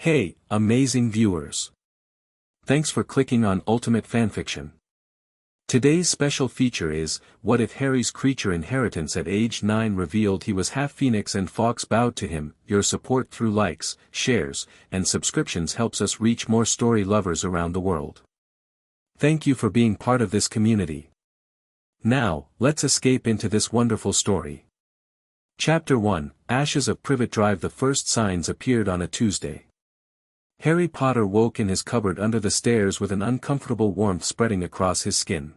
Hey, amazing viewers! Thanks for clicking on Ultimate Fanfiction. Today's special feature is, what if Harry's creature inheritance at age 9 revealed he was half Phoenix and Fawkes bowed to him? Your support through likes, shares, and subscriptions helps us reach more story lovers around the world. Thank you for being part of this community. Now, let's escape into this wonderful story. Chapter 1, Ashes of Privet Drive. The first signs appeared on a Tuesday. Harry Potter woke in his cupboard under the stairs with an uncomfortable warmth spreading across his skin.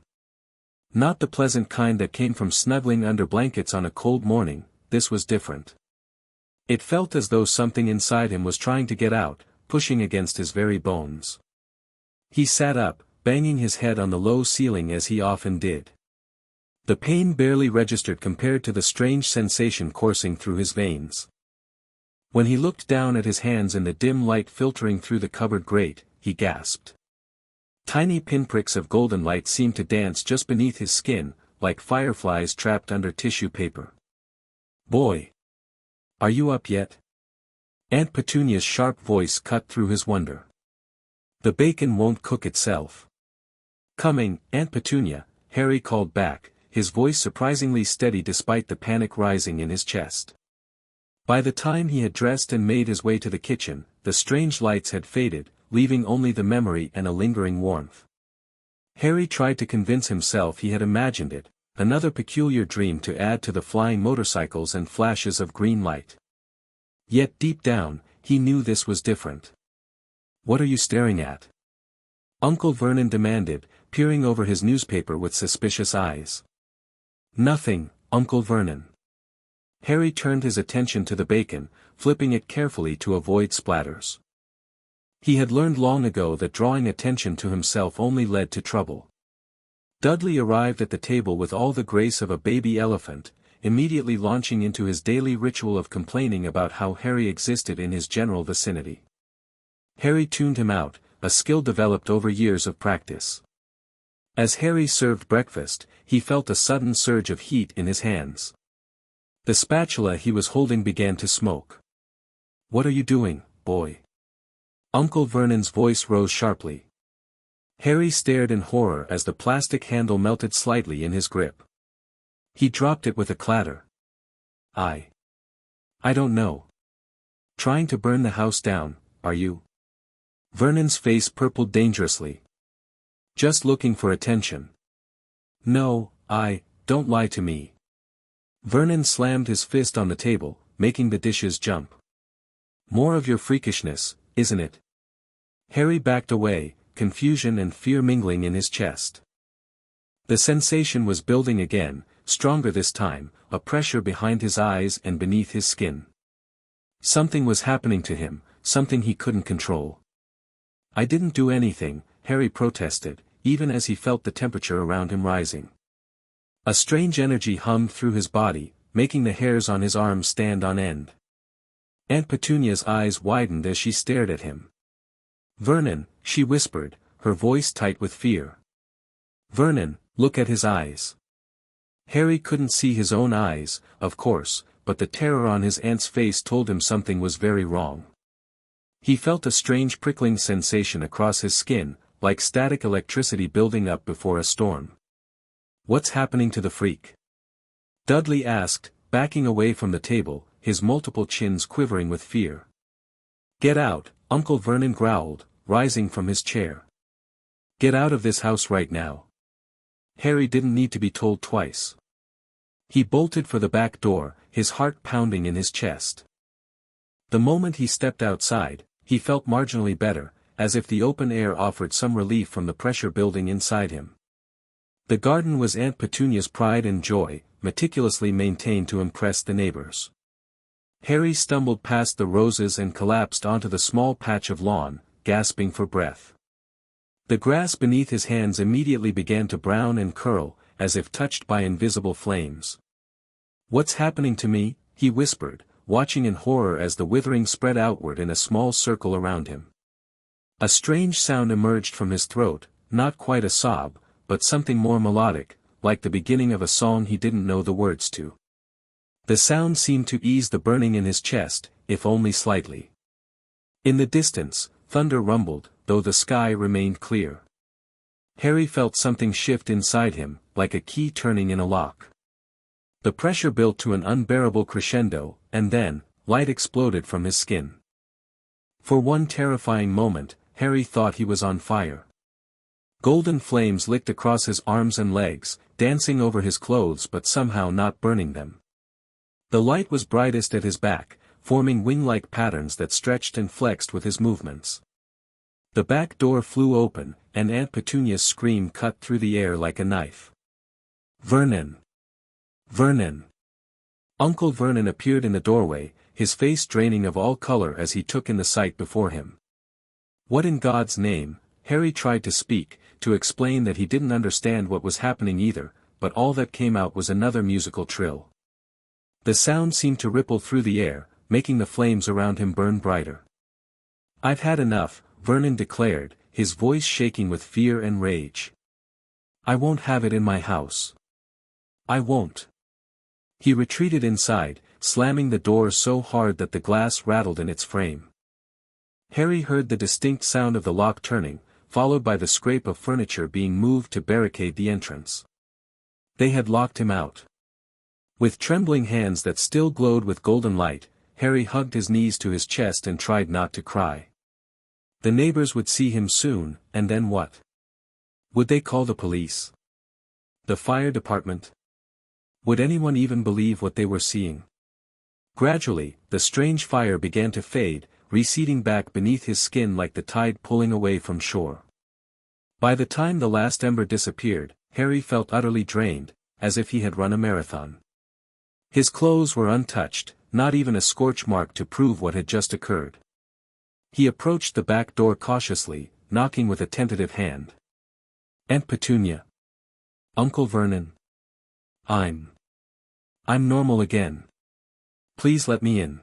Not the pleasant kind that came from snuggling under blankets on a cold morning. This was different. It felt as though something inside him was trying to get out, pushing against his very bones. He sat up, banging his head on the low ceiling as he often did. The pain barely registered compared to the strange sensation coursing through his veins. When he looked down at his hands in the dim light filtering through the cupboard grate, he gasped. Tiny pinpricks of golden light seemed to dance just beneath his skin, like fireflies trapped under tissue paper. "Boy! Are you up yet?" Aunt Petunia's sharp voice cut through his wonder. "The bacon won't cook itself." "Coming, Aunt Petunia," Harry called back, his voice surprisingly steady despite the panic rising in his chest. By the time he had dressed and made his way to the kitchen, the strange lights had faded, leaving only the memory and a lingering warmth. Harry tried to convince himself he had imagined it, another peculiar dream to add to the flying motorcycles and flashes of green light. Yet deep down, he knew this was different. "What are you staring at?" Uncle Vernon demanded, peering over his newspaper with suspicious eyes. "Nothing, Uncle Vernon." Harry turned his attention to the bacon, flipping it carefully to avoid splatters. He had learned long ago that drawing attention to himself only led to trouble. Dudley arrived at the table with all the grace of a baby elephant, immediately launching into his daily ritual of complaining about how Harry existed in his general vicinity. Harry tuned him out, a skill developed over years of practice. As Harry served breakfast, he felt a sudden surge of heat in his hands. The spatula he was holding began to smoke. "What are you doing, boy?" Uncle Vernon's voice rose sharply. Harry stared in horror as the plastic handle melted slightly in his grip. He dropped it with a clatter. I don't know. Trying to burn the house down, are you?" Vernon's face purpled dangerously. "Just looking for attention." "No, don't lie to me." Vernon slammed his fist on the table, making the dishes jump. "More of your freakishness, isn't it?" Harry backed away, confusion and fear mingling in his chest. The sensation was building again, stronger this time, a pressure behind his eyes and beneath his skin. Something was happening to him, something he couldn't control. "I didn't do anything," Harry protested, even as he felt the temperature around him rising. A strange energy hummed through his body, making the hairs on his arms stand on end. Aunt Petunia's eyes widened as she stared at him. "Vernon," she whispered, her voice tight with fear. "Vernon, look at his eyes." Harry couldn't see his own eyes, of course, but the terror on his aunt's face told him something was very wrong. He felt a strange prickling sensation across his skin, like static electricity building up before a storm. "What's happening to the freak?" Dudley asked, backing away from the table, his multiple chins quivering with fear. "Get out," Uncle Vernon growled, rising from his chair. "Get out of this house right now." Harry didn't need to be told twice. He bolted for the back door, his heart pounding in his chest. The moment he stepped outside, he felt marginally better, as if the open air offered some relief from the pressure building inside him. The garden was Aunt Petunia's pride and joy, meticulously maintained to impress the neighbors. Harry stumbled past the roses and collapsed onto the small patch of lawn, gasping for breath. The grass beneath his hands immediately began to brown and curl, as if touched by invisible flames. "What's happening to me?" he whispered, watching in horror as the withering spread outward in a small circle around him. A strange sound emerged from his throat, not quite a sob, but something more melodic, like the beginning of a song he didn't know the words to. The sound seemed to ease the burning in his chest, if only slightly. In the distance, thunder rumbled, though the sky remained clear. Harry felt something shift inside him, like a key turning in a lock. The pressure built to an unbearable crescendo, and then, light exploded from his skin. For one terrifying moment, Harry thought he was on fire. Golden flames licked across his arms and legs, dancing over his clothes but somehow not burning them. The light was brightest at his back, forming wing-like patterns that stretched and flexed with his movements. The back door flew open, and Aunt Petunia's scream cut through the air like a knife. "Vernon! Vernon!" Uncle Vernon appeared in the doorway, his face draining of all color as he took in the sight before him. What in God's name? Harry tried to speak, to explain that he didn't understand what was happening either, but all that came out was another musical trill. The sound seemed to ripple through the air, making the flames around him burn brighter. "I've had enough," Vernon declared, his voice shaking with fear and rage. "I won't have it in my house. I won't." He retreated inside, slamming the door so hard that the glass rattled in its frame. Harry heard the distinct sound of the lock turning, followed by the scrape of furniture being moved to barricade the entrance. They had locked him out. With trembling hands that still glowed with golden light, Harry hugged his knees to his chest and tried not to cry. The neighbors would see him soon, and then what? Would they call the police? The fire department? Would anyone even believe what they were seeing? Gradually, the strange fire began to fade, receding back beneath his skin like the tide pulling away from shore. By the time the last ember disappeared, Harry felt utterly drained, as if he had run a marathon. His clothes were untouched, not even a scorch mark to prove what had just occurred. He approached the back door cautiously, knocking with a tentative hand. "Aunt Petunia. Uncle Vernon. I'm normal again. Please let me in."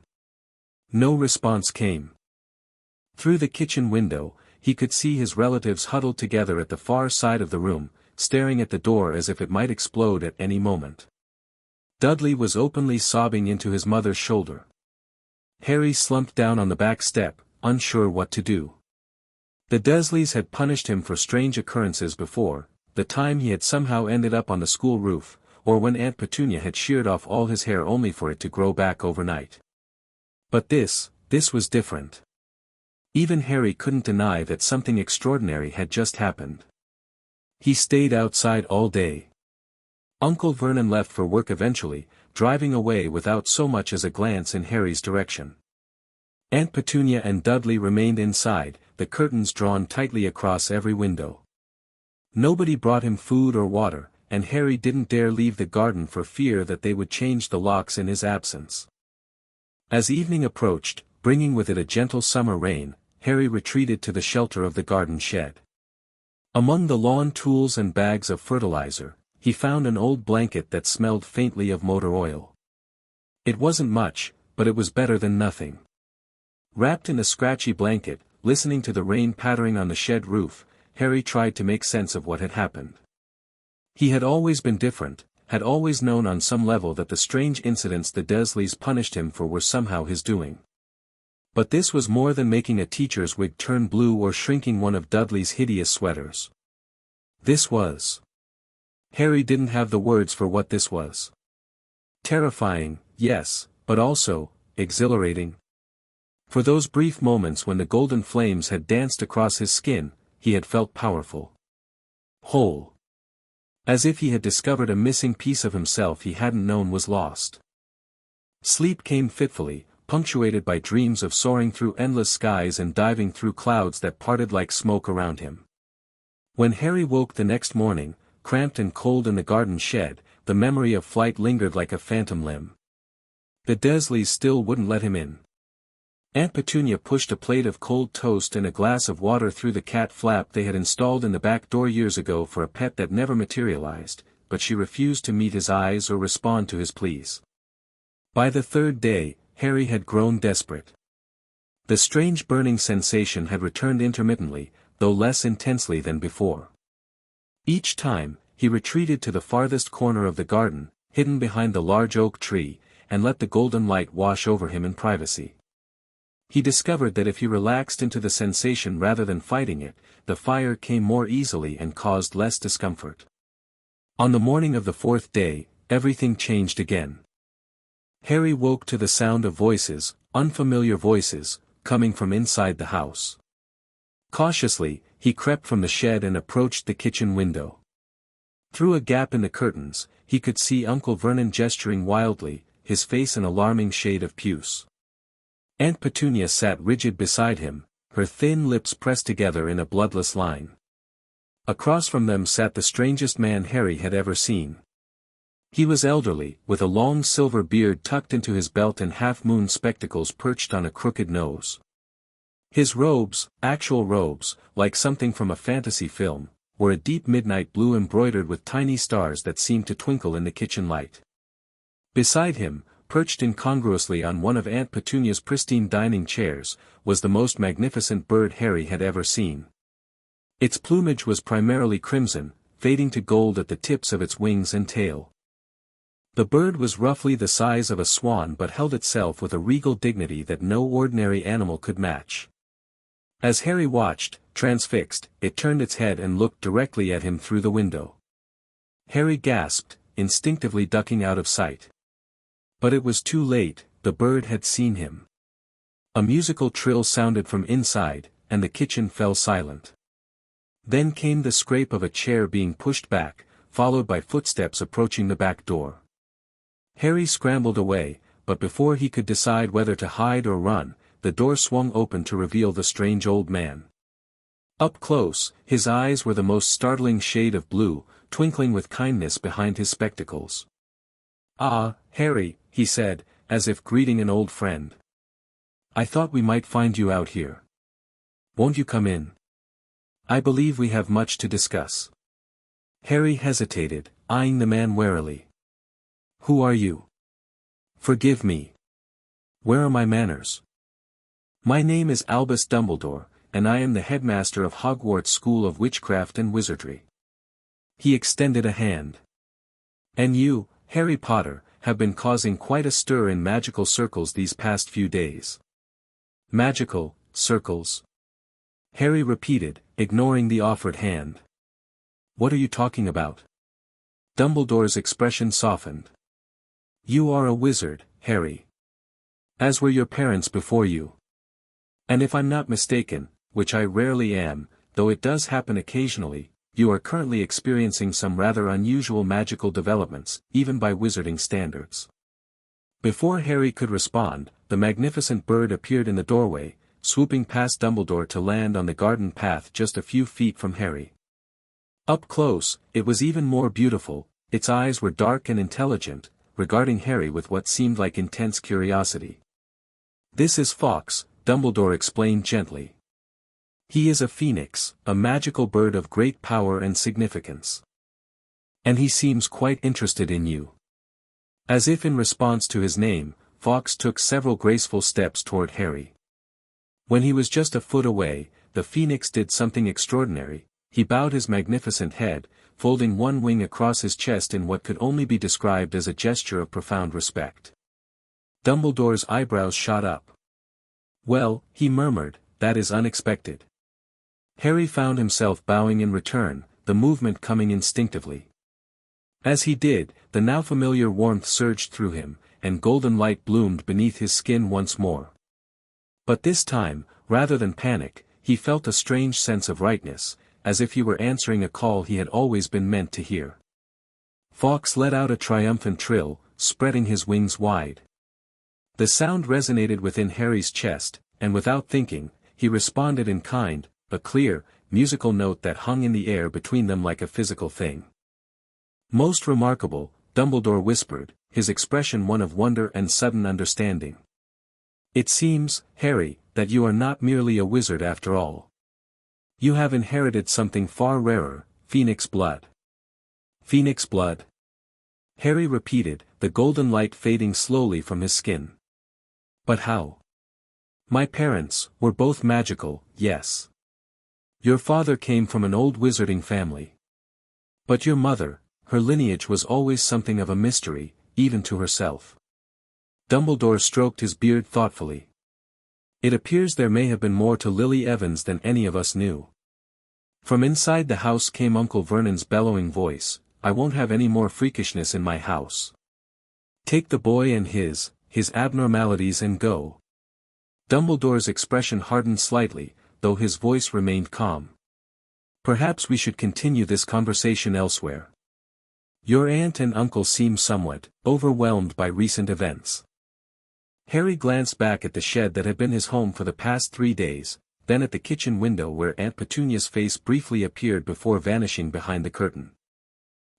No response came. Through the kitchen window, he could see his relatives huddled together at the far side of the room, staring at the door as if it might explode at any moment. Dudley was openly sobbing into his mother's shoulder. Harry slumped down on the back step, unsure what to do. The Dursleys had punished him for strange occurrences before, the time he had somehow ended up on the school roof, or when Aunt Petunia had sheared off all his hair only for it to grow back overnight. But this was different. Even Harry couldn't deny that something extraordinary had just happened. He stayed outside all day. Uncle Vernon left for work eventually, driving away without so much as a glance in Harry's direction. Aunt Petunia and Dudley remained inside, the curtains drawn tightly across every window. Nobody brought him food or water, and Harry didn't dare leave the garden for fear that they would change the locks in his absence. As evening approached, bringing with it a gentle summer rain, Harry retreated to the shelter of the garden shed. Among the lawn tools and bags of fertilizer, he found an old blanket that smelled faintly of motor oil. It wasn't much, but it was better than nothing. Wrapped in a scratchy blanket, listening to the rain pattering on the shed roof, Harry tried to make sense of what had happened. He had always been different, had always known on some level that the strange incidents the Dursleys punished him for were somehow his doing. But this was more than making a teacher's wig turn blue or shrinking one of Dudley's hideous sweaters. This was. Harry didn't have the words for what this was. Terrifying, yes, but also, exhilarating. For those brief moments when the golden flames had danced across his skin, he had felt powerful. Whole. As if he had discovered a missing piece of himself he hadn't known was lost. Sleep came fitfully, punctuated by dreams of soaring through endless skies and diving through clouds that parted like smoke around him. When Harry woke the next morning, cramped and cold in the garden shed, the memory of flight lingered like a phantom limb. The Dursleys still wouldn't let him in. Aunt Petunia pushed a plate of cold toast and a glass of water through the cat flap they had installed in the back door years ago for a pet that never materialized, but she refused to meet his eyes or respond to his pleas. By the third day, Harry had grown desperate. The strange burning sensation had returned intermittently, though less intensely than before. Each time, he retreated to the farthest corner of the garden, hidden behind the large oak tree, and let the golden light wash over him in privacy. He discovered that if he relaxed into the sensation rather than fighting it, the fire came more easily and caused less discomfort. On the morning of the fourth day, everything changed again. Harry woke to the sound of voices, unfamiliar voices, coming from inside the house. Cautiously, he crept from the shed and approached the kitchen window. Through a gap in the curtains, he could see Uncle Vernon gesturing wildly, his face an alarming shade of puce. Aunt Petunia sat rigid beside him, her thin lips pressed together in a bloodless line. Across from them sat the strangest man Harry had ever seen. He was elderly, with a long silver beard tucked into his belt and half-moon spectacles perched on a crooked nose. His robes, actual robes, like something from a fantasy film, were a deep midnight blue embroidered with tiny stars that seemed to twinkle in the kitchen light. Beside him, perched incongruously on one of Aunt Petunia's pristine dining chairs, was the most magnificent bird Harry had ever seen. Its plumage was primarily crimson, fading to gold at the tips of its wings and tail. The bird was roughly the size of a swan but held itself with a regal dignity that no ordinary animal could match. As Harry watched, transfixed, it turned its head and looked directly at him through the window. Harry gasped, instinctively ducking out of sight. But it was too late, the bird had seen him. A musical trill sounded from inside, and the kitchen fell silent. Then came the scrape of a chair being pushed back, followed by footsteps approaching the back door. Harry scrambled away, but before he could decide whether to hide or run, the door swung open to reveal the strange old man. Up close, his eyes were the most startling shade of blue, twinkling with kindness behind his spectacles. "Ah, Harry," he said, as if greeting an old friend. "I thought we might find you out here. Won't you come in? I believe we have much to discuss." Harry hesitated, eyeing the man warily. "Who are you? Forgive me. Where are my manners?" "My name is Albus Dumbledore, and I am the headmaster of Hogwarts School of Witchcraft and Wizardry." He extended a hand. "And you, Harry Potter, have been causing quite a stir in magical circles these past few days." "Magical circles?" Harry repeated, ignoring the offered hand. "What are you talking about?" Dumbledore's expression softened. "You are a wizard, Harry. As were your parents before you. And if I'm not mistaken, which I rarely am, though it does happen occasionally, you are currently experiencing some rather unusual magical developments, even by wizarding standards." Before Harry could respond, the magnificent bird appeared in the doorway, swooping past Dumbledore to land on the garden path just a few feet from Harry. Up close, it was even more beautiful. Its eyes were dark and intelligent, regarding Harry with what seemed like intense curiosity. "This is Fawkes," Dumbledore explained gently. "He is a phoenix, a magical bird of great power and significance. And he seems quite interested in you." As if in response to his name, Fawkes took several graceful steps toward Harry. When he was just a foot away, the phoenix did something extraordinary. He bowed his magnificent head, folding one wing across his chest in what could only be described as a gesture of profound respect. Dumbledore's eyebrows shot up. "Well," he murmured, "that is unexpected." Harry found himself bowing in return, the movement coming instinctively. As he did, the now familiar warmth surged through him, and golden light bloomed beneath his skin once more. But this time, rather than panic, he felt a strange sense of rightness, as if he were answering a call he had always been meant to hear. Fawkes let out a triumphant trill, spreading his wings wide. The sound resonated within Harry's chest, and without thinking, he responded in kind, a clear, musical note that hung in the air between them like a physical thing. "Most remarkable," Dumbledore whispered, his expression one of wonder and sudden understanding. "It seems, Harry, that you are not merely a wizard after all. You have inherited something far rarer, phoenix blood." "Phoenix blood?" Harry repeated, the golden light fading slowly from his skin. "But how?" "My parents were both magical, yes. Your father came from an old wizarding family. But your mother, her lineage was always something of a mystery, even to herself." Dumbledore stroked his beard thoughtfully. It appears there may have been more to Lily Evans than any of us knew. From inside the house came Uncle Vernon's bellowing voice, "I won't have any more freakishness in my house. Take the boy and his abnormalities and go." Dumbledore's expression hardened slightly, though his voice remained calm. "Perhaps we should continue this conversation elsewhere. Your aunt and uncle seem somewhat overwhelmed by recent events." Harry glanced back at the shed that had been his home for the past 3 days, then at the kitchen window where Aunt Petunia's face briefly appeared before vanishing behind the curtain.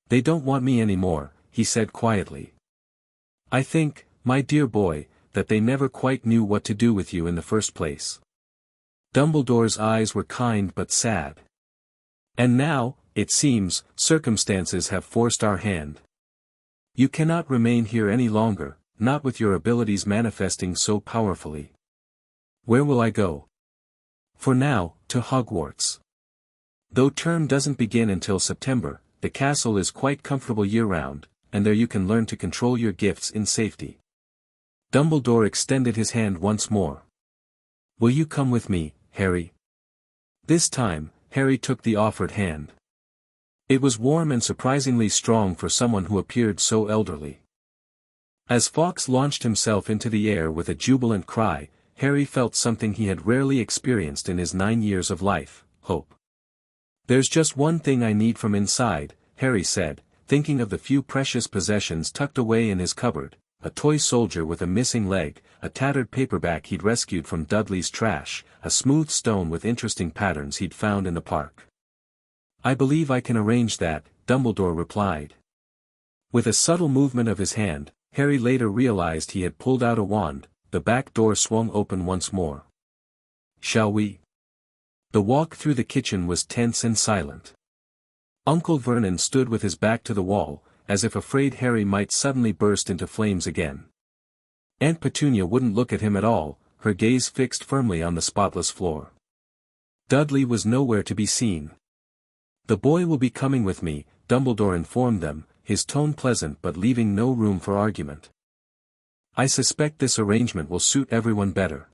"They don't want me anymore," he said quietly. "I think, my dear boy, that they never quite knew what to do with you in the first place." Dumbledore's eyes were kind but sad. "And now, it seems, circumstances have forced our hand. You cannot remain here any longer, not with your abilities manifesting so powerfully." "Where will I go?" "For now, to Hogwarts. Though term doesn't begin until September, the castle is quite comfortable year-round, and there you can learn to control your gifts in safety." Dumbledore extended his hand once more. "Will you come with me, Harry?" This time, Harry took the offered hand. It was warm and surprisingly strong for someone who appeared so elderly. As Fawkes launched himself into the air with a jubilant cry, Harry felt something he had rarely experienced in his 9 years of life: hope. "There's just one thing I need from inside," Harry said, thinking of the few precious possessions tucked away in his cupboard: a toy soldier with a missing leg, a tattered paperback he'd rescued from Dudley's trash, a smooth stone with interesting patterns he'd found in the park. "I believe I can arrange that," Dumbledore replied. With a subtle movement of his hand, Harry later realized he had pulled out a wand. The back door swung open once more. "Shall we?" The walk through the kitchen was tense and silent. Uncle Vernon stood with his back to the wall, as if afraid Harry might suddenly burst into flames again. Aunt Petunia wouldn't look at him at all, her gaze fixed firmly on the spotless floor. Dudley was nowhere to be seen. "The boy will be coming with me," Dumbledore informed them, his tone pleasant but leaving no room for argument. "I suspect this arrangement will suit everyone better."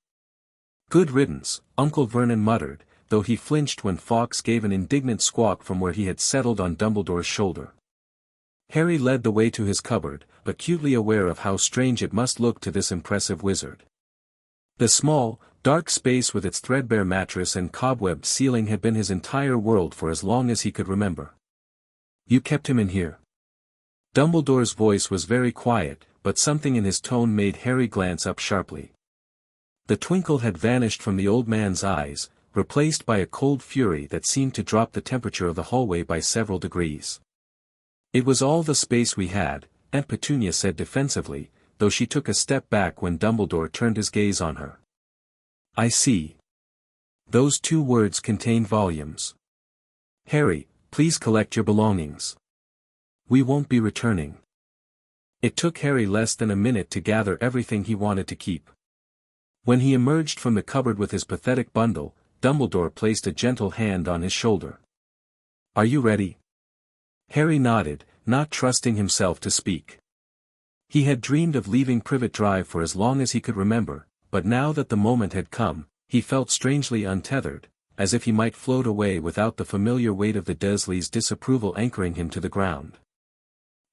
"Good riddance," Uncle Vernon muttered, though he flinched when Fawkes gave an indignant squawk from where he had settled on Dumbledore's shoulder. Harry led the way to his cupboard, acutely aware of how strange it must look to this impressive wizard. The small, dark space with its threadbare mattress and cobwebbed ceiling had been his entire world for as long as he could remember. "You kept him in here?" Dumbledore's voice was very quiet, but something in his tone made Harry glance up sharply. The twinkle had vanished from the old man's eyes, replaced by a cold fury that seemed to drop the temperature of the hallway by several degrees. "It was all the space we had," Aunt Petunia said defensively, though she took a step back when Dumbledore turned his gaze on her. "I see." Those 2 words contained volumes. "Harry, please collect your belongings. We won't be returning." It took Harry less than a minute to gather everything he wanted to keep. When he emerged from the cupboard with his pathetic bundle, Dumbledore placed a gentle hand on his shoulder. "Are you ready?" Harry nodded, not trusting himself to speak. He had dreamed of leaving Privet Drive for as long as he could remember, but now that the moment had come, he felt strangely untethered, as if he might float away without the familiar weight of the Dursleys' disapproval anchoring him to the ground.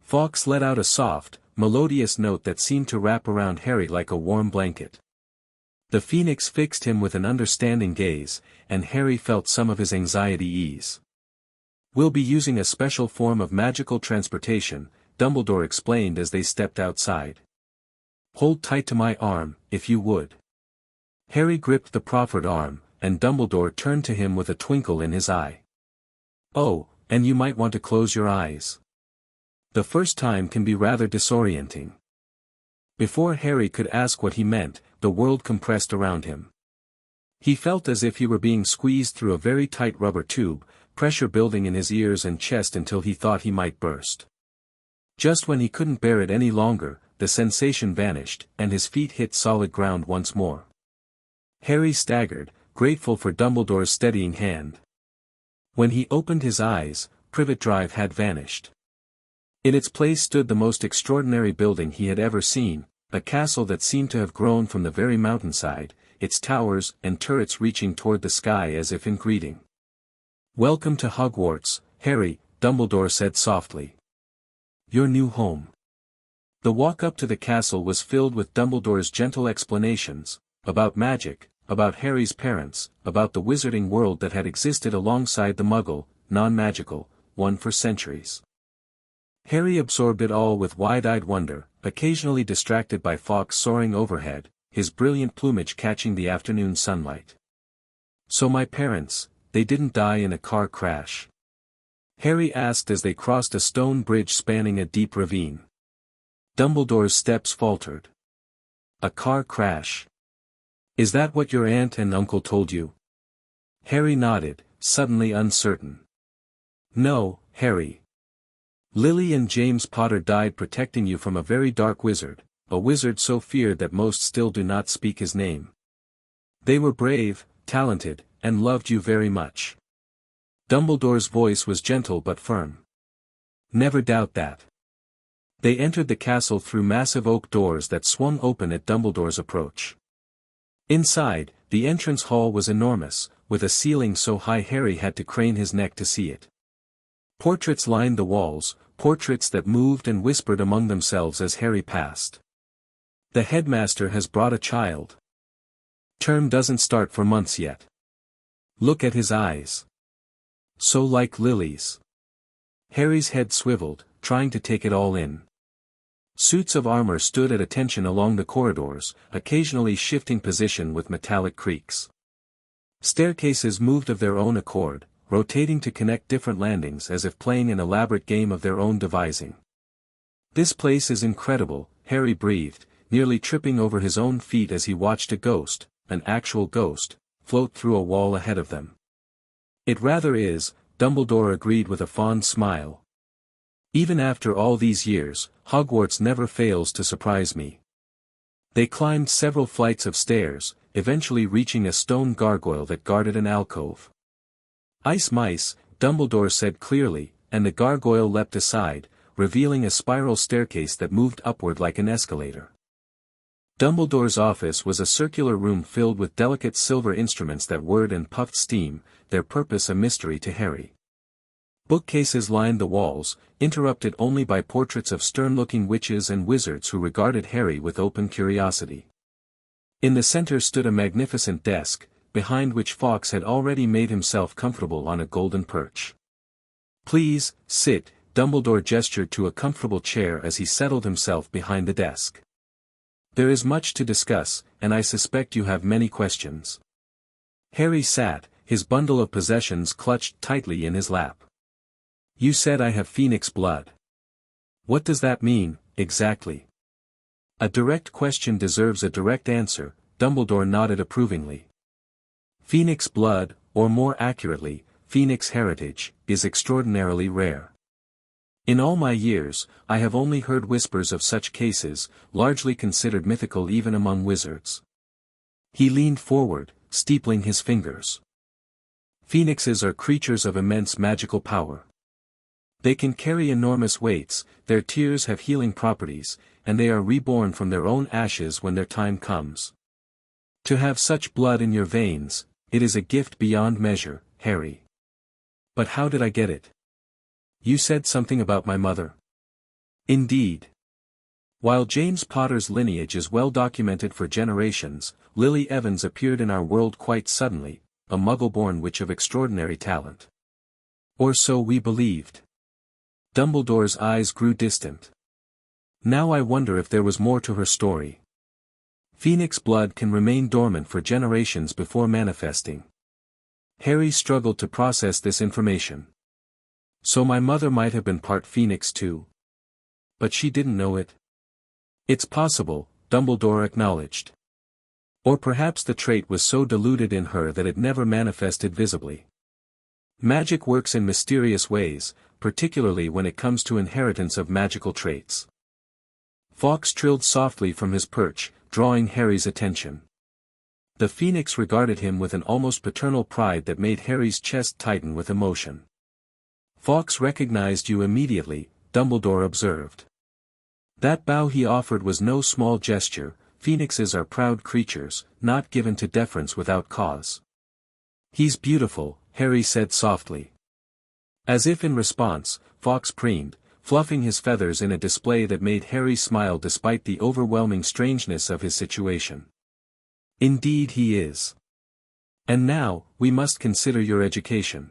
Fawkes let out a soft, melodious note that seemed to wrap around Harry like a warm blanket. The Phoenix fixed him with an understanding gaze, and Harry felt some of his anxiety ease. "We'll be using a special form of magical transportation," Dumbledore explained as they stepped outside. "Hold tight to my arm, if you would." Harry gripped the proffered arm, and Dumbledore turned to him with a twinkle in his eye. "Oh, and you might want to close your eyes. The first time can be rather disorienting." Before Harry could ask what he meant, the world compressed around him. He felt as if he were being squeezed through a very tight rubber tube, pressure building in his ears and chest until he thought he might burst. Just when he couldn't bear it any longer, the sensation vanished, and his feet hit solid ground once more. Harry staggered, grateful for Dumbledore's steadying hand. When he opened his eyes, Privet Drive had vanished. In its place stood the most extraordinary building he had ever seen, a castle that seemed to have grown from the very mountainside, its towers and turrets reaching toward the sky as if in greeting. "Welcome to Hogwarts, Harry," Dumbledore said softly. "Your new home." The walk up to the castle was filled with Dumbledore's gentle explanations, about magic, about Harry's parents, about the wizarding world that had existed alongside the Muggle, non-magical, one for centuries. Harry absorbed it all with wide-eyed wonder, occasionally distracted by Fawkes soaring overhead, his brilliant plumage catching the afternoon sunlight. "So my parents, they didn't die in a car crash?" Harry asked as they crossed a stone bridge spanning a deep ravine. Dumbledore's steps faltered. "A car crash? Is that what your aunt and uncle told you?" Harry nodded, suddenly uncertain. "No, Harry. Lily and James Potter died protecting you from a very dark wizard, a wizard so feared that most still do not speak his name. They were brave, talented, and loved you very much." Dumbledore's voice was gentle but firm. "Never doubt that." They entered the castle through massive oak doors that swung open at Dumbledore's approach. Inside, the entrance hall was enormous, with a ceiling so high Harry had to crane his neck to see it. Portraits lined the walls, portraits that moved and whispered among themselves as Harry passed. "The headmaster has brought a child. Term doesn't start for months yet. Look at his eyes. So like Lily's." Harry's head swiveled, trying to take it all in. Suits of armor stood at attention along the corridors, occasionally shifting position with metallic creaks. Staircases moved of their own accord, rotating to connect different landings as if playing an elaborate game of their own devising. "This place is incredible," Harry breathed, nearly tripping over his own feet as he watched a ghost, an actual ghost, float through a wall ahead of them. "It rather is," Dumbledore agreed with a fond smile. "Even after all these years, Hogwarts never fails to surprise me." They climbed several flights of stairs, eventually reaching a stone gargoyle that guarded an alcove. "Ice mice," Dumbledore said clearly, and the gargoyle leapt aside, revealing a spiral staircase that moved upward like an escalator. Dumbledore's office was a circular room filled with delicate silver instruments that whirred and puffed steam, their purpose a mystery to Harry. Bookcases lined the walls, interrupted only by portraits of stern-looking witches and wizards who regarded Harry with open curiosity. In the center stood a magnificent desk, behind which Fawkes had already made himself comfortable on a golden perch. "Please, sit," Dumbledore gestured to a comfortable chair as he settled himself behind the desk. "There is much to discuss, and I suspect you have many questions." Harry sat, his bundle of possessions clutched tightly in his lap. "You said I have Phoenix blood. What does that mean, exactly?" "A direct question deserves a direct answer," Dumbledore nodded approvingly. "Phoenix blood, or more accurately, Phoenix heritage, is extraordinarily rare. In all my years, I have only heard whispers of such cases, largely considered mythical even among wizards." He leaned forward, steepling his fingers. "Phoenixes are creatures of immense magical power. They can carry enormous weights, their tears have healing properties, and they are reborn from their own ashes when their time comes. To have such blood in your veins, it is a gift beyond measure, Harry." "But how did I get it?" "You said something about my mother." "Indeed. While James Potter's lineage is well documented for generations, Lily Evans appeared in our world quite suddenly, a Muggle-born witch of extraordinary talent. Or so we believed." Dumbledore's eyes grew distant. "Now I wonder if there was more to her story. Phoenix blood can remain dormant for generations before manifesting." Harry struggled to process this information. "So my mother might have been part Phoenix too. But she didn't know it?" "It's possible," Dumbledore acknowledged. "Or perhaps the trait was so diluted in her that it never manifested visibly. Magic works in mysterious ways, particularly when it comes to inheritance of magical traits." Fawkes trilled softly from his perch, drawing Harry's attention. The Phoenix regarded him with an almost paternal pride that made Harry's chest tighten with emotion. "Fawkes recognized you immediately," Dumbledore observed. That bow he offered was no small gesture, phoenixes are proud creatures, not given to deference without cause. He's beautiful, Harry said softly. As if in response, Fawkes preened, fluffing his feathers in a display that made Harry smile despite the overwhelming strangeness of his situation. Indeed he is. And now, we must consider your education.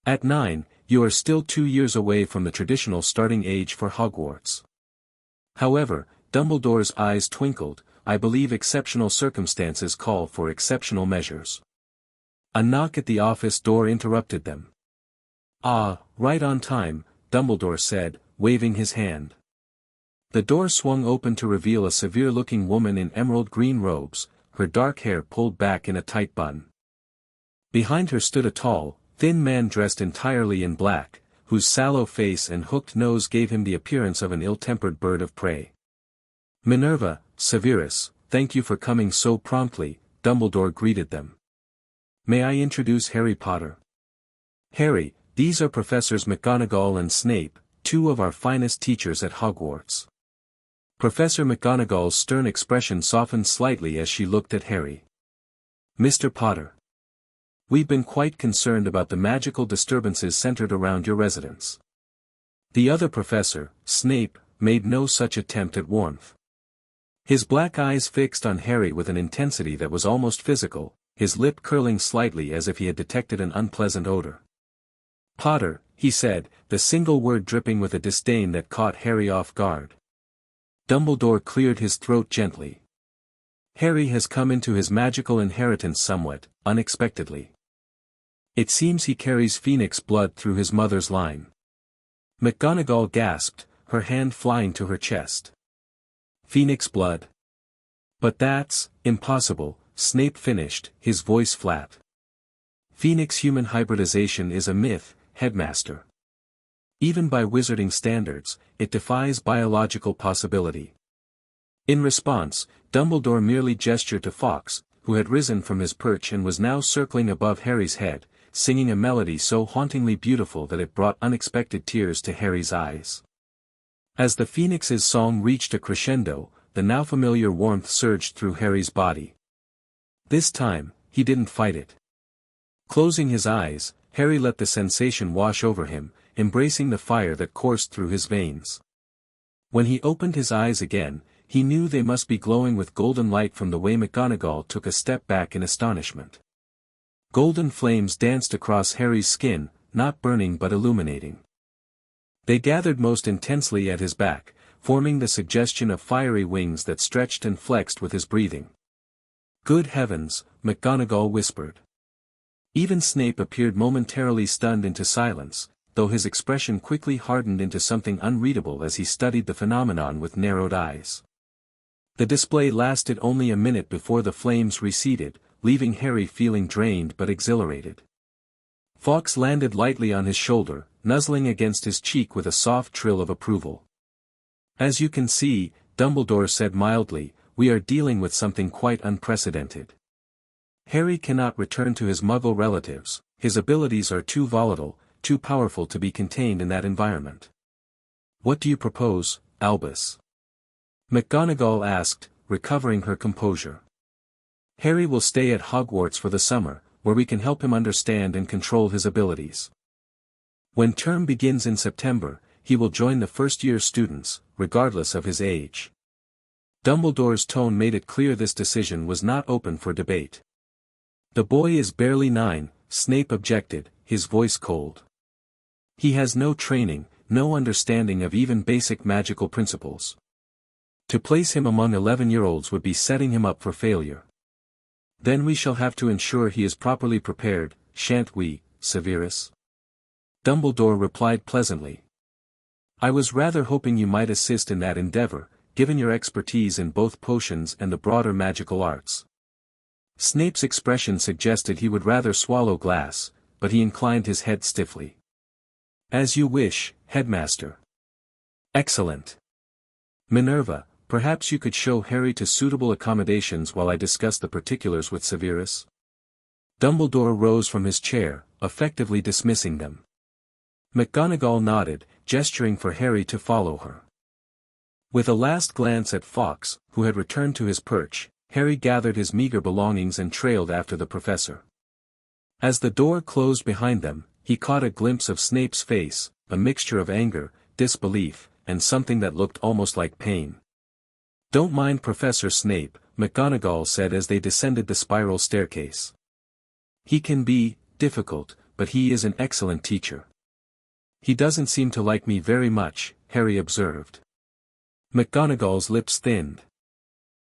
At 9, you are still 2 years away from the traditional starting age for Hogwarts. However, Dumbledore's eyes twinkled, I believe exceptional circumstances call for exceptional measures. A knock at the office door interrupted them. Ah, right on time, Dumbledore said, waving his hand. The door swung open to reveal a severe-looking woman in emerald green robes, her dark hair pulled back in a tight bun. Behind her stood a tall, thin man dressed entirely in black, whose sallow face and hooked nose gave him the appearance of an ill-tempered bird of prey. Minerva, Severus, thank you for coming so promptly, Dumbledore greeted them. May I introduce Harry Potter? Harry, these are Professors McGonagall and Snape, 2 of our finest teachers at Hogwarts. Professor McGonagall's stern expression softened slightly as she looked at Harry. Mr. Potter. We've been quite concerned about the magical disturbances centered around your residence. The other professor, Snape, made no such attempt at warmth. His black eyes fixed on Harry with an intensity that was almost physical, his lip curling slightly as if he had detected an unpleasant odor. Potter, he said, the single word dripping with a disdain that caught Harry off guard. Dumbledore cleared his throat gently. Harry has come into his magical inheritance somewhat, unexpectedly. It seems he carries phoenix blood through his mother's line. McGonagall gasped, her hand flying to her chest. Phoenix blood? But that's impossible, Snape finished, his voice flat. Phoenix-human hybridization is a myth, Headmaster. Even by wizarding standards, it defies biological possibility. In response, Dumbledore merely gestured to Fawkes, who had risen from his perch and was now circling above Harry's head, singing a melody so hauntingly beautiful that it brought unexpected tears to Harry's eyes. As the Phoenix's song reached a crescendo, the now familiar warmth surged through Harry's body. This time, he didn't fight it. Closing his eyes, Harry let the sensation wash over him, embracing the fire that coursed through his veins. When he opened his eyes again, he knew they must be glowing with golden light from the way McGonagall took a step back in astonishment. Golden flames danced across Harry's skin, not burning but illuminating. They gathered most intensely at his back, forming the suggestion of fiery wings that stretched and flexed with his breathing. Good heavens, McGonagall whispered. Even Snape appeared momentarily stunned into silence, though his expression quickly hardened into something unreadable as he studied the phenomenon with narrowed eyes. The display lasted only a minute before the flames receded, leaving Harry feeling drained but exhilarated. Fawkes landed lightly on his shoulder, nuzzling against his cheek with a soft trill of approval. As you can see, Dumbledore said mildly, we are dealing with something quite unprecedented. Harry cannot return to his Muggle relatives, his abilities are too volatile, too powerful to be contained in that environment. What do you propose, Albus? McGonagall asked, recovering her composure. Harry will stay at Hogwarts for the summer, where we can help him understand and control his abilities. When term begins in September, he will join the first-year students, regardless of his age. Dumbledore's tone made it clear this decision was not open for debate. The boy is barely 9, Snape objected, his voice cold. He has no training, no understanding of even basic magical principles. To place him among 11-year-olds would be setting him up for failure. Then we shall have to ensure he is properly prepared, shan't we, Severus? Dumbledore replied pleasantly. I was rather hoping you might assist in that endeavor, given your expertise in both potions and the broader magical arts. Snape's expression suggested he would rather swallow glass, but he inclined his head stiffly. As you wish, Headmaster. Excellent. Minerva, perhaps you could show Harry to suitable accommodations while I discuss the particulars with Severus? Dumbledore rose from his chair, effectively dismissing them. McGonagall nodded, gesturing for Harry to follow her. With a last glance at Fawkes, who had returned to his perch, Harry gathered his meager belongings and trailed after the professor. As the door closed behind them, he caught a glimpse of Snape's face, a mixture of anger, disbelief, and something that looked almost like pain. "Don't mind Professor Snape," McGonagall said as they descended the spiral staircase. "He can be difficult, but he is an excellent teacher." "He doesn't seem to like me very much," Harry observed. McGonagall's lips thinned.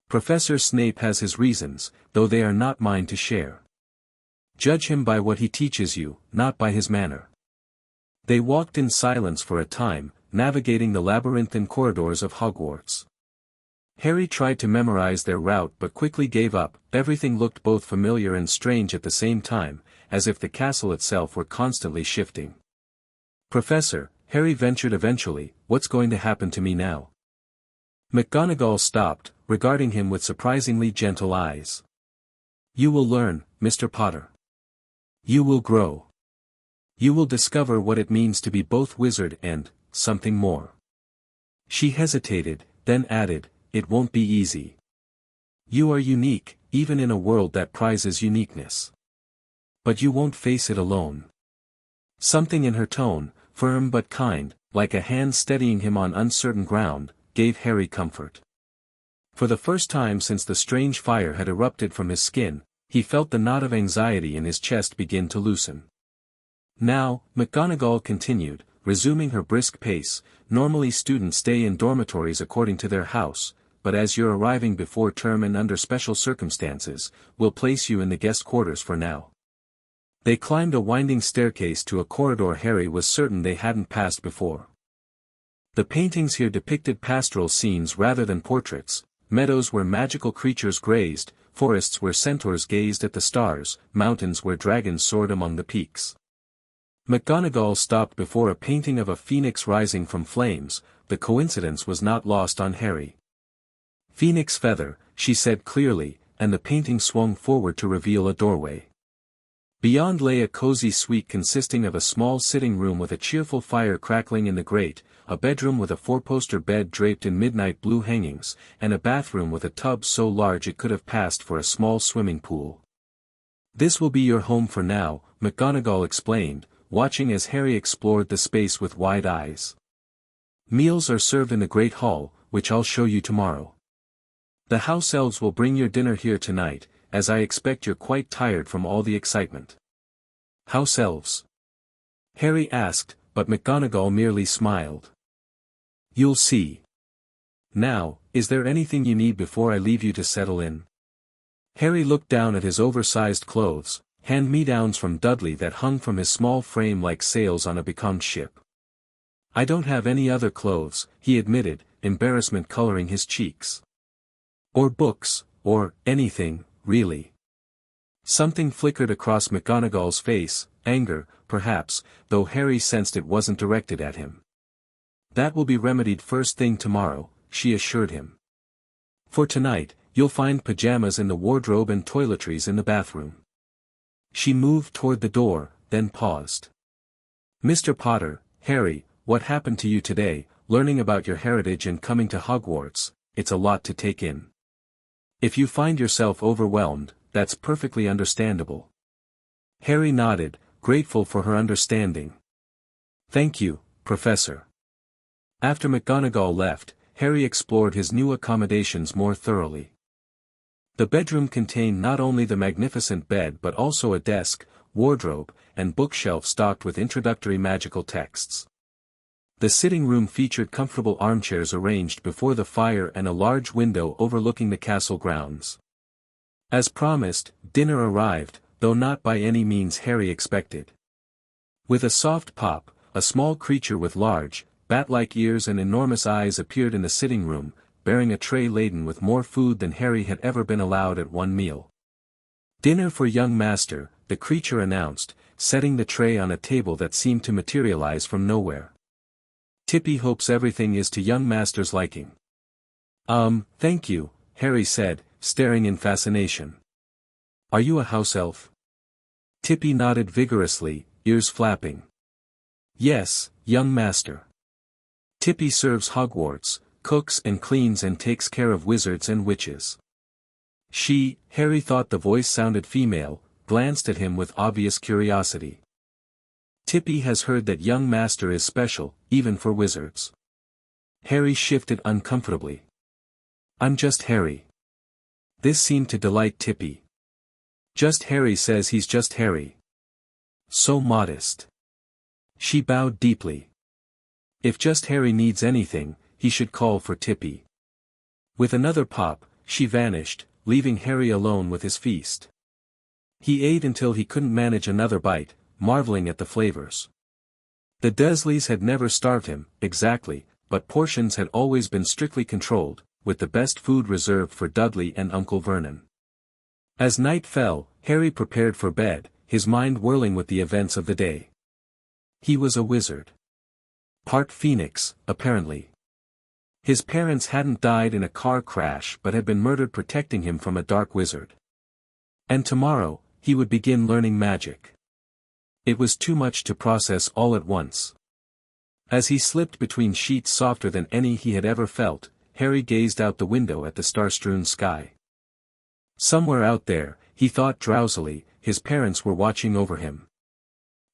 "Professor Snape has his reasons, though they are not mine to share. Judge him by what he teaches you, not by his manner." They walked in silence for a time, navigating the labyrinthine corridors of Hogwarts. Harry tried to memorize their route but quickly gave up. Everything looked both familiar and strange at the same time, as if the castle itself were constantly shifting. "Professor," Harry ventured eventually, "what's going to happen to me now?" McGonagall stopped, regarding him with surprisingly gentle eyes. "You will learn, Mr. Potter. You will grow. You will discover what it means to be both wizard and something more." She hesitated, then added, "It won't be easy. You are unique, even in a world that prizes uniqueness. But you won't face it alone." Something in her tone, firm but kind, like a hand steadying him on uncertain ground, gave Harry comfort. For the first time since the strange fire had erupted from his skin, he felt the knot of anxiety in his chest begin to loosen. "Now," McGonagall continued, resuming her brisk pace, "normally students stay in dormitories according to their house, but as you're arriving before term and under special circumstances, we'll place you in the guest quarters for now." They climbed a winding staircase to a corridor Harry was certain they hadn't passed before. The paintings here depicted pastoral scenes rather than portraits, meadows where magical creatures grazed, forests where centaurs gazed at the stars, mountains where dragons soared among the peaks. McGonagall stopped before a painting of a phoenix rising from flames. The coincidence was not lost on Harry. "Phoenix feather," she said clearly, and the painting swung forward to reveal a doorway. Beyond lay a cozy suite consisting of a small sitting room with a cheerful fire crackling in the grate, a bedroom with a four-poster bed draped in midnight blue hangings, and a bathroom with a tub so large it could have passed for a small swimming pool. "This will be your home for now," McGonagall explained, watching as Harry explored the space with wide eyes. "Meals are served in the Great Hall, which I'll show you tomorrow. The house elves will bring your dinner here tonight, as I expect you're quite tired from all the excitement." "House elves?" Harry asked, but McGonagall merely smiled. "You'll see. Now, is there anything you need before I leave you to settle in?" Harry looked down at his oversized clothes, hand-me-downs from Dudley that hung from his small frame like sails on a becalmed ship. "I don't have any other clothes," he admitted, embarrassment coloring his cheeks. "Or books, or anything, really." Something flickered across McGonagall's face, anger, perhaps, though Harry sensed it wasn't directed at him. "That will be remedied first thing tomorrow," she assured him. "For tonight, you'll find pajamas in the wardrobe and toiletries in the bathroom." She moved toward the door, then paused. "Mr. Potter, Harry, what happened to you today, learning about your heritage and coming to Hogwarts, it's a lot to take in. If you find yourself overwhelmed, that's perfectly understandable." Harry nodded, grateful for her understanding. "Thank you, Professor." After McGonagall left, Harry explored his new accommodations more thoroughly. The bedroom contained not only the magnificent bed but also a desk, wardrobe, and bookshelf stocked with introductory magical texts. The sitting room featured comfortable armchairs arranged before the fire and a large window overlooking the castle grounds. As promised, dinner arrived, though not by any means Harry expected. With a soft pop, a small creature with large, bat-like ears and enormous eyes appeared in the sitting room, bearing a tray laden with more food than Harry had ever been allowed at one meal. "Dinner for young master," the creature announced, setting the tray on a table that seemed to materialize from nowhere. "Tippy hopes everything is to young master's liking." Thank you," Harry said, staring in fascination. "Are you a house elf?" Tippy nodded vigorously, ears flapping. "Yes, young master. Tippy serves Hogwarts, cooks and cleans and takes care of wizards and witches. Harry thought the voice sounded female, glanced at him with obvious curiosity. Tippy has heard that young master is special, even for wizards. Harry shifted uncomfortably. I'm just Harry. This seemed to delight Tippy. Just Harry says he's just Harry. So modest. She bowed deeply. If just Harry needs anything, he should call for Tippy. With another pop, she vanished, leaving Harry alone with his feast. He ate until he couldn't manage another bite, marveling at the flavors. The Dursleys had never starved him, exactly, but portions had always been strictly controlled, with the best food reserved for Dudley and Uncle Vernon. As night fell, Harry prepared for bed, his mind whirling with the events of the day. He was a wizard. Part phoenix, apparently. His parents hadn't died in a car crash but had been murdered protecting him from a dark wizard. And tomorrow, he would begin learning magic. It was too much to process all at once. As he slipped between sheets softer than any he had ever felt, Harry gazed out the window at the star-strewn sky. Somewhere out there, he thought drowsily, his parents were watching over him.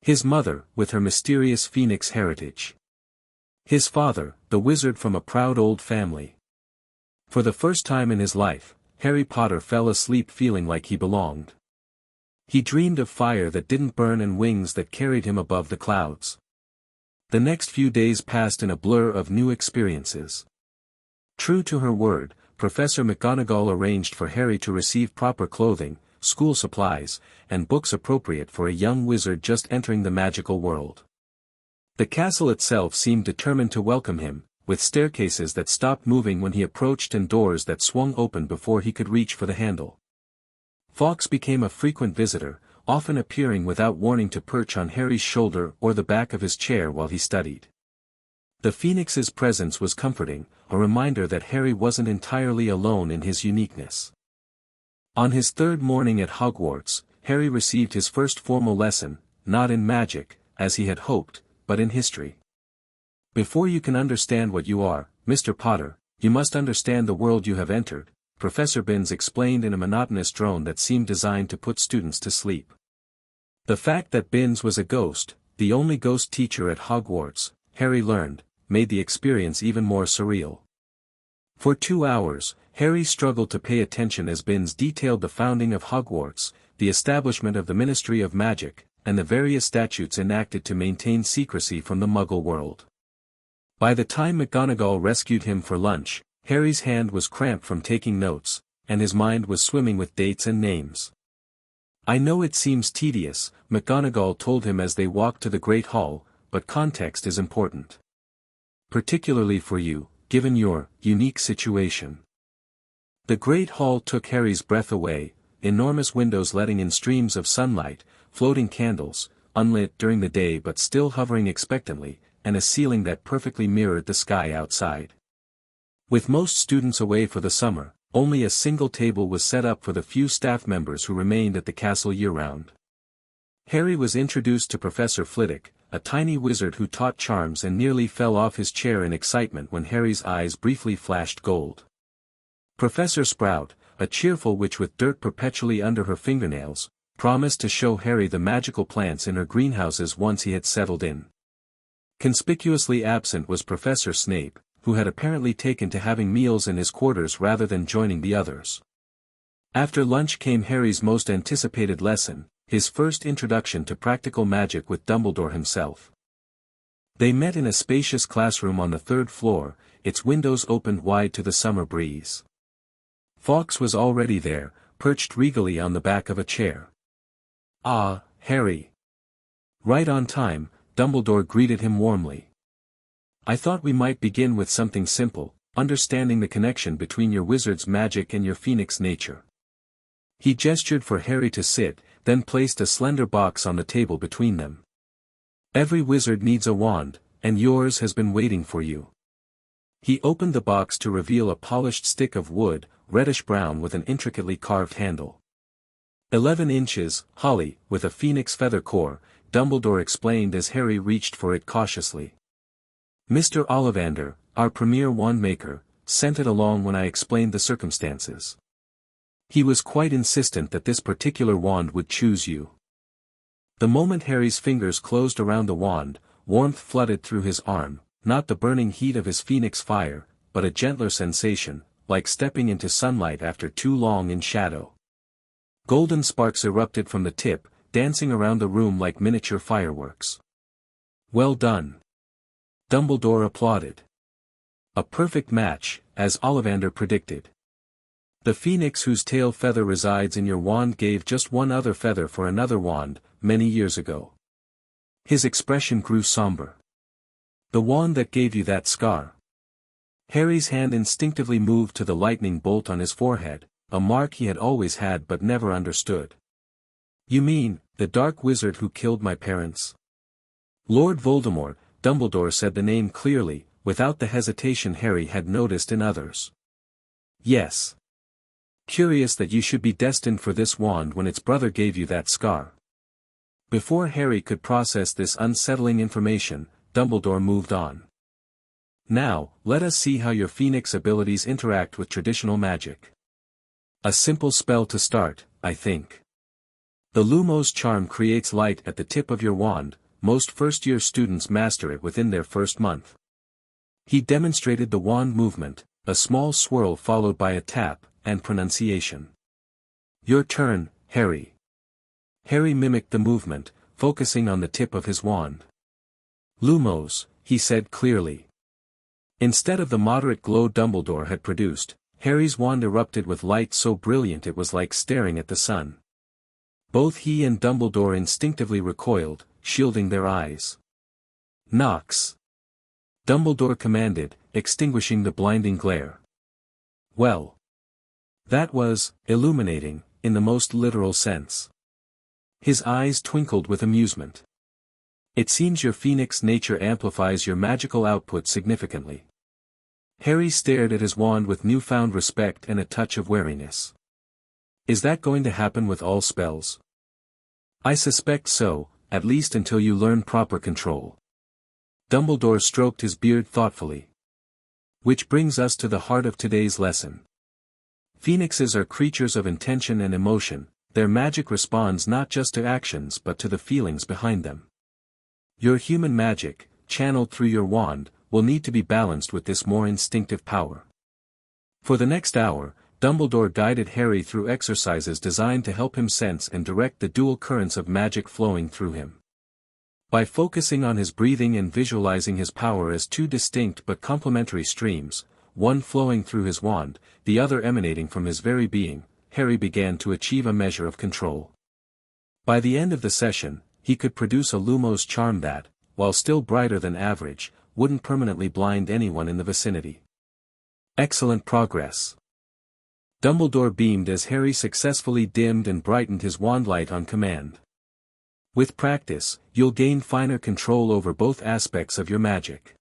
His mother, with her mysterious phoenix heritage. His father, the wizard from a proud old family. For the first time in his life, Harry Potter fell asleep feeling like he belonged. He dreamed of fire that didn't burn and wings that carried him above the clouds. The next few days passed in a blur of new experiences. True to her word, Professor McGonagall arranged for Harry to receive proper clothing, school supplies, and books appropriate for a young wizard just entering the magical world. The castle itself seemed determined to welcome him, with staircases that stopped moving when he approached and doors that swung open before he could reach for the handle. Fawkes became a frequent visitor, often appearing without warning to perch on Harry's shoulder or the back of his chair while he studied. The Phoenix's presence was comforting, a reminder that Harry wasn't entirely alone in his uniqueness. On his third morning at Hogwarts, Harry received his first formal lesson, not in magic, as he had hoped, but in history. Before you can understand what you are, Mr. Potter, you must understand the world you have entered, Professor Binns explained in a monotonous drone that seemed designed to put students to sleep. The fact that Binns was a ghost, the only ghost teacher at Hogwarts, Harry learned, made the experience even more surreal. For 2 hours, Harry struggled to pay attention as Binns detailed the founding of Hogwarts, the establishment of the Ministry of Magic, and the various statutes enacted to maintain secrecy from the Muggle world. By the time McGonagall rescued him for lunch, Harry's hand was cramped from taking notes, and his mind was swimming with dates and names. I know it seems tedious, McGonagall told him as they walked to the Great Hall, but context is important. Particularly for you, given your unique situation. The Great Hall took Harry's breath away, enormous windows letting in streams of sunlight, floating candles, unlit during the day but still hovering expectantly, and a ceiling that perfectly mirrored the sky outside. With most students away for the summer, only a single table was set up for the few staff members who remained at the castle year-round. Harry was introduced to Professor Flitwick, a tiny wizard who taught charms and nearly fell off his chair in excitement when Harry's eyes briefly flashed gold. Professor Sprout, a cheerful witch with dirt perpetually under her fingernails, promised to show Harry the magical plants in her greenhouses once he had settled in. Conspicuously absent was Professor Snape, who had apparently taken to having meals in his quarters rather than joining the others. After lunch came Harry's most anticipated lesson, his first introduction to practical magic with Dumbledore himself. They met in a spacious classroom on the 3rd floor, its windows opened wide to the summer breeze. Fawkes was already there, perched regally on the back of a chair. "Ah, Harry. Right on time," Dumbledore greeted him warmly. "I thought we might begin with something simple, understanding the connection between your wizard's magic and your phoenix nature." He gestured for Harry to sit, then placed a slender box on the table between them. "Every wizard needs a wand, and yours has been waiting for you." He opened the box to reveal a polished stick of wood, reddish-brown with an intricately carved handle. 11 inches, holly, with a phoenix feather core, Dumbledore explained as Harry reached for it cautiously. "Mr. Ollivander, our premier wand maker, sent it along when I explained the circumstances. He was quite insistent that this particular wand would choose you. The moment Harry's fingers closed around the wand, warmth flooded through his arm, not the burning heat of his phoenix fire, but a gentler sensation, like stepping into sunlight after too long in shadow. Golden sparks erupted from the tip, dancing around the room like miniature fireworks. "Well done." Dumbledore applauded. "A perfect match, as Ollivander predicted. The phoenix whose tail feather resides in your wand gave just one other feather for another wand, many years ago." His expression grew somber. "The wand that gave you that scar." Harry's hand instinctively moved to the lightning bolt on his forehead, a mark he had always had but never understood. "You mean, the dark wizard who killed my parents?" "Lord Voldemort," Dumbledore said the name clearly, without the hesitation Harry had noticed in others. "Yes. Curious that you should be destined for this wand when its brother gave you that scar." Before Harry could process this unsettling information, Dumbledore moved on. "Now, let us see how your phoenix abilities interact with traditional magic. A simple spell to start, I think. The Lumos charm creates light at the tip of your wand. Most first-year students master it within their first month." He demonstrated the wand movement, a small swirl followed by a tap, and pronunciation. "Your turn, Harry." Harry mimicked the movement, focusing on the tip of his wand. "Lumos," he said clearly. Instead of the moderate glow Dumbledore had produced, Harry's wand erupted with light so brilliant it was like staring at the sun. Both he and Dumbledore instinctively recoiled, shielding their eyes. "Nox!" Dumbledore commanded, extinguishing the blinding glare. "Well. That was illuminating, in the most literal sense." His eyes twinkled with amusement. "It seems your phoenix nature amplifies your magical output significantly." Harry stared at his wand with newfound respect and a touch of wariness. "Is that going to happen with all spells?" "I suspect so, at least until you learn proper control." Dumbledore stroked his beard thoughtfully. "Which brings us to the heart of today's lesson. Phoenixes are creatures of intention and emotion. Their magic responds not just to actions but to the feelings behind them. Your human magic, channeled through your wand, will need to be balanced with this more instinctive power." For the next hour, Dumbledore guided Harry through exercises designed to help him sense and direct the dual currents of magic flowing through him. By focusing on his breathing and visualizing his power as two distinct but complementary streams, one flowing through his wand, the other emanating from his very being, Harry began to achieve a measure of control. By the end of the session, he could produce a Lumos charm that, while still brighter than average, wouldn't permanently blind anyone in the vicinity. "Excellent progress." Dumbledore beamed as Harry successfully dimmed and brightened his wand light on command. "With practice, you'll gain finer control over both aspects of your magic."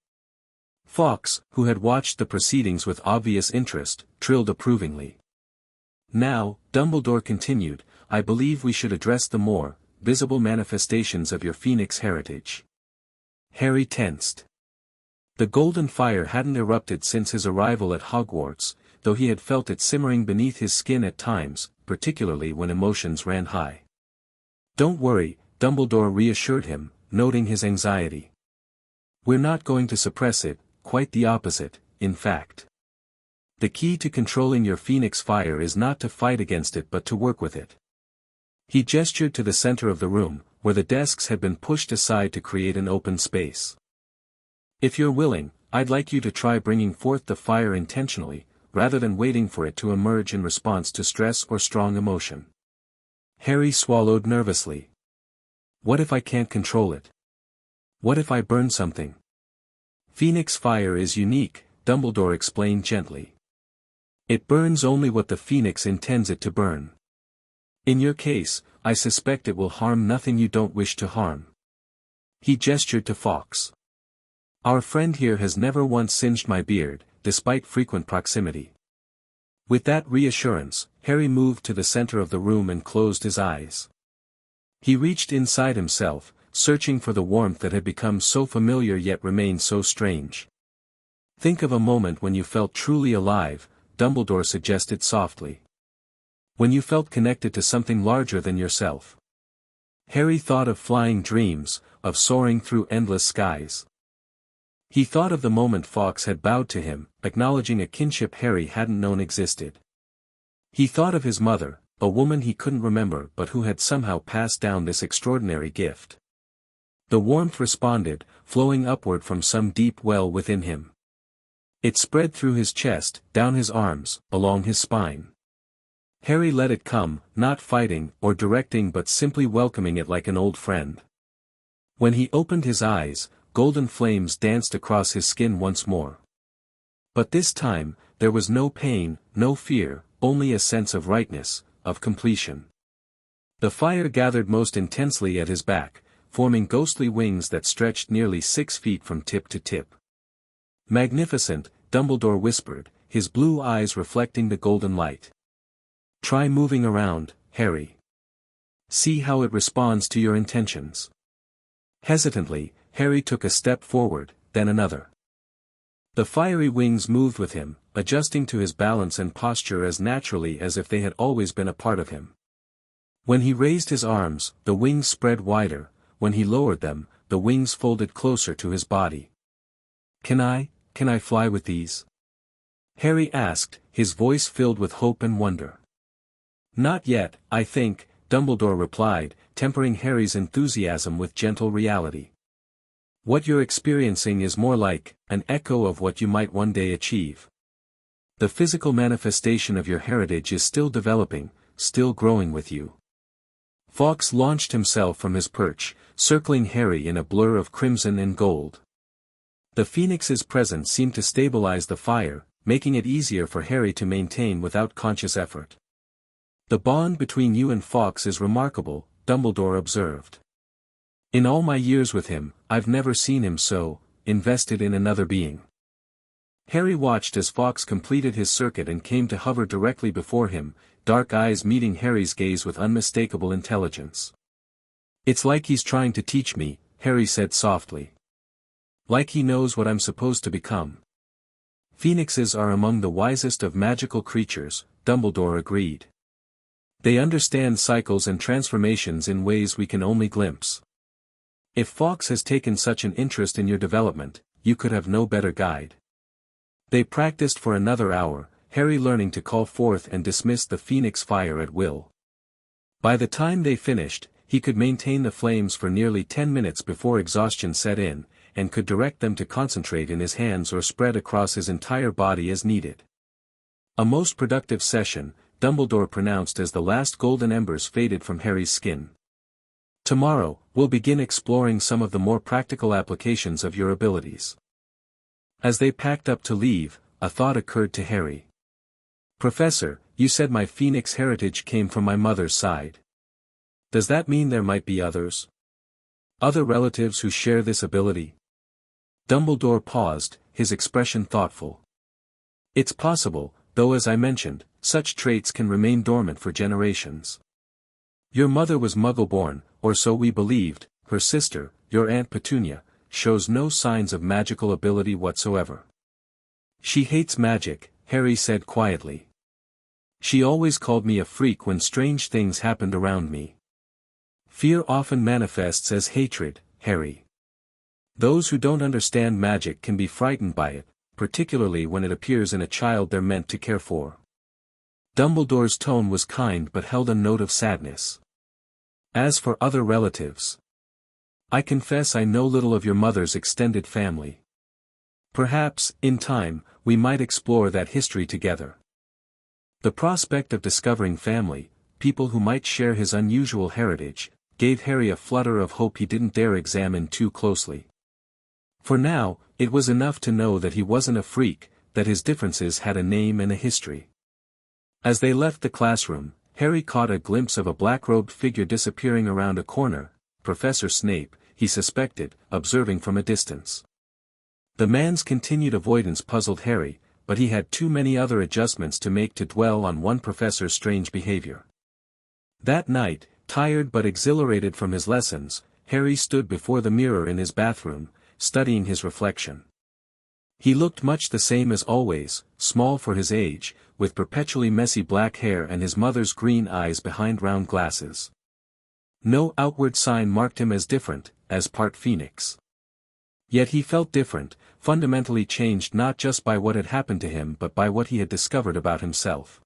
Fawkes, who had watched the proceedings with obvious interest, trilled approvingly. "Now," Dumbledore continued, "I believe we should address the more visible manifestations of your phoenix heritage." Harry tensed. The golden fire hadn't erupted since his arrival at Hogwarts, though he had felt it simmering beneath his skin at times, particularly when emotions ran high. "Don't worry," Dumbledore reassured him, noting his anxiety. "We're not going to suppress it, quite the opposite, in fact. The key to controlling your phoenix fire is not to fight against it but to work with it." He gestured to the center of the room, where the desks had been pushed aside to create an open space. "If you're willing, I'd like you to try bringing forth the fire intentionally, rather than waiting for it to emerge in response to stress or strong emotion." Harry swallowed nervously. "What if I can't control it? What if I burn something?" "Phoenix fire is unique," Dumbledore explained gently. "It burns only what the phoenix intends it to burn. In your case, I suspect it will harm nothing you don't wish to harm." He gestured to Fawkes. "Our friend here has never once singed my beard, despite frequent proximity." With that reassurance, Harry moved to the center of the room and closed his eyes. He reached inside himself, searching for the warmth that had become so familiar yet remained so strange. Think of a moment when you felt truly alive, Dumbledore suggested softly. When you felt connected to something larger than yourself. Harry thought of flying dreams, of soaring through endless skies. He thought of the moment Fawkes had bowed to him, acknowledging a kinship Harry hadn't known existed. He thought of his mother, a woman he couldn't remember but who had somehow passed down this extraordinary gift. The warmth responded, flowing upward from some deep well within him. It spread through his chest, down his arms, along his spine. Harry let it come, not fighting or directing but simply welcoming it like an old friend. When he opened his eyes, golden flames danced across his skin once more. But this time, there was no pain, no fear, only a sense of rightness, of completion. The fire gathered most intensely at his back, forming ghostly wings that stretched nearly 6 feet from tip to tip. Magnificent, Dumbledore whispered, his blue eyes reflecting the golden light. Try moving around, Harry. See how it responds to your intentions. Hesitantly, Harry took a step forward, then another. The fiery wings moved with him, adjusting to his balance and posture as naturally as if they had always been a part of him. When he raised his arms, the wings spread wider, when he lowered them, the wings folded closer to his body. Can I fly with these? Harry asked, his voice filled with hope and wonder. Not yet, I think, Dumbledore replied, tempering Harry's enthusiasm with gentle reality. What you're experiencing is more like an echo of what you might one day achieve. The physical manifestation of your heritage is still developing, still growing with you. Fawkes launched himself from his perch, circling Harry in a blur of crimson and gold. The Phoenix's presence seemed to stabilize the fire, making it easier for Harry to maintain without conscious effort. The bond between you and Fawkes is remarkable, Dumbledore observed. In all my years with him, I've never seen him so invested in another being. Harry watched as Fawkes completed his circuit and came to hover directly before him, dark eyes meeting Harry's gaze with unmistakable intelligence. It's like he's trying to teach me, Harry said softly. Like he knows what I'm supposed to become. Phoenixes are among the wisest of magical creatures, Dumbledore agreed. They understand cycles and transformations in ways we can only glimpse. If Fawkes has taken such an interest in your development, you could have no better guide. They practiced for another hour, Harry learning to call forth and dismiss the Phoenix fire at will. By the time they finished, he could maintain the flames for nearly 10 minutes before exhaustion set in, and could direct them to concentrate in his hands or spread across his entire body as needed. A most productive session, Dumbledore pronounced as the last golden embers faded from Harry's skin. Tomorrow, we'll begin exploring some of the more practical applications of your abilities. As they packed up to leave, a thought occurred to Harry. Professor, you said my Phoenix heritage came from my mother's side. Does that mean there might be others? Other relatives who share this ability? Dumbledore paused, his expression thoughtful. It's possible, though as I mentioned, such traits can remain dormant for generations. Your mother was Muggle-born, or so we believed. Her sister, your Aunt Petunia, shows no signs of magical ability whatsoever. She hates magic, Harry said quietly. She always called me a freak when strange things happened around me. Fear often manifests as hatred, Harry. Those who don't understand magic can be frightened by it, particularly when it appears in a child they're meant to care for. Dumbledore's tone was kind but held a note of sadness. As for other relatives, I confess I know little of your mother's extended family. Perhaps, in time, we might explore that history together. The prospect of discovering family, people who might share his unusual heritage, gave Harry a flutter of hope he didn't dare examine too closely. For now, it was enough to know that he wasn't a freak, that his differences had a name and a history. As they left the classroom, Harry caught a glimpse of a black-robed figure disappearing around a corner, Professor Snape, he suspected, observing from a distance. The man's continued avoidance puzzled Harry, but he had too many other adjustments to make to dwell on one professor's strange behavior. That night, tired but exhilarated from his lessons, Harry stood before the mirror in his bathroom, studying his reflection. He looked much the same as always, small for his age, with perpetually messy black hair and his mother's green eyes behind round glasses. No outward sign marked him as different, as part Phoenix. Yet he felt different, fundamentally changed not just by what had happened to him but by what he had discovered about himself.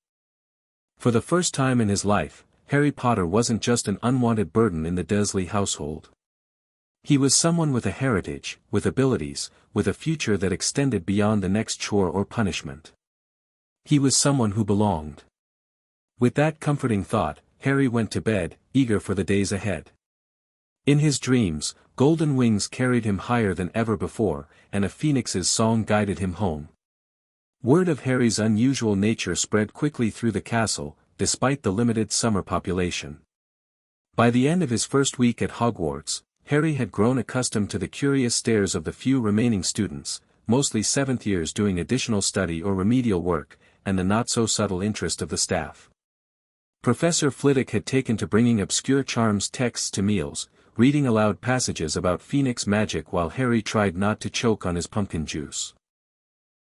For the first time in his life, Harry Potter wasn't just an unwanted burden in the Dursley household. He was someone with a heritage, with abilities, with a future that extended beyond the next chore or punishment. He was someone who belonged. With that comforting thought, Harry went to bed, eager for the days ahead. In his dreams, golden wings carried him higher than ever before, and a phoenix's song guided him home. Word of Harry's unusual nature spread quickly through the castle, despite the limited summer population. By the end of his first week at Hogwarts, Harry had grown accustomed to the curious stares of the few remaining students, mostly seventh years doing additional study or remedial work, and the not-so-subtle interest of the staff. Professor Flitwick had taken to bringing obscure charms texts to meals, reading aloud passages about phoenix magic while Harry tried not to choke on his pumpkin juice.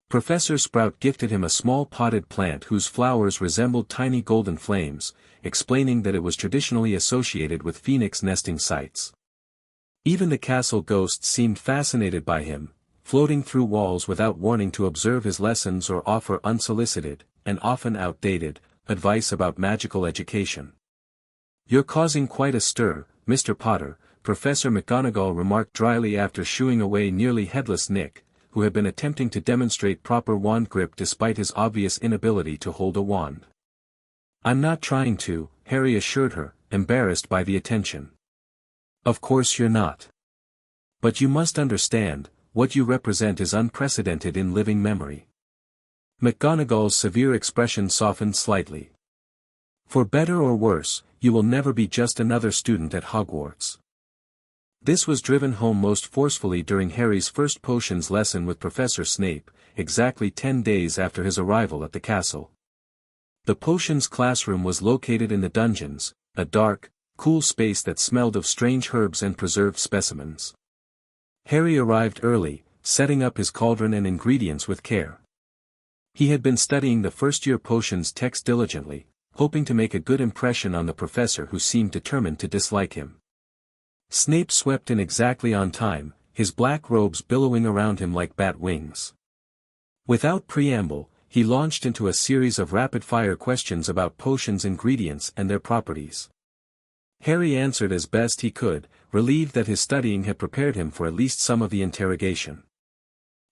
Professor Sprout gifted him a small potted plant whose flowers resembled tiny golden flames, explaining that it was traditionally associated with phoenix nesting sites. Even the castle ghosts seemed fascinated by him, floating through walls without warning to observe his lessons or offer unsolicited, and often outdated, advice about magical education. "You're causing quite a stir, Mr. Potter," Professor McGonagall remarked dryly after shooing away nearly headless Nick, who had been attempting to demonstrate proper wand grip despite his obvious inability to hold a wand. "I'm not trying to," Harry assured her, embarrassed by the attention. "Of course you're not. But you must understand, what you represent is unprecedented in living memory." McGonagall's severe expression softened slightly. "For better or worse, you will never be just another student at Hogwarts." This was driven home most forcefully during Harry's first potions lesson with Professor Snape, exactly 10 days after his arrival at the castle. The potions classroom was located in the dungeons, a dark, cool space that smelled of strange herbs and preserved specimens. Harry arrived early, setting up his cauldron and ingredients with care. He had been studying the first-year potions text diligently, hoping to make a good impression on the professor who seemed determined to dislike him. Snape swept in exactly on time, his black robes billowing around him like bat wings. Without preamble, he launched into a series of rapid-fire questions about potions' ingredients and their properties. Harry answered as best he could, relieved that his studying had prepared him for at least some of the interrogation.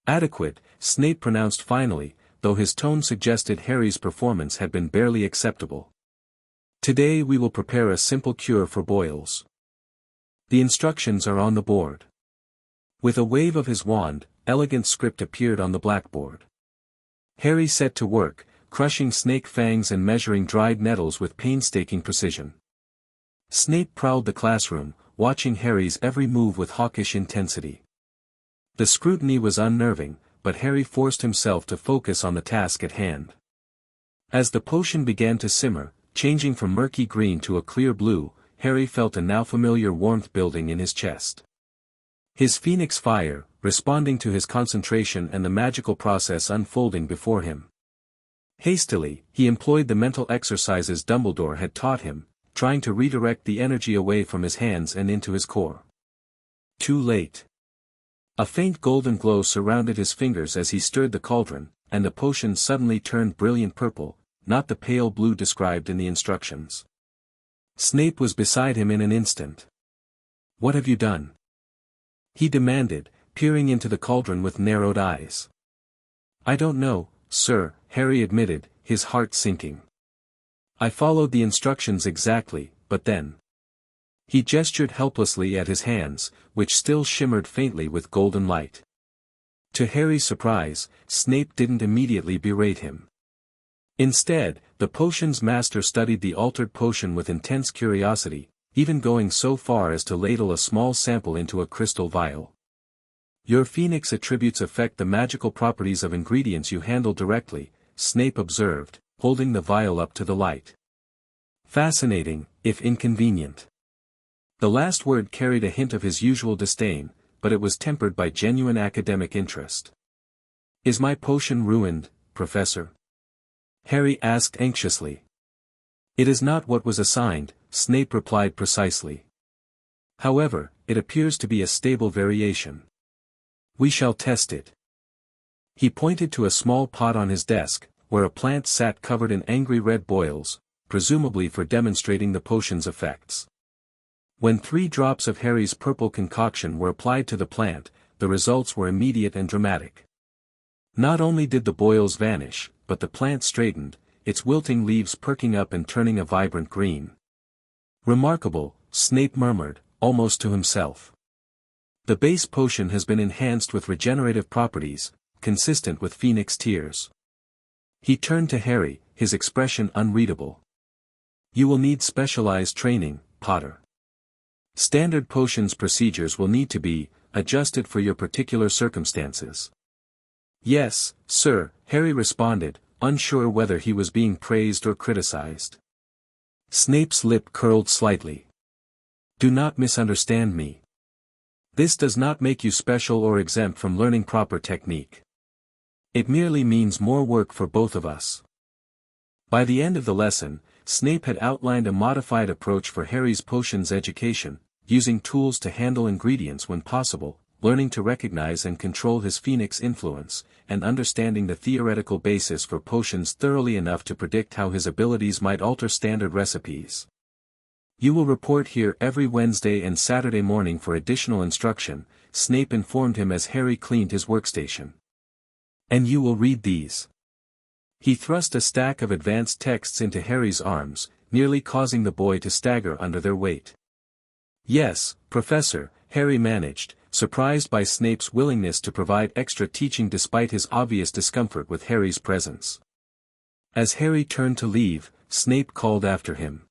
"Adequate," Snape pronounced finally, though his tone suggested Harry's performance had been barely acceptable. "Today we will prepare a simple cure for boils. The instructions are on the board." With a wave of his wand, elegant script appeared on the blackboard. Harry set to work, crushing snake fangs and measuring dried nettles with painstaking precision. Snape prowled the classroom, watching Harry's every move with hawkish intensity. The scrutiny was unnerving, but Harry forced himself to focus on the task at hand. As the potion began to simmer, changing from murky green to a clear blue, Harry felt a now familiar warmth building in his chest. His phoenix fire, responding to his concentration and the magical process unfolding before him. Hastily, he employed the mental exercises Dumbledore had taught him, trying to redirect the energy away from his hands and into his core. Too late. A faint golden glow surrounded his fingers as he stirred the cauldron, and the potion suddenly turned brilliant purple, not the pale blue described in the instructions. Snape was beside him in an instant. "What have you done?" he demanded, peering into the cauldron with narrowed eyes. "I don't know, sir," Harry admitted, his heart sinking. "I followed the instructions exactly, but then..." He gestured helplessly at his hands, which still shimmered faintly with golden light. To Harry's surprise, Snape didn't immediately berate him. Instead, the potion's master studied the altered potion with intense curiosity, even going so far as to ladle a small sample into a crystal vial. "Your phoenix attributes affect the magical properties of ingredients you handle directly," Snape observed, holding the vial up to the light. "Fascinating, if inconvenient." The last word carried a hint of his usual disdain, but it was tempered by genuine academic interest. Is my potion ruined, Professor? Harry asked anxiously. It is not what was assigned, Snape replied precisely. However, it appears to be a stable variation. We shall test it. He pointed to a small pot on his desk, where a plant sat covered in angry red boils, presumably for demonstrating the potion's effects. When 3 drops of Harry's purple concoction were applied to the plant, the results were immediate and dramatic. Not only did the boils vanish, but the plant straightened, its wilting leaves perking up and turning a vibrant green. Remarkable, Snape murmured, almost to himself. The base potion has been enhanced with regenerative properties, consistent with Phoenix tears. He turned to Harry, his expression unreadable. You will need specialized training, Potter. Standard potions procedures will need to be adjusted for your particular circumstances. Yes, sir, Harry responded, unsure whether he was being praised or criticized. Snape's lip curled slightly. Do not misunderstand me. This does not make you special or exempt from learning proper technique. It merely means more work for both of us. By the end of the lesson, Snape had outlined a modified approach for Harry's potions education, using tools to handle ingredients when possible, learning to recognize and control his Phoenix influence, and understanding the theoretical basis for potions thoroughly enough to predict how his abilities might alter standard recipes. You will report here every Wednesday and Saturday morning for additional instruction, Snape informed him as Harry cleaned his workstation. And you will read these. He thrust a stack of advanced texts into Harry's arms, nearly causing the boy to stagger under their weight. Yes, Professor, Harry managed, surprised by Snape's willingness to provide extra teaching despite his obvious discomfort with Harry's presence. As Harry turned to leave, Snape called after him.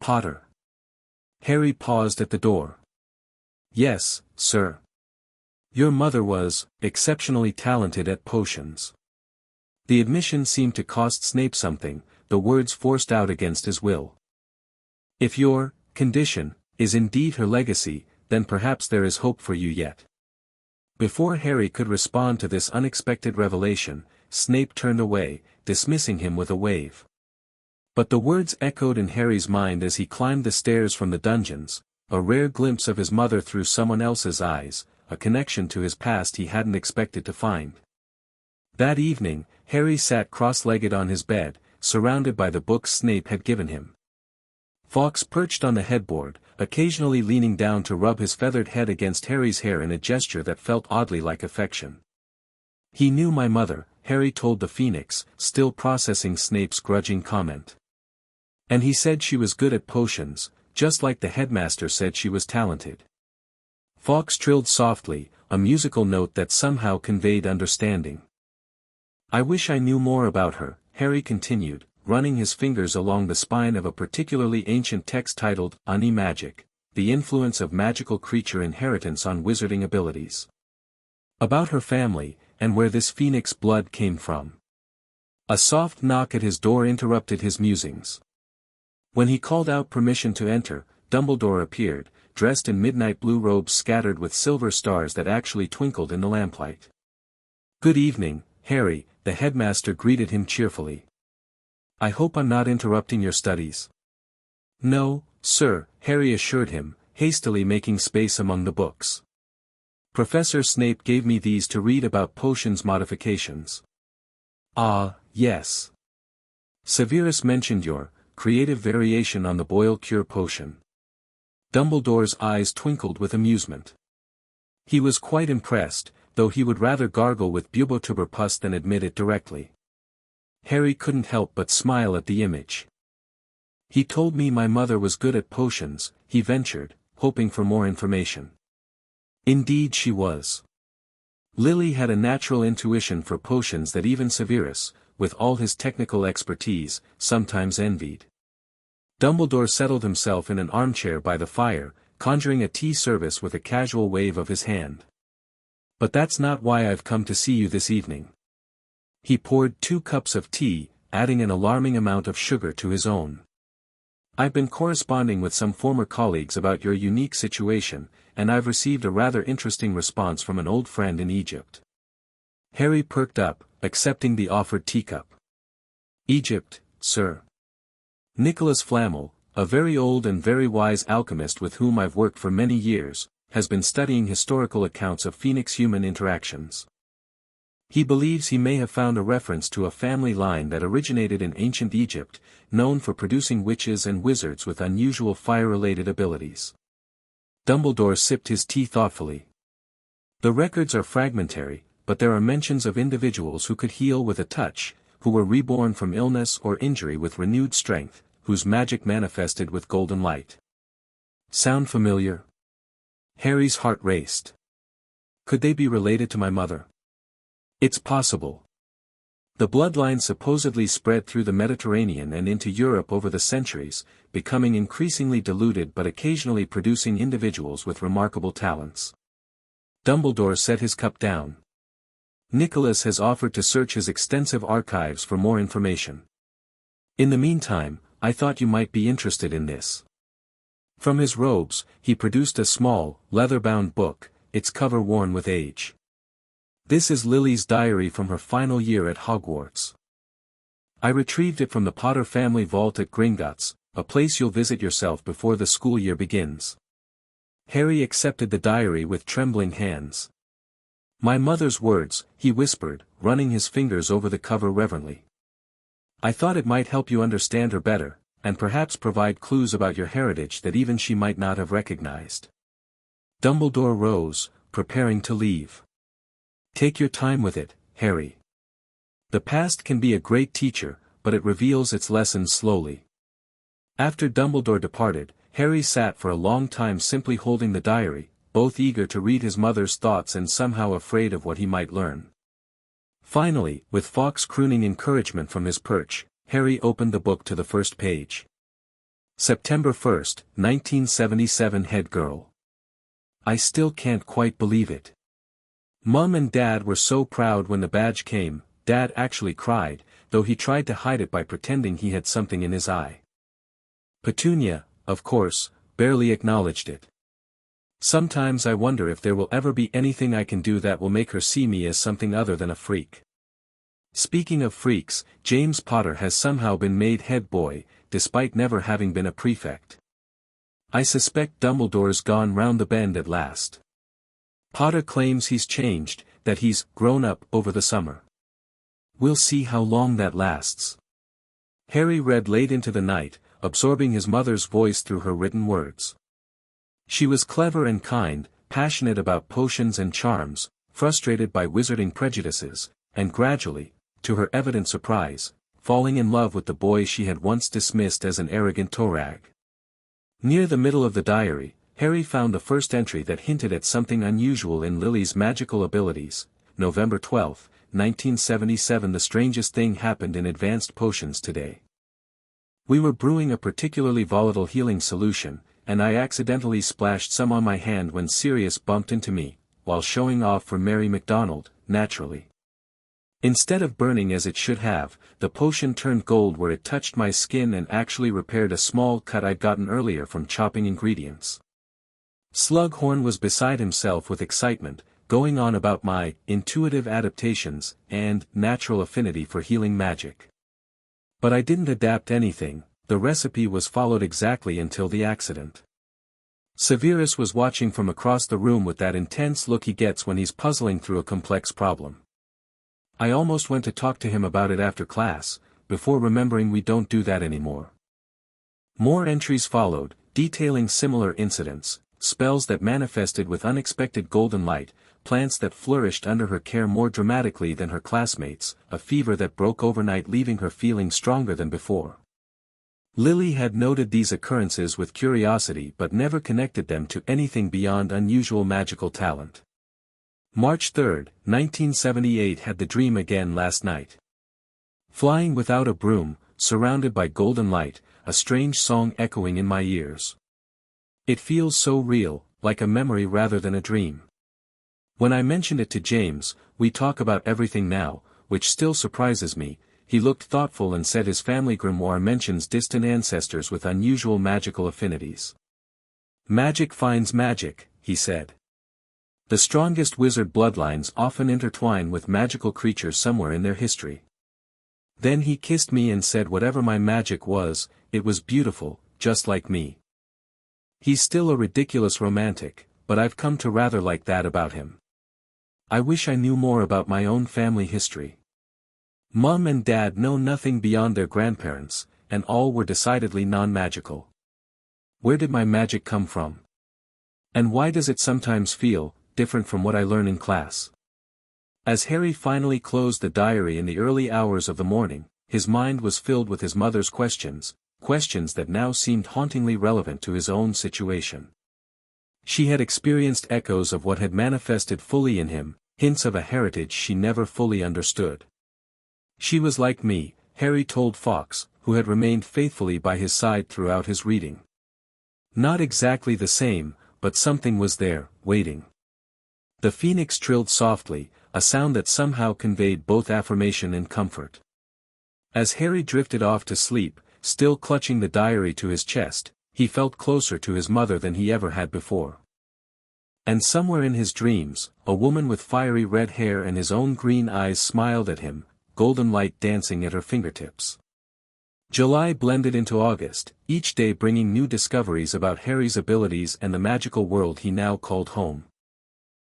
Potter. Harry paused at the door. Yes, sir. Your mother was exceptionally talented at potions. The admission seemed to cost Snape something, the words forced out against his will. If your condition is indeed her legacy, then perhaps there is hope for you yet. Before Harry could respond to this unexpected revelation, Snape turned away, dismissing him with a wave. But the words echoed in Harry's mind as he climbed the stairs from the dungeons, a rare glimpse of his mother through someone else's eyes, a connection to his past he hadn't expected to find. That evening, Harry sat cross-legged on his bed, surrounded by the books Snape had given him. Fawkes perched on the headboard, occasionally leaning down to rub his feathered head against Harry's hair in a gesture that felt oddly like affection. He knew my mother, Harry told the Phoenix, still processing Snape's grudging comment. And he said she was good at potions, just like the headmaster said she was talented. Fawkes trilled softly, a musical note that somehow conveyed understanding. I wish I knew more about her, Harry continued, running his fingers along the spine of a particularly ancient text titled, Ani Magic, The Influence of Magical Creature Inheritance on Wizarding Abilities. About her family, and where this phoenix blood came from. A soft knock at his door interrupted his musings. When he called out permission to enter, Dumbledore appeared, dressed in midnight blue robes scattered with silver stars that actually twinkled in the lamplight. Good evening, Harry, the headmaster greeted him cheerfully. I hope I'm not interrupting your studies. No, sir, Harry assured him, hastily making space among the books. Professor Snape gave me these to read about potions modifications. Ah, yes. Severus mentioned your creative variation on the boil cure potion. Dumbledore's eyes twinkled with amusement. He was quite impressed, though he would rather gargle with bubotuber pus than admit it directly. Harry couldn't help but smile at the image. He told me my mother was good at potions, he ventured, hoping for more information. Indeed she was. Lily had a natural intuition for potions that even Severus, with all his technical expertise, sometimes envied. Dumbledore settled himself in an armchair by the fire, conjuring a tea service with a casual wave of his hand. But that's not why I've come to see you this evening. He poured 2 cups of tea, adding an alarming amount of sugar to his own. I've been corresponding with some former colleagues about your unique situation, and I've received a rather interesting response from an old friend in Egypt. Harry perked up, accepting the offered teacup. Egypt, sir. Nicholas Flamel, a very old and very wise alchemist with whom I've worked for many years, has been studying historical accounts of Phoenix-human interactions. He believes he may have found a reference to a family line that originated in ancient Egypt, known for producing witches and wizards with unusual fire-related abilities. Dumbledore sipped his tea thoughtfully. The records are fragmentary, but there are mentions of individuals who could heal with a touch, who were reborn from illness or injury with renewed strength, whose magic manifested with golden light. Sound familiar? Harry's heart raced. Could they be related to my mother? It's possible. The bloodline supposedly spread through the Mediterranean and into Europe over the centuries, becoming increasingly diluted but occasionally producing individuals with remarkable talents. Dumbledore set his cup down. Nicholas has offered to search his extensive archives for more information. In the meantime, I thought you might be interested in this. From his robes, he produced a small, leather-bound book, its cover worn with age. This is Lily's diary from her final year at Hogwarts. I retrieved it from the Potter family vault at Gringotts, a place you'll visit yourself before the school year begins. Harry accepted the diary with trembling hands. My mother's words, he whispered, running his fingers over the cover reverently. I thought it might help you understand her better, and perhaps provide clues about your heritage that even she might not have recognized. Dumbledore rose, preparing to leave. Take your time with it, Harry. The past can be a great teacher, but it reveals its lessons slowly. After Dumbledore departed, Harry sat for a long time simply holding the diary, both eager to read his mother's thoughts and somehow afraid of what he might learn. Finally, with Fawkes crooning encouragement from his perch, Harry opened the book to the first page. September 1st, 1977. Head girl. I still can't quite believe it. Mum and Dad were so proud when the badge came. Dad actually cried, though he tried to hide it by pretending he had something in his eye. Petunia, of course, barely acknowledged it. Sometimes I wonder if there will ever be anything I can do that will make her see me as something other than a freak. Speaking of freaks, James Potter has somehow been made head boy, despite never having been a prefect. I suspect Dumbledore's gone round the bend at last. Potter claims he's changed, that he's grown up over the summer. We'll see how long that lasts. Harry read late into the night, absorbing his mother's voice through her written words. She was clever and kind, passionate about potions and charms, frustrated by wizarding prejudices, and gradually, to her evident surprise, falling in love with the boy she had once dismissed as an arrogant torag. Near the middle of the diary, Harry found the first entry that hinted at something unusual in Lily's magical abilities. November 12, 1977. The strangest thing happened in advanced potions today. We were brewing a particularly volatile healing solution, and I accidentally splashed some on my hand when Sirius bumped into me, while showing off for Mary McDonald, naturally. Instead of burning as it should have, the potion turned gold where it touched my skin and actually repaired a small cut I'd gotten earlier from chopping ingredients. Slughorn was beside himself with excitement, going on about my intuitive adaptations and natural affinity for healing magic. But I didn't adapt anything. The recipe was followed exactly until the accident. Severus was watching from across the room with that intense look he gets when he's puzzling through a complex problem. I almost went to talk to him about it after class, before remembering we don't do that anymore. More entries followed, detailing similar incidents, spells that manifested with unexpected golden light, plants that flourished under her care more dramatically than her classmates, a fever that broke overnight leaving her feeling stronger than before. Lily had noted these occurrences with curiosity but never connected them to anything beyond unusual magical talent. March 3, 1978. Had the dream again last night. Flying without a broom, surrounded by golden light, a strange song echoing in my ears. It feels so real, like a memory rather than a dream. When I mentioned it to James, we talk about everything now, which still surprises me. He looked thoughtful and said his family grimoire mentions distant ancestors with unusual magical affinities. Magic finds magic, he said. The strongest wizard bloodlines often intertwine with magical creatures somewhere in their history. Then he kissed me and said whatever my magic was, it was beautiful, just like me. He's still a ridiculous romantic, but I've come to rather like that about him. I wish I knew more about my own family history. Mum and Dad know nothing beyond their grandparents, and all were decidedly non-magical. Where did my magic come from? And why does it sometimes feel different from what I learn in class? As Harry finally closed the diary in the early hours of the morning, his mind was filled with his mother's questions that now seemed hauntingly relevant to his own situation. She had experienced echoes of what had manifested fully in him, hints of a heritage she never fully understood. She was like me, Harry told Fawkes, who had remained faithfully by his side throughout his reading. Not exactly the same, but something was there, waiting. The phoenix trilled softly, a sound that somehow conveyed both affirmation and comfort. As Harry drifted off to sleep, still clutching the diary to his chest, he felt closer to his mother than he ever had before. And somewhere in his dreams, a woman with fiery red hair and his own green eyes smiled at him, golden light dancing at her fingertips. July blended into August, each day bringing new discoveries about Harry's abilities and the magical world he now called home.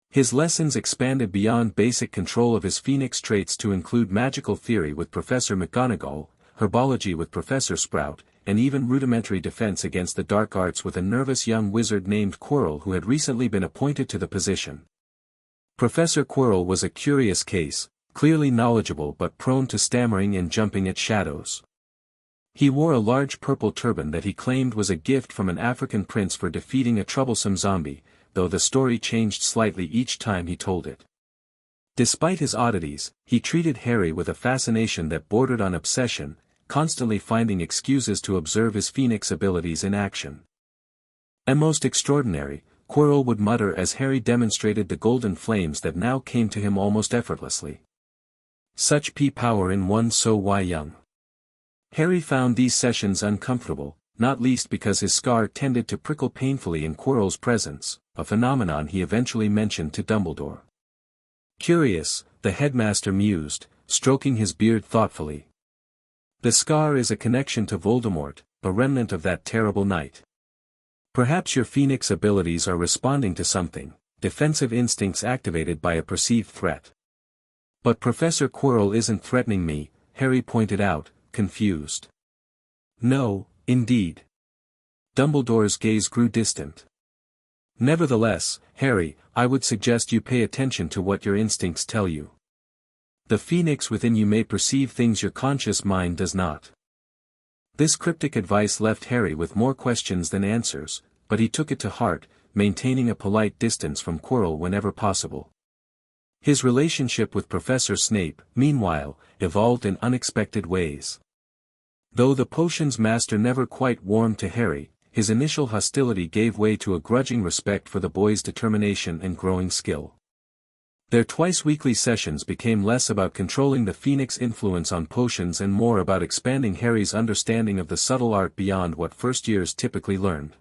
His lessons expanded beyond basic control of his phoenix traits to include magical theory with Professor McGonagall, herbology with Professor Sprout, and even rudimentary defense against the dark arts with a nervous young wizard named Quirrell who had recently been appointed to the position. Professor Quirrell was a curious case, clearly knowledgeable but prone to stammering and jumping at shadows. He wore a large purple turban that he claimed was a gift from an African prince for defeating a troublesome zombie, though the story changed slightly each time he told it. Despite his oddities, he treated Harry with a fascination that bordered on obsession, constantly finding excuses to observe his phoenix abilities in action. "And most extraordinary," Quirrell would mutter as Harry demonstrated the golden flames that now came to him almost effortlessly. Such power in one so young. Harry found these sessions uncomfortable, not least because his scar tended to prickle painfully in Quirrell's presence, a phenomenon he eventually mentioned to Dumbledore. Curious, the headmaster mused, stroking his beard thoughtfully. The scar is a connection to Voldemort, a remnant of that terrible night. Perhaps your phoenix abilities are responding to something, defensive instincts activated by a perceived threat. But Professor Quirrell isn't threatening me, Harry pointed out, confused. No, indeed. Dumbledore's gaze grew distant. Nevertheless, Harry, I would suggest you pay attention to what your instincts tell you. The phoenix within you may perceive things your conscious mind does not. This cryptic advice left Harry with more questions than answers, but he took it to heart, maintaining a polite distance from Quirrell whenever possible. His relationship with Professor Snape, meanwhile, evolved in unexpected ways. Though the potions master never quite warmed to Harry, his initial hostility gave way to a grudging respect for the boy's determination and growing skill. Their twice-weekly sessions became less about controlling the phoenix influence on potions and more about expanding Harry's understanding of the subtle art beyond what first years typically learned.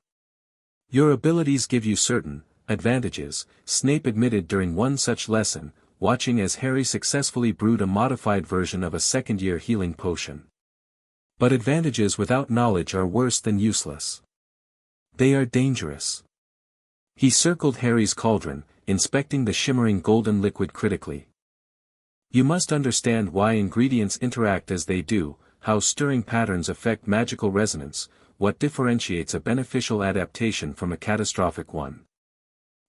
Your abilities give you certain advantages, Snape admitted during one such lesson, watching as Harry successfully brewed a modified version of a second-year healing potion. But advantages without knowledge are worse than useless. They are dangerous. He circled Harry's cauldron, inspecting the shimmering golden liquid critically. You must understand why ingredients interact as they do, how stirring patterns affect magical resonance, what differentiates a beneficial adaptation from a catastrophic one.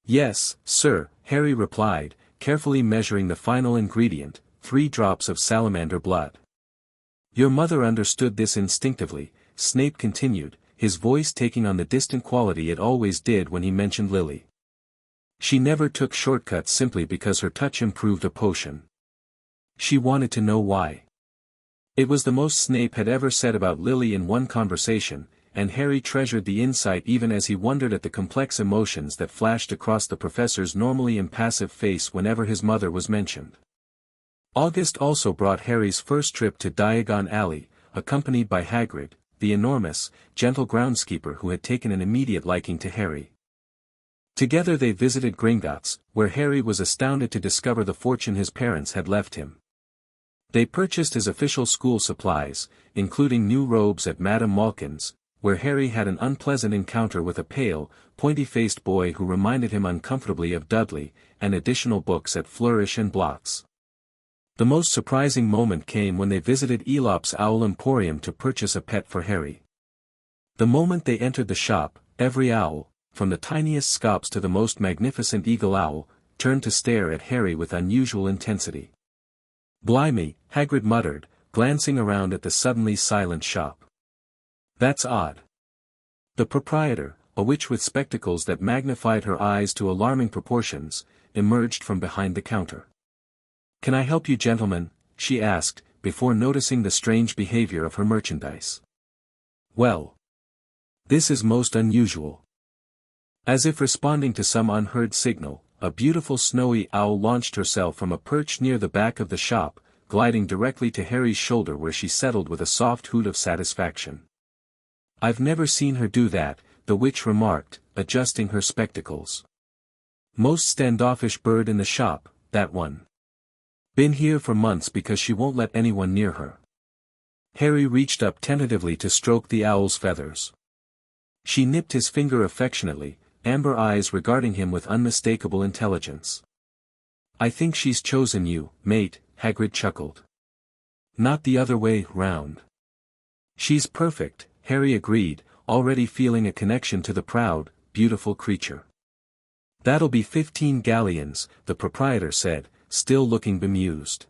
Yes, sir, Harry replied, carefully measuring the final ingredient, 3 drops of salamander blood. Your mother understood this instinctively, Snape continued, his voice taking on the distant quality it always did when he mentioned Lily. She never took shortcuts simply because her touch improved a potion. She wanted to know why. It was the most Snape had ever said about Lily in one conversation, and Harry treasured the insight even as he wondered at the complex emotions that flashed across the professor's normally impassive face whenever his mother was mentioned. August also brought Harry's first trip to Diagon Alley, accompanied by Hagrid, the enormous, gentle groundskeeper who had taken an immediate liking to Harry. Together they visited Gringotts, where Harry was astounded to discover the fortune his parents had left him. They purchased his official school supplies, including new robes at Madame Malkin's, where Harry had an unpleasant encounter with a pale, pointy-faced boy who reminded him uncomfortably of Dudley, and additional books at Flourish and Block's. The most surprising moment came when they visited Aesop's Owl Emporium to purchase a pet for Harry. The moment they entered the shop, every owl, from the tiniest scops to the most magnificent eagle owl, turned to stare at Harry with unusual intensity. "Blimey," Hagrid muttered, glancing around at the suddenly silent shop. "That's odd." The proprietor, a witch with spectacles that magnified her eyes to alarming proportions, emerged from behind the counter. "Can I help you gentlemen?" she asked, before noticing the strange behavior of her merchandise. "Well, this is most unusual." As if responding to some unheard signal, a beautiful snowy owl launched herself from a perch near the back of the shop, gliding directly to Harry's shoulder where she settled with a soft hoot of satisfaction. "I've never seen her do that," the witch remarked, adjusting her spectacles. "Most standoffish bird in the shop, that one. Been here for months because she won't let anyone near her." Harry reached up tentatively to stroke the owl's feathers. She nipped his finger affectionately, amber eyes regarding him with unmistakable intelligence. "I think she's chosen you, mate," Hagrid chuckled. "Not the other way round." "She's perfect," Harry agreed, already feeling a connection to the proud, beautiful creature. "That'll be 15 galleons, the proprietor said, still looking bemused.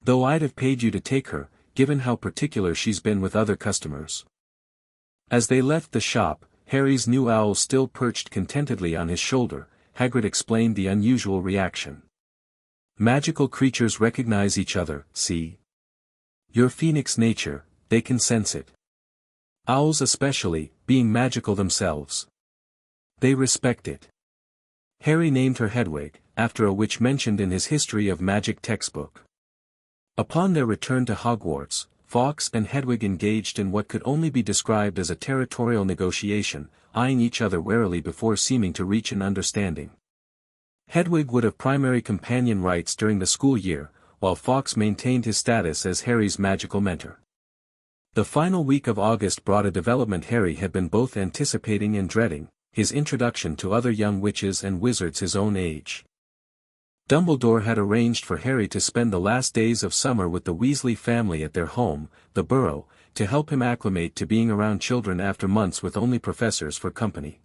"Though I'd have paid you to take her, given how particular she's been with other customers." As they left the shop, Harry's new owl still perched contentedly on his shoulder, Hagrid explained the unusual reaction. "Magical creatures recognize each other, see? Your phoenix nature, they can sense it. Owls especially, being magical themselves. They respect it." Harry named her Hedwig, after a witch mentioned in his History of Magic textbook. Upon their return to Hogwarts, Fawkes and Hedwig engaged in what could only be described as a territorial negotiation, eyeing each other warily before seeming to reach an understanding. Hedwig would have primary companion rights during the school year, while Fawkes maintained his status as Harry's magical mentor. The final week of August brought a development Harry had been both anticipating and dreading, his introduction to other young witches and wizards his own age. Dumbledore had arranged for Harry to spend the last days of summer with the Weasley family at their home, the Burrow, to help him acclimate to being around children after months with only professors for company.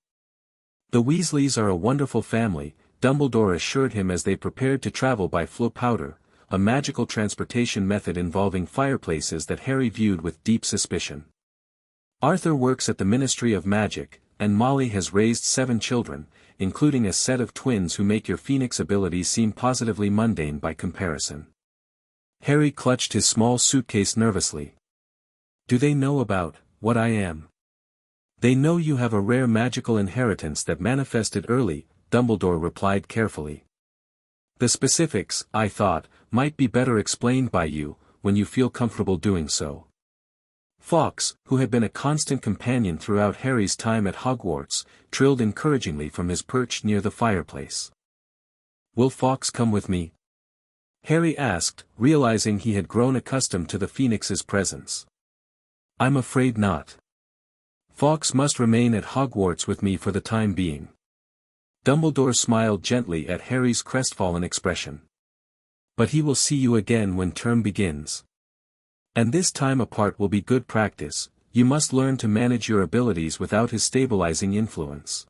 "The Weasleys are a wonderful family," Dumbledore assured him as they prepared to travel by flow powder, a magical transportation method involving fireplaces that Harry viewed with deep suspicion. "Arthur works at the Ministry of Magic, and Molly has raised 7 children, including a set of twins who make your phoenix abilities seem positively mundane by comparison." Harry clutched his small suitcase nervously. "Do they know about what I am?" "They know you have a rare magical inheritance that manifested early," Dumbledore replied carefully. "The specifics, I thought, might be better explained by you, when you feel comfortable doing so." Fawkes, who had been a constant companion throughout Harry's time at Hogwarts, trilled encouragingly from his perch near the fireplace. "Will Fawkes come with me?" Harry asked, realizing he had grown accustomed to the Phoenix's presence. "I'm afraid not. Fawkes must remain at Hogwarts with me for the time being." Dumbledore smiled gently at Harry's crestfallen expression. "But he will see you again when term begins. And this time apart will be good practice. You must learn to manage your abilities without his stabilizing influence."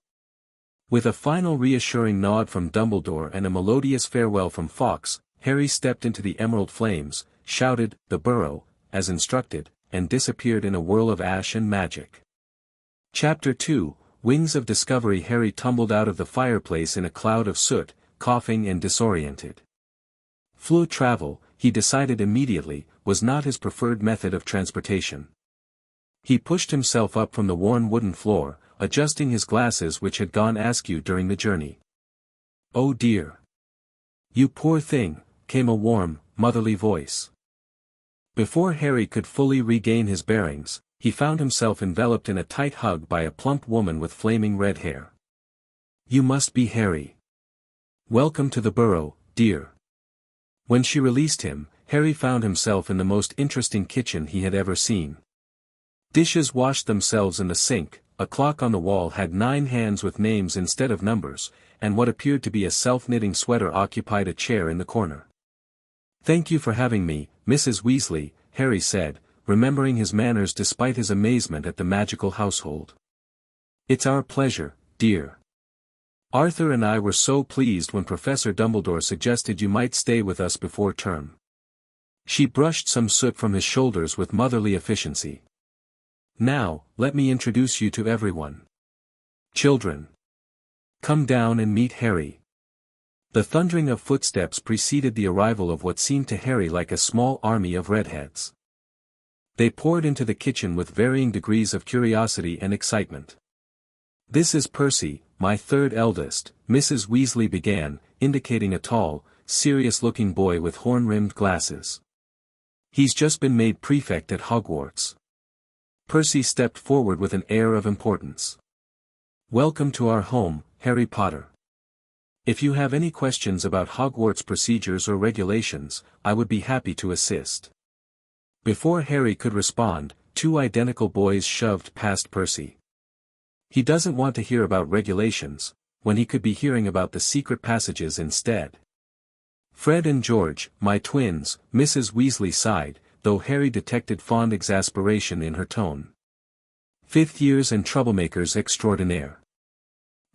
With a final reassuring nod from Dumbledore and a melodious farewell from Fawkes, Harry stepped into the emerald flames, shouted, "The Burrow," as instructed, and disappeared in a whirl of ash and magic. Chapter 2, Wings of Discovery. Harry tumbled out of the fireplace in a cloud of soot, coughing and disoriented. Flow travel, he decided immediately, was not his preferred method of transportation. He pushed himself up from the worn wooden floor, adjusting his glasses which had gone askew during the journey. "Oh dear! You poor thing," came a warm, motherly voice. Before Harry could fully regain his bearings, he found himself enveloped in a tight hug by a plump woman with flaming red hair. You must be Harry. Welcome to the burrow, dear. When she released him, Harry found himself in the most interesting kitchen he had ever seen. Dishes washed themselves in the sink, a clock on the wall had 9 hands with names instead of numbers, and what appeared to be a self-knitting sweater occupied a chair in the corner. "Thank you for having me, Mrs. Weasley," Harry said, remembering his manners despite his amazement at the magical household. "It's our pleasure, dear. Arthur and I were so pleased when Professor Dumbledore suggested you might stay with us before term." She brushed some soot from his shoulders with motherly efficiency. "Now, let me introduce you to everyone. Children, come down and meet Harry." The thundering of footsteps preceded the arrival of what seemed to Harry like a small army of redheads. They poured into the kitchen with varying degrees of curiosity and excitement. "This is Percy, my 3rd eldest," Mrs. Weasley began, indicating a tall, serious-looking boy with horn-rimmed glasses. "He's just been made prefect at Hogwarts." Percy stepped forward with an air of importance. "Welcome to our home, Harry Potter. If you have any questions about Hogwarts procedures or regulations, I would be happy to assist." Before Harry could respond, 2 identical boys shoved past Percy. "He doesn't want to hear about regulations, when he could be hearing about the secret passages instead." "Fred and George, my twins," Mrs. Weasley sighed, though Harry detected fond exasperation in her tone. "5th years and troublemakers extraordinaire."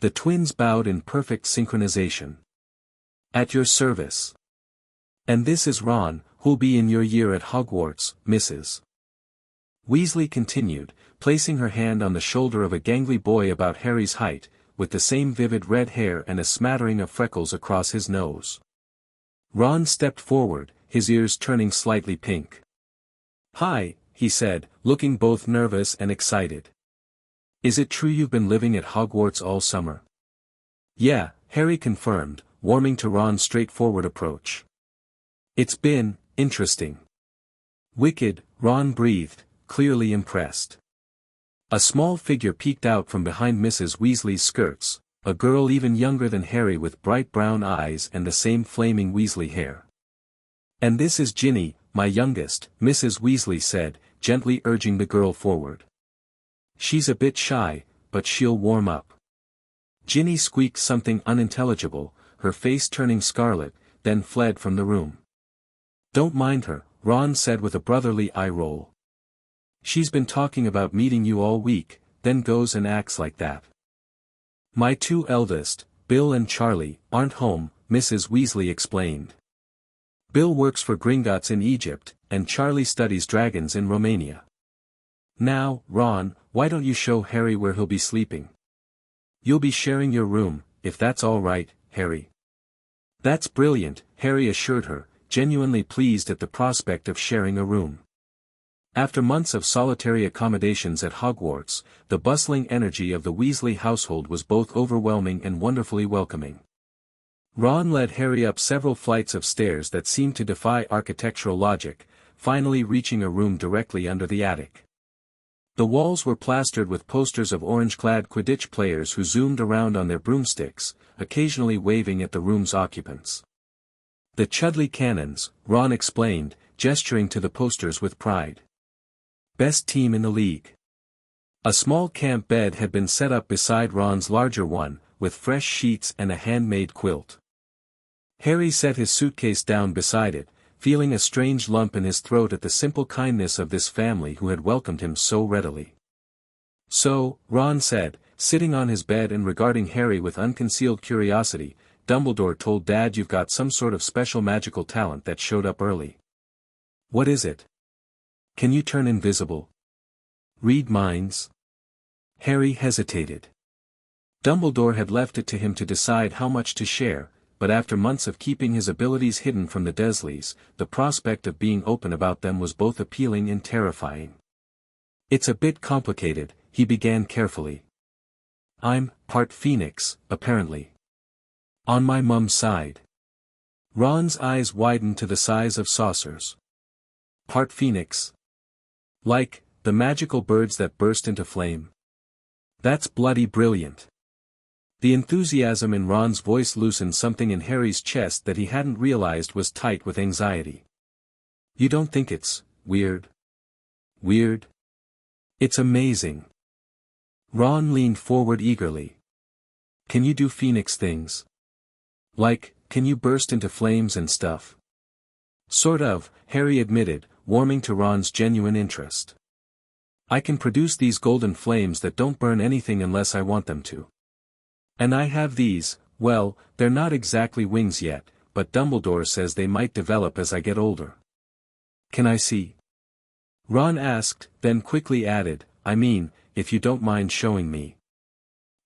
The twins bowed in perfect synchronization. "At your service." "And this is Ron, who'll be in your year at Hogwarts, Mrs. Weasley continued, placing her hand on the shoulder of a gangly boy about Harry's height, with the same vivid red hair and a smattering of freckles across his nose. Ron stepped forward, his ears turning slightly pink. "Hi," he said, looking both nervous and excited. "Is it true you've been living at Hogwarts all summer?" "Yeah," Harry confirmed, warming to Ron's straightforward approach. "It's been interesting." "Wicked," Ron breathed, clearly impressed. A small figure peeked out from behind Mrs. Weasley's skirts, a girl even younger than Harry with bright brown eyes and the same flaming Weasley hair. "And this is Ginny, my youngest," Mrs. Weasley said, gently urging the girl forward. "She's a bit shy, but she'll warm up." Ginny squeaked something unintelligible, her face turning scarlet, then fled from the room. "Don't mind her," Ron said with a brotherly eye roll. "She's been talking about meeting you all week, then goes and acts like that." "My 2 eldest, Bill and Charlie, aren't home," Mrs. Weasley explained. "Bill works for Gringotts in Egypt, and Charlie studies dragons in Romania. Now, Ron, why don't you show Harry where he'll be sleeping? You'll be sharing your room, if that's all right, Harry." "That's brilliant," Harry assured her, genuinely pleased at the prospect of sharing a room. After months of solitary accommodations at Hogwarts, the bustling energy of the Weasley household was both overwhelming and wonderfully welcoming. Ron led Harry up several flights of stairs that seemed to defy architectural logic, finally reaching a room directly under the attic. The walls were plastered with posters of orange-clad Quidditch players who zoomed around on their broomsticks, occasionally waving at the room's occupants. "The Chudley Cannons," Ron explained, gesturing to the posters with pride. "Best team in the league." A small camp bed had been set up beside Ron's larger one, with fresh sheets and a handmade quilt. Harry set his suitcase down beside it, feeling a strange lump in his throat at the simple kindness of this family who had welcomed him so readily. "So," Ron said, sitting on his bed and regarding Harry with unconcealed curiosity, "Dumbledore told Dad you've got some sort of special magical talent that showed up early. What is it? Can you turn invisible? Read minds?" Harry hesitated. Dumbledore had left it to him to decide how much to share, but after months of keeping his abilities hidden from the Dursleys, the prospect of being open about them was both appealing and terrifying. "It's a bit complicated," he began carefully. "I'm part Phoenix, apparently. On my mum's side." Ron's eyes widened to the size of saucers. "Part Phoenix? Like, the magical birds that burst into flame? That's bloody brilliant." The enthusiasm in Ron's voice loosened something in Harry's chest that he hadn't realized was tight with anxiety. You don't think it's weird? Weird? It's amazing. Ron leaned forward eagerly. Can you do Phoenix things? Like, can you burst into flames and stuff? Sort of, Harry admitted, warming to Ron's genuine interest. I can produce these golden flames that don't burn anything unless I want them to. And I have these, well, they're not exactly wings yet, but Dumbledore says they might develop as I get older. Can I see? Ron asked, then quickly added, I mean, if you don't mind showing me.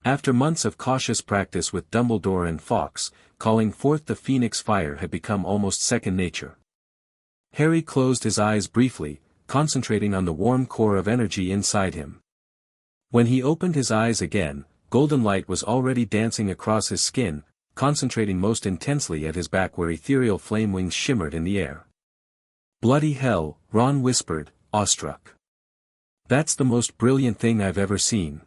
After months of cautious practice with Dumbledore and Fawkes, calling forth the Phoenix fire had become almost second nature. Harry closed his eyes briefly, concentrating on the warm core of energy inside him. When he opened his eyes again, golden light was already dancing across his skin, concentrating most intensely at his back where ethereal flame wings shimmered in the air. Bloody hell, Ron whispered, awestruck. That's the most brilliant thing I've ever seen.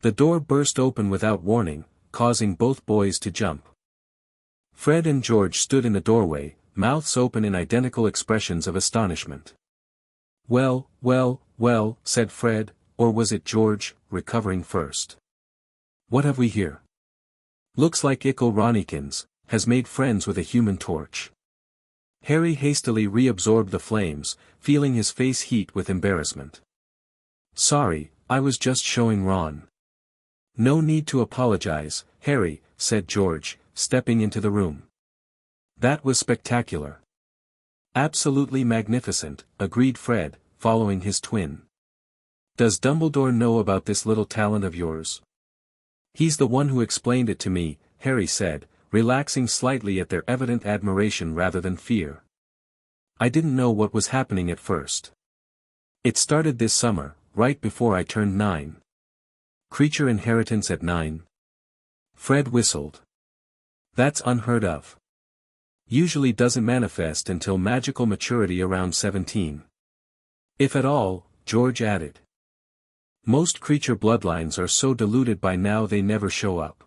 The door burst open without warning, causing both boys to jump. Fred and George stood in the doorway, mouths open in identical expressions of astonishment. Well, said Fred, or was it George, recovering first. What have we here? Looks like Ickle Ronikins has made friends with a human torch. Harry hastily reabsorbed the flames, feeling his face heat with embarrassment. Sorry, I was just showing Ron. No need to apologize, Harry, said George, stepping into the room. That was spectacular. Absolutely magnificent, agreed Fred, following his twin. Does Dumbledore know about this little talent of yours? He's the one who explained it to me, Harry said, relaxing slightly at their evident admiration rather than fear. I didn't know what was happening at first. It started this summer, right before I turned 9. Creature inheritance at 9? Fred whistled. That's unheard of. Usually doesn't manifest until magical maturity around 17. If at all, George added. Most creature bloodlines are so diluted by now they never show up.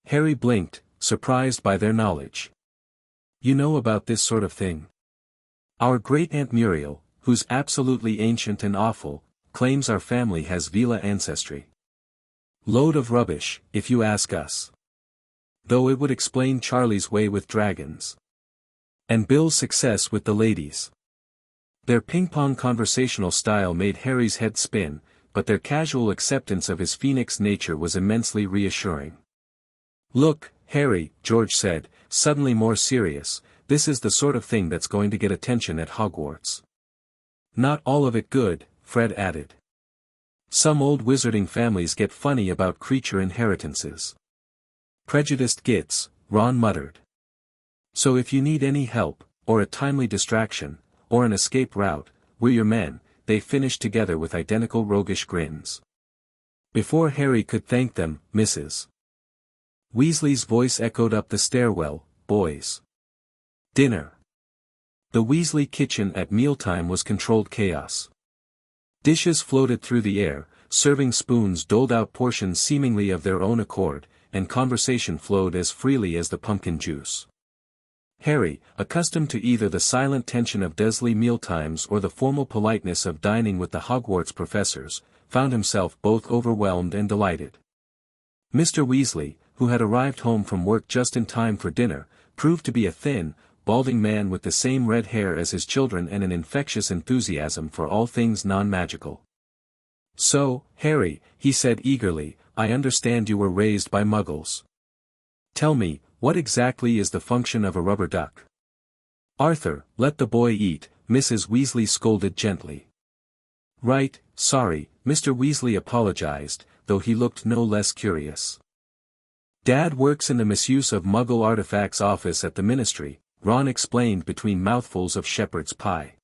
Harry blinked, surprised by their knowledge. You know about this sort of thing? Our great-aunt Muriel, who's absolutely ancient and awful, claims our family has Vila ancestry. Load of rubbish, if you ask us. Though it would explain Charlie's way with dragons. And Bill's success with the ladies. Their ping-pong conversational style made Harry's head spin, but their casual acceptance of his Phoenix nature was immensely reassuring. Look, Harry, George said, suddenly more serious, this is the sort of thing that's going to get attention at Hogwarts. Not all of it good, Fred added. Some old wizarding families get funny about creature inheritances. Prejudiced gits, Ron muttered. So if you need any help, or a timely distraction, or an escape route, we're your men, they finished together with identical roguish grins. Before Harry could thank them, Mrs. Weasley's voice echoed up the stairwell, boys. Dinner. The Weasley kitchen at mealtime was controlled chaos. Dishes floated through the air, serving spoons doled out portions seemingly of their own accord, and conversation flowed as freely as the pumpkin juice. Harry, accustomed to either the silent tension of Dursley mealtimes or the formal politeness of dining with the Hogwarts professors, found himself both overwhelmed and delighted. Mr. Weasley, who had arrived home from work just in time for dinner, proved to be a thin, balding man with the same red hair as his children and an infectious enthusiasm for all things non-magical. So, Harry, he said eagerly, I understand you were raised by Muggles. Tell me, what exactly is the function of a rubber duck? Arthur, let the boy eat, Mrs. Weasley scolded gently. Right, sorry, Mr. Weasley apologized, though he looked no less curious. Dad works in the misuse of Muggle artifacts office at the Ministry, Ron explained between mouthfuls of shepherd's pie.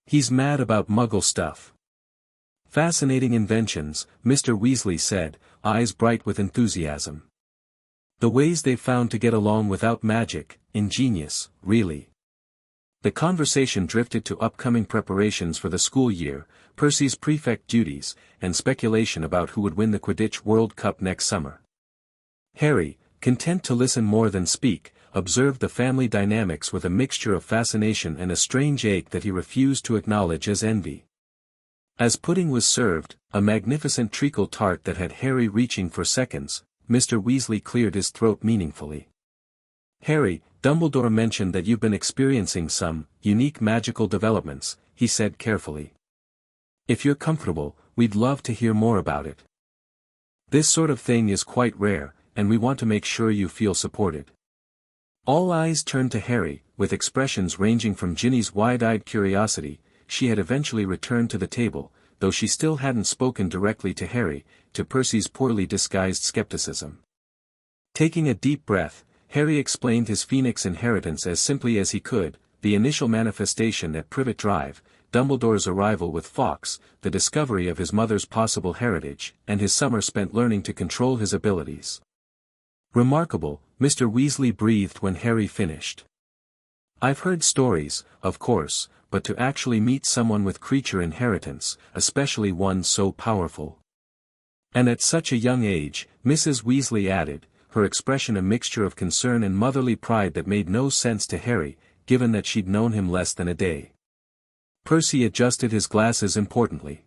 He's mad about Muggle stuff. Fascinating inventions, Mr. Weasley said, eyes bright with enthusiasm. The ways they've found to get along without magic, ingenious, really. The conversation drifted to upcoming preparations for the school year, Percy's prefect duties, and speculation about who would win the Quidditch World Cup next summer. Harry, content to listen more than speak, observed the family dynamics with a mixture of fascination and a strange ache that he refused to acknowledge as envy. As pudding was served, a magnificent treacle tart that had Harry reaching for seconds, Mr. Weasley cleared his throat meaningfully. "Harry, Dumbledore mentioned that you've been experiencing some unique magical developments," he said carefully. "If you're comfortable, we'd love to hear more about it. This sort of thing is quite rare, and we want to make sure you feel supported." All eyes turned to Harry, with expressions ranging from Ginny's wide-eyed curiosity. She had eventually returned to the table, though she still hadn't spoken directly to Harry, to Percy's poorly disguised skepticism. Taking a deep breath, Harry explained his Phoenix inheritance as simply as he could: the initial manifestation at Privet Drive, Dumbledore's arrival with Fawkes, the discovery of his mother's possible heritage, and his summer spent learning to control his abilities. "Remarkable," Mr. Weasley breathed when Harry finished. "I've heard stories, of course, but to actually meet someone with creature inheritance, especially one so powerful. And at such a young age," Mrs. Weasley added, her expression a mixture of concern and motherly pride that made no sense to Harry, given that she'd known him less than a day. Percy adjusted his glasses importantly.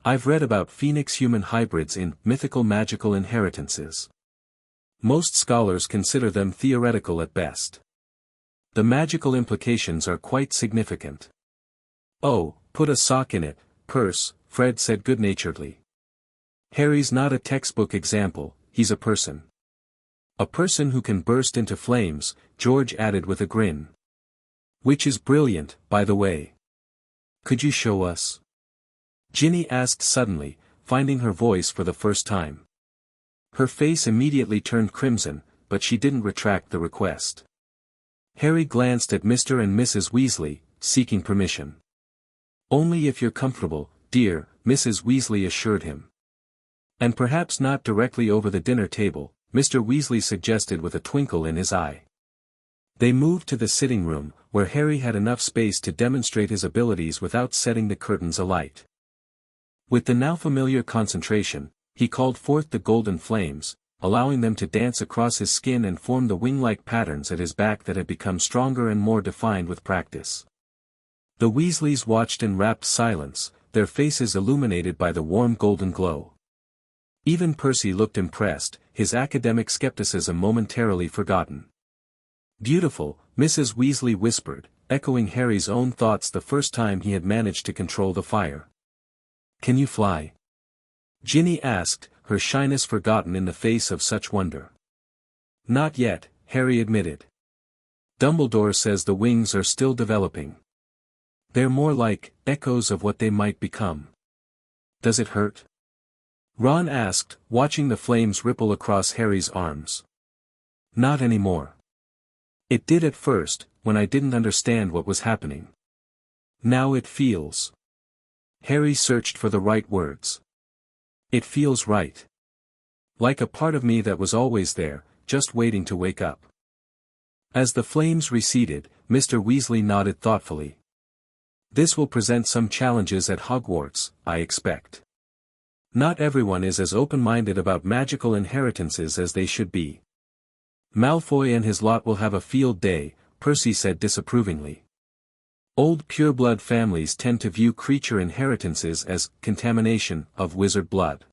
"I've read about Phoenix human hybrids in Mythical Magical Inheritances. Most scholars consider them theoretical at best. The magical implications are quite significant." "Oh, put a sock in it, Percy," Fred said good-naturedly. "Harry's not a textbook example, he's a person." "A person who can burst into flames," George added with a grin. "Which is brilliant, by the way. Could you show us?" Ginny asked suddenly, finding her voice for the first time. Her face immediately turned crimson, but she didn't retract the request. Harry glanced at Mr. and Mrs. Weasley, seeking permission. "Only if you're comfortable, dear," Mrs. Weasley assured him. "And perhaps not directly over the dinner table," Mr. Weasley suggested with a twinkle in his eye. They moved to the sitting room, where Harry had enough space to demonstrate his abilities without setting the curtains alight. With the now familiar concentration, he called forth the golden flames, allowing them to dance across his skin and form the wing-like patterns at his back that had become stronger and more defined with practice. The Weasleys watched in rapt silence, their faces illuminated by the warm golden glow. Even Percy looked impressed, his academic skepticism momentarily forgotten. "Beautiful," Mrs. Weasley whispered, echoing Harry's own thoughts the first time he had managed to control the fire. "Can you fly?" Ginny asked, her shyness forgotten in the face of such wonder. "Not yet," Harry admitted. "Dumbledore says the wings are still developing. They're more like echoes of what they might become." "Does it hurt?" Ron asked, watching the flames ripple across Harry's arms. "Not anymore. It did at first, when I didn't understand what was happening. Now it feels..." Harry searched for the right words. "It feels right. Like a part of me that was always there, just waiting to wake up." As the flames receded, Mr. Weasley nodded thoughtfully. "This will present some challenges at Hogwarts, I expect. Not everyone is as open-minded about magical inheritances as they should be." "Malfoy and his lot will have a field day," Percy said disapprovingly. "Old pureblood families tend to view creature inheritances as contamination of wizard blood."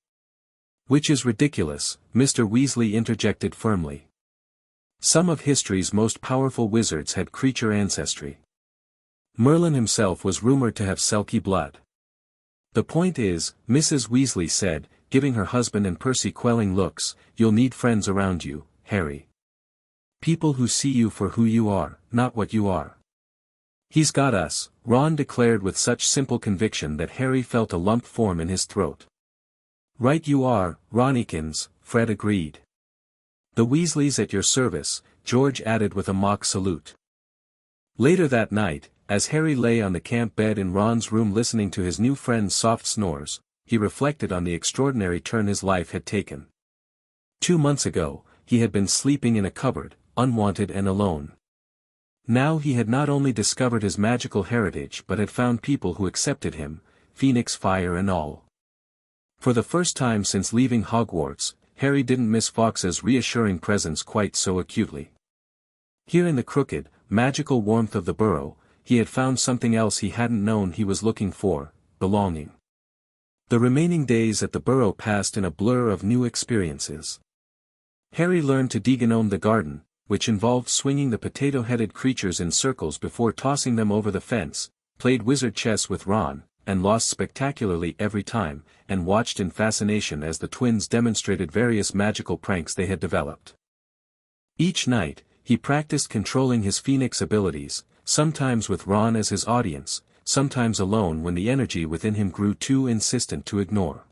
"Which is ridiculous," Mr. Weasley interjected firmly. "Some of history's most powerful wizards had creature ancestry. Merlin himself was rumored to have Selkie blood." "The point is," Mrs. Weasley said, giving her husband and Percy quelling looks, "you'll need friends around you, Harry. People who see you for who you are, not what you are." "He's got us," Ron declared with such simple conviction that Harry felt a lump form in his throat. "Right you are, Ronnikins," Fred agreed. "The Weasleys at your service," George added with a mock salute. Later that night, as Harry lay on the camp bed in Ron's room listening to his new friend's soft snores, he reflected on the extraordinary turn his life had taken. 2 months ago, he had been sleeping in a cupboard, unwanted and alone. Now he had not only discovered his magical heritage but had found people who accepted him, Phoenix fire and all. For the first time since leaving Hogwarts, Harry didn't miss Fawkes's reassuring presence quite so acutely. Here in the crooked, magical warmth of the burrow, he had found something else he hadn't known he was looking for: belonging. The remaining days at the burrow passed in a blur of new experiences. Harry learned to degonome the garden, which involved swinging the potato-headed creatures in circles before tossing them over the fence, played wizard chess with Ron, and lost spectacularly every time, and watched in fascination as the twins demonstrated various magical pranks they had developed. Each night, he practiced controlling his Phoenix abilities, sometimes with Ron as his audience, sometimes alone when the energy within him grew too insistent to ignore.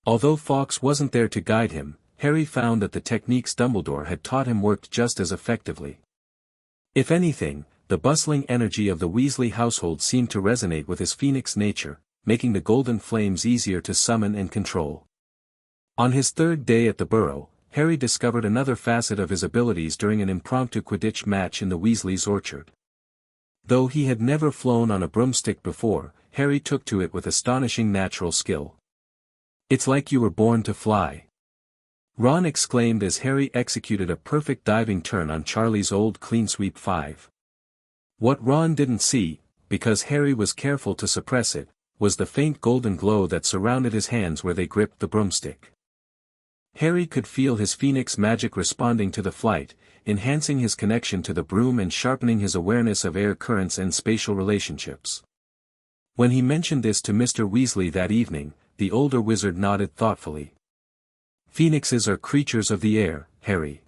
Although Fawkes wasn't there to guide him, Harry found that the techniques Dumbledore had taught him worked just as effectively. If anything, the bustling energy of the Weasley household seemed to resonate with his Phoenix nature, making the golden flames easier to summon and control. On his third day at the burrow, Harry discovered another facet of his abilities during an impromptu Quidditch match in the Weasleys' orchard. Though he had never flown on a broomstick before, Harry took to it with astonishing natural skill. "It's like you were born to fly," Ron exclaimed as Harry executed a perfect diving turn on Charlie's old clean-sweep 5. What Ron didn't see, because Harry was careful to suppress it, was the faint golden glow that surrounded his hands where they gripped the broomstick. Harry could feel his Phoenix magic responding to the flight, enhancing his connection to the broom and sharpening his awareness of air currents and spatial relationships. When he mentioned this to Mr. Weasley that evening, the older wizard nodded thoughtfully. "Phoenixes are creatures of the air, Harry.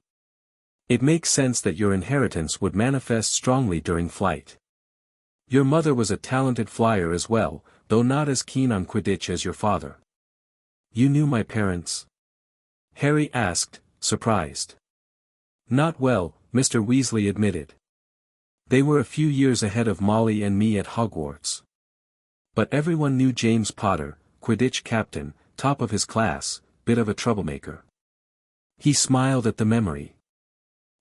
It makes sense that your inheritance would manifest strongly during flight. Your mother was a talented flyer as well, though not as keen on Quidditch as your father." "You knew my parents?" Harry asked, surprised. "Not well," Mr. Weasley admitted. "They were a few years ahead of Molly and me at Hogwarts. But everyone knew James Potter, Quidditch captain, top of his class, bit of a troublemaker." He smiled at the memory.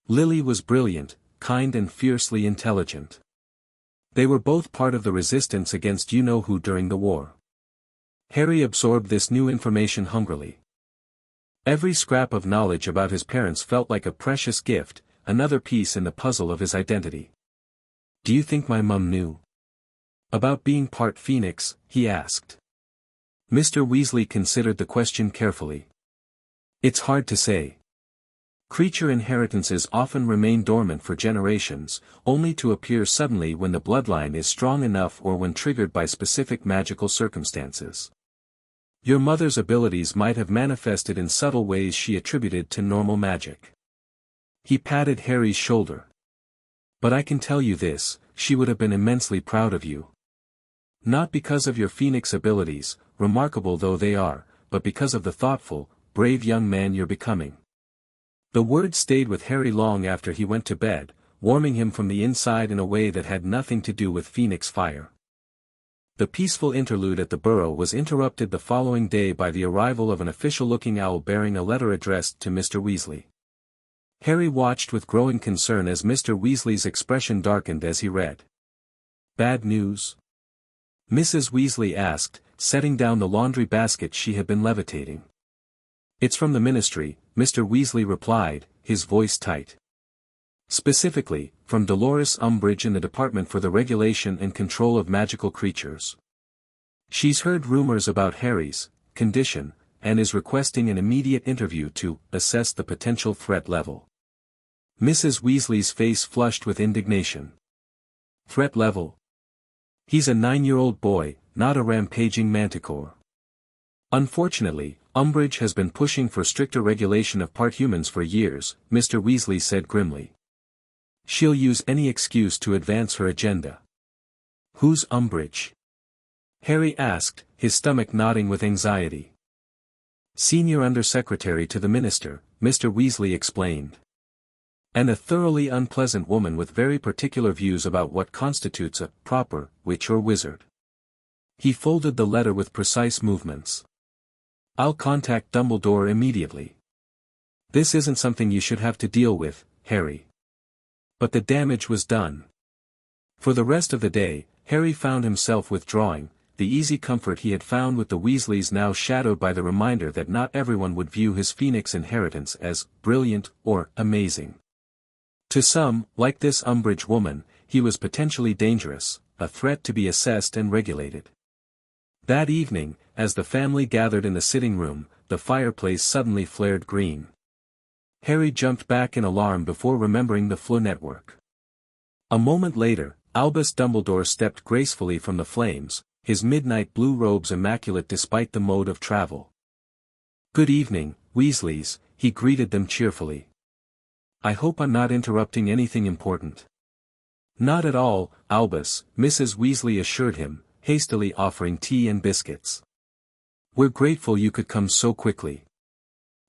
"Lily was brilliant, kind and fiercely intelligent. They were both part of the resistance against you-know-who during the war." Harry absorbed this new information hungrily. Every scrap of knowledge about his parents felt like a precious gift, another piece in the puzzle of his identity. "Do you think my mum knew about being part Phoenix?" he asked. Mr. Weasley considered the question carefully. "It's hard to say. Creature inheritances often remain dormant for generations, only to appear suddenly when the bloodline is strong enough or when triggered by specific magical circumstances. Your mother's abilities might have manifested in subtle ways she attributed to normal magic." He patted Harry's shoulder. "But I can tell you this, she would have been immensely proud of you. Not because of your Phoenix abilities, remarkable though they are, but because of the thoughtful, brave young man you're becoming." The words stayed with Harry long after he went to bed, warming him from the inside in a way that had nothing to do with Phoenix fire. The peaceful interlude at the burrow was interrupted the following day by the arrival of an official-looking owl bearing a letter addressed to Mr. Weasley. Harry watched with growing concern as Mr. Weasley's expression darkened as he read. "Bad news?" Mrs. Weasley asked, setting down the laundry basket she had been levitating. "It's from the ministry," Mr. Weasley replied, his voice tight. "Specifically, from Dolores Umbridge in the Department for the Regulation and Control of Magical Creatures. She's heard rumors about Harry's condition, and is requesting an immediate interview to assess the potential threat level." Mrs. Weasley's face flushed with indignation. "Threat level? He's a 9-year-old boy, not a rampaging manticore. Unfortunately, Umbridge has been pushing for stricter regulation of part humans for years," Mr. Weasley said grimly. "She'll use any excuse to advance her agenda." "Who's Umbridge?" Harry asked, his stomach knotting with anxiety. "Senior Undersecretary to the Minister," Mr. Weasley explained. "And a thoroughly unpleasant woman with very particular views about what constitutes a proper witch or wizard." He folded the letter with precise movements. "I'll contact Dumbledore immediately. This isn't something you should have to deal with, Harry." But the damage was done. For the rest of the day, Harry found himself withdrawing, the easy comfort he had found with the Weasleys now shadowed by the reminder that not everyone would view his Phoenix inheritance as brilliant or amazing. To some, like this Umbridge woman, he was potentially dangerous, a threat to be assessed and regulated. That evening, as the family gathered in the sitting room, the fireplace suddenly flared green. Harry jumped back in alarm before remembering the Fleur network. A moment later, Albus Dumbledore stepped gracefully from the flames, his midnight blue robes immaculate despite the mode of travel. "Good evening, Weasleys," he greeted them cheerfully. "I hope I'm not interrupting anything important." "Not at all, Albus," Mrs. Weasley assured him, hastily offering tea and biscuits. "We're grateful you could come so quickly.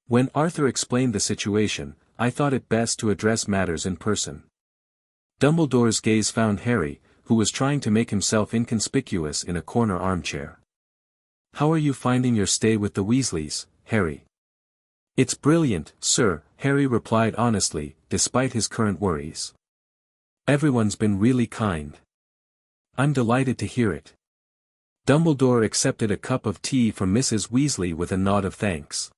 When Arthur explained the situation, I thought it best to address matters in person." Dumbledore's gaze found Harry, who was trying to make himself inconspicuous in a corner armchair. "How are you finding your stay with the Weasleys, Harry?" "It's brilliant, sir," Harry replied honestly, despite his current worries. "Everyone's been really kind." "I'm delighted to hear it." Dumbledore accepted a cup of tea from Mrs. Weasley with a nod of thanks.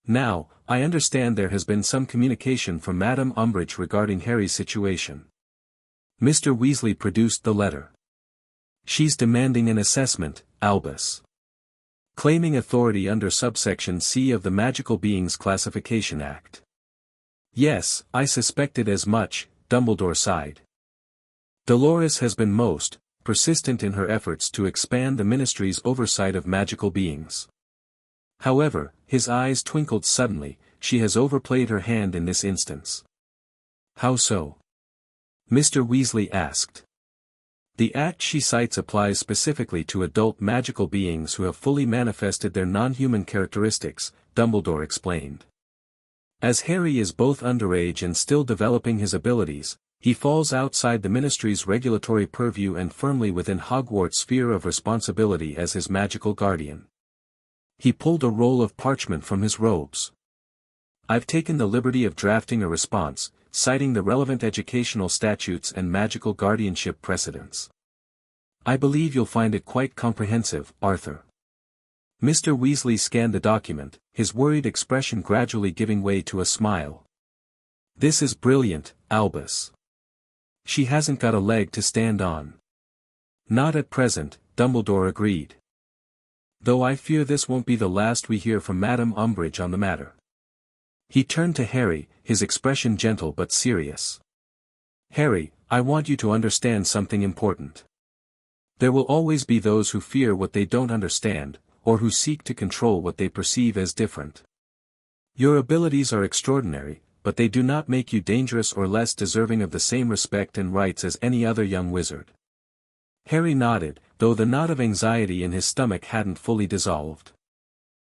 "Now, I understand there has been some communication from Madame Umbridge regarding Harry's situation." Mr. Weasley produced the letter. "She's demanding an assessment, Albus. Claiming authority under subsection C of the Magical Beings Classification Act." "Yes, I suspected as much," Dumbledore sighed. "Dolores has been most persistent in her efforts to expand the Ministry's oversight of magical beings. However," his eyes twinkled suddenly, "she has overplayed her hand in this instance." "How so?" Mr. Weasley asked. "The act she cites applies specifically to adult magical beings who have fully manifested their non-human characteristics," Dumbledore explained. "As Harry is both underage and still developing his abilities, he falls outside the Ministry's regulatory purview and firmly within Hogwarts' sphere of responsibility as his magical guardian." He pulled a roll of parchment from his robes. "I've taken the liberty of drafting a response, citing the relevant educational statutes and magical guardianship precedents. I believe you'll find it quite comprehensive, Arthur." Mr. Weasley scanned the document, his worried expression gradually giving way to a smile. "This is brilliant, Albus. She hasn't got a leg to stand on." "Not at present," Dumbledore agreed. "Though I fear this won't be the last we hear from Madame Umbridge on the matter." He turned to Harry, his expression gentle but serious. "Harry, I want you to understand something important. There will always be those who fear what they don't understand, or who seek to control what they perceive as different. Your abilities are extraordinary, but they do not make you dangerous or less deserving of the same respect and rights as any other young wizard." Harry nodded, though the knot of anxiety in his stomach hadn't fully dissolved.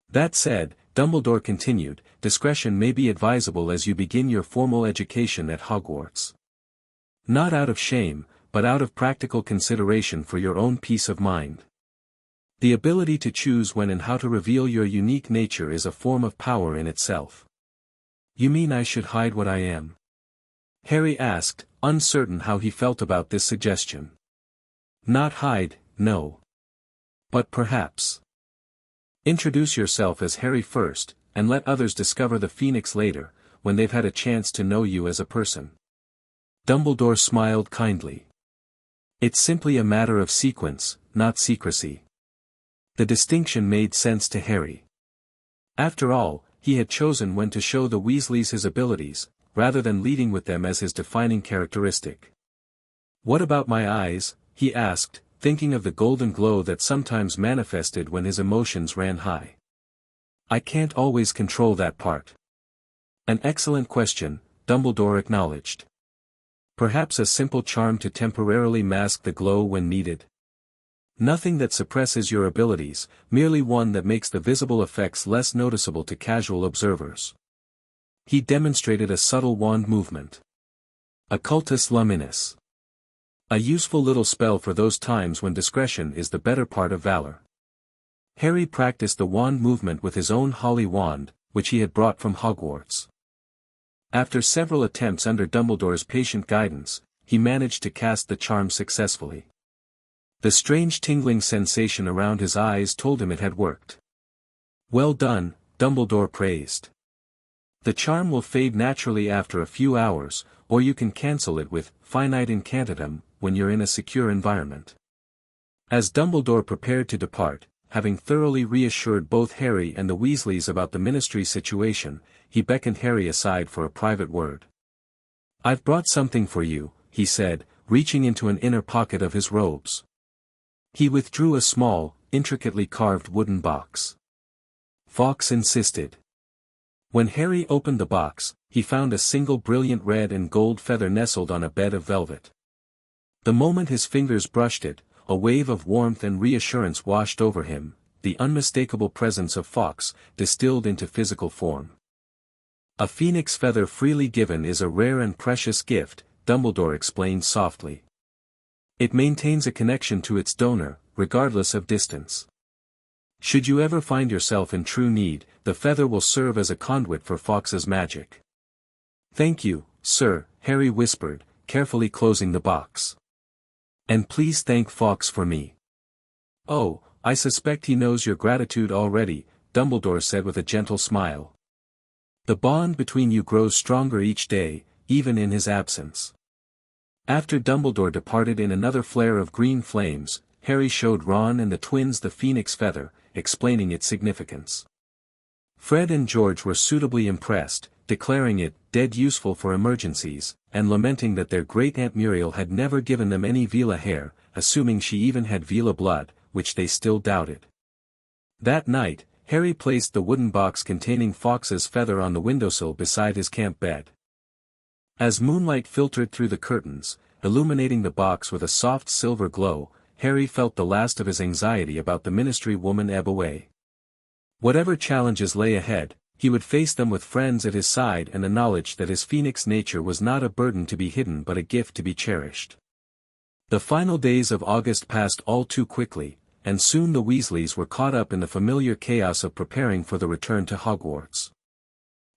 "That said," Dumbledore continued, "discretion may be advisable as you begin your formal education at Hogwarts. Not out of shame, but out of practical consideration for your own peace of mind. The ability to choose when and how to reveal your unique nature is a form of power in itself." "You mean I should hide what I am?" Harry asked, uncertain how he felt about this suggestion. "Not hide, no. But perhaps introduce yourself as Harry first, and let others discover the Phoenix later, when they've had a chance to know you as a person." Dumbledore smiled kindly. "It's simply a matter of sequence, not secrecy." The distinction made sense to Harry. After all, he had chosen when to show the Weasleys his abilities, rather than leading with them as his defining characteristic. "What about my eyes?" he asked, thinking of the golden glow that sometimes manifested when his emotions ran high. "I can't always control that part." "An excellent question," Dumbledore acknowledged. "Perhaps a simple charm to temporarily mask the glow when needed. Nothing that suppresses your abilities, merely one that makes the visible effects less noticeable to casual observers." He demonstrated a subtle wand movement. Occultus Luminis. A useful little spell for those times when discretion is the better part of valor. Harry practiced the wand movement with his own holly wand, which he had brought from Hogwarts. After several attempts under Dumbledore's patient guidance, he managed to cast the charm successfully. The strange tingling sensation around his eyes told him it had worked. "Well done," Dumbledore praised. "The charm will fade naturally after a few hours, or you can cancel it with finite incantatem when you're in a secure environment." As Dumbledore prepared to depart, having thoroughly reassured both Harry and the Weasleys about the Ministry situation, he beckoned Harry aside for a private word. "I've brought something for you," he said, reaching into an inner pocket of his robes. He withdrew a small, intricately carved wooden box. Fawkes insisted. When Harry opened the box, he found a single brilliant red and gold feather nestled on a bed of velvet. The moment his fingers brushed it, a wave of warmth and reassurance washed over him, the unmistakable presence of Fawkes, distilled into physical form. "A phoenix feather freely given is a rare and precious gift," Dumbledore explained softly. "It maintains a connection to its donor, regardless of distance. Should you ever find yourself in true need, the feather will serve as a conduit for Fawkes's magic." "Thank you, sir," Harry whispered, carefully closing the box. "And please thank Fawkes for me." "Oh, I suspect he knows your gratitude already," Dumbledore said with a gentle smile. "The bond between you grows stronger each day, even in his absence." After Dumbledore departed in another flare of green flames, Harry showed Ron and the twins the phoenix feather, explaining its significance. Fred and George were suitably impressed, declaring it dead useful for emergencies, and lamenting that their great-aunt Muriel had never given them any Vela hair, assuming she even had Vela blood, which they still doubted. That night, Harry placed the wooden box containing Fawkes's feather on the windowsill beside his camp bed. As moonlight filtered through the curtains, illuminating the box with a soft silver glow, Harry felt the last of his anxiety about the Ministry woman ebb away. Whatever challenges lay ahead, he would face them with friends at his side and the knowledge that his phoenix nature was not a burden to be hidden but a gift to be cherished. The final days of August passed all too quickly, and soon the Weasleys were caught up in the familiar chaos of preparing for the return to Hogwarts.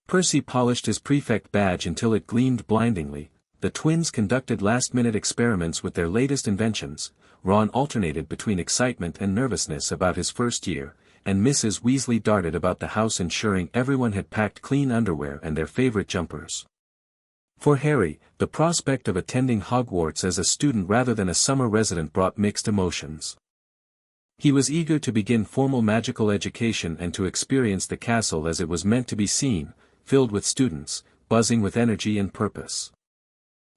Percy polished his prefect badge until it gleamed blindingly, the twins conducted last-minute experiments with their latest inventions, Ron alternated between excitement and nervousness about his first year, and Mrs. Weasley darted about the house ensuring everyone had packed clean underwear and their favorite jumpers. For Harry, the prospect of attending Hogwarts as a student rather than a summer resident brought mixed emotions. He was eager to begin formal magical education and to experience the castle as it was meant to be seen, filled with students, buzzing with energy and purpose.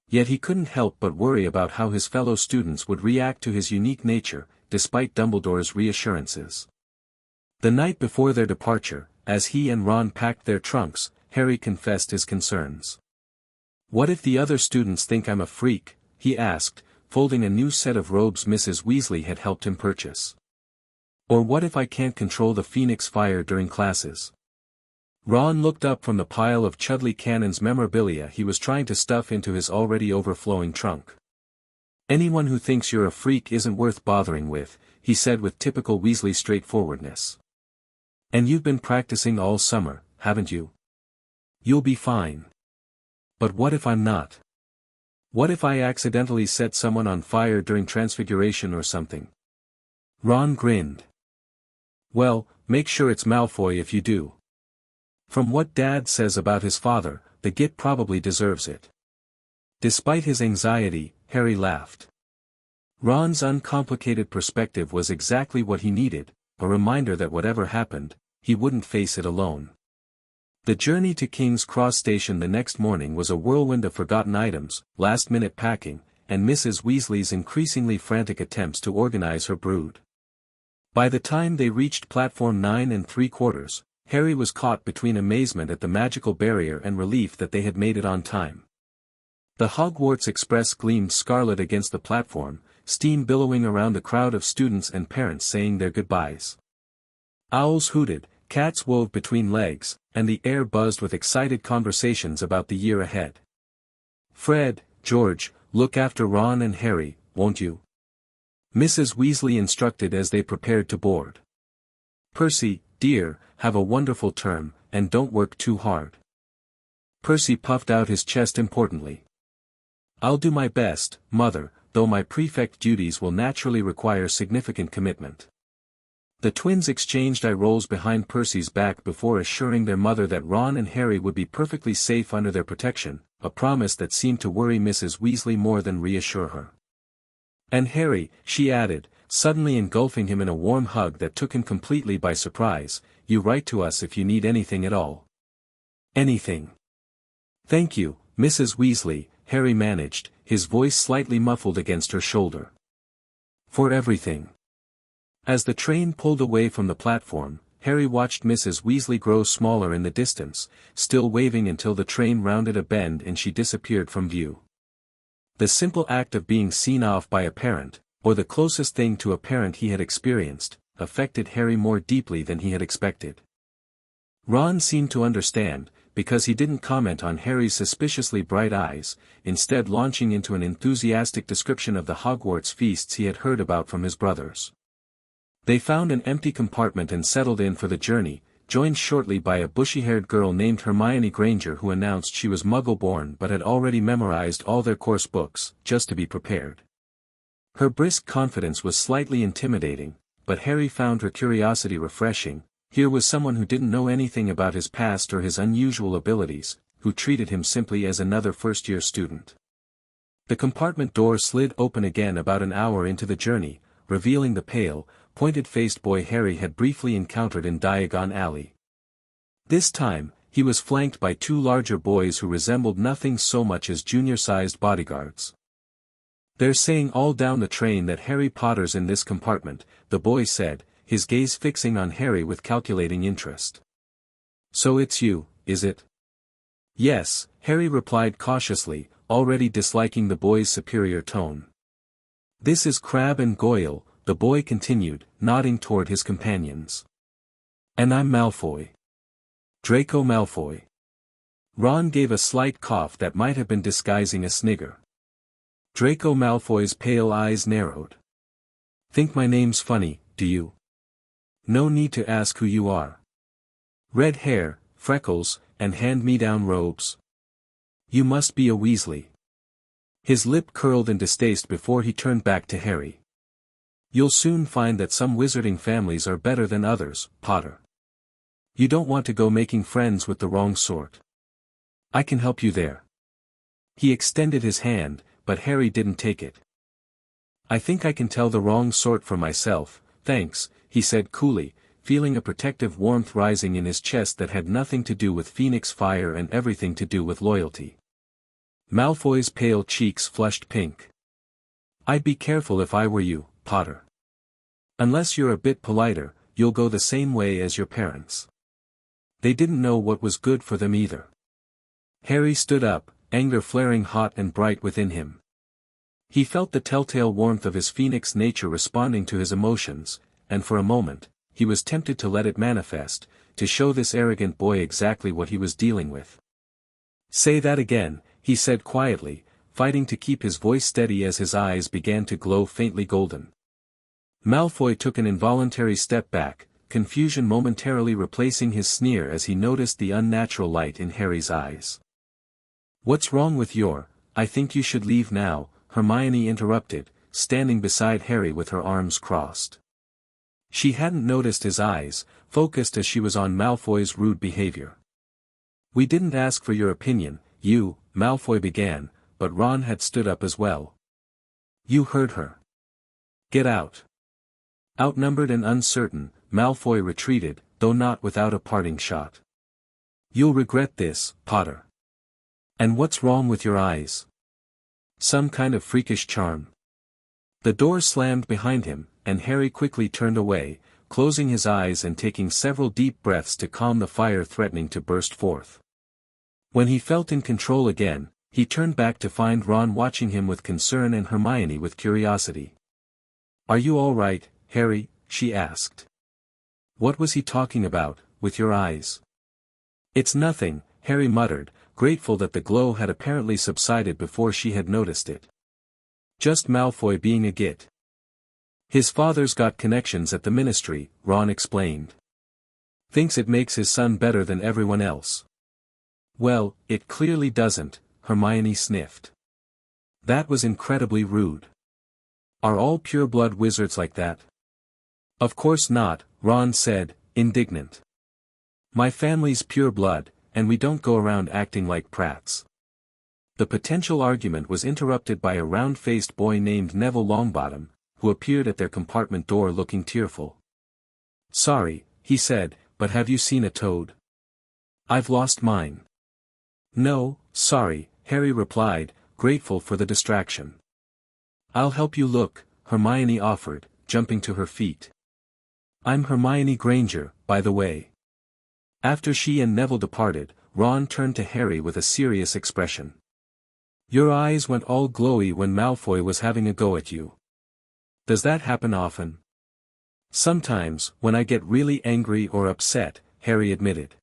Yet he couldn't help but worry about how his fellow students would react to his unique nature, despite Dumbledore's reassurances. The night before their departure, as he and Ron packed their trunks, Harry confessed his concerns. "What if the other students think I'm a freak?" he asked, folding a new set of robes Mrs. Weasley had helped him purchase. "Or what if I can't control the phoenix fire during classes?" Ron looked up from the pile of Chudley Cannon's memorabilia he was trying to stuff into his already overflowing trunk. "Anyone who thinks you're a freak isn't worth bothering with," he said with typical Weasley straightforwardness. "And you've been practicing all summer, haven't you? You'll be fine." "But what if I'm not? What if I accidentally set someone on fire during Transfiguration or something?" Ron grinned. "Well, make sure it's Malfoy if you do. From what Dad says about his father, the git probably deserves it." Despite his anxiety, Harry laughed. Ron's uncomplicated perspective was exactly what he needed, a reminder that whatever happened, he wouldn't face it alone. The journey to King's Cross Station the next morning was a whirlwind of forgotten items, last-minute packing, and Mrs. Weasley's increasingly frantic attempts to organize her brood. By the time they reached platform 9 3/4, Harry was caught between amazement at the magical barrier and relief that they had made it on time. The Hogwarts Express gleamed scarlet against the platform, steam billowing around the crowd of students and parents saying their goodbyes. Owls hooted, cats wove between legs, and the air buzzed with excited conversations about the year ahead. "Fred, George, look after Ron and Harry, won't you?" Mrs. Weasley instructed as they prepared to board. "Percy, dear, have a wonderful term, and don't work too hard." Percy puffed out his chest importantly. "I'll do my best, Mother," though my prefect duties will naturally require significant commitment. The twins exchanged eye rolls behind Percy's back before assuring their mother that Ron and Harry would be perfectly safe under their protection, a promise that seemed to worry Mrs. Weasley more than reassure her. And Harry, she added, suddenly engulfing him in a warm hug that took him completely by surprise, you write to us if you need anything at all. Anything. Thank you, Mrs. Weasley, Harry managed, his voice slightly muffled against her shoulder. For everything. As the train pulled away from the platform, Harry watched Mrs. Weasley grow smaller in the distance, still waving until the train rounded a bend and she disappeared from view. The simple act of being seen off by a parent, or the closest thing to a parent he had experienced, affected Harry more deeply than he had expected. Ron seemed to understand, because he didn't comment on Harry's suspiciously bright eyes, instead launching into an enthusiastic description of the Hogwarts feasts he had heard about from his brothers. They found an empty compartment and settled in for the journey, joined shortly by a bushy-haired girl named Hermione Granger who announced she was Muggle-born but had already memorized all their course books, just to be prepared. Her brisk confidence was slightly intimidating, but Harry found her curiosity refreshing. Here was someone who didn't know anything about his past or his unusual abilities, who treated him simply as another first-year student. The compartment door slid open again about an hour into the journey, revealing the pale, pointed-faced boy Harry had briefly encountered in Diagon Alley. This time, he was flanked by two larger boys who resembled nothing so much as junior-sized bodyguards. They're saying all down the train that Harry Potter's in this compartment, the boy said, his gaze fixing on Harry with calculating interest. So it's you, is it? Yes, Harry replied cautiously, already disliking the boy's superior tone. This is Crabbe and Goyle, the boy continued, nodding toward his companions. And I'm Malfoy. Draco Malfoy. Ron gave a slight cough that might have been disguising a snigger. Draco Malfoy's pale eyes narrowed. Think my name's funny, do you? No need to ask who you are. Red hair, freckles, and hand-me-down robes. You must be a Weasley. His lip curled in distaste before he turned back to Harry. You'll soon find that some wizarding families are better than others, Potter. You don't want to go making friends with the wrong sort. I can help you there. He extended his hand, but Harry didn't take it. I think I can tell the wrong sort for myself, thanks, he said coolly, feeling a protective warmth rising in his chest that had nothing to do with Phoenix fire and everything to do with loyalty. Malfoy's pale cheeks flushed pink. I'd be careful if I were you, Potter. Unless you're a bit politer, you'll go the same way as your parents. They didn't know what was good for them either. Harry stood up, anger flaring hot and bright within him. He felt the telltale warmth of his Phoenix nature responding to his emotions, and for a moment, he was tempted to let it manifest, to show this arrogant boy exactly what he was dealing with. Say that again, he said quietly, fighting to keep his voice steady as his eyes began to glow faintly golden. Malfoy took an involuntary step back, confusion momentarily replacing his sneer as he noticed the unnatural light in Harry's eyes. What's wrong with your, I think you should leave now, Hermione interrupted, standing beside Harry with her arms crossed. She hadn't noticed his eyes, focused as she was on Malfoy's rude behavior. We didn't ask for your opinion, you, Malfoy began, but Ron had stood up as well. You heard her. Get out. Outnumbered and uncertain, Malfoy retreated, though not without a parting shot. You'll regret this, Potter. And what's wrong with your eyes? Some kind of freakish charm. The door slammed behind him, and Harry quickly turned away, closing his eyes and taking several deep breaths to calm the fire threatening to burst forth. When he felt in control again, he turned back to find Ron watching him with concern and Hermione with curiosity. Are you all right, Harry? She asked. What was he talking about, with your eyes? It's nothing, Harry muttered, grateful that the glow had apparently subsided before she had noticed it. Just Malfoy being a git. His father's got connections at the ministry, Ron explained. Thinks it makes his son better than everyone else. Well, it clearly doesn't, Hermione sniffed. That was incredibly rude. Are all pure-blood wizards like that? Of course not, Ron said, indignant. My family's pure blood, and we don't go around acting like prats. The potential argument was interrupted by a round-faced boy named Neville Longbottom, who appeared at their compartment door looking tearful. Sorry, he said, but have you seen a toad? I've lost mine. No, sorry, Harry replied, grateful for the distraction. I'll help you look, Hermione offered, jumping to her feet. I'm Hermione Granger, by the way. After she and Neville departed, Ron turned to Harry with a serious expression. Your eyes went all glowy when Malfoy was having a go at you. Does that happen often? Sometimes, when I get really angry or upset, Harry admitted.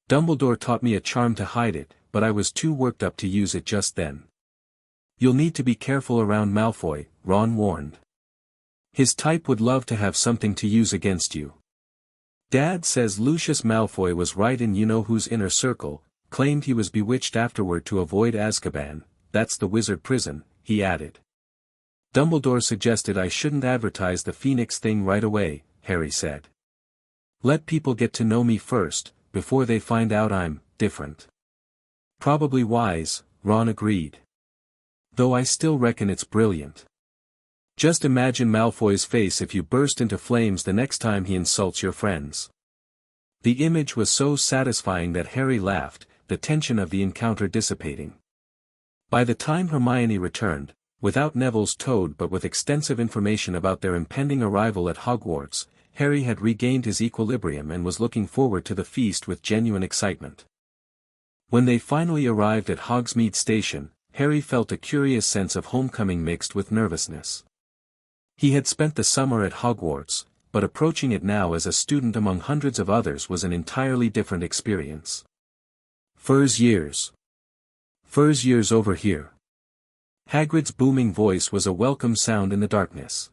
Dumbledore taught me a charm to hide it, but I was too worked up to use it just then. You'll need to be careful around Malfoy, Ron warned. His type would love to have something to use against you. Dad says Lucius Malfoy was right in you-know-who's inner circle, claimed he was bewitched afterward to avoid Azkaban, that's the wizard prison, he added. Dumbledore suggested I shouldn't advertise the Phoenix thing right away, Harry said. Let people get to know me first, before they find out I'm different. Probably wise, Ron agreed. Though I still reckon it's brilliant. Just imagine Malfoy's face if you burst into flames the next time he insults your friends. The image was so satisfying that Harry laughed, the tension of the encounter dissipating. By the time Hermione returned, without Neville's toad but with extensive information about their impending arrival at Hogwarts, Harry had regained his equilibrium and was looking forward to the feast with genuine excitement. When they finally arrived at Hogsmeade Station, Harry felt a curious sense of homecoming mixed with nervousness. He had spent the summer at Hogwarts, but approaching it now as a student among hundreds of others was an entirely different experience. Furs years over here. Hagrid's booming voice was a welcome sound in the darkness.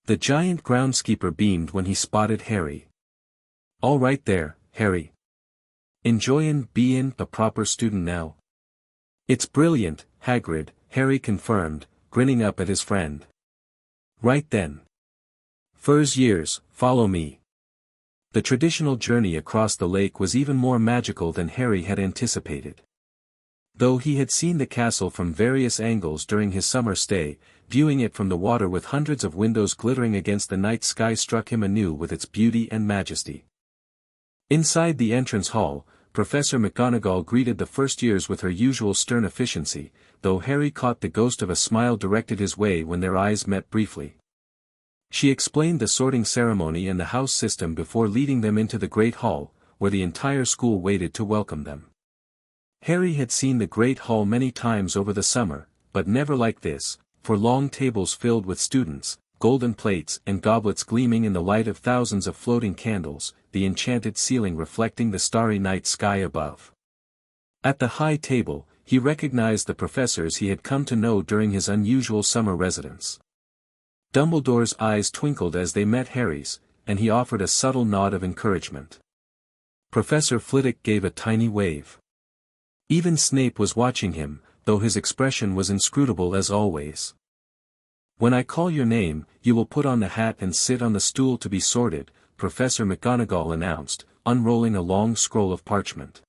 The giant groundskeeper beamed when he spotted Harry. All right there, Harry. Enjoyin' bein' a proper student now? It's brilliant, Hagrid, Harry confirmed, grinning up at his friend. Right then. Furs years, follow me. The traditional journey across the lake was even more magical than Harry had anticipated. Though he had seen the castle from various angles during his summer stay, viewing it from the water with hundreds of windows glittering against the night sky struck him anew with its beauty and majesty. Inside the entrance hall, Professor McGonagall greeted the first years with her usual stern efficiency, though Harry caught the ghost of a smile directed his way when their eyes met briefly. She explained the sorting ceremony and the house system before leading them into the Great Hall, where the entire school waited to welcome them. Harry had seen the Great Hall many times over the summer, but never like this, for long tables filled with students, golden plates and goblets gleaming in the light of thousands of floating candles, the enchanted ceiling reflecting the starry night sky above. At the high table, he recognized the professors he had come to know during his unusual summer residence. Dumbledore's eyes twinkled as they met Harry's, and he offered a subtle nod of encouragement. Professor Flitwick gave a tiny wave. Even Snape was watching him, though his expression was inscrutable as always. When I call your name, you will put on the hat and sit on the stool to be sorted, Professor McGonagall announced, unrolling a long scroll of parchment.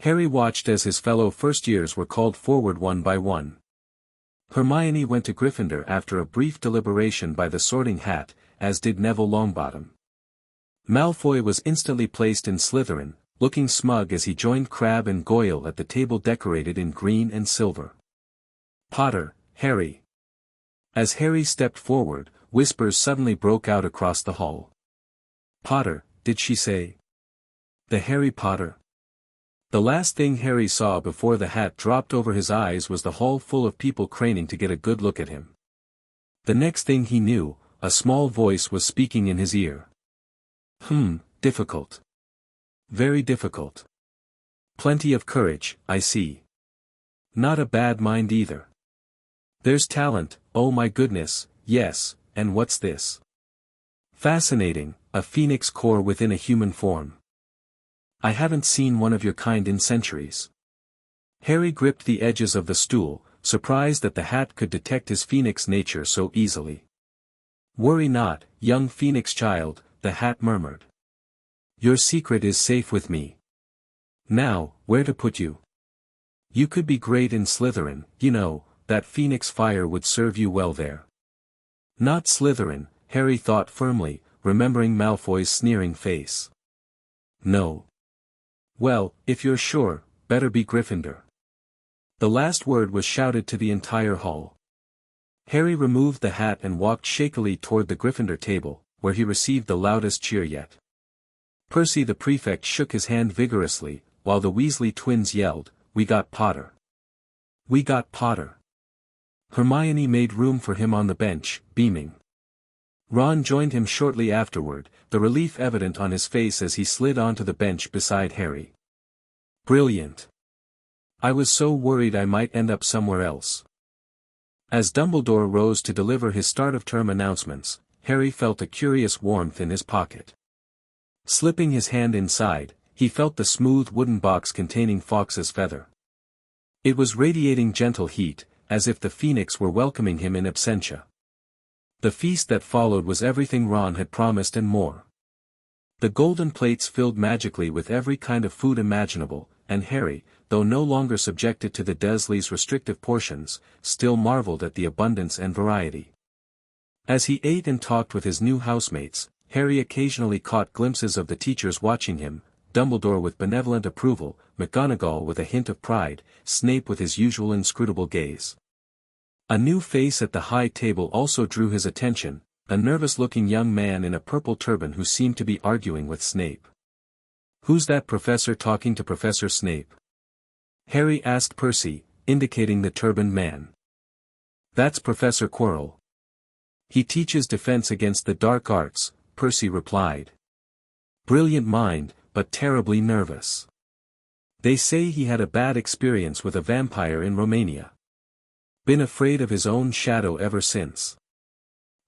Harry watched as his fellow first-years were called forward one by one. Hermione went to Gryffindor after a brief deliberation by the sorting hat, as did Neville Longbottom. Malfoy was instantly placed in Slytherin, looking smug as he joined Crabbe and Goyle at the table decorated in green and silver. Potter, Harry. As Harry stepped forward, whispers suddenly broke out across the hall. Potter, did she say? The Harry Potter. The last thing Harry saw before the hat dropped over his eyes was the hall full of people craning to get a good look at him. The next thing he knew, a small voice was speaking in his ear. Difficult. Very difficult. Plenty of courage, I see. Not a bad mind either. There's talent, oh my goodness, yes, and what's this? Fascinating, a phoenix core within a human form. I haven't seen one of your kind in centuries. Harry gripped the edges of the stool, surprised that the hat could detect his phoenix nature so easily. "Worry not, young phoenix child," the hat murmured. "Your secret is safe with me. Now, where to put you? You could be great in Slytherin, you know, that phoenix fire would serve you well there." Not Slytherin, Harry thought firmly, remembering Malfoy's sneering face. "No." "Well, if you're sure, better be Gryffindor." The last word was shouted to the entire hall. Harry removed the hat and walked shakily toward the Gryffindor table, where he received the loudest cheer yet. Percy the prefect shook his hand vigorously, while the Weasley twins yelled, "We got Potter! We got Potter!" Hermione made room for him on the bench, beaming. Ron joined him shortly afterward, the relief evident on his face as he slid onto the bench beside Harry. "Brilliant! I was so worried I might end up somewhere else." As Dumbledore rose to deliver his start-of-term announcements, Harry felt a curious warmth in his pocket. Slipping his hand inside, he felt the smooth wooden box containing Fawkes' feather. It was radiating gentle heat, as if the phoenix were welcoming him in absentia. The feast that followed was everything Ron had promised and more. The golden plates filled magically with every kind of food imaginable, and Harry, though no longer subjected to the Dursleys' restrictive portions, still marveled at the abundance and variety. As he ate and talked with his new housemates, Harry occasionally caught glimpses of the teachers watching him, Dumbledore with benevolent approval, McGonagall with a hint of pride, Snape with his usual inscrutable gaze. A new face at the high table also drew his attention, a nervous-looking young man in a purple turban who seemed to be arguing with Snape. "Who's that professor talking to Professor Snape?" Harry asked Percy, indicating the turbaned man. "That's Professor Quirrell. He teaches defense against the dark arts," Percy replied. "Brilliant mind, but terribly nervous. They say he had a bad experience with a vampire in Romania. Been afraid of his own shadow ever since."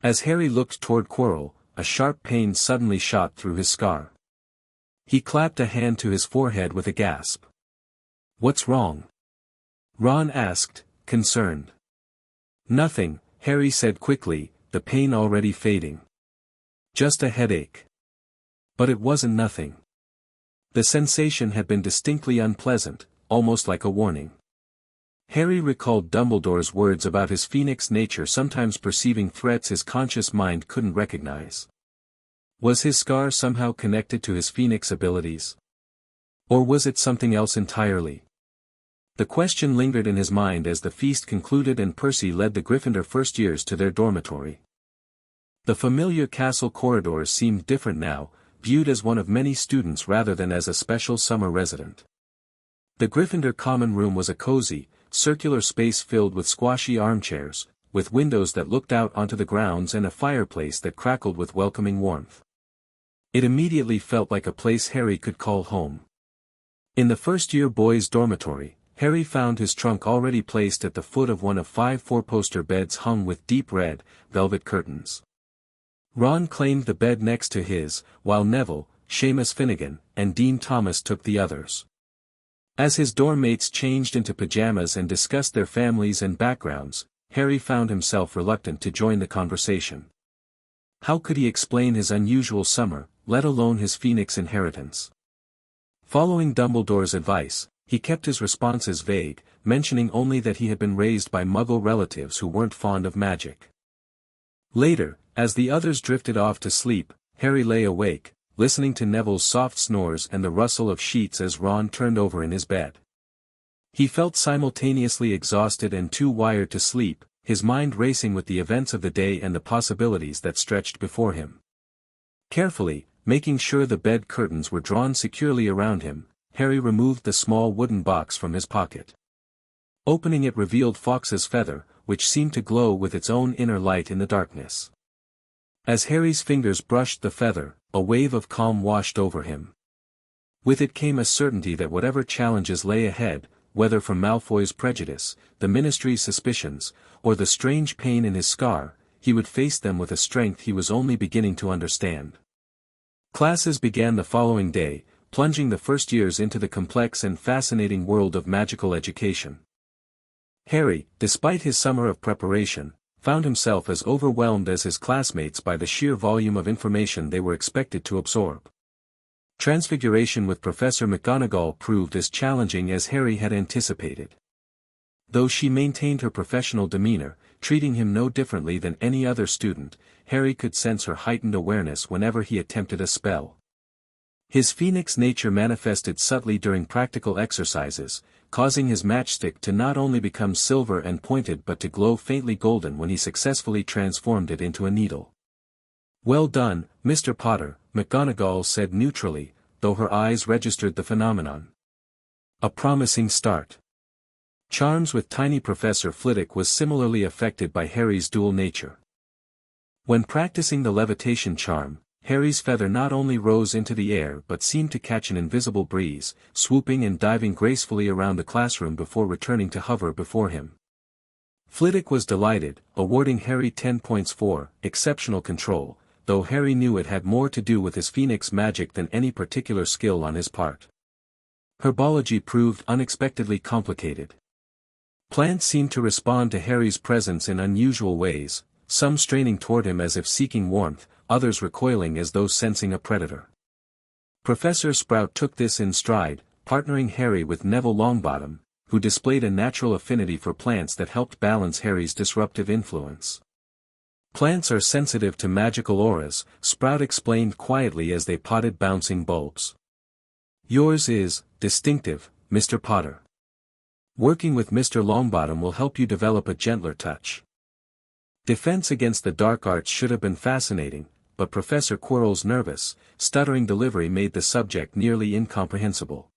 As Harry looked toward Quirrell, a sharp pain suddenly shot through his scar. He clapped a hand to his forehead with a gasp. "What's wrong?" Ron asked, concerned. "Nothing," Harry said quickly, the pain already fading. "Just a headache." But it wasn't nothing. The sensation had been distinctly unpleasant, almost like a warning. Harry recalled Dumbledore's words about his phoenix nature sometimes perceiving threats his conscious mind couldn't recognize. Was his scar somehow connected to his phoenix abilities? Or was it something else entirely? The question lingered in his mind as the feast concluded and Percy led the Gryffindor first years to their dormitory. The familiar castle corridors seemed different now, viewed as one of many students rather than as a special summer resident. The Gryffindor common room was a cozy, circular space filled with squashy armchairs, with windows that looked out onto the grounds and a fireplace that crackled with welcoming warmth. It immediately felt like a place Harry could call home. In the first-year boys' dormitory, Harry found his trunk already placed at the foot of one of 5 four-poster beds hung with deep red, velvet curtains. Ron claimed the bed next to his, while Neville, Seamus Finnegan, and Dean Thomas took the others. As his dorm mates changed into pajamas and discussed their families and backgrounds, Harry found himself reluctant to join the conversation. How could he explain his unusual summer, let alone his phoenix inheritance? Following Dumbledore's advice, he kept his responses vague, mentioning only that he had been raised by Muggle relatives who weren't fond of magic. Later, as the others drifted off to sleep, Harry lay awake, listening to Neville's soft snores and the rustle of sheets as Ron turned over in his bed. He felt simultaneously exhausted and too wired to sleep, his mind racing with the events of the day and the possibilities that stretched before him. Carefully, making sure the bed curtains were drawn securely around him, Harry removed the small wooden box from his pocket. Opening it revealed Fawkes' feather, which seemed to glow with its own inner light in the darkness. As Harry's fingers brushed the feather, a wave of calm washed over him. With it came a certainty that whatever challenges lay ahead, whether from Malfoy's prejudice, the Ministry's suspicions, or the strange pain in his scar, he would face them with a strength he was only beginning to understand. Classes began the following day, plunging the first years into the complex and fascinating world of magical education. Harry, despite his summer of preparation, found himself as overwhelmed as his classmates by the sheer volume of information they were expected to absorb. Transfiguration with Professor McGonagall proved as challenging as Harry had anticipated. Though she maintained her professional demeanor, treating him no differently than any other student, Harry could sense her heightened awareness whenever he attempted a spell. His phoenix nature manifested subtly during practical exercises, causing his matchstick to not only become silver and pointed but to glow faintly golden when he successfully transformed it into a needle. "Well done, Mr. Potter," McGonagall said neutrally, though her eyes registered the phenomenon. "A promising start." Charms with tiny Professor Flitwick was similarly affected by Harry's dual nature. When practicing the levitation charm, Harry's feather not only rose into the air but seemed to catch an invisible breeze, swooping and diving gracefully around the classroom before returning to hover before him. Flitwick was delighted, awarding Harry 10 points for exceptional control, though Harry knew it had more to do with his phoenix magic than any particular skill on his part. Herbology proved unexpectedly complicated. Plants seemed to respond to Harry's presence in unusual ways, some straining toward him as if seeking warmth, others recoiling as though sensing a predator. Professor Sprout took this in stride, partnering Harry with Neville Longbottom, who displayed a natural affinity for plants that helped balance Harry's disruptive influence. "Plants are sensitive to magical auras," Sprout explained quietly as they potted bouncing bulbs. "Yours is distinctive, Mr. Potter. Working with Mr. Longbottom will help you develop a gentler touch." Defense against the dark arts should have been fascinating, but Professor Quirrell's nervous, stuttering delivery made the subject nearly incomprehensible.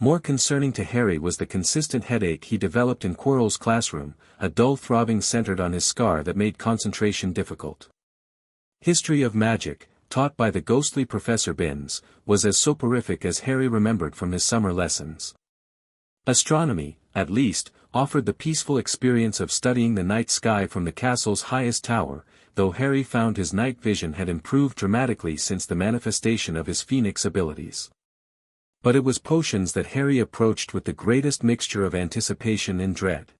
More concerning to Harry was the consistent headache he developed in Quirrell's classroom, a dull throbbing centered on his scar that made concentration difficult. History of magic, taught by the ghostly Professor Binns, was as soporific as Harry remembered from his summer lessons. Astronomy, at least, offered the peaceful experience of studying the night sky from the castle's highest tower, though Harry found his night vision had improved dramatically since the manifestation of his phoenix abilities. But it was potions that Harry approached with the greatest mixture of anticipation and dread.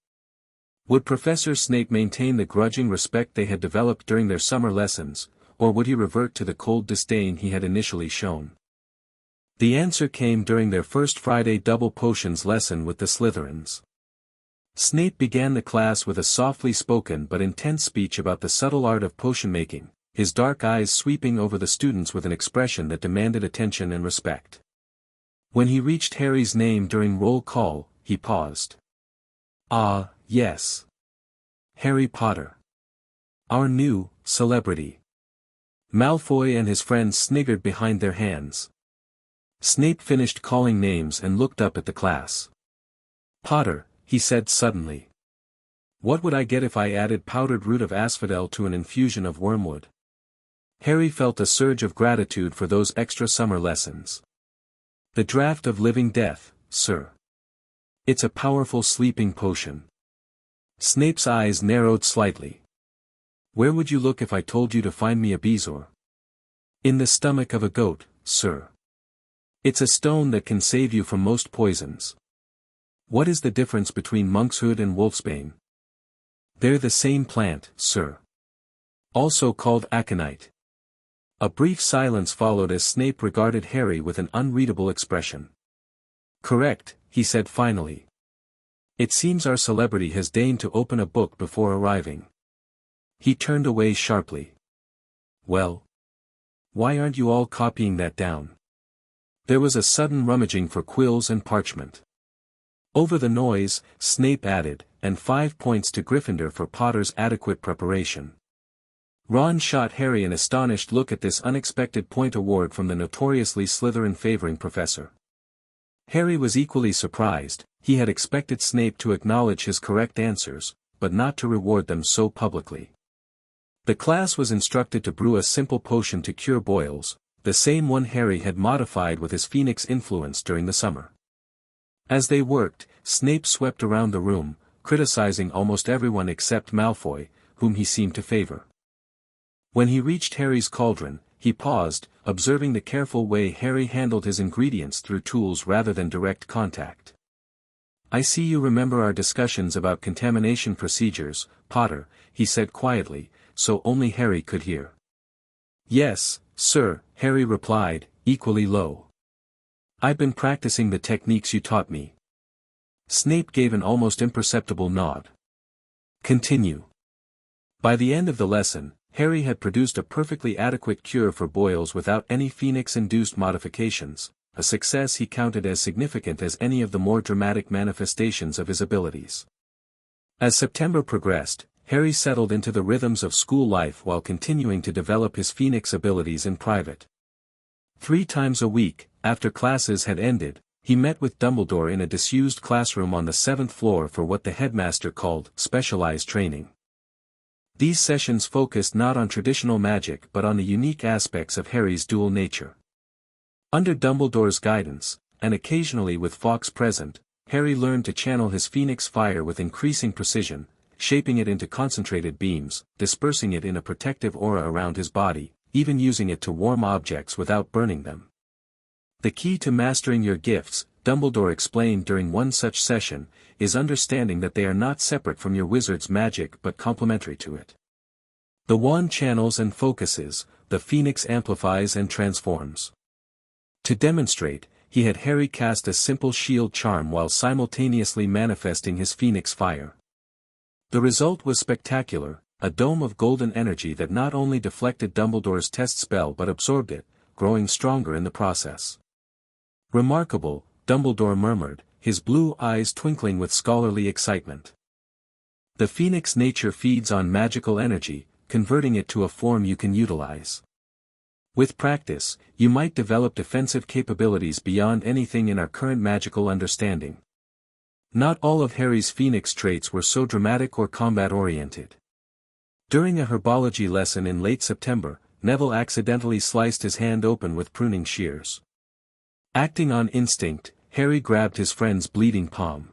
Would Professor Snape maintain the grudging respect they had developed during their summer lessons, or would he revert to the cold disdain he had initially shown? The answer came during their first Friday double potions lesson with the Slytherins. Snape began the class with a softly spoken but intense speech about the subtle art of potion-making, his dark eyes sweeping over the students with an expression that demanded attention and respect. When he reached Harry's name during roll call, he paused. "Ah, yes. Harry Potter. Our new celebrity." Malfoy and his friends sniggered behind their hands. Snape finished calling names and looked up at the class. "Potter," he said suddenly. "What would I get if I added powdered root of asphodel to an infusion of wormwood?" Harry felt a surge of gratitude for those extra summer lessons. "The draught of living death, sir. It's a powerful sleeping potion." Snape's eyes narrowed slightly. "Where would you look if I told you to find me a bezoar?" "In the stomach of a goat, sir. It's a stone that can save you from most poisons." "What is the difference between monkshood and wolfsbane?" "They're the same plant, sir. Also called aconite." A brief silence followed as Snape regarded Harry with an unreadable expression. "Correct," he said finally. "It seems our celebrity has deigned to open a book before arriving." He turned away sharply. "Well? Why aren't you all copying that down?" There was a sudden rummaging for quills and parchment. Over the noise, Snape added, "and 5 points to Gryffindor for Potter's adequate preparation." Ron shot Harry an astonished look at this unexpected point award from the notoriously Slytherin-favoring professor. Harry was equally surprised. He had expected Snape to acknowledge his correct answers, but not to reward them so publicly. The class was instructed to brew a simple potion to cure boils, the same one Harry had modified with his phoenix influence during the summer. As they worked, Snape swept around the room, criticizing almost everyone except Malfoy, whom he seemed to favor. When he reached Harry's cauldron, he paused, observing the careful way Harry handled his ingredients through tools rather than direct contact. "I see you remember our discussions about contamination procedures, Potter," he said quietly, so only Harry could hear. "Yes, sir," Harry replied, equally low. "I've been practicing the techniques you taught me." Snape gave an almost imperceptible nod. "Continue." By the end of the lesson, Harry had produced a perfectly adequate cure for boils without any Phoenix-induced modifications, a success he counted as significant as any of the more dramatic manifestations of his abilities. As September progressed, Harry settled into the rhythms of school life while continuing to develop his Phoenix abilities in private. 3 times a week, after classes had ended, he met with Dumbledore in a disused classroom on the 7th floor for what the headmaster called specialized training. These sessions focused not on traditional magic but on the unique aspects of Harry's dual nature. Under Dumbledore's guidance, and occasionally with Fawkes present, Harry learned to channel his Phoenix fire with increasing precision, shaping it into concentrated beams, dispersing it in a protective aura around his body, even using it to warm objects without burning them. "The key to mastering your gifts," Dumbledore explained during one such session, "is understanding that they are not separate from your wizard's magic but complementary to it. The wand channels and focuses, the Phoenix amplifies and transforms." To demonstrate, he had Harry cast a simple shield charm while simultaneously manifesting his Phoenix fire. The result was spectacular, a dome of golden energy that not only deflected Dumbledore's test spell but absorbed it, growing stronger in the process. "Remarkable," Dumbledore murmured, his blue eyes twinkling with scholarly excitement. "The Phoenix nature feeds on magical energy, converting it to a form you can utilize. With practice, you might develop defensive capabilities beyond anything in our current magical understanding." Not all of Harry's Phoenix traits were so dramatic or combat-oriented. During a herbology lesson in late September, Neville accidentally sliced his hand open with pruning shears. Acting on instinct, Harry grabbed his friend's bleeding palm.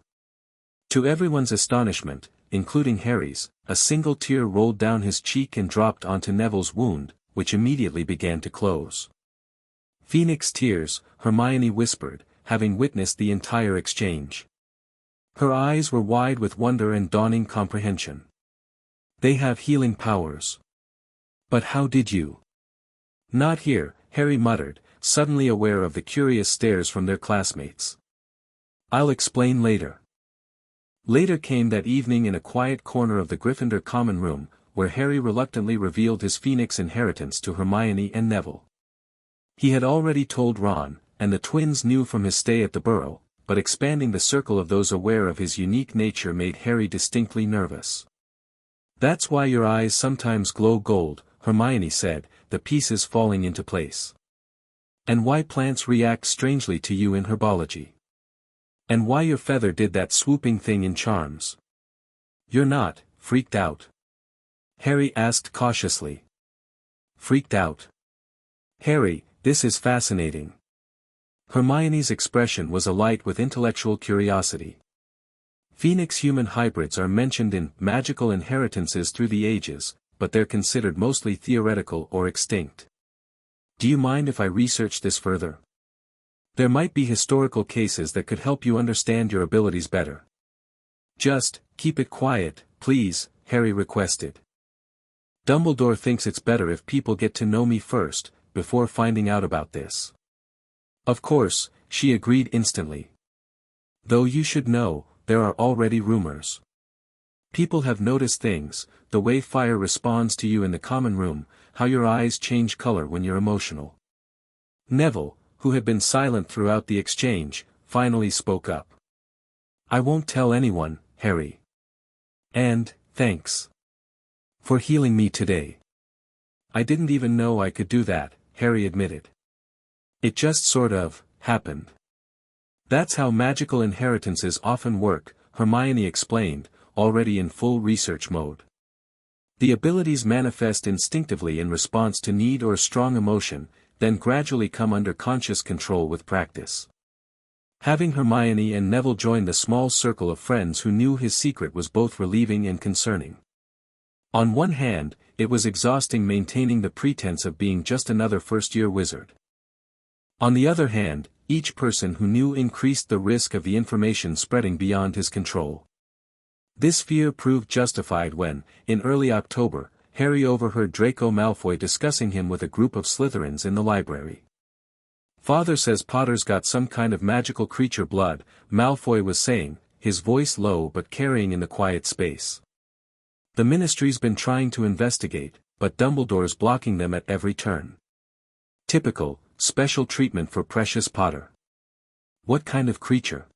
To everyone's astonishment, including Harry's, a single tear rolled down his cheek and dropped onto Neville's wound, which immediately began to close. "Phoenix tears," Hermione whispered, having witnessed the entire exchange. Her eyes were wide with wonder and dawning comprehension. "They have healing powers. But how did you?" "Not here," Harry muttered, suddenly aware of the curious stares from their classmates. "I'll explain later." Later came that evening in a quiet corner of the Gryffindor common room, where Harry reluctantly revealed his Phoenix inheritance to Hermione and Neville. He had already told Ron, and the twins knew from his stay at the Burrow, but expanding the circle of those aware of his unique nature made Harry distinctly nervous. "That's why your eyes sometimes glow gold," Hermione said, the pieces falling into place. "And why plants react strangely to you in herbology. And why your feather did that swooping thing in charms." "You're not freaked out?" Harry asked cautiously. "Freaked out? Harry, this is fascinating." Hermione's expression was alight with intellectual curiosity. "Phoenix-human hybrids are mentioned in magical inheritances through the ages, but they're considered mostly theoretical or extinct. Do you mind if I research this further? There might be historical cases that could help you understand your abilities better." "Just keep it quiet, please," Harry requested. "Dumbledore thinks it's better if people get to know me first, before finding out about this." "Of course," she agreed instantly. "Though you should know, there are already rumors. People have noticed things, the way fire responds to you in the common room, how your eyes change color when you're emotional." Neville, who had been silent throughout the exchange, finally spoke up. "I won't tell anyone, Harry. And, thanks for healing me today." "I didn't even know I could do that," Harry admitted. "It just sort of happened. That's how magical inheritances often work," Hermione explained, already in full research mode. "The abilities manifest instinctively in response to need or strong emotion, then gradually come under conscious control with practice." Having Hermione and Neville join the small circle of friends who knew his secret was both relieving and concerning. On one hand, it was exhausting maintaining the pretense of being just another first-year wizard. On the other hand, each person who knew increased the risk of the information spreading beyond his control. This fear proved justified when, in early October, Harry overheard Draco Malfoy discussing him with a group of Slytherins in the library. "Father says Potter's got some kind of magical creature blood," Malfoy was saying, his voice low but carrying in the quiet space. "The Ministry's been trying to investigate, but Dumbledore's blocking them at every turn. Typical, special treatment for precious Potter." "What kind of creature?"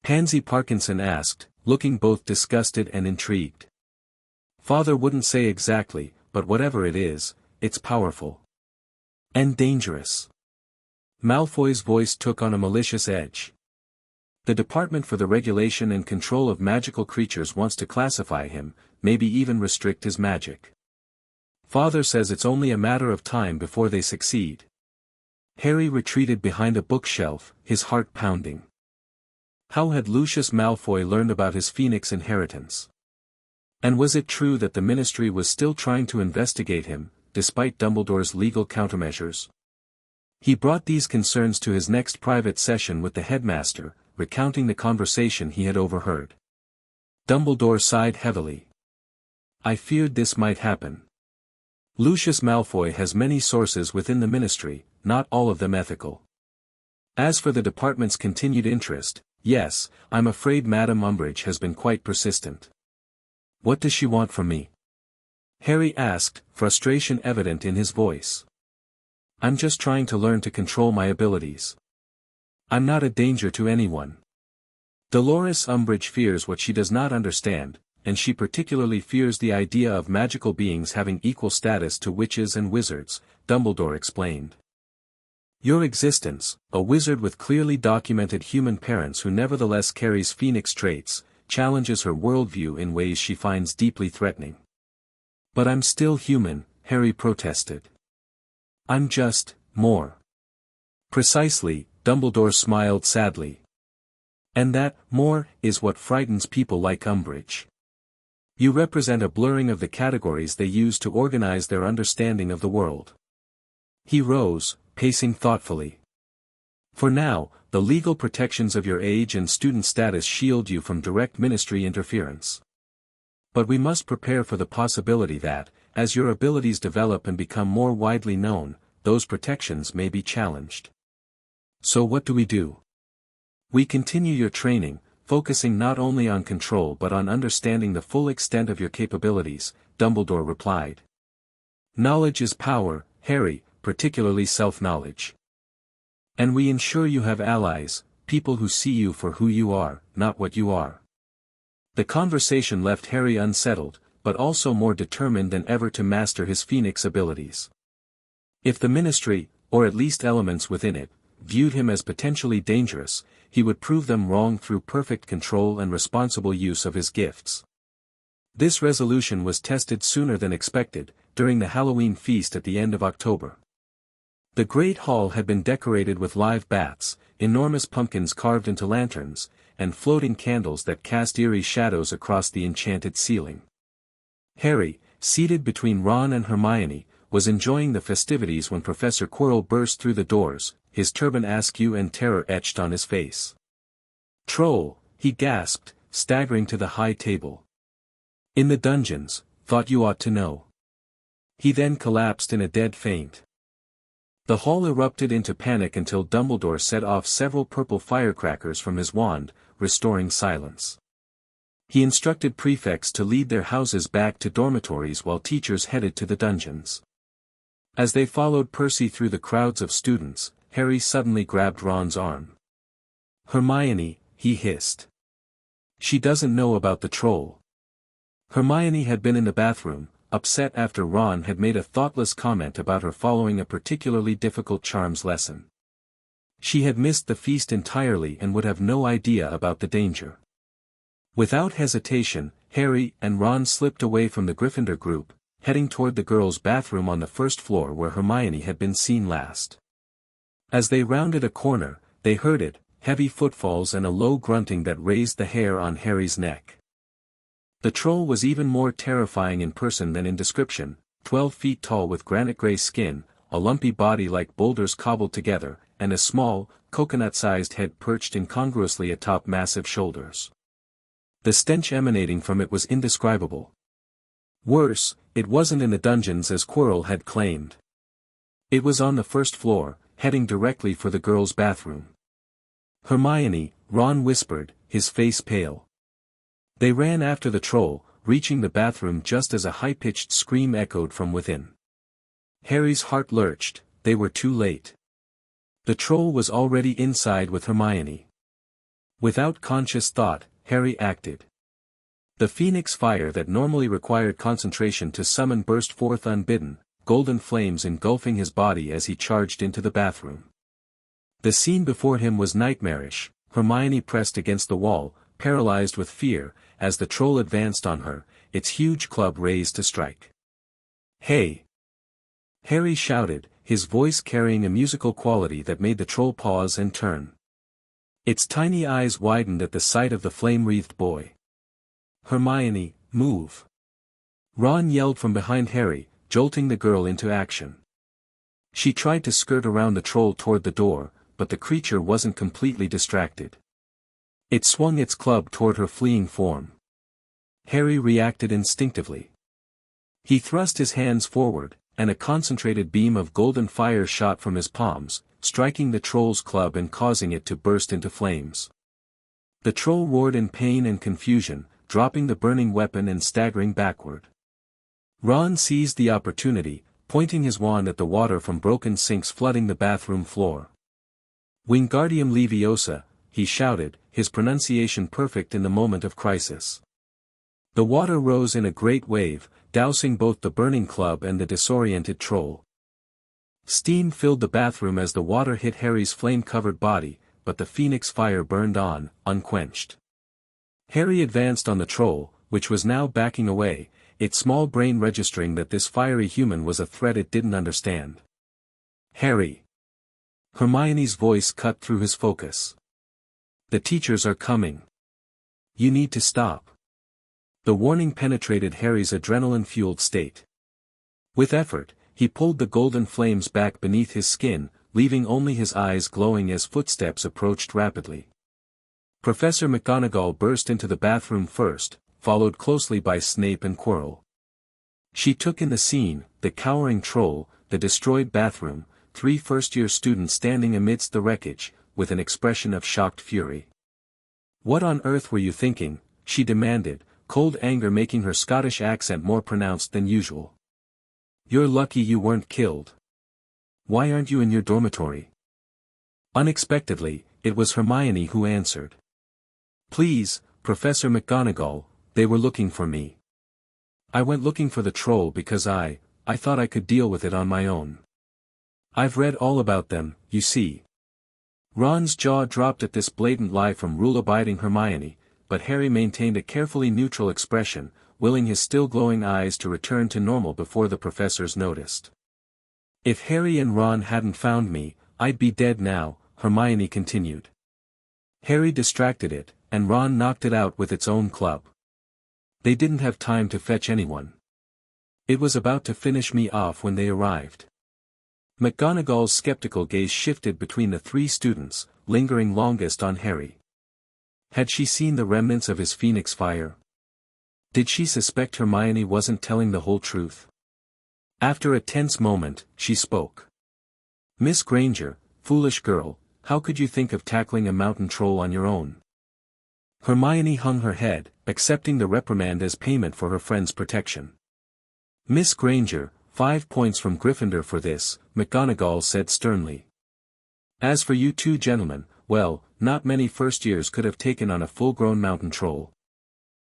Pansy Parkinson asked, looking both disgusted and intrigued. "Father wouldn't say exactly, but whatever it is, it's powerful. And dangerous." Malfoy's voice took on a malicious edge. "The Department for the Regulation and Control of Magical Creatures wants to classify him, maybe even restrict his magic. Father says it's only a matter of time before they succeed." Harry retreated behind a bookshelf, his heart pounding. How had Lucius Malfoy learned about his Phoenix inheritance? And was it true that the Ministry was still trying to investigate him, despite Dumbledore's legal countermeasures? He brought these concerns to his next private session with the headmaster, recounting the conversation he had overheard. Dumbledore sighed heavily. "I feared this might happen. Lucius Malfoy has many sources within the Ministry, not all of them ethical. As for the department's continued interest, yes, I'm afraid Madame Umbridge has been quite persistent." "What does she want from me?" Harry asked, frustration evident in his voice. "I'm just trying to learn to control my abilities. I'm not a danger to anyone. Dolores Umbridge fears what she does not understand, and she particularly fears the idea of magical beings having equal status to witches and wizards," Dumbledore explained. "Your existence, a wizard with clearly documented human parents who nevertheless carries Phoenix traits, challenges her worldview in ways she finds deeply threatening." "But I'm still human," Harry protested. "I'm just, more." "Precisely," Dumbledore smiled sadly. "And that, more, is what frightens people like Umbridge. You represent a blurring of the categories they use to organize their understanding of the world." He rose, pacing thoughtfully. "For now, the legal protections of your age and student status shield you from direct Ministry interference. But we must prepare for the possibility that, as your abilities develop and become more widely known, those protections may be challenged. So what do we do?" "We continue your training, focusing not only on control but on understanding the full extent of your capabilities," Dumbledore replied. "Knowledge is power, Harry, particularly self-knowledge. And we ensure you have allies, people who see you for who you are, not what you are." The conversation left Harry unsettled, but also more determined than ever to master his Phoenix abilities. If the Ministry, or at least elements within it, viewed him as potentially dangerous, he would prove them wrong through perfect control and responsible use of his gifts. This resolution was tested sooner than expected, during the Halloween feast at the end of October. The Great Hall had been decorated with live bats, enormous pumpkins carved into lanterns, and floating candles that cast eerie shadows across the enchanted ceiling. Harry, seated between Ron and Hermione, was enjoying the festivities when Professor Quirrell burst through the doors, his turban askew and terror etched on his face. "Troll," he gasped, staggering to the high table. "In the dungeons, thought you ought to know." He then collapsed in a dead faint. The hall erupted into panic until Dumbledore set off several purple firecrackers from his wand, restoring silence. He instructed prefects to lead their houses back to dormitories while teachers headed to the dungeons. As they followed Percy through the crowds of students, Harry suddenly grabbed Ron's arm. "Hermione," he hissed. "She doesn't know about the troll." Hermione had been in the bathroom, upset after Ron had made a thoughtless comment about her following a particularly difficult charms lesson. She had missed the feast entirely and would have no idea about the danger. Without hesitation, Harry and Ron slipped away from the Gryffindor group, heading toward the girls' bathroom on the first floor where Hermione had been seen last. As they rounded a corner, they heard it, heavy footfalls and a low grunting that raised the hair on Harry's neck. The troll was even more terrifying in person than in description, 12 feet tall with granite-gray skin, a lumpy body like boulders cobbled together, and a small, coconut-sized head perched incongruously atop massive shoulders. The stench emanating from it was indescribable. Worse, it wasn't in the dungeons as Quirrell had claimed. It was on the first floor, heading directly for the girls' bathroom. "Hermione," Ron whispered, his face pale. They ran after the troll, reaching the bathroom just as a high-pitched scream echoed from within. Harry's heart lurched, they were too late. The troll was already inside with Hermione. Without conscious thought, Harry acted. The phoenix fire that normally required concentration to summon burst forth unbidden, golden flames engulfing his body as he charged into the bathroom. The scene before him was nightmarish, Hermione pressed against the wall, paralyzed with fear, as the troll advanced on her, its huge club raised to strike. "Hey!" Harry shouted, his voice carrying a musical quality that made the troll pause and turn. Its tiny eyes widened at the sight of the flame-wreathed boy. "Hermione, move!" Ron yelled from behind Harry, jolting the girl into action. She tried to skirt around the troll toward the door, but the creature wasn't completely distracted. It swung its club toward her fleeing form. Harry reacted instinctively. He thrust his hands forward, and a concentrated beam of golden fire shot from his palms, striking the troll's club and causing it to burst into flames. The troll roared in pain and confusion, dropping the burning weapon and staggering backward. Ron seized the opportunity, pointing his wand at the water from broken sinks flooding the bathroom floor. "Wingardium Leviosa," he shouted, his pronunciation perfect in the moment of crisis. The water rose in a great wave, dousing both the burning club and the disoriented troll. Steam filled the bathroom as the water hit Harry's flame-covered body, but the phoenix fire burned on, unquenched. Harry advanced on the troll, which was now backing away, its small brain registering that this fiery human was a threat it didn't understand. "Harry!" Hermione's voice cut through his focus. "The teachers are coming. You need to stop." The warning penetrated Harry's adrenaline-fueled state. With effort, he pulled the golden flames back beneath his skin, leaving only his eyes glowing as footsteps approached rapidly. Professor McGonagall burst into the bathroom first, followed closely by Snape and Quirrell. She took in the scene, the cowering troll, the destroyed bathroom, 3 first-year students standing amidst the wreckage, with an expression of shocked fury. "What on earth were you thinking?" she demanded, cold anger making her Scottish accent more pronounced than usual. "You're lucky you weren't killed. Why aren't you in your dormitory?" Unexpectedly, it was Hermione who answered. "Please, Professor McGonagall, they were looking for me. I went looking for the troll because I thought I could deal with it on my own. I've read all about them, you see." Ron's jaw dropped at this blatant lie from rule-abiding Hermione, but Harry maintained a carefully neutral expression, willing his still glowing eyes to return to normal before the professors noticed. "If Harry and Ron hadn't found me, I'd be dead now," Hermione continued. Harry distracted it, and Ron knocked it out with its own club. "They didn't have time to fetch anyone. It was about to finish me off when they arrived." McGonagall's skeptical gaze shifted between the 3 students, lingering longest on Harry. Had she seen the remnants of his phoenix fire? Did she suspect Hermione wasn't telling the whole truth? After a tense moment, she spoke. "Miss Granger, foolish girl, how could you think of tackling a mountain troll on your own?" Hermione hung her head, accepting the reprimand as payment for her friend's protection. "Miss Granger, 5 points from Gryffindor for this," McGonagall said sternly. "As for you 2 gentlemen, well, not many first years could have taken on a full-grown mountain troll.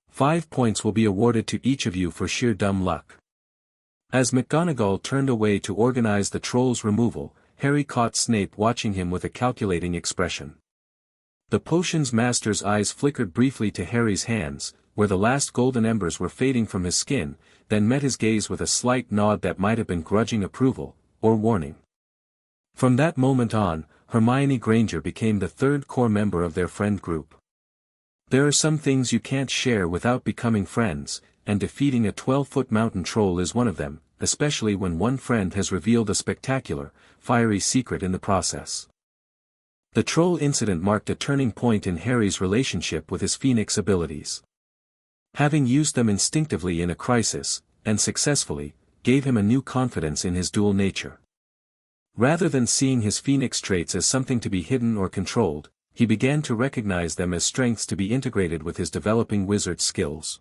5 points will be awarded to each of you for sheer dumb luck." As McGonagall turned away to organize the troll's removal, Harry caught Snape watching him with a calculating expression. The potion's master's eyes flickered briefly to Harry's hands, where the last golden embers were fading from his skin, then met his gaze with a slight nod that might have been grudging approval, or warning. From that moment on, Hermione Granger became the 3rd core member of their friend group. There are some things you can't share without becoming friends, and defeating a 12-foot mountain troll is one of them, especially when one friend has revealed a spectacular, fiery secret in the process. The troll incident marked a turning point in Harry's relationship with his Phoenix abilities. Having used them instinctively in a crisis, and successfully, gave him a new confidence in his dual nature. Rather than seeing his Phoenix traits as something to be hidden or controlled, he began to recognize them as strengths to be integrated with his developing wizard skills.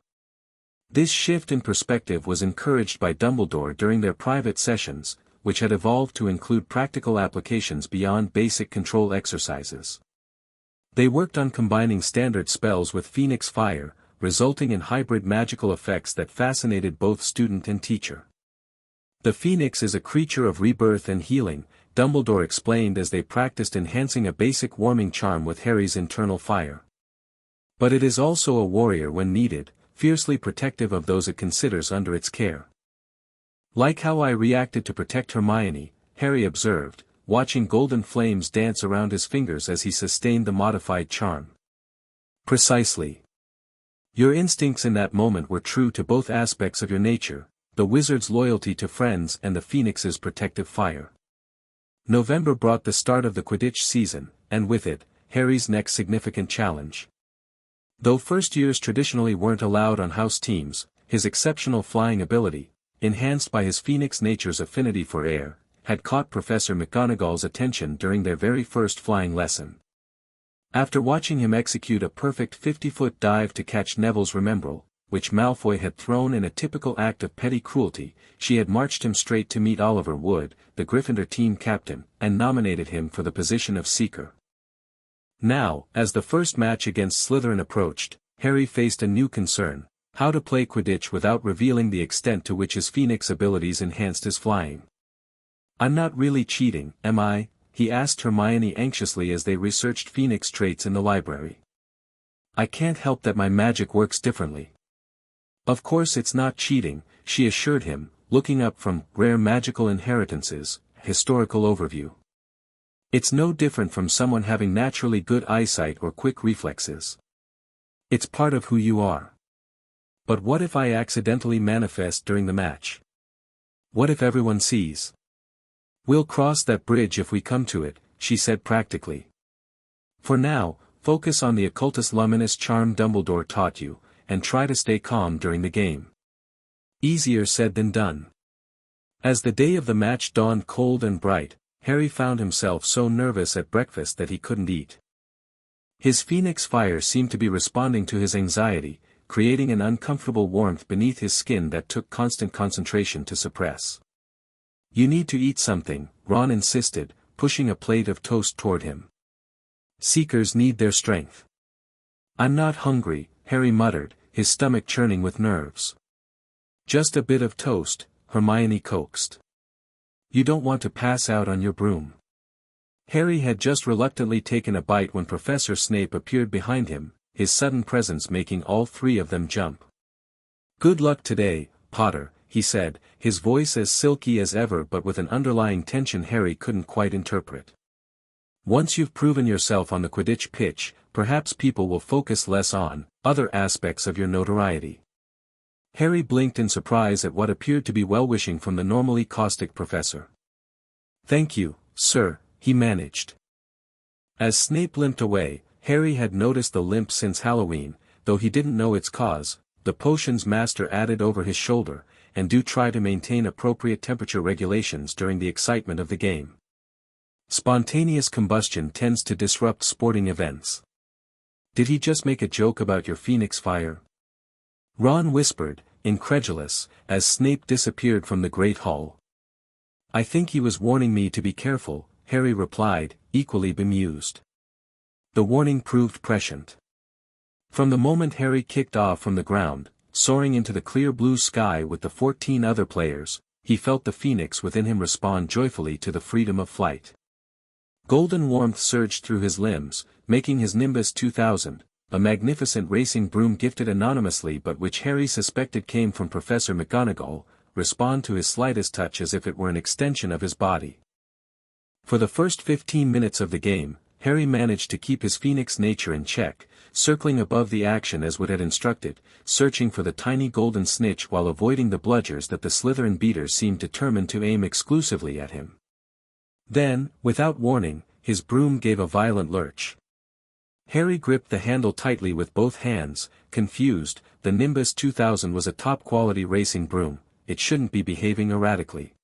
This shift in perspective was encouraged by Dumbledore during their private sessions, which had evolved to include practical applications beyond basic control exercises. They worked on combining standard spells with Phoenix Fire, resulting in hybrid magical effects that fascinated both student and teacher. The Phoenix is a creature of rebirth and healing, Dumbledore explained as they practiced enhancing a basic warming charm with Harry's internal fire. But it is also a warrior when needed, fiercely protective of those it considers under its care. Like how I reacted to protect Hermione, Harry observed, watching golden flames dance around his fingers as he sustained the modified charm. Precisely. Your instincts in that moment were true to both aspects of your nature, the wizard's loyalty to friends and the Phoenix's protective fire. November brought the start of the Quidditch season, and with it, Harry's next significant challenge. Though first years traditionally weren't allowed on house teams, his exceptional flying ability, enhanced by his Phoenix nature's affinity for air, had caught Professor McGonagall's attention during their very first flying lesson. After watching him execute a perfect 50-foot dive to catch Neville's Remembrall, which Malfoy had thrown in a typical act of petty cruelty, she had marched him straight to meet Oliver Wood, the Gryffindor team captain, and nominated him for the position of Seeker. Now, as the first match against Slytherin approached, Harry faced a new concern: how to play Quidditch without revealing the extent to which his Phoenix abilities enhanced his flying. "I'm not really cheating, am I?" he asked Hermione anxiously as they researched Phoenix traits in the library. "I can't help that my magic works differently." "Of course it's not cheating," she assured him, looking up from Rare Magical Inheritances, Historical Overview. "It's no different from someone having naturally good eyesight or quick reflexes. It's part of who you are. But what if I accidentally manifest during the match? What if everyone sees? We'll cross that bridge if we come to it," she said practically. "For now, focus on the Occultus Luminous charm Dumbledore taught you, and try to stay calm during the game." Easier said than done. As the day of the match dawned cold and bright, Harry found himself so nervous at breakfast that he couldn't eat. His Phoenix fire seemed to be responding to his anxiety, creating an uncomfortable warmth beneath his skin that took constant concentration to suppress. "You need to eat something," Ron insisted, pushing a plate of toast toward him. "Seekers need their strength." "I'm not hungry," Harry muttered, his stomach churning with nerves. "Just a bit of toast," Hermione coaxed. "You don't want to pass out on your broom." Harry had just reluctantly taken a bite when Professor Snape appeared behind him, his sudden presence making all three of them jump. "Good luck today, Potter," he said, his voice as silky as ever but with an underlying tension Harry couldn't quite interpret. "Once you've proven yourself on the Quidditch pitch, perhaps people will focus less on other aspects of your notoriety." Harry blinked in surprise at what appeared to be well-wishing from the normally caustic professor. "Thank you, sir," he managed. As Snape limped away, Harry had noticed the limp since Halloween, though he didn't know its cause. The potions master added over his shoulder, and do try to maintain appropriate temperature regulations during the excitement of the game. Spontaneous combustion tends to disrupt sporting events. "Did he just make a joke about your Phoenix fire?" Ron whispered, incredulous, as Snape disappeared from the Great Hall. "I think he was warning me to be careful," Harry replied, equally bemused. The warning proved prescient. From the moment Harry kicked off from the ground, soaring into the clear blue sky with the 14 other players, he felt the Phoenix within him respond joyfully to the freedom of flight. Golden warmth surged through his limbs, making his Nimbus 2000, a magnificent racing broom gifted anonymously but which Harry suspected came from Professor McGonagall, respond to his slightest touch as if it were an extension of his body. For the first 15 minutes of the game, Harry managed to keep his phoenix nature in check, circling above the action as Wood had instructed, searching for the tiny golden snitch while avoiding the bludgers that the Slytherin beaters seemed determined to aim exclusively at him. Then, without warning, his broom gave a violent lurch. Harry gripped the handle tightly with both hands, confused. The Nimbus 2000 was a top-quality racing broom, it shouldn't be behaving erratically.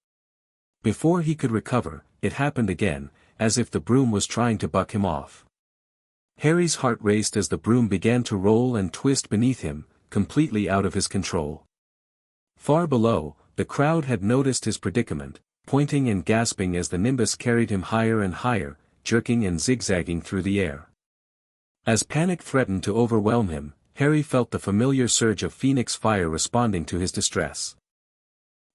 Before he could recover, it happened again, as if the broom was trying to buck him off. Harry's heart raced as the broom began to roll and twist beneath him, completely out of his control. Far below, the crowd had noticed his predicament, pointing and gasping as the Nimbus carried him higher and higher, jerking and zigzagging through the air. As panic threatened to overwhelm him, Harry felt the familiar surge of phoenix fire responding to his distress.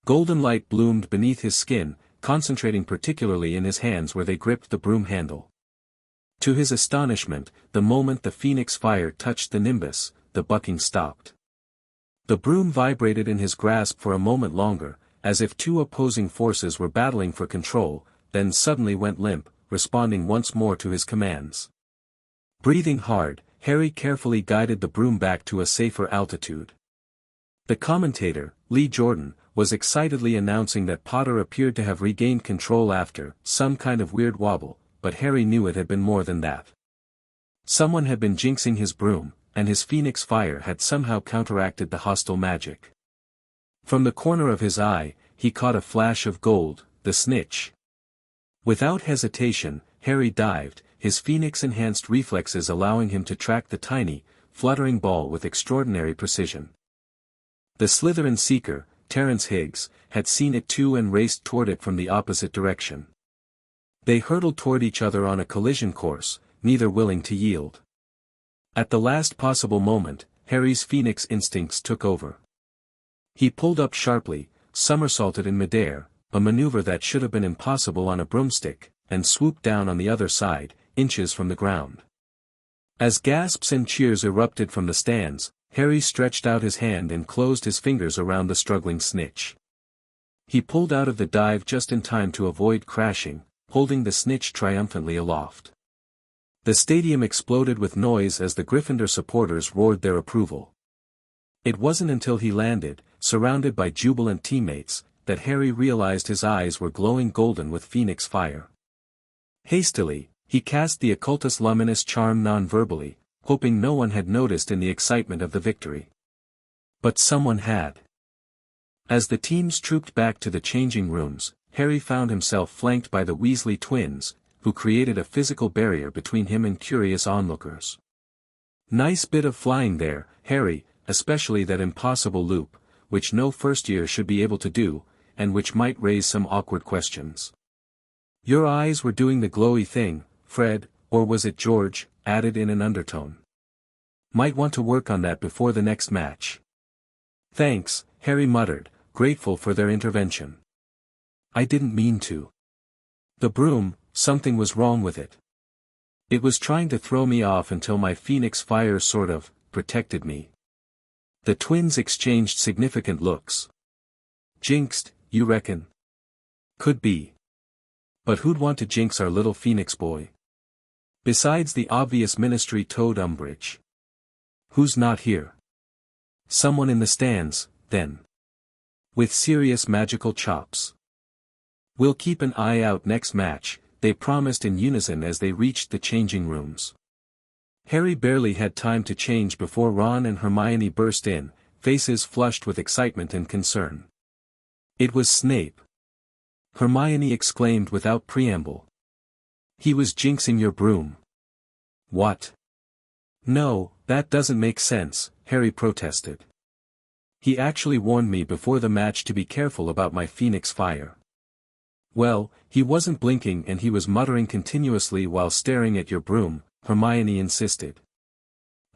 Golden light bloomed beneath his skin, concentrating particularly in his hands where they gripped the broom handle. To his astonishment, the moment the phoenix fire touched the Nimbus, the bucking stopped. The broom vibrated in his grasp for a moment longer, as if two opposing forces were battling for control, then suddenly went limp, responding once more to his commands. Breathing hard, Harry carefully guided the broom back to a safer altitude. The commentator, Lee Jordan, was excitedly announcing that Potter appeared to have regained control after some kind of weird wobble, but Harry knew it had been more than that. Someone had been jinxing his broom, and his phoenix fire had somehow counteracted the hostile magic. From the corner of his eye, he caught a flash of gold, the snitch. Without hesitation, Harry dived, his phoenix-enhanced reflexes allowing him to track the tiny, fluttering ball with extraordinary precision. The Slytherin seeker, Terence Higgs, had seen it too and raced toward it from the opposite direction. They hurtled toward each other on a collision course, neither willing to yield. At the last possible moment, Harry's phoenix instincts took over. He pulled up sharply, somersaulted in midair, a maneuver that should have been impossible on a broomstick, and swooped down on the other side, inches from the ground. As gasps and cheers erupted from the stands, Harry stretched out his hand and closed his fingers around the struggling snitch. He pulled out of the dive just in time to avoid crashing, holding the snitch triumphantly aloft. The stadium exploded with noise as the Gryffindor supporters roared their approval. It wasn't until he landed, surrounded by jubilant teammates, that Harry realized his eyes were glowing golden with phoenix fire. Hastily, he cast the Occultus Luminous charm non-verbally, hoping no one had noticed in the excitement of the victory. But someone had. As the teams trooped back to the changing rooms, Harry found himself flanked by the Weasley twins, who created a physical barrier between him and curious onlookers. "Nice bit of flying there, Harry, especially that impossible loop, which no first year should be able to do, and which might raise some awkward questions. Your eyes were doing the glowy thing, Fred, or was it George?" added in an undertone. "Might want to work on that before the next match." "Thanks," Harry muttered, grateful for their intervention. "I didn't mean to. The broom, something was wrong with it. It was trying to throw me off until my phoenix fire sort of protected me." The twins exchanged significant looks. "Jinxed, you reckon?" "Could be. But who'd want to jinx our little phoenix boy? Besides the obvious Ministry toad Umbridge. Who's not here?" "Someone in the stands, then. With serious magical chops. We'll keep an eye out next match," they promised in unison as they reached the changing rooms. Harry barely had time to change before Ron and Hermione burst in, faces flushed with excitement and concern. "It was Snape!" Hermione exclaimed without preamble. "He was jinxing your broom." "What?" "No, that doesn't make sense," Harry protested. "He actually warned me before the match to be careful about my phoenix fire." "Well, he wasn't blinking and he was muttering continuously while staring at your broom," Hermione insisted.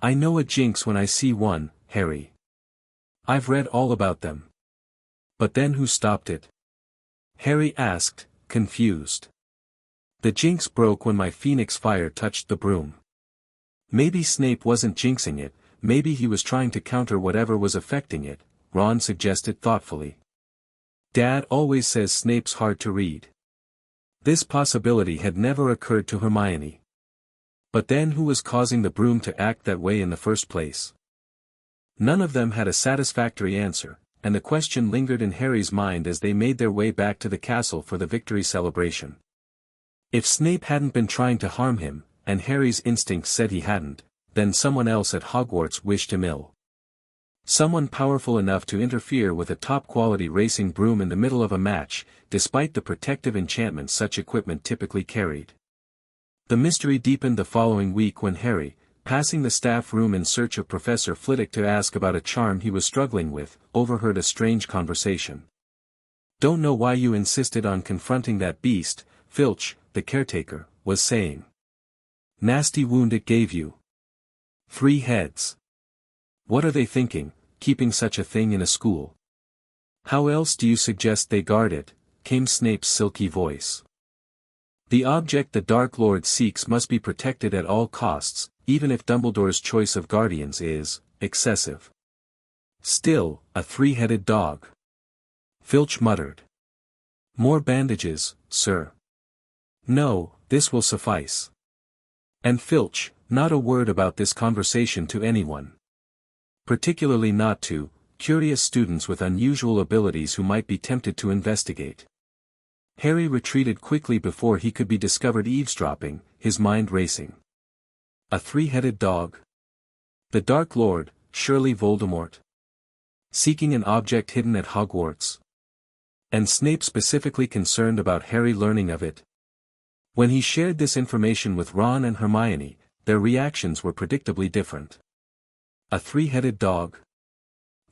"I know a jinx when I see one, Harry. I've read all about them." "But then who stopped it?" Harry asked, confused. "The jinx broke when my phoenix fire touched the broom." "Maybe Snape wasn't jinxing it, maybe he was trying to counter whatever was affecting it," Ron suggested thoughtfully. "Dad always says Snape's hard to read." This possibility had never occurred to Hermione. But then who was causing the broom to act that way in the first place? None of them had a satisfactory answer, and the question lingered in Harry's mind as they made their way back to the castle for the victory celebration. If Snape hadn't been trying to harm him, and Harry's instincts said he hadn't, then someone else at Hogwarts wished him ill. Someone powerful enough to interfere with a top-quality racing broom in the middle of a match, despite the protective enchantment such equipment typically carried. The mystery deepened the following week when Harry, passing the staff room in search of Professor Flitwick to ask about a charm he was struggling with, overheard a strange conversation. "Don't know why you insisted on confronting that beast," Filch, the caretaker, was saying. "Nasty wound it gave you. 3 heads. What are they thinking, keeping such a thing in a school? How else do you suggest they guard it?" came Snape's silky voice. "The object the Dark Lord seeks must be protected at all costs, even if Dumbledore's choice of guardians is excessive." "Still, a 3-headed dog," Filch muttered. "More bandages, sir." "No, this will suffice." And Filch, not a word about this conversation to anyone. Particularly not to curious students with unusual abilities who might be tempted to investigate. Harry retreated quickly before he could be discovered eavesdropping, his mind racing. A 3-headed dog? The Dark Lord, surely Voldemort? Seeking an object hidden at Hogwarts? And Snape specifically concerned about Harry learning of it? When he shared this information with Ron and Hermione, their reactions were predictably different. A 3-headed dog?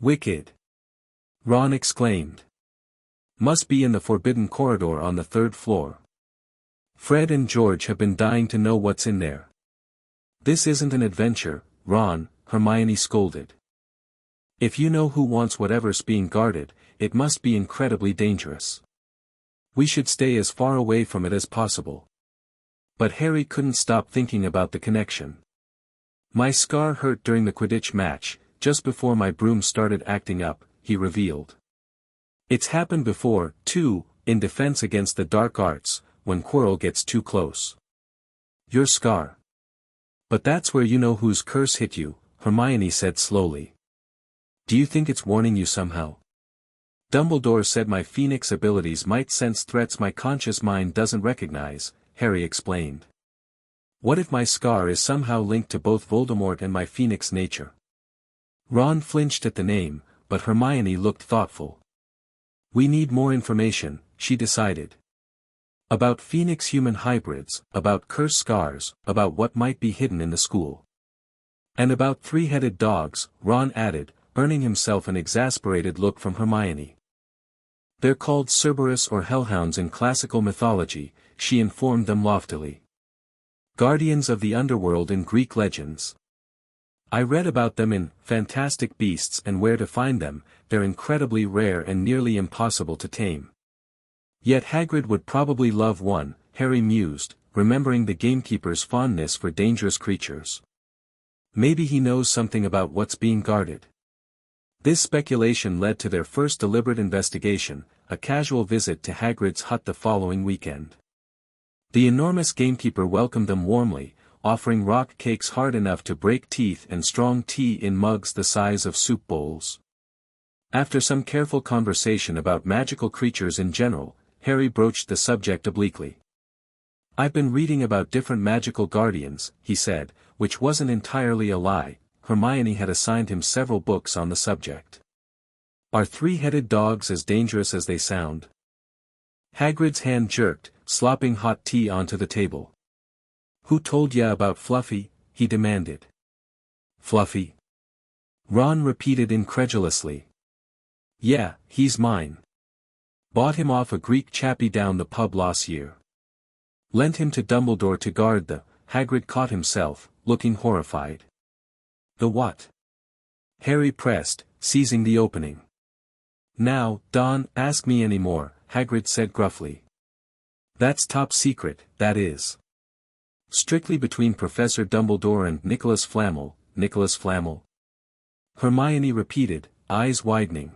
Wicked! Ron exclaimed. Must be in the forbidden corridor on the 3rd floor. Fred and George have been dying to know what's in there. This isn't an adventure, Ron, Hermione scolded. If you know who wants whatever's being guarded, it must be incredibly dangerous. We should stay as far away from it as possible. But Harry couldn't stop thinking about the connection. My scar hurt during the Quidditch match, just before my broom started acting up, he revealed. It's happened before, too, in defense against the dark arts, when Quirrell gets too close. Your scar. But that's where you know whose curse hit you, Hermione said slowly. Do you think it's warning you somehow? Dumbledore said my Phoenix abilities might sense threats my conscious mind doesn't recognize, Harry explained. What if my scar is somehow linked to both Voldemort and my Phoenix nature? Ron flinched at the name, but Hermione looked thoughtful. We need more information, she decided. About Phoenix human hybrids, about cursed scars, about what might be hidden in the school. And about 3-headed dogs, Ron added, earning himself an exasperated look from Hermione. They're called Cerberus or Hellhounds in classical mythology, she informed them loftily. Guardians of the underworld in Greek legends. I read about them in Fantastic Beasts and Where to Find Them. They're incredibly rare and nearly impossible to tame. Yet Hagrid would probably love one, Harry mused, remembering the gamekeeper's fondness for dangerous creatures. Maybe he knows something about what's being guarded. This speculation led to their first deliberate investigation, a casual visit to Hagrid's hut the following weekend. The enormous gamekeeper welcomed them warmly, offering rock cakes hard enough to break teeth and strong tea in mugs the size of soup bowls. After some careful conversation about magical creatures in general, Harry broached the subject obliquely. I've been reading about different magical guardians, he said, which wasn't entirely a lie. Hermione had assigned him several books on the subject. Are 3-headed dogs as dangerous as they sound? Hagrid's hand jerked, slopping hot tea onto the table. Who told ya about Fluffy? He demanded. Fluffy? Ron repeated incredulously. Yeah, he's mine. Bought him off a Greek chappie down the pub last year. Lent him to Dumbledore to guard the. Hagrid caught himself, looking horrified. The what? Harry pressed, seizing the opening. Now, don't ask me any more, Hagrid said gruffly. That's top secret, that is. Strictly between Professor Dumbledore and Nicholas Flamel. Nicholas Flamel? Hermione repeated, eyes widening.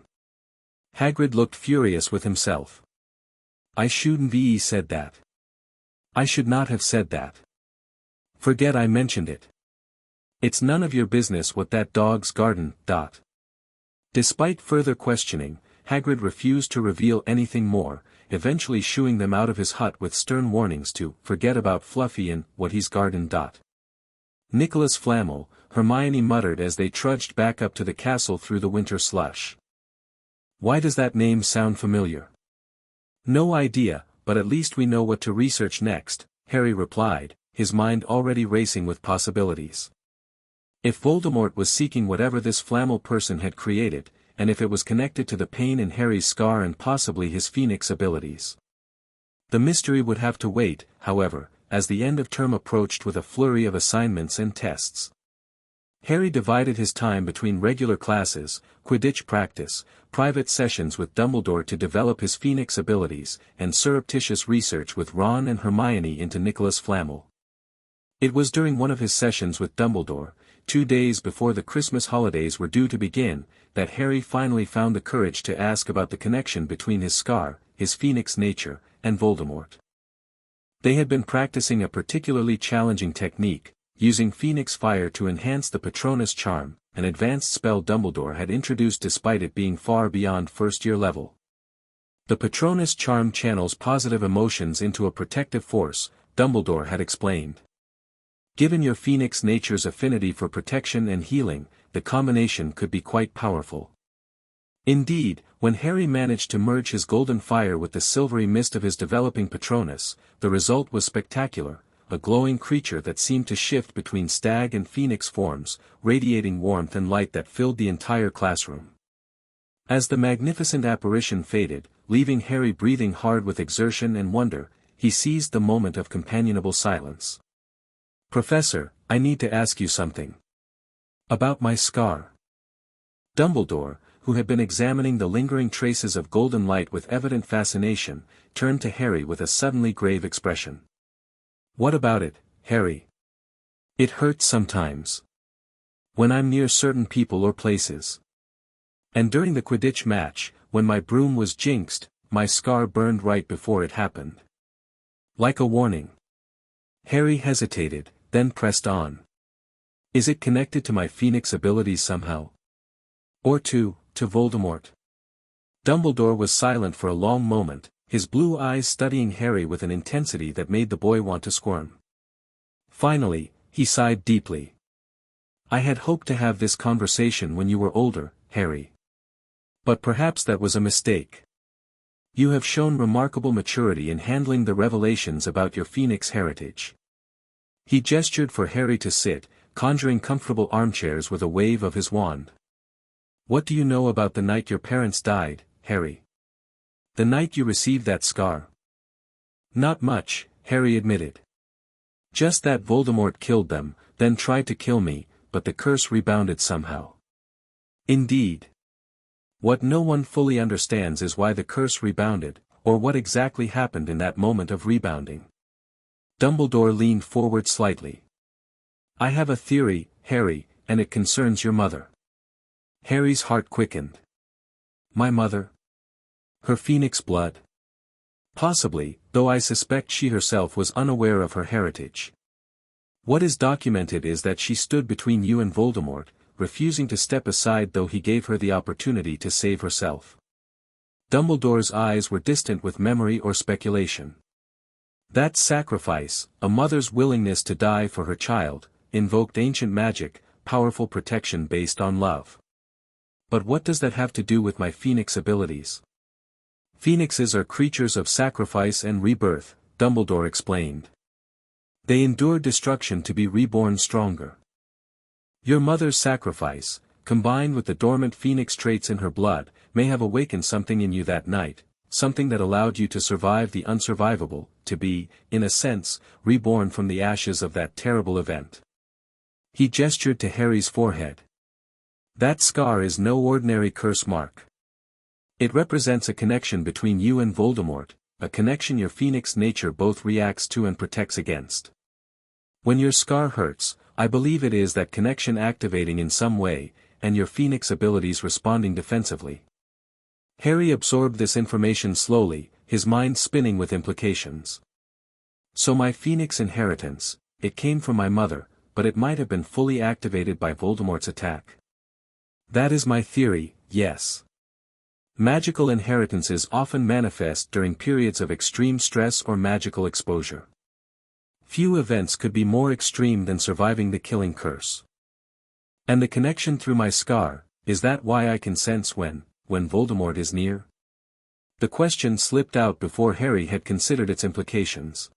Hagrid looked furious with himself. I shouldn't be said that. I should not have said that. Forget I mentioned it. It's none of your business what that dog's garden. Despite further questioning, Hagrid refused to reveal anything more, eventually shooing them out of his hut with stern warnings to forget about Fluffy and what he's garden. Nicholas Flamel, Hermione muttered as they trudged back up to the castle through the winter slush. Why does that name sound familiar? No idea, but at least we know what to research next, Harry replied, his mind already racing with possibilities. If Voldemort was seeking whatever this Flamel person had created, and if it was connected to the pain in Harry's scar and possibly his Phoenix abilities. The mystery would have to wait, however, as the end of term approached with a flurry of assignments and tests. Harry divided his time between regular classes, Quidditch practice, private sessions with Dumbledore to develop his Phoenix abilities, and surreptitious research with Ron and Hermione into Nicholas Flamel. It was during one of his sessions with Dumbledore, 2 days before the Christmas holidays were due to begin, that Harry finally found the courage to ask about the connection between his scar, his Phoenix nature, and Voldemort. They had been practicing a particularly challenging technique, using Phoenix fire to enhance the Patronus charm, an advanced spell Dumbledore had introduced despite it being far beyond first-year level. The Patronus charm channels positive emotions into a protective force, Dumbledore had explained. Given your Phoenix nature's affinity for protection and healing, the combination could be quite powerful. Indeed, when Harry managed to merge his golden fire with the silvery mist of his developing Patronus, the result was spectacular, a glowing creature that seemed to shift between stag and phoenix forms, radiating warmth and light that filled the entire classroom. As the magnificent apparition faded, leaving Harry breathing hard with exertion and wonder, he seized the moment of companionable silence. Professor, I need to ask you something. About my scar. Dumbledore, who had been examining the lingering traces of golden light with evident fascination, turned to Harry with a suddenly grave expression. What about it, Harry? It hurts sometimes. When I'm near certain people or places. And during the Quidditch match, when my broom was jinxed, my scar burned right before it happened. Like a warning. Harry hesitated, then pressed on. Is it connected to my Phoenix abilities somehow? Or to Voldemort? Dumbledore was silent for a long moment, his blue eyes studying Harry with an intensity that made the boy want to squirm. Finally, he sighed deeply. I had hoped to have this conversation when you were older, Harry. But perhaps that was a mistake. You have shown remarkable maturity in handling the revelations about your Phoenix heritage. He gestured for Harry to sit, conjuring comfortable armchairs with a wave of his wand. What do you know about the night your parents died, Harry? The night you received that scar? Not much, Harry admitted. Just that Voldemort killed them, then tried to kill me, but the curse rebounded somehow. Indeed. What no one fully understands is why the curse rebounded, or what exactly happened in that moment of rebounding. Dumbledore leaned forward slightly. I have a theory, Harry, and it concerns your mother. Harry's heart quickened. My mother? Her Phoenix blood? Possibly, though I suspect she herself was unaware of her heritage. What is documented is that she stood between you and Voldemort, refusing to step aside though he gave her the opportunity to save herself. Dumbledore's eyes were distant with memory or speculation. That sacrifice, a mother's willingness to die for her child, invoked ancient magic, powerful protection based on love. But what does that have to do with my Phoenix abilities? Phoenixes are creatures of sacrifice and rebirth, Dumbledore explained. They endure destruction to be reborn stronger. Your mother's sacrifice, combined with the dormant Phoenix traits in her blood, may have awakened something in you that night, something that allowed you to survive the unsurvivable, to be, in a sense, reborn from the ashes of that terrible event. He gestured to Harry's forehead. That scar is no ordinary curse mark. It represents a connection between you and Voldemort, a connection your Phoenix nature both reacts to and protects against. When your scar hurts, I believe it is that connection activating in some way, and your Phoenix abilities responding defensively. Harry absorbed this information slowly, his mind spinning with implications. So my Phoenix inheritance, it came from my mother, but it might have been fully activated by Voldemort's attack. That is my theory, yes. Magical inheritances often manifest during periods of extreme stress or magical exposure. Few events could be more extreme than surviving the killing curse. And the connection through my scar, is that why I can sense when Voldemort is near? The question slipped out before Harry had considered its implications.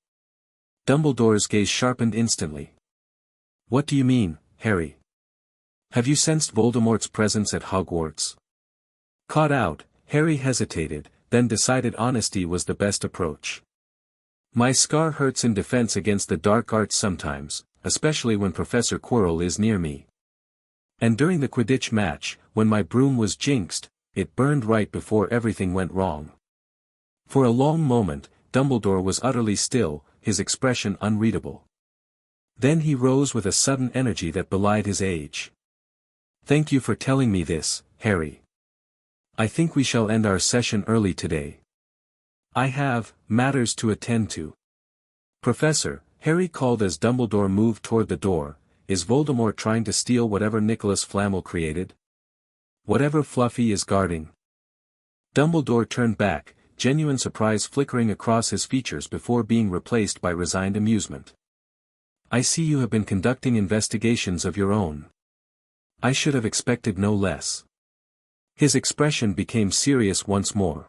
Dumbledore's gaze sharpened instantly. What do you mean, Harry? Have you sensed Voldemort's presence at Hogwarts? Caught out, Harry hesitated, then decided honesty was the best approach. My scar hurts in defense against the dark arts sometimes, especially when Professor Quirrell is near me. And during the Quidditch match, when my broom was jinxed, it burned right before everything went wrong. For a long moment, Dumbledore was utterly still, his expression unreadable. Then he rose with a sudden energy that belied his age. Thank you for telling me this, Harry. I think we shall end our session early today. I have matters to attend to. Professor, Harry called as Dumbledore moved toward the door, is Voldemort trying to steal whatever Nicholas Flamel created? Whatever Fluffy is guarding? Dumbledore turned back, genuine surprise flickering across his features before being replaced by resigned amusement. I see you have been conducting investigations of your own. I should have expected no less. His expression became serious once more.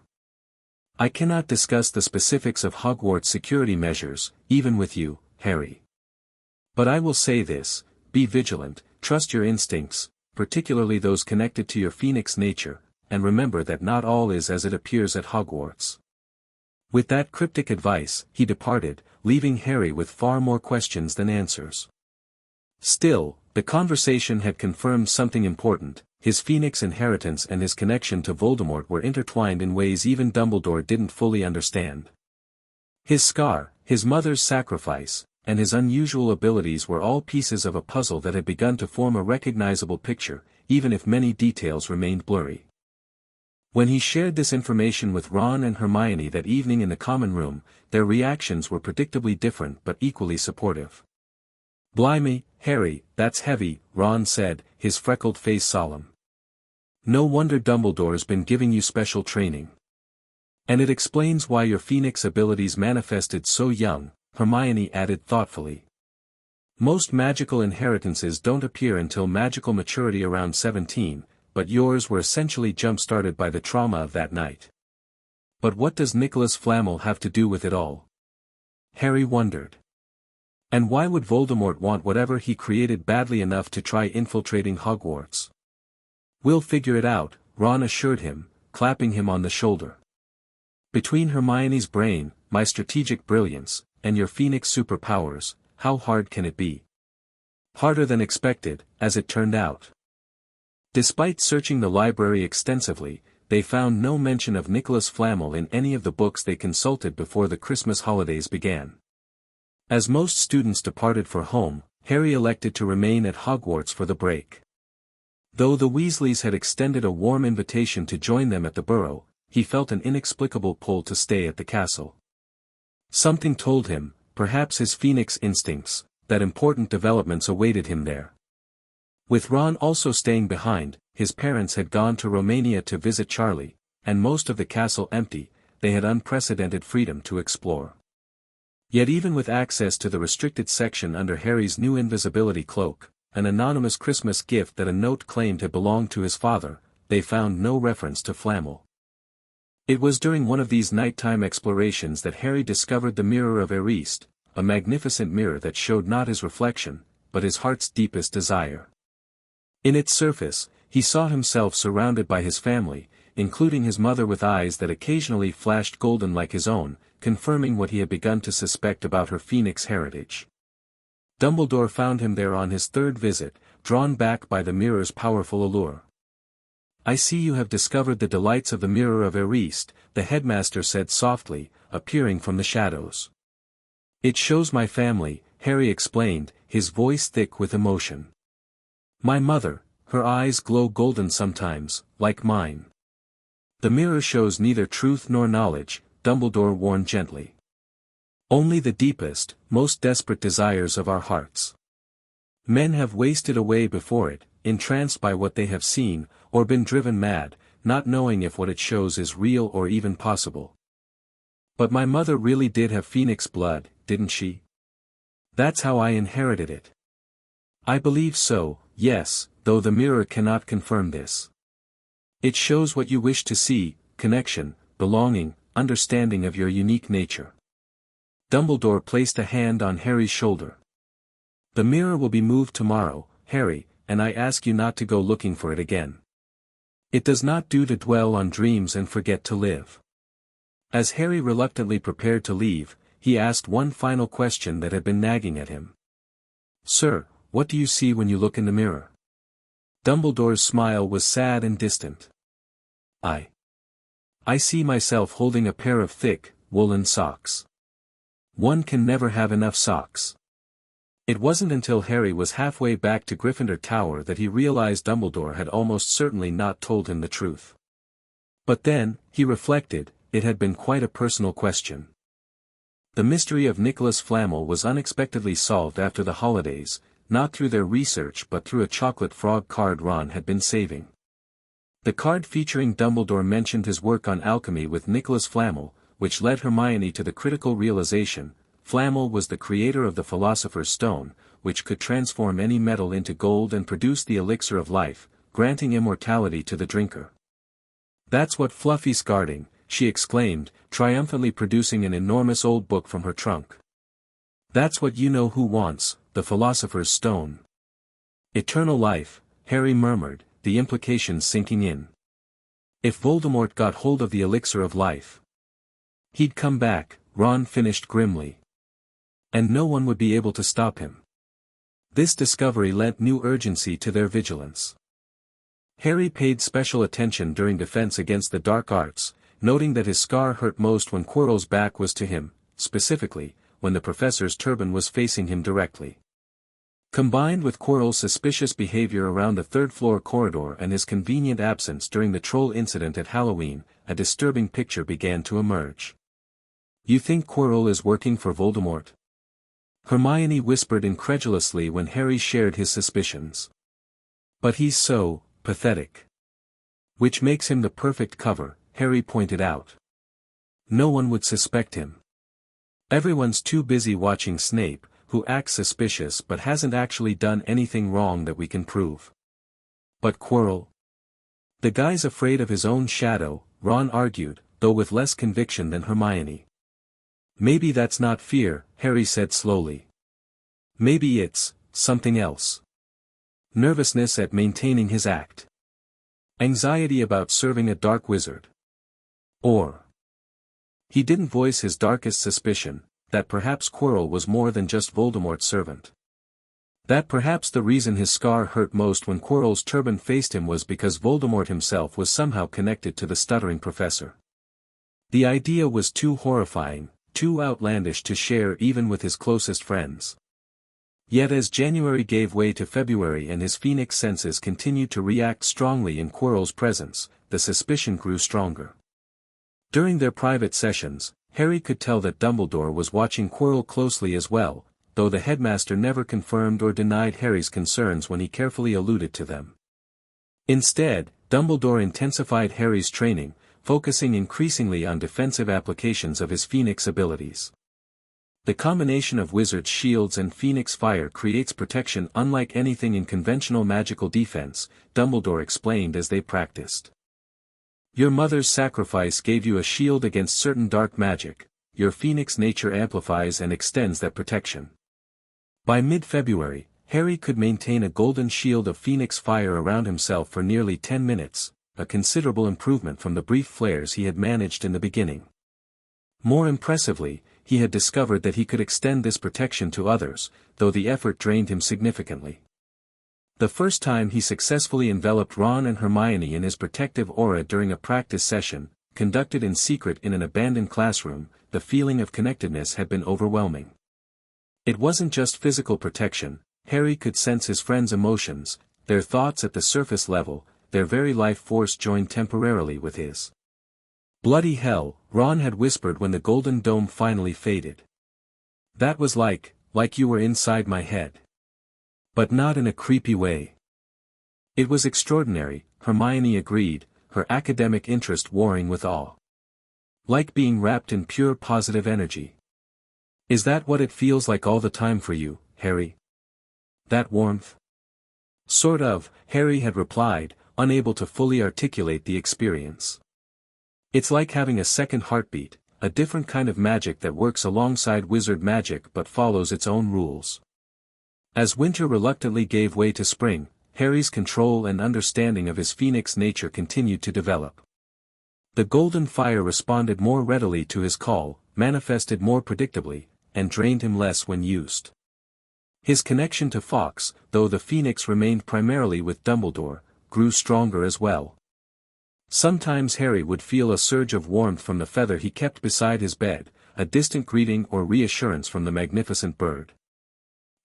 I cannot discuss the specifics of Hogwarts security measures, even with you, Harry. But I will say this, be vigilant, trust your instincts, particularly those connected to your phoenix nature, and remember that not all is as it appears at Hogwarts. With that cryptic advice, he departed, leaving Harry with far more questions than answers. Still, the conversation had confirmed something important. His phoenix inheritance and his connection to Voldemort were intertwined in ways even Dumbledore didn't fully understand. His scar, his mother's sacrifice, and his unusual abilities were all pieces of a puzzle that had begun to form a recognizable picture, even if many details remained blurry. When he shared this information with Ron and Hermione that evening in the common room, their reactions were predictably different but equally supportive. "Blimey, Harry, that's heavy," Ron said, his freckled face solemn. "No wonder Dumbledore's been giving you special training. And it explains why your phoenix abilities manifested so young," Hermione added thoughtfully. "Most magical inheritances don't appear until magical maturity around 17, but yours were essentially jump-started by the trauma of that night." But what does Nicholas Flamel have to do with it all? Harry wondered. And why would Voldemort want whatever he created badly enough to try infiltrating Hogwarts? "We'll figure it out," Ron assured him, clapping him on the shoulder. "Between Hermione's brain, my strategic brilliance, and your phoenix superpowers, how hard can it be?" Harder than expected, as it turned out. Despite searching the library extensively, they found no mention of Nicholas Flamel in any of the books they consulted before the Christmas holidays began. As most students departed for home, Harry elected to remain at Hogwarts for the break. Though the Weasleys had extended a warm invitation to join them at the Burrow, he felt an inexplicable pull to stay at the castle. Something told him, perhaps his phoenix instincts, that important developments awaited him there. With Ron also staying behind, his parents had gone to Romania to visit Charlie, and most of the castle empty, they had unprecedented freedom to explore. Yet even with access to the restricted section under Harry's new invisibility cloak, an anonymous Christmas gift that a note claimed had belonged to his father, they found no reference to Flamel. It was during one of these nighttime explorations that Harry discovered the Mirror of Eriste, a magnificent mirror that showed not his reflection, but his heart's deepest desire. In its surface, he saw himself surrounded by his family, including his mother with eyes that occasionally flashed golden like his own, confirming what he had begun to suspect about her phoenix heritage. Dumbledore found him there on his third visit, drawn back by the mirror's powerful allure. "I see you have discovered the delights of the Mirror of Eriste," the headmaster said softly, appearing from the shadows. "It shows my family," Harry explained, his voice thick with emotion. "My mother, her eyes glow golden sometimes, like mine." "The mirror shows neither truth nor knowledge," Dumbledore warned gently. Only the deepest, most desperate desires of our hearts. Men have wasted away before it, entranced by what they have seen, or been driven mad, not knowing if what it shows is real or even possible. But my mother really did have phoenix blood, didn't she? That's how I inherited it. I believe so, yes, though the mirror cannot confirm this. It shows what you wish to see, connection, belonging, understanding of your unique nature. Dumbledore placed a hand on Harry's shoulder. The mirror will be moved tomorrow, Harry, and I ask you not to go looking for it again. It does not do to dwell on dreams and forget to live. As Harry reluctantly prepared to leave, he asked one final question that had been nagging at him. Sir, what do you see when you look in the mirror? Dumbledore's smile was sad and distant. I see myself holding a pair of thick, woolen socks. One can never have enough socks. It wasn't until Harry was halfway back to Gryffindor Tower that he realized Dumbledore had almost certainly not told him the truth. But then, he reflected, it had been quite a personal question. The mystery of Nicholas Flamel was unexpectedly solved after the holidays, not through their research but through a chocolate frog card Ron had been saving. The card featuring Dumbledore mentioned his work on alchemy with Nicholas Flamel, which led Hermione to the critical realization, Flamel was the creator of the Philosopher's Stone, which could transform any metal into gold and produce the elixir of life, granting immortality to the drinker. That's what Fluffy's guarding, she exclaimed, triumphantly producing an enormous old book from her trunk. That's what you know who wants, the Philosopher's Stone. Eternal life, Harry murmured, the implications sinking in. If Voldemort got hold of the elixir of life, he'd come back, Ron finished grimly. And no one would be able to stop him. This discovery lent new urgency to their vigilance. Harry paid special attention during defense against the dark arts, noting that his scar hurt most when Quirrell's back was to him, specifically, when the professor's turban was facing him directly. Combined with Quirrell's suspicious behavior around the third-floor corridor and his convenient absence during the troll incident at Halloween, a disturbing picture began to emerge. You think Quirrell is working for Voldemort? Hermione whispered incredulously when Harry shared his suspicions. But he's so pathetic. Which makes him the perfect cover, Harry pointed out. No one would suspect him. Everyone's too busy watching Snape, who acts suspicious but hasn't actually done anything wrong that we can prove. But Quirrell? The guy's afraid of his own shadow, Ron argued, though with less conviction than Hermione. Maybe that's not fear, Harry said slowly. Maybe it's something else. Nervousness at maintaining his act. Anxiety about serving a dark wizard. Or he didn't voice his darkest suspicion, that perhaps Quirrell was more than just Voldemort's servant. That perhaps the reason his scar hurt most when Quirrell's turban faced him was because Voldemort himself was somehow connected to the stuttering professor. The idea was too horrifying, too outlandish to share even with his closest friends. Yet as January gave way to February and his phoenix senses continued to react strongly in Quirrell's presence, the suspicion grew stronger. During their private sessions, Harry could tell that Dumbledore was watching Quirrell closely as well, though the headmaster never confirmed or denied Harry's concerns when he carefully alluded to them. Instead, Dumbledore intensified Harry's training, focusing increasingly on defensive applications of his phoenix abilities. The combination of wizard's shields and phoenix fire creates protection unlike anything in conventional magical defense, Dumbledore explained as they practiced. Your mother's sacrifice gave you a shield against certain dark magic, your phoenix nature amplifies and extends that protection. By mid-February, Harry could maintain a golden shield of phoenix fire around himself for nearly 10 minutes, a considerable improvement from the brief flares he had managed in the beginning. More impressively, he had discovered that he could extend this protection to others, though the effort drained him significantly. The first time he successfully enveloped Ron and Hermione in his protective aura during a practice session, conducted in secret in an abandoned classroom, the feeling of connectedness had been overwhelming. It wasn't just physical protection, Harry could sense his friends' emotions, their thoughts at the surface level, their very life force joined temporarily with his. Bloody hell, Ron had whispered when the golden dome finally faded. That was like you were inside my head. But not in a creepy way. It was extraordinary, Hermione agreed, her academic interest warring with awe. Like being wrapped in pure positive energy. Is that what it feels like all the time for you, Harry? That warmth? Sort of, Harry had replied, unable to fully articulate the experience. It's like having a second heartbeat, a different kind of magic that works alongside wizard magic but follows its own rules. As winter reluctantly gave way to spring, Harry's control and understanding of his phoenix nature continued to develop. The golden fire responded more readily to his call, manifested more predictably, and drained him less when used. His connection to Fawkes, though the phoenix remained primarily with Dumbledore, grew stronger as well. Sometimes Harry would feel a surge of warmth from the feather he kept beside his bed, a distant greeting or reassurance from the magnificent bird.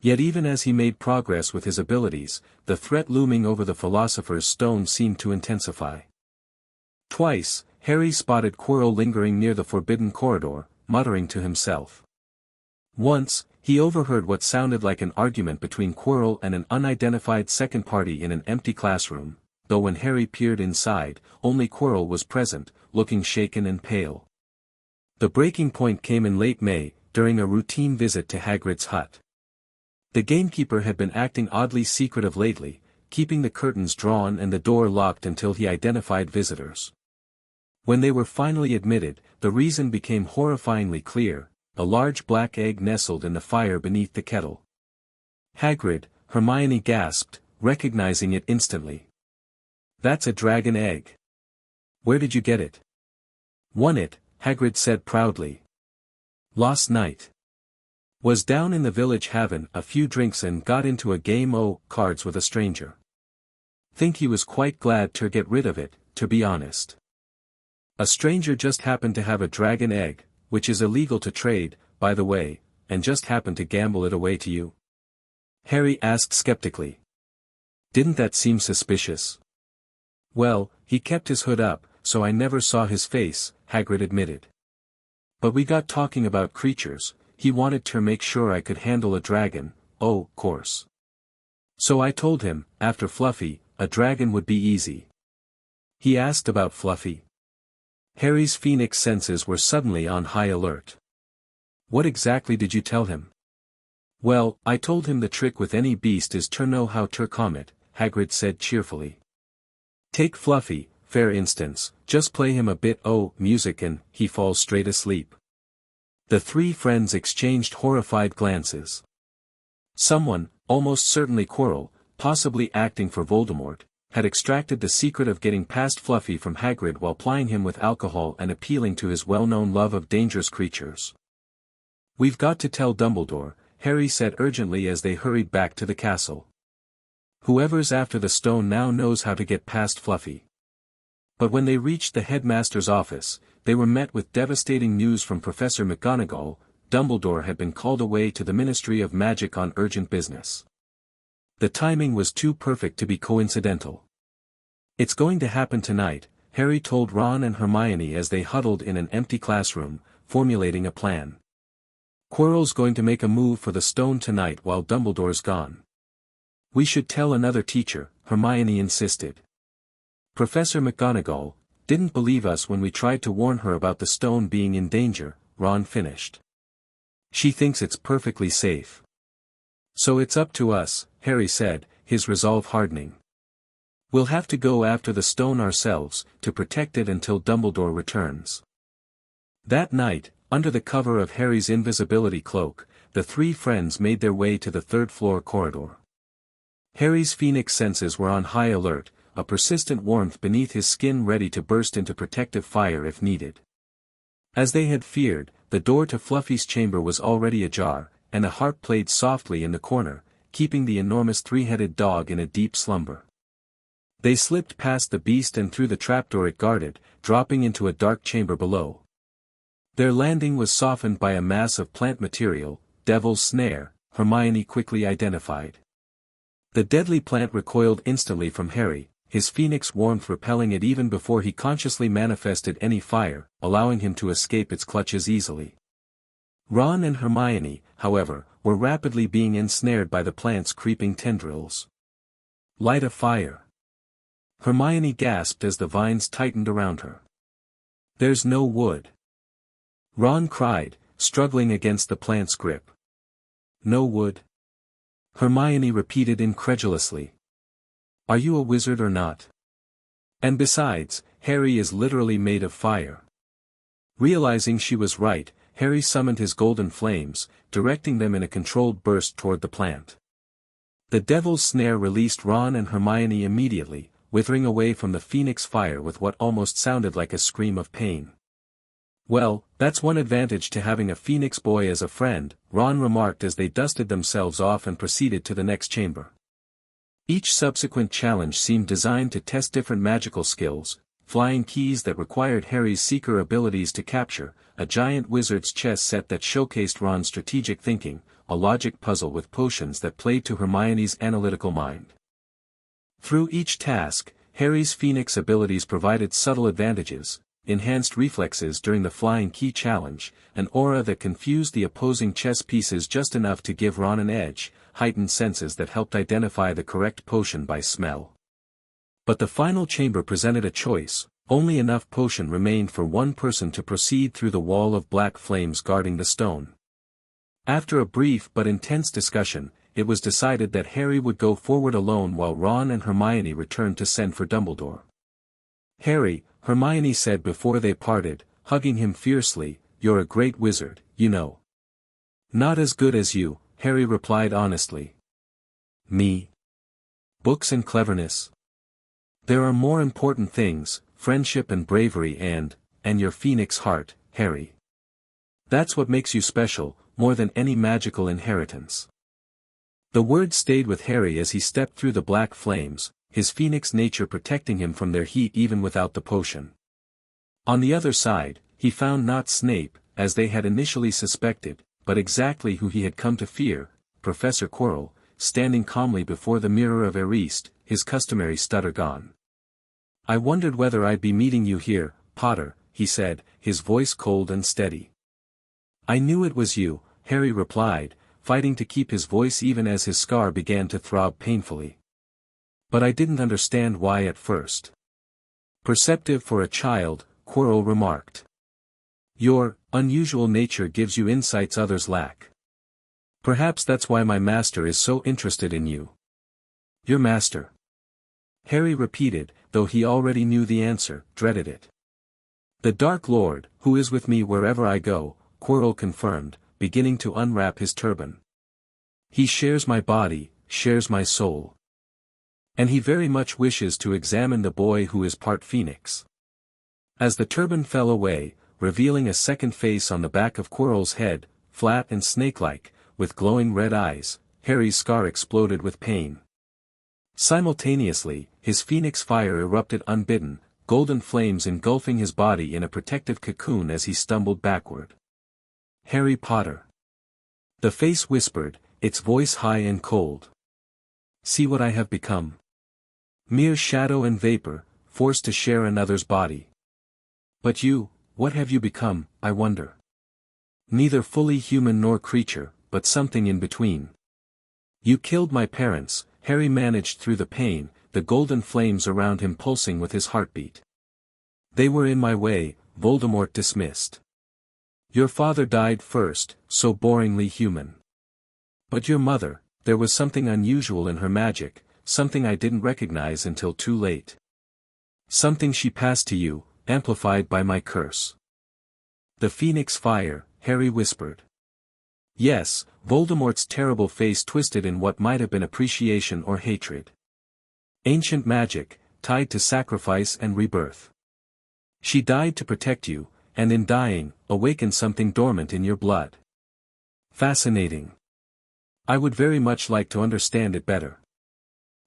Yet even as he made progress with his abilities, the threat looming over the Philosopher's Stone seemed to intensify. Twice, Harry spotted Quirrell lingering near the forbidden corridor, muttering to himself. Once, he overheard what sounded like an argument between Quirrell and an unidentified second party in an empty classroom, though when Harry peered inside, only Quirrell was present, looking shaken and pale. The breaking point came in late May, during a routine visit to Hagrid's hut. The gamekeeper had been acting oddly secretive lately, keeping the curtains drawn and the door locked until he identified visitors. When they were finally admitted, the reason became horrifyingly clear: a large black egg nestled in the fire beneath the kettle. Hagrid, Hermione gasped, recognizing it instantly. That's a dragon egg. Where did you get it? Won it, Hagrid said proudly. Last night. Was down in the village having a few drinks and got into a game o' cards with a stranger. Think he was quite glad to get rid of it, to be honest. A stranger just happened to have a dragon egg, which is illegal to trade, by the way, and just happened to gamble it away to you? Harry asked skeptically. Didn't that seem suspicious? Well, he kept his hood up, so I never saw his face, Hagrid admitted. But we got talking about creatures. He wanted to make sure I could handle a dragon, oh, course. So I told him, after Fluffy, a dragon would be easy. He asked about Fluffy. Harry's phoenix senses were suddenly on high alert. What exactly did you tell him? Well, I told him the trick with any beast is to know how to calm it, Hagrid said cheerfully. Take Fluffy, for instance, just play him a bit music and he falls straight asleep. The three friends exchanged horrified glances. Someone, almost certainly Quirrell, possibly acting for Voldemort, had extracted the secret of getting past Fluffy from Hagrid while plying him with alcohol and appealing to his well-known love of dangerous creatures. We've got to tell Dumbledore, Harry said urgently as they hurried back to the castle. Whoever's after the stone now knows how to get past Fluffy. But when they reached the headmaster's office, they were met with devastating news from Professor McGonagall. Dumbledore had been called away to the Ministry of Magic on urgent business. The timing was too perfect to be coincidental. It's going to happen tonight, Harry told Ron and Hermione as they huddled in an empty classroom, formulating a plan. Quirrell's going to make a move for the stone tonight while Dumbledore's gone. We should tell another teacher, Hermione insisted. Professor McGonagall didn't believe us when we tried to warn her about the stone being in danger, Ron finished. She thinks it's perfectly safe. So it's up to us, Harry said, his resolve hardening. We'll have to go after the stone ourselves, to protect it until Dumbledore returns. That night, under the cover of Harry's invisibility cloak, the three friends made their way to the third-floor corridor. Harry's phoenix senses were on high alert, a persistent warmth beneath his skin ready to burst into protective fire if needed. As they had feared, the door to Fluffy's chamber was already ajar, and a harp played softly in the corner, keeping the enormous three-headed dog in a deep slumber. They slipped past the beast and through the trapdoor it guarded, dropping into a dark chamber below. Their landing was softened by a mass of plant material, Devil's Snare, Hermione quickly identified. The deadly plant recoiled instantly from Harry, his phoenix warmth repelling it even before he consciously manifested any fire, allowing him to escape its clutches easily. Ron and Hermione, however, were rapidly being ensnared by the plant's creeping tendrils. "Light a fire." Hermione gasped as the vines tightened around her. "There's no wood." Ron cried, struggling against the plant's grip. "No wood?" Hermione repeated incredulously. "Are you a wizard or not? And besides, Harry is literally made of fire." Realizing she was right, Harry summoned his golden flames, directing them in a controlled burst toward the plant. The devil's snare released Ron and Hermione immediately, withering away from the phoenix fire with what almost sounded like a scream of pain. "Well, that's one advantage to having a phoenix boy as a friend," Ron remarked as they dusted themselves off and proceeded to the next chamber. Each subsequent challenge seemed designed to test different magical skills: flying keys that required Harry's seeker abilities to capture, a giant wizard's chess set that showcased Ron's strategic thinking, a logic puzzle with potions that played to Hermione's analytical mind. Through each task, Harry's phoenix abilities provided subtle advantages: enhanced reflexes during the flying key challenge, an aura that confused the opposing chess pieces just enough to give Ron an edge, heightened senses that helped identify the correct potion by smell. But the final chamber presented a choice: only enough potion remained for one person to proceed through the wall of black flames guarding the stone. After a brief but intense discussion, it was decided that Harry would go forward alone while Ron and Hermione returned to send for Dumbledore. "Harry," Hermione said before they parted, hugging him fiercely, "you're a great wizard, you know." "Not as good as you," Harry replied honestly. "Me? Books and cleverness. There are more important things, friendship and bravery and your phoenix heart, Harry. That's what makes you special, more than any magical inheritance." The words stayed with Harry as he stepped through the black flames, his phoenix nature protecting him from their heat even without the potion. On the other side, he found not Snape, as they had initially suspected, but exactly who he had come to fear, Professor Quirrell, standing calmly before the mirror of Eriste, his customary stutter gone. "I wondered whether I'd be meeting you here, Potter," he said, his voice cold and steady. "I knew it was you," Harry replied, fighting to keep his voice even as his scar began to throb painfully. "But I didn't understand why at first." "Perceptive for a child," Quirrell remarked. "Your unusual nature gives you insights others lack. Perhaps that's why my master is so interested in you." "Your master?" Harry repeated, though he already knew the answer, dreaded it. "The Dark Lord, who is with me wherever I go," Quirrell confirmed, beginning to unwrap his turban. "He shares my body, shares my soul. And he very much wishes to examine the boy who is part phoenix." As the turban fell away, revealing a second face on the back of Quirrell's head, flat and snake-like, with glowing red eyes, Harry's scar exploded with pain. Simultaneously, his phoenix fire erupted unbidden, golden flames engulfing his body in a protective cocoon as he stumbled backward. "Harry Potter." The face whispered, its voice high and cold. "See what I have become. Mere shadow and vapor, forced to share another's body. But you, what have you become, I wonder? Neither fully human nor creature, but something in between. You killed my parents." Harry managed through the pain, the golden flames around him pulsing with his heartbeat. "They were in my way," Voldemort dismissed. "Your father died first, so boringly human. But your mother, there was something unusual in her magic, something I didn't recognize until too late. Something she passed to you, amplified by my curse." "The Phoenix Fire," Harry whispered. "Yes," Voldemort's terrible face twisted in what might have been appreciation or hatred. "Ancient magic, tied to sacrifice and rebirth. She died to protect you, and in dying, awakened something dormant in your blood. Fascinating. I would very much like to understand it better."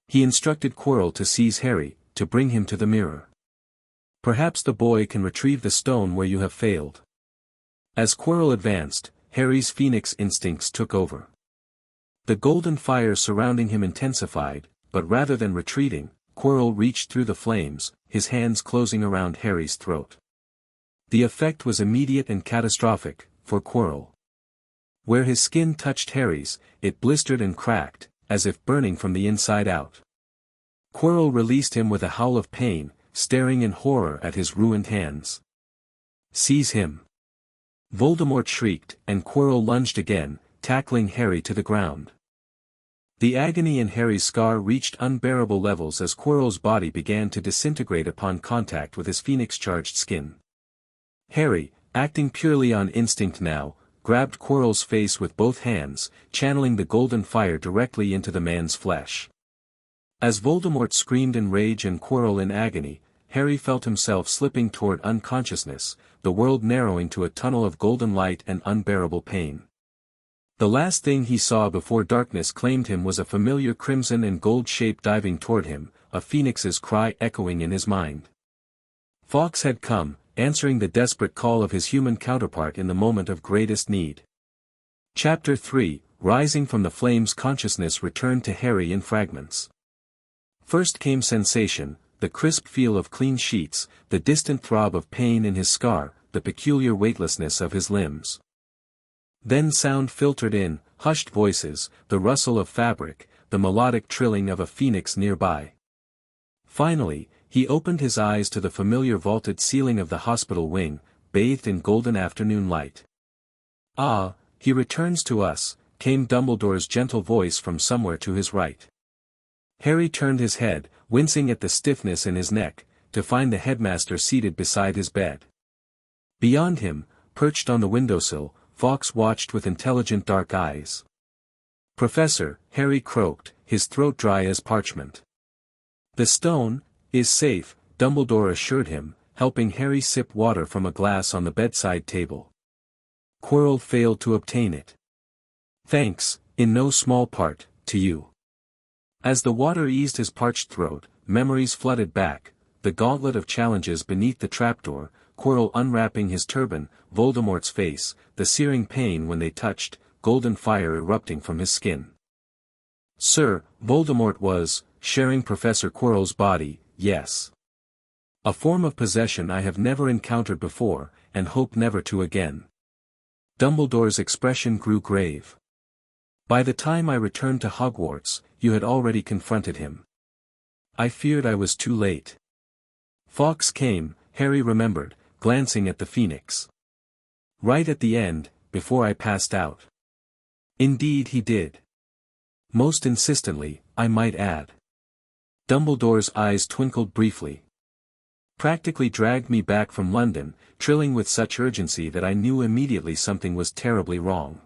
He instructed Quirrell to seize Harry, to bring him to the mirror. "Perhaps the boy can retrieve the stone where you have failed." As Quirrell advanced, Harry's phoenix instincts took over. The golden fire surrounding him intensified, but rather than retreating, Quirrell reached through the flames, his hands closing around Harry's throat. The effect was immediate and catastrophic, for Quirrell. Where his skin touched Harry's, it blistered and cracked, as if burning from the inside out. Quirrell released him with a howl of pain, staring in horror at his ruined hands. "Seize him!" Voldemort shrieked, and Quirrell lunged again, tackling Harry to the ground. The agony in Harry's scar reached unbearable levels as Quirrell's body began to disintegrate upon contact with his phoenix-charged skin. Harry, acting purely on instinct now, grabbed Quirrell's face with both hands, channeling the golden fire directly into the man's flesh. As Voldemort screamed in rage and Quirrell in agony, Harry felt himself slipping toward unconsciousness, the world narrowing to a tunnel of golden light and unbearable pain. The last thing he saw before darkness claimed him was a familiar crimson and gold shape diving toward him, a phoenix's cry echoing in his mind. Fawkes had come, answering the desperate call of his human counterpart in the moment of greatest need. Chapter 3, Rising from the Flames. Consciousness returned to Harry in fragments. First came sensation, the crisp feel of clean sheets, the distant throb of pain in his scar, the peculiar weightlessness of his limbs. Then sound filtered in, hushed voices, the rustle of fabric, the melodic trilling of a phoenix nearby. Finally, he opened his eyes to the familiar vaulted ceiling of the hospital wing, bathed in golden afternoon light. "Ah, he returns to us," came Dumbledore's gentle voice from somewhere to his right. Harry turned his head, wincing at the stiffness in his neck, to find the headmaster seated beside his bed. Beyond him, perched on the windowsill, Fawkes watched with intelligent dark eyes. "Professor," Harry croaked, his throat dry as parchment. "The stone is safe," Dumbledore assured him, helping Harry sip water from a glass on the bedside table. "Quirrell failed to obtain it. Thanks, in no small part, to you." As the water eased his parched throat, memories flooded back, the gauntlet of challenges beneath the trapdoor, Quirrell unwrapping his turban, Voldemort's face, the searing pain when they touched, golden fire erupting from his skin. Sir, Voldemort was, sharing Professor Quirrell's body, yes. A form of possession I have never encountered before, and hope never to again. Dumbledore's expression grew grave. By the time I returned to Hogwarts, you had already confronted him. I feared I was too late. Fawkes came, Harry remembered, glancing at the phoenix. Right at the end, before I passed out. Indeed he did. Most insistently, I might add. Dumbledore's eyes twinkled briefly. Practically dragged me back from London, trilling with such urgency that I knew immediately something was terribly wrong.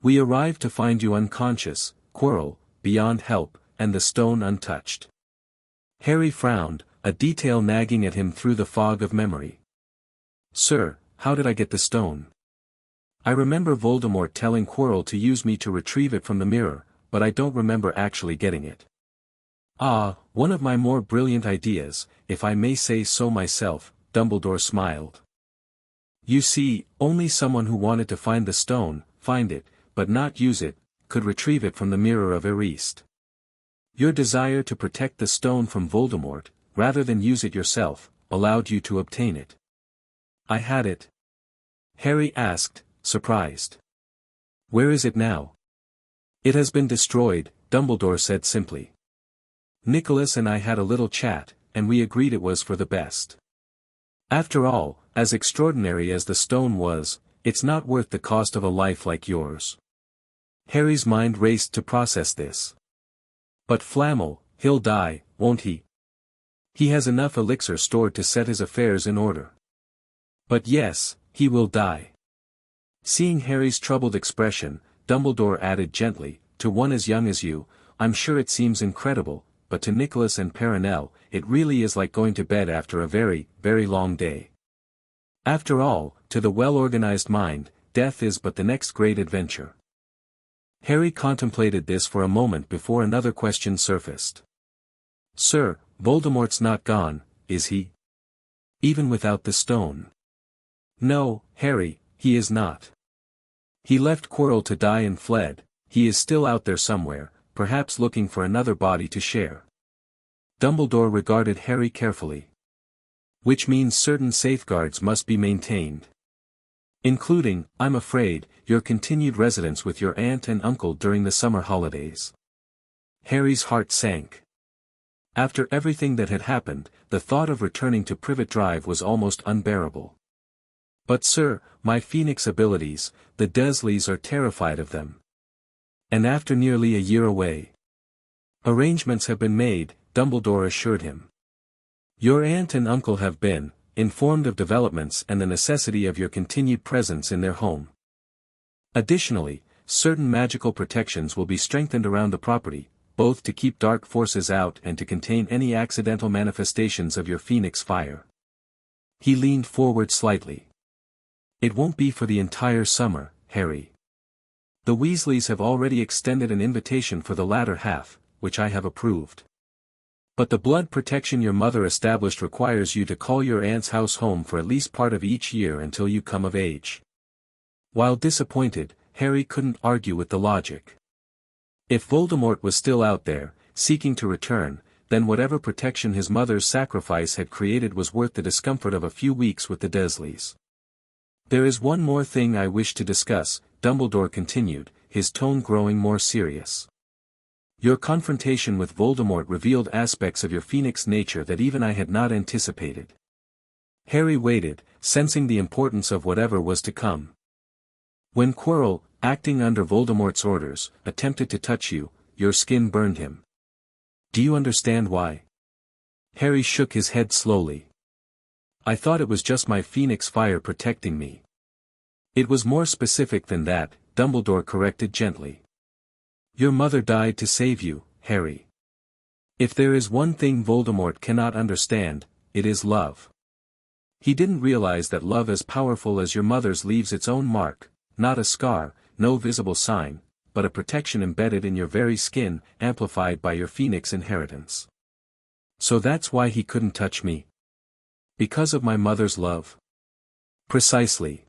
We arrived to find you unconscious, Quirrell, beyond help, and the stone untouched. Harry frowned, a detail nagging at him through the fog of memory. Sir, how did I get the stone? I remember Voldemort telling Quirrell to use me to retrieve it from the mirror, but I don't remember actually getting it. Ah, one of my more brilliant ideas, if I may say so myself, Dumbledore smiled. You see, only someone who wanted to find the stone, find it, but not use it, could retrieve it from the mirror of Erist. Your desire to protect the stone from Voldemort, rather than use it yourself, allowed you to obtain it. I had it? Harry asked, surprised. Where is it now? It has been destroyed, Dumbledore said simply. Nicholas and I had a little chat, and we agreed it was for the best. After all, as extraordinary as the stone was, it's not worth the cost of a life like yours. Harry's mind raced to process this. But Flammel, he'll die, won't he? He has enough elixir stored to set his affairs in order. But yes, he will die. Seeing Harry's troubled expression, Dumbledore added gently, to one as young as you, I'm sure it seems incredible, but to Nicholas and Perenelle, it really is like going to bed after a very, very long day. After all, to the well-organized mind, death is but the next great adventure. Harry contemplated this for a moment before another question surfaced. Sir, Voldemort's not gone, is he? Even without the stone? No, Harry, he is not. He left Quirrell to die and fled, he is still out there somewhere, perhaps looking for another body to share. Dumbledore regarded Harry carefully. Which means certain safeguards must be maintained. Including, I'm afraid, your continued residence with your aunt and uncle during the summer holidays. Harry's heart sank. After everything that had happened, the thought of returning to Privet Drive was almost unbearable. But sir, my Phoenix abilities, the Dursleys are terrified of them. And after nearly a year away. Arrangements have been made, Dumbledore assured him. Your aunt and uncle have been informed of developments and the necessity of your continued presence in their home. Additionally, certain magical protections will be strengthened around the property, both to keep dark forces out and to contain any accidental manifestations of your Phoenix fire. He leaned forward slightly. It won't be for the entire summer, Harry. The Weasleys have already extended an invitation for the latter half, which I have approved. But the blood protection your mother established requires you to call your aunt's house home for at least part of each year until you come of age. While disappointed, Harry couldn't argue with the logic. If Voldemort was still out there, seeking to return, then whatever protection his mother's sacrifice had created was worth the discomfort of a few weeks with the Dursleys. There is one more thing I wish to discuss, Dumbledore continued, his tone growing more serious. Your confrontation with Voldemort revealed aspects of your Phoenix nature that even I had not anticipated. Harry waited, sensing the importance of whatever was to come. When Quirrell, acting under Voldemort's orders, attempted to touch you, your skin burned him. Do you understand why? Harry shook his head slowly. I thought it was just my Phoenix fire protecting me. It was more specific than that, Dumbledore corrected gently. Your mother died to save you, Harry. If there is one thing Voldemort cannot understand, it is love. He didn't realize that love as powerful as your mother's leaves its own mark, not a scar, no visible sign, but a protection embedded in your very skin, amplified by your Phoenix inheritance. So that's why he couldn't touch me. Because of my mother's love. Precisely.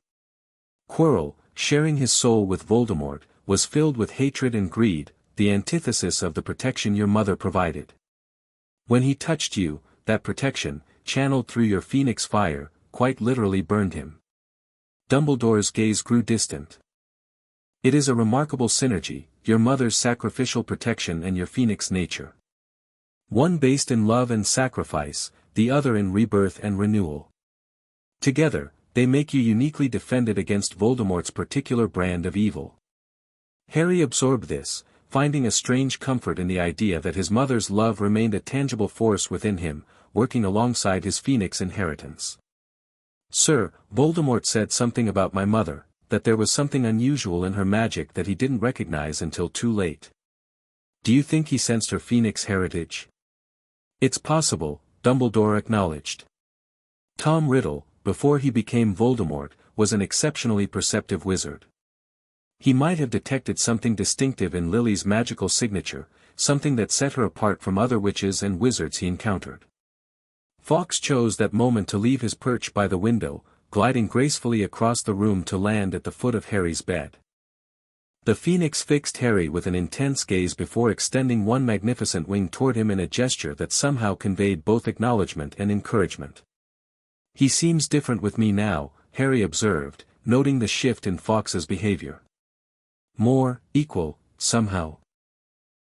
Quirrell, sharing his soul with Voldemort, was filled with hatred and greed, the antithesis of the protection your mother provided. When he touched you, that protection, channeled through your Phoenix fire, quite literally burned him. Dumbledore's gaze grew distant. It is a remarkable synergy, your mother's sacrificial protection and your Phoenix nature. One based in love and sacrifice, the other in rebirth and renewal. Together, they make you uniquely defended against Voldemort's particular brand of evil. Harry absorbed this, finding a strange comfort in the idea that his mother's love remained a tangible force within him, working alongside his Phoenix inheritance. Sir, Voldemort said something about my mother, that there was something unusual in her magic that he didn't recognize until too late. Do you think he sensed her Phoenix heritage? It's possible, Dumbledore acknowledged. Tom Riddle, before he became Voldemort, was an exceptionally perceptive wizard. He might have detected something distinctive in Lily's magical signature, something that set her apart from other witches and wizards he encountered. Fawkes chose that moment to leave his perch by the window, gliding gracefully across the room to land at the foot of Harry's bed. The Phoenix fixed Harry with an intense gaze before extending one magnificent wing toward him in a gesture that somehow conveyed both acknowledgement and encouragement. He seems different with me now, Harry observed, noting the shift in Fawkes's behavior. More equal, somehow.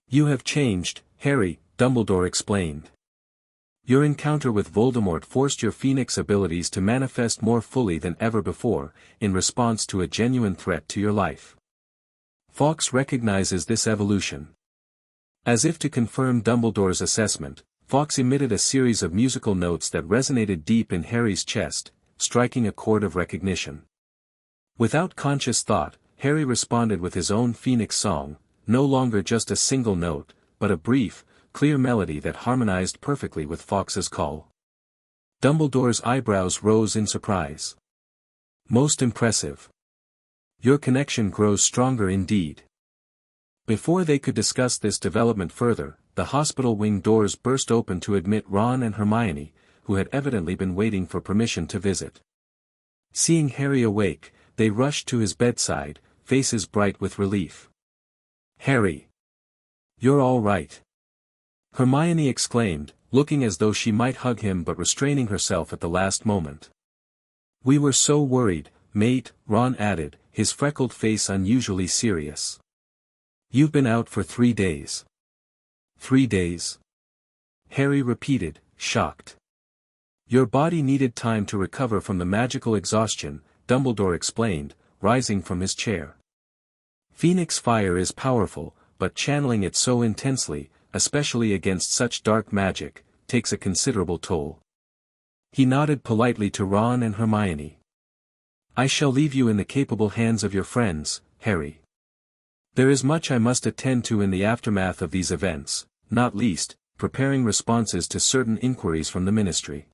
You have changed, Harry, Dumbledore explained. Your encounter with Voldemort forced your Phoenix abilities to manifest more fully than ever before, in response to a genuine threat to your life. Fawkes recognizes this evolution. As if to confirm Dumbledore's assessment, Fawkes emitted a series of musical notes that resonated deep in Harry's chest, striking a chord of recognition. Without conscious thought, Harry responded with his own Phoenix song, no longer just a single note, but a brief, clear melody that harmonized perfectly with Fawkes's call. Dumbledore's eyebrows rose in surprise. Most impressive. Your connection grows stronger indeed. Before they could discuss this development further, the hospital wing doors burst open to admit Ron and Hermione, who had evidently been waiting for permission to visit. Seeing Harry awake, they rushed to his bedside, faces bright with relief. Harry! You're all right. Hermione exclaimed, looking as though she might hug him but restraining herself at the last moment. We were so worried, mate," Ron added, his freckled face unusually serious. "You've been out for 3 days." 3 days? Harry repeated, shocked. "Your body needed time to recover from the magical exhaustion," Dumbledore explained, rising from his chair. "Phoenix fire is powerful, but channeling it so intensely, especially against such dark magic, takes a considerable toll." He nodded politely to Ron and Hermione. "I shall leave you in the capable hands of your friends, Harry. There is much I must attend to in the aftermath of these events, not least, preparing responses to certain inquiries from the Ministry."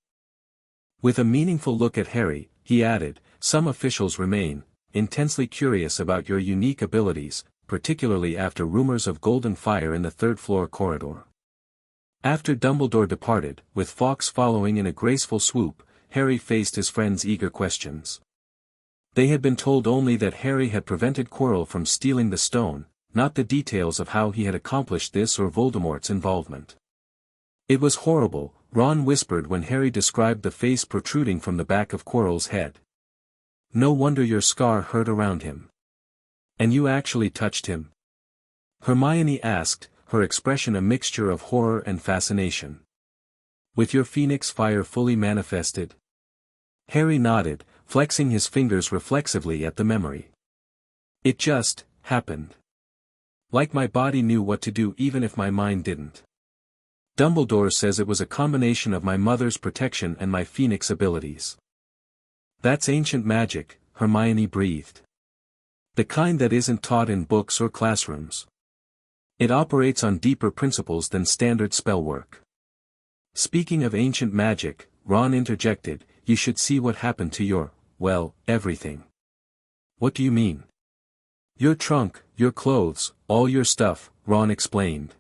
With a meaningful look at Harry, he added, "Some officials remain intensely curious about your unique abilities, particularly after rumors of golden fire in the third-floor corridor." After Dumbledore departed, with Fawkes following in a graceful swoop, Harry faced his friends' eager questions. They had been told only that Harry had prevented Quirrell from stealing the stone, not the details of how he had accomplished this or Voldemort's involvement. "It was horrible," Ron whispered when Harry described the face protruding from the back of Quirrell's head. "No wonder your scar hurt around him. And you actually touched him?" Hermione asked, her expression a mixture of horror and fascination. "With your phoenix fire fully manifested?" Harry nodded, flexing his fingers reflexively at the memory. "It just happened. Like my body knew what to do even if my mind didn't. Dumbledore says it was a combination of my mother's protection and my phoenix abilities." "That's ancient magic," Hermione breathed. "The kind that isn't taught in books or classrooms. It operates on deeper principles than standard spellwork." "Speaking of ancient magic," Ron interjected, "you should see what happened to your, well, everything." "What do you mean?" "Your trunk, your clothes, all your stuff," Ron explained.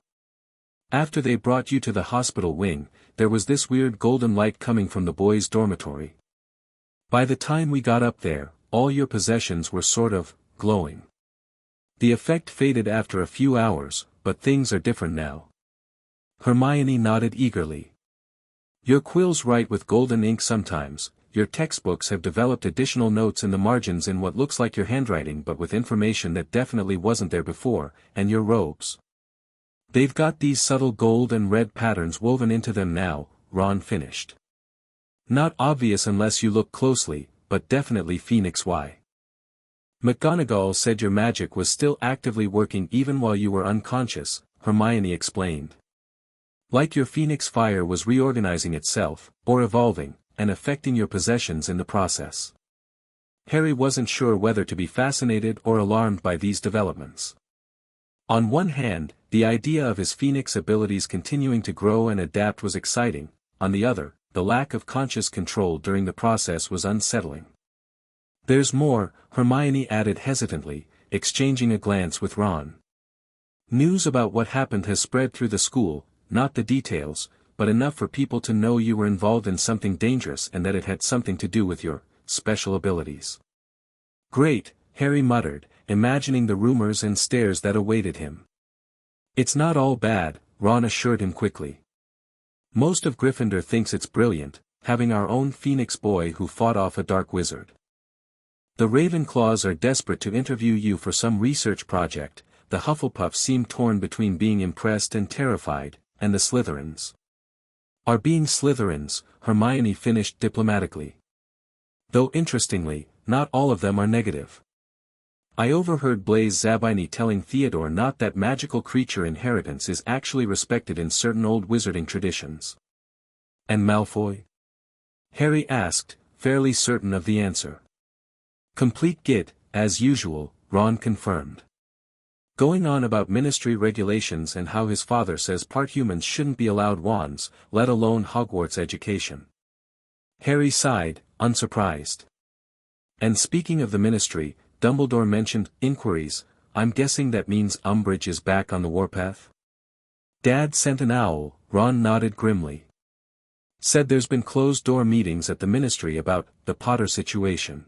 "After they brought you to the hospital wing, there was this weird golden light coming from the boys' dormitory. By the time we got up there, all your possessions were sort of glowing. The effect faded after a few hours, but things are different now." Hermione nodded eagerly. "Your quills write with golden ink sometimes, your textbooks have developed additional notes in the margins in what looks like your handwriting but with information that definitely wasn't there before, and your robes. They've got these subtle gold and red patterns woven into them now," Ron finished. "Not obvious unless you look closely, but definitely Phoenix-y. McGonagall said your magic was still actively working even while you were unconscious," Hermione explained. "Like your phoenix fire was reorganizing itself, or evolving, and affecting your possessions in the process." Harry wasn't sure whether to be fascinated or alarmed by these developments. On one hand, the idea of his phoenix abilities continuing to grow and adapt was exciting, on the other, the lack of conscious control during the process was unsettling. "There's more," Hermione added hesitantly, exchanging a glance with Ron. "News about what happened has spread through the school, not the details, but enough for people to know you were involved in something dangerous and that it had something to do with your special abilities." "Great," Harry muttered, imagining the rumors and stares that awaited him. "It's not all bad," Ron assured him quickly. "Most of Gryffindor thinks it's brilliant, having our own Phoenix boy who fought off a dark wizard. The Ravenclaws are desperate to interview you for some research project, the Hufflepuffs seem torn between being impressed and terrified, and the Slytherins are being Slytherins," Hermione finished diplomatically. "Though interestingly, not all of them are negative. I overheard Blaise Zabini telling Theodore not that magical creature inheritance is actually respected in certain old wizarding traditions." "And Malfoy?" Harry asked, fairly certain of the answer. "Complete git, as usual," Ron confirmed. "Going on about ministry regulations and how his father says part humans shouldn't be allowed wands, let alone Hogwarts education." Harry sighed, unsurprised. "And speaking of the ministry, Dumbledore mentioned inquiries. I'm guessing that means Umbridge is back on the warpath?" "Dad sent an owl," Ron nodded grimly. "Said there's been closed-door meetings at the ministry about the Potter situation.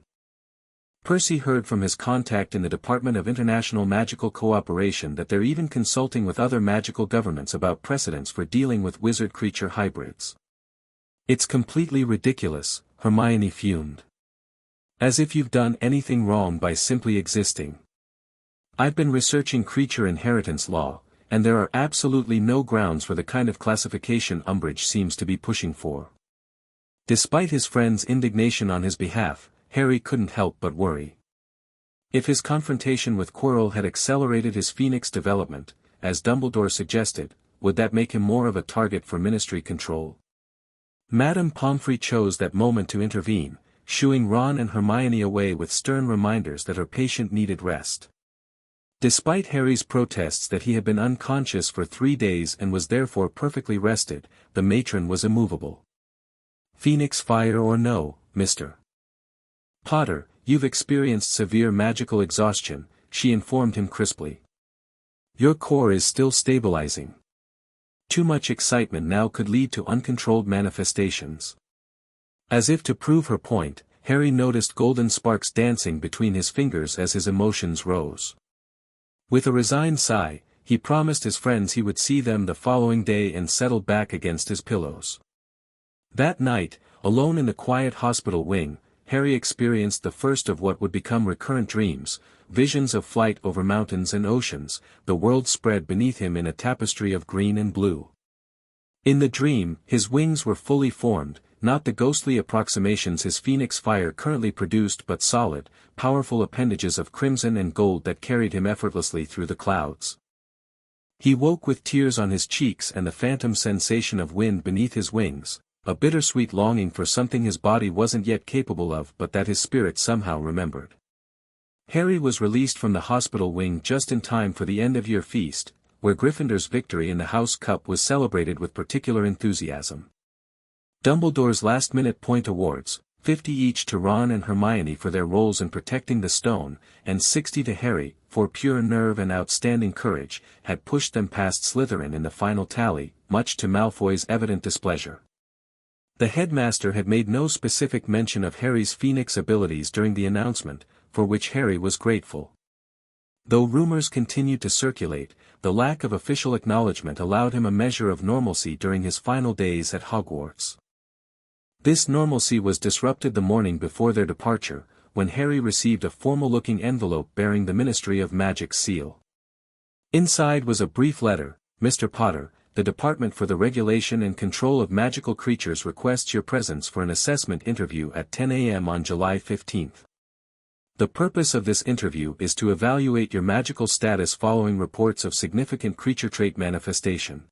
Percy heard from his contact in the Department of International Magical Cooperation that they're even consulting with other magical governments about precedents for dealing with wizard-creature hybrids." "It's completely ridiculous," Hermione fumed. As if you've done anything wrong by simply existing. I've been researching creature inheritance law, and there are absolutely no grounds for the kind of classification Umbridge seems to be pushing for. Despite his friend's indignation on his behalf, Harry couldn't help but worry. If his confrontation with Quirrell had accelerated his Phoenix development, as Dumbledore suggested, would that make him more of a target for Ministry control? Madame Pomfrey chose that moment to intervene, shooing Ron and Hermione away with stern reminders that her patient needed rest. Despite Harry's protests that he had been unconscious for 3 days and was therefore perfectly rested, the matron was immovable. Phoenix fire or no, Mr. Potter, you've experienced severe magical exhaustion, she informed him crisply. Your core is still stabilizing. Too much excitement now could lead to uncontrolled manifestations. As if to prove her point, Harry noticed golden sparks dancing between his fingers as his emotions rose. With a resigned sigh, he promised his friends he would see them the following day and settled back against his pillows. That night, alone in the quiet hospital wing, Harry experienced the first of what would become recurrent dreams, visions of flight over mountains and oceans, the world spread beneath him in a tapestry of green and blue. In the dream, his wings were fully formed, not the ghostly approximations his phoenix fire currently produced but solid, powerful appendages of crimson and gold that carried him effortlessly through the clouds. He woke with tears on his cheeks and the phantom sensation of wind beneath his wings, a bittersweet longing for something his body wasn't yet capable of but that his spirit somehow remembered. Harry was released from the hospital wing just in time for the end-of-year feast, where Gryffindor's victory in the House Cup was celebrated with particular enthusiasm. Dumbledore's last-minute point awards, 50 each to Ron and Hermione for their roles in protecting the stone, and 60 to Harry, for pure nerve and outstanding courage, had pushed them past Slytherin in the final tally, much to Malfoy's evident displeasure. The headmaster had made no specific mention of Harry's Phoenix abilities during the announcement, for which Harry was grateful. Though rumors continued to circulate, the lack of official acknowledgement allowed him a measure of normalcy during his final days at Hogwarts. This normalcy was disrupted the morning before their departure, when Harry received a formal-looking envelope bearing the Ministry of Magic's seal. Inside was a brief letter. Mr. Potter, the Department for the Regulation and Control of Magical Creatures requests your presence for an assessment interview at 10 a.m. on July 15. The purpose of this interview is to evaluate your magical status following reports of significant creature trait manifestation.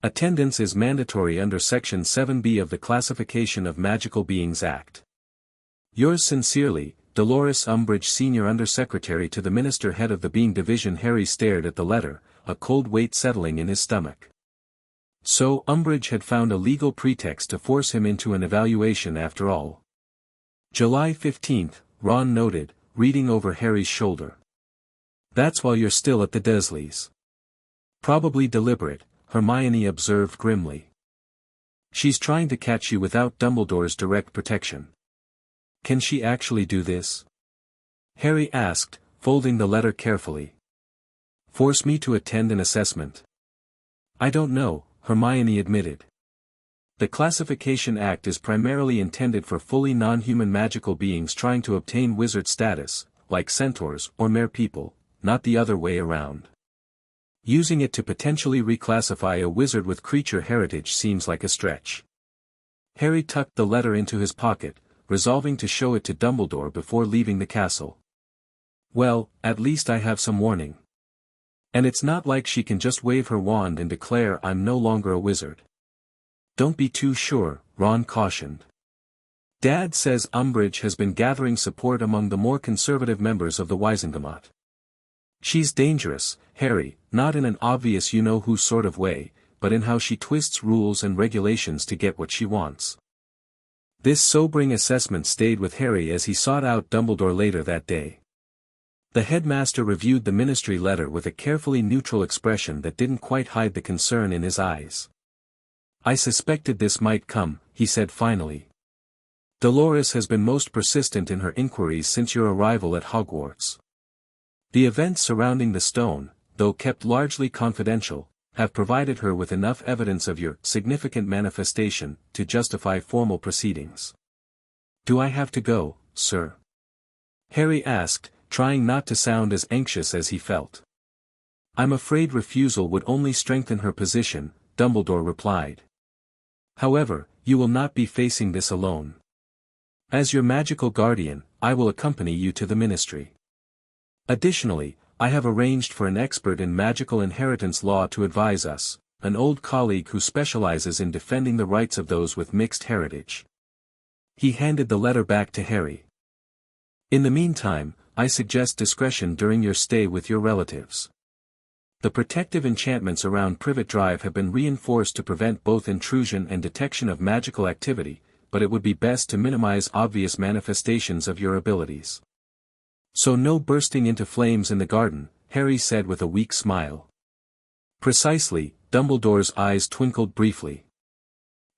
Attendance is mandatory under Section 7B of the Classification of Magical Beings Act. Yours sincerely, Dolores Umbridge, Senior Undersecretary to the Minister, Head of the Being Division. Harry stared at the letter, a cold weight settling in his stomach. So Umbridge had found a legal pretext to force him into an evaluation after all. July 15, Ron noted, reading over Harry's shoulder. That's while you're still at the Dursleys. Probably deliberate, Hermione observed grimly. She's trying to catch you without Dumbledore's direct protection. Can she actually do this? Harry asked, folding the letter carefully. Force me to attend an assessment? I don't know, Hermione admitted. The Classification Act is primarily intended for fully non-human magical beings trying to obtain wizard status, like centaurs or mere people, not the other way around. Using it to potentially reclassify a wizard with creature heritage seems like a stretch. Harry tucked the letter into his pocket, resolving to show it to Dumbledore before leaving the castle. Well, at least I have some warning. And it's not like she can just wave her wand and declare I'm no longer a wizard. Don't be too sure, Ron cautioned. Dad says Umbridge has been gathering support among the more conservative members of the Wizengamot. She's dangerous, Harry, not in an obvious you-know-who sort of way, but in how she twists rules and regulations to get what she wants. This sobering assessment stayed with Harry as he sought out Dumbledore later that day. The headmaster reviewed the ministry letter with a carefully neutral expression that didn't quite hide the concern in his eyes. I suspected this might come, he said finally. Dolores has been most persistent in her inquiries since your arrival at Hogwarts. The events surrounding the stone, though kept largely confidential, have provided her with enough evidence of your significant manifestation to justify formal proceedings. Do I have to go? sir?" Harry asked, trying not to sound as anxious as he felt. "I'm afraid refusal would only strengthen her position," Dumbledore replied. "However, you will not be facing this alone. As your magical guardian, I will accompany you to the ministry. Additionally, I have arranged for an expert in magical inheritance law to advise us, an old colleague who specializes in defending the rights of those with mixed heritage." He handed the letter back to Harry. "In the meantime, I suggest discretion during your stay with your relatives. The protective enchantments around Privet Drive have been reinforced to prevent both intrusion and detection of magical activity, but it would be best to minimize obvious manifestations of your abilities. So no bursting into flames in the garden," Harry said with a weak smile. "Precisely," Dumbledore's eyes twinkled briefly.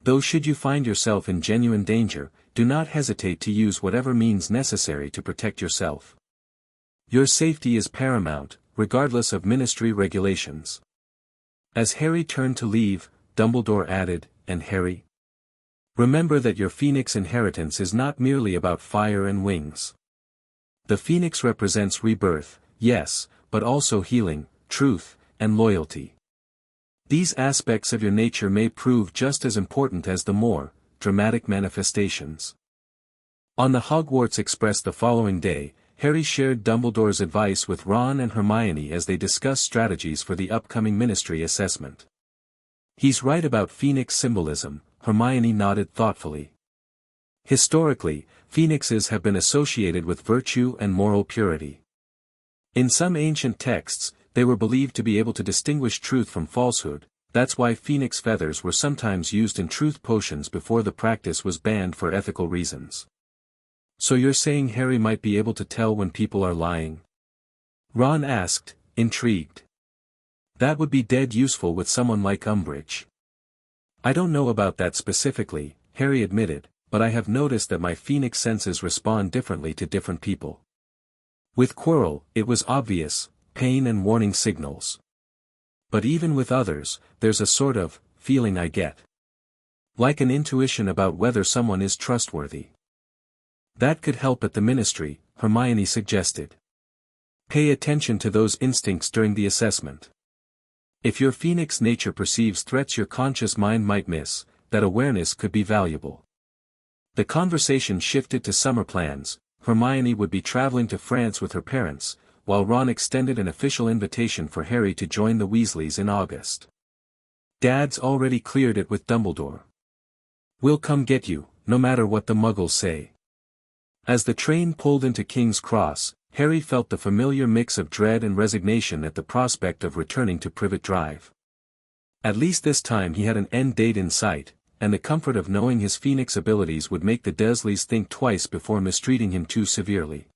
"Though should you find yourself in genuine danger, do not hesitate to use whatever means necessary to protect yourself. Your safety is paramount, regardless of ministry regulations." As Harry turned to leave, Dumbledore added, "And Harry, remember that your Phoenix inheritance is not merely about fire and wings. The Phoenix represents rebirth, yes, but also healing, truth, and loyalty. These aspects of your nature may prove just as important as the more dramatic manifestations." On the Hogwarts Express the following day, Harry shared Dumbledore's advice with Ron and Hermione as they discussed strategies for the upcoming ministry assessment. "He's right about Phoenix symbolism," Hermione nodded thoughtfully. "Historically, phoenixes have been associated with virtue and moral purity. In some ancient texts, they were believed to be able to distinguish truth from falsehood. That's why phoenix feathers were sometimes used in truth potions before the practice was banned for ethical reasons." "So you're saying Harry might be able to tell when people are lying?" Ron asked, intrigued. "That would be dead useful with someone like Umbridge." "I don't know about that specifically," Harry admitted, "but I have noticed that my phoenix senses respond differently to different people. With Quirrell, it was obvious, pain and warning signals. But even with others, there's a sort of feeling I get. Like an intuition about whether someone is trustworthy." "That could help at the ministry," Hermione suggested. "Pay attention to those instincts during the assessment. If your phoenix nature perceives threats your conscious mind might miss, that awareness could be valuable." The conversation shifted to summer plans. Hermione would be traveling to France with her parents, while Ron extended an official invitation for Harry to join the Weasleys in August. "Dad's already cleared it with Dumbledore. We'll come get you, no matter what the Muggles say." As the train pulled into King's Cross, Harry felt the familiar mix of dread and resignation at the prospect of returning to Privet Drive. At least this time he had an end date in sight, and the comfort of knowing his Phoenix abilities would make the Dursleys think twice before mistreating him too severely.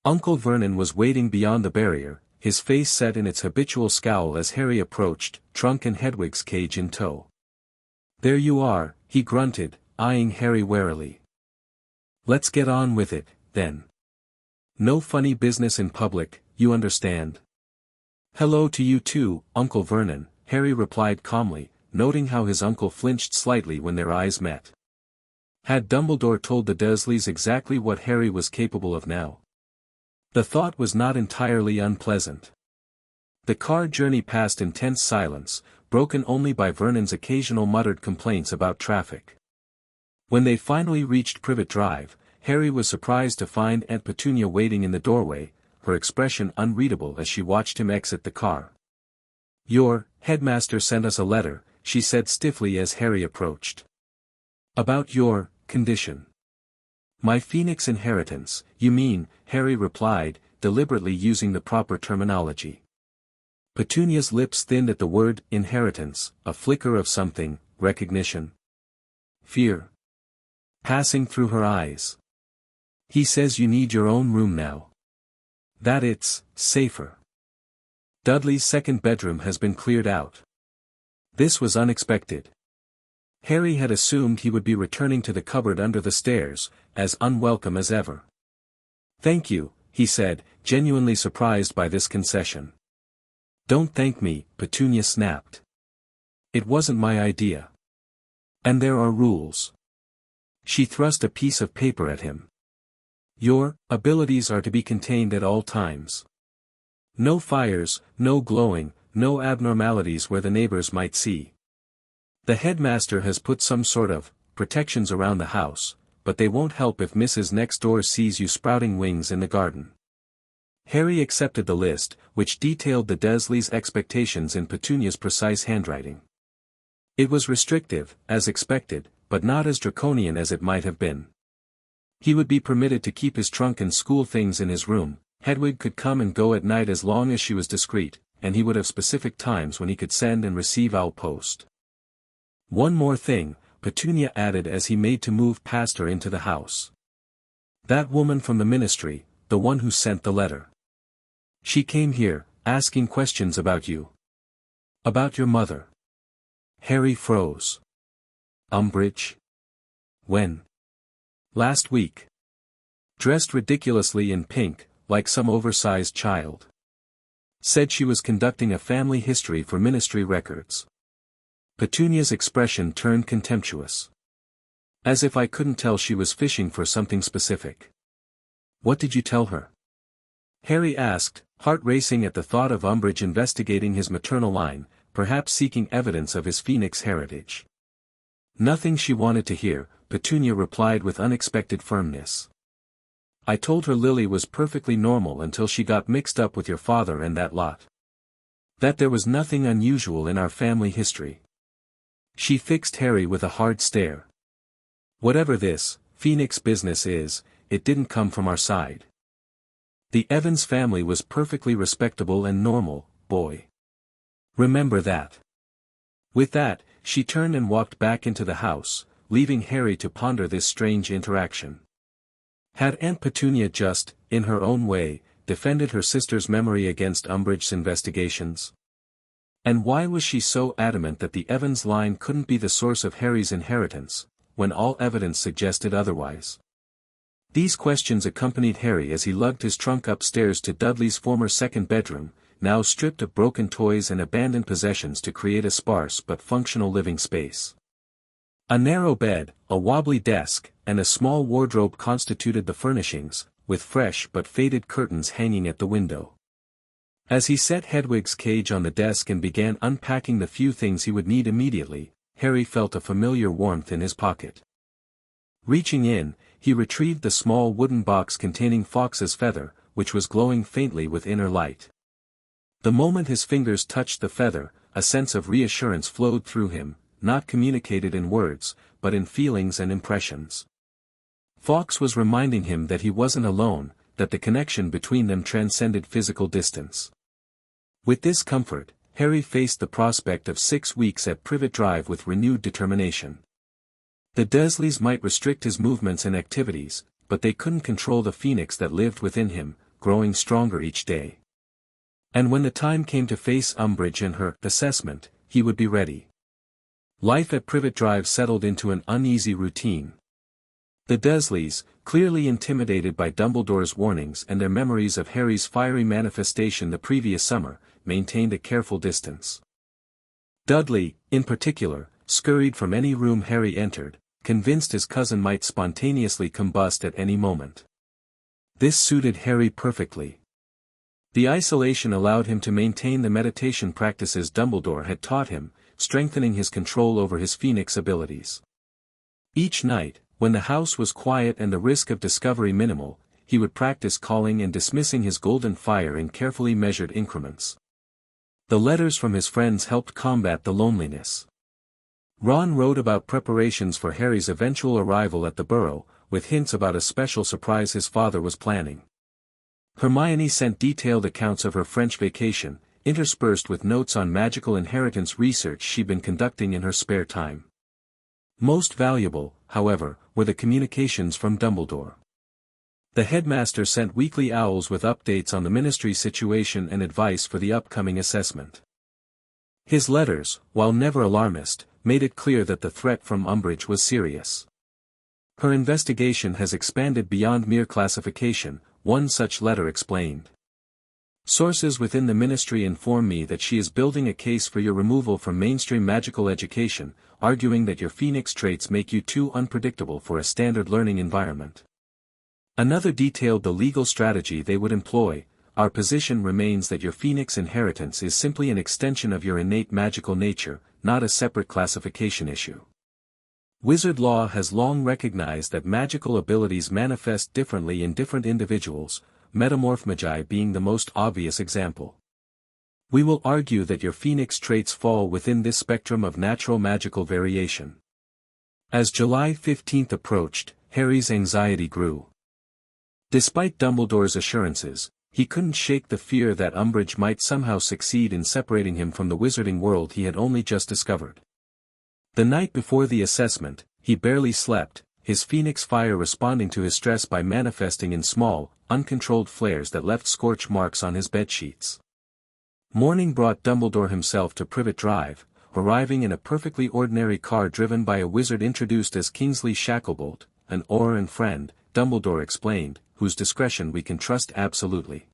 Uncle Vernon was waiting beyond the barrier, his face set in its habitual scowl as Harry approached, trunk and Hedwig's cage in tow. "There you are," he grunted, eyeing Harry warily. "Let's get on with it, then. No funny business in public, you understand." "Hello to you too, Uncle Vernon," Harry replied calmly, noting how his uncle flinched slightly when their eyes met. Had Dumbledore told the Dursleys exactly what Harry was capable of now? The thought was not entirely unpleasant. The car journey passed in tense silence, broken only by Vernon's occasional muttered complaints about traffic. When they finally reached Privet Drive, Harry was surprised to find Aunt Petunia waiting in the doorway, her expression unreadable as she watched him exit the car. "Your headmaster sent us a letter," she said stiffly as Harry approached. "About your condition." "My Phoenix inheritance, you mean," Harry replied, deliberately using the proper terminology. Petunia's lips thinned at the word inheritance, a flicker of something, recognition, fear, passing through her eyes. "He says you need your own room now. That it's safer. Dudley's second bedroom has been cleared out." This was unexpected. Harry had assumed he would be returning to the cupboard under the stairs, as unwelcome as ever. "Thank you," he said, genuinely surprised by this concession. "Don't thank me," Petunia snapped. "It wasn't my idea. And there are rules." She thrust a piece of paper at him. Your abilities are to be contained at all times. No fires, no glowing, no abnormalities where the neighbors might see. The headmaster has put some sort of protections around the house, but they won't help if Mrs. Next Door sees you sprouting wings in the garden. Harry accepted the list, which detailed the Dursleys' expectations in Petunia's precise handwriting. It was restrictive, as expected, but not as draconian as it might have been. He would be permitted to keep his trunk and school things in his room, Hedwig could come and go at night as long as she was discreet, and he would have specific times when he could send and receive owl post. One more thing, Petunia added as he made to move past her into the house. That woman from the ministry, the one who sent the letter. She came here, asking questions about you. About your mother. Harry froze. Umbridge? When? Last week. Dressed ridiculously in pink, like some oversized child. Said she was conducting a family history for ministry records. Petunia's expression turned contemptuous. As if I couldn't tell she was fishing for something specific. What did you tell her? Harry asked, heart racing at the thought of Umbridge investigating his maternal line, perhaps seeking evidence of his Phoenix heritage. Nothing she wanted to hear, Petunia replied with unexpected firmness. I told her Lily was perfectly normal until she got mixed up with your father and that lot. That there was nothing unusual in our family history. She fixed Harry with a hard stare. Whatever this Phoenix business is, it didn't come from our side. The Evans family was perfectly respectable and normal, boy. Remember that. With that, she turned and walked back into the house, leaving Harry to ponder this strange interaction. Had Aunt Petunia just, in her own way, defended her sister's memory against Umbridge's investigations? And why was she so adamant that the Evans line couldn't be the source of Harry's inheritance, when all evidence suggested otherwise? These questions accompanied Harry as he lugged his trunk upstairs to Dudley's former second bedroom, now stripped of broken toys and abandoned possessions to create a sparse but functional living space. A narrow bed, a wobbly desk, and a small wardrobe constituted the furnishings, with fresh but faded curtains hanging at the window. As he set Hedwig's cage on the desk and began unpacking the few things he would need immediately, Harry felt a familiar warmth in his pocket. Reaching in, he retrieved the small wooden box containing Fawkes's feather, which was glowing faintly with inner light. The moment his fingers touched the feather, a sense of reassurance flowed through him, not communicated in words, but in feelings and impressions. Fawkes was reminding him that he wasn't alone, that the connection between them transcended physical distance. With this comfort, Harry faced the prospect of 6 weeks at Privet Drive with renewed determination. The Dursleys might restrict his movements and activities, but they couldn't control the Phoenix that lived within him, growing stronger each day. And when the time came to face Umbridge and her assessment, he would be ready. Life at Privet Drive settled into an uneasy routine. The Dursleys, clearly intimidated by Dumbledore's warnings and their memories of Harry's fiery manifestation the previous summer, maintained a careful distance. Dudley, in particular, scurried from any room Harry entered, convinced his cousin might spontaneously combust at any moment. This suited Harry perfectly. The isolation allowed him to maintain the meditation practices Dumbledore had taught him, strengthening his control over his Phoenix abilities. Each night, when the house was quiet and the risk of discovery minimal, he would practice calling and dismissing his golden fire in carefully measured increments. The letters from his friends helped combat the loneliness. Ron wrote about preparations for Harry's eventual arrival at the Burrow, with hints about a special surprise his father was planning. Hermione sent detailed accounts of her French vacation, interspersed with notes on magical inheritance research she'd been conducting in her spare time. Most valuable, however, were the communications from Dumbledore. The headmaster sent weekly owls with updates on the ministry situation and advice for the upcoming assessment. His letters, while never alarmist, made it clear that the threat from Umbridge was serious. Her investigation has expanded beyond mere classification, one such letter explained. Sources within the ministry inform me that she is building a case for your removal from mainstream magical education, arguing that your Phoenix traits make you too unpredictable for a standard learning environment. Another detailed the legal strategy they would employ. Our position remains that your Phoenix inheritance is simply an extension of your innate magical nature, not a separate classification issue. Wizard law has long recognized that magical abilities manifest differently in different individuals, metamorph magi being the most obvious example. We will argue that your Phoenix traits fall within this spectrum of natural magical variation. As July 15 approached, Harry's anxiety grew. Despite Dumbledore's assurances, he couldn't shake the fear that Umbridge might somehow succeed in separating him from the wizarding world he had only just discovered. The night before the assessment, he barely slept, his Phoenix fire responding to his stress by manifesting in small, uncontrolled flares that left scorch marks on his bedsheets. Morning brought Dumbledore himself to Privet Drive, arriving in a perfectly ordinary car driven by a wizard introduced as Kingsley Shacklebolt, an Auror friend, Dumbledore explained, whose discretion we can trust absolutely.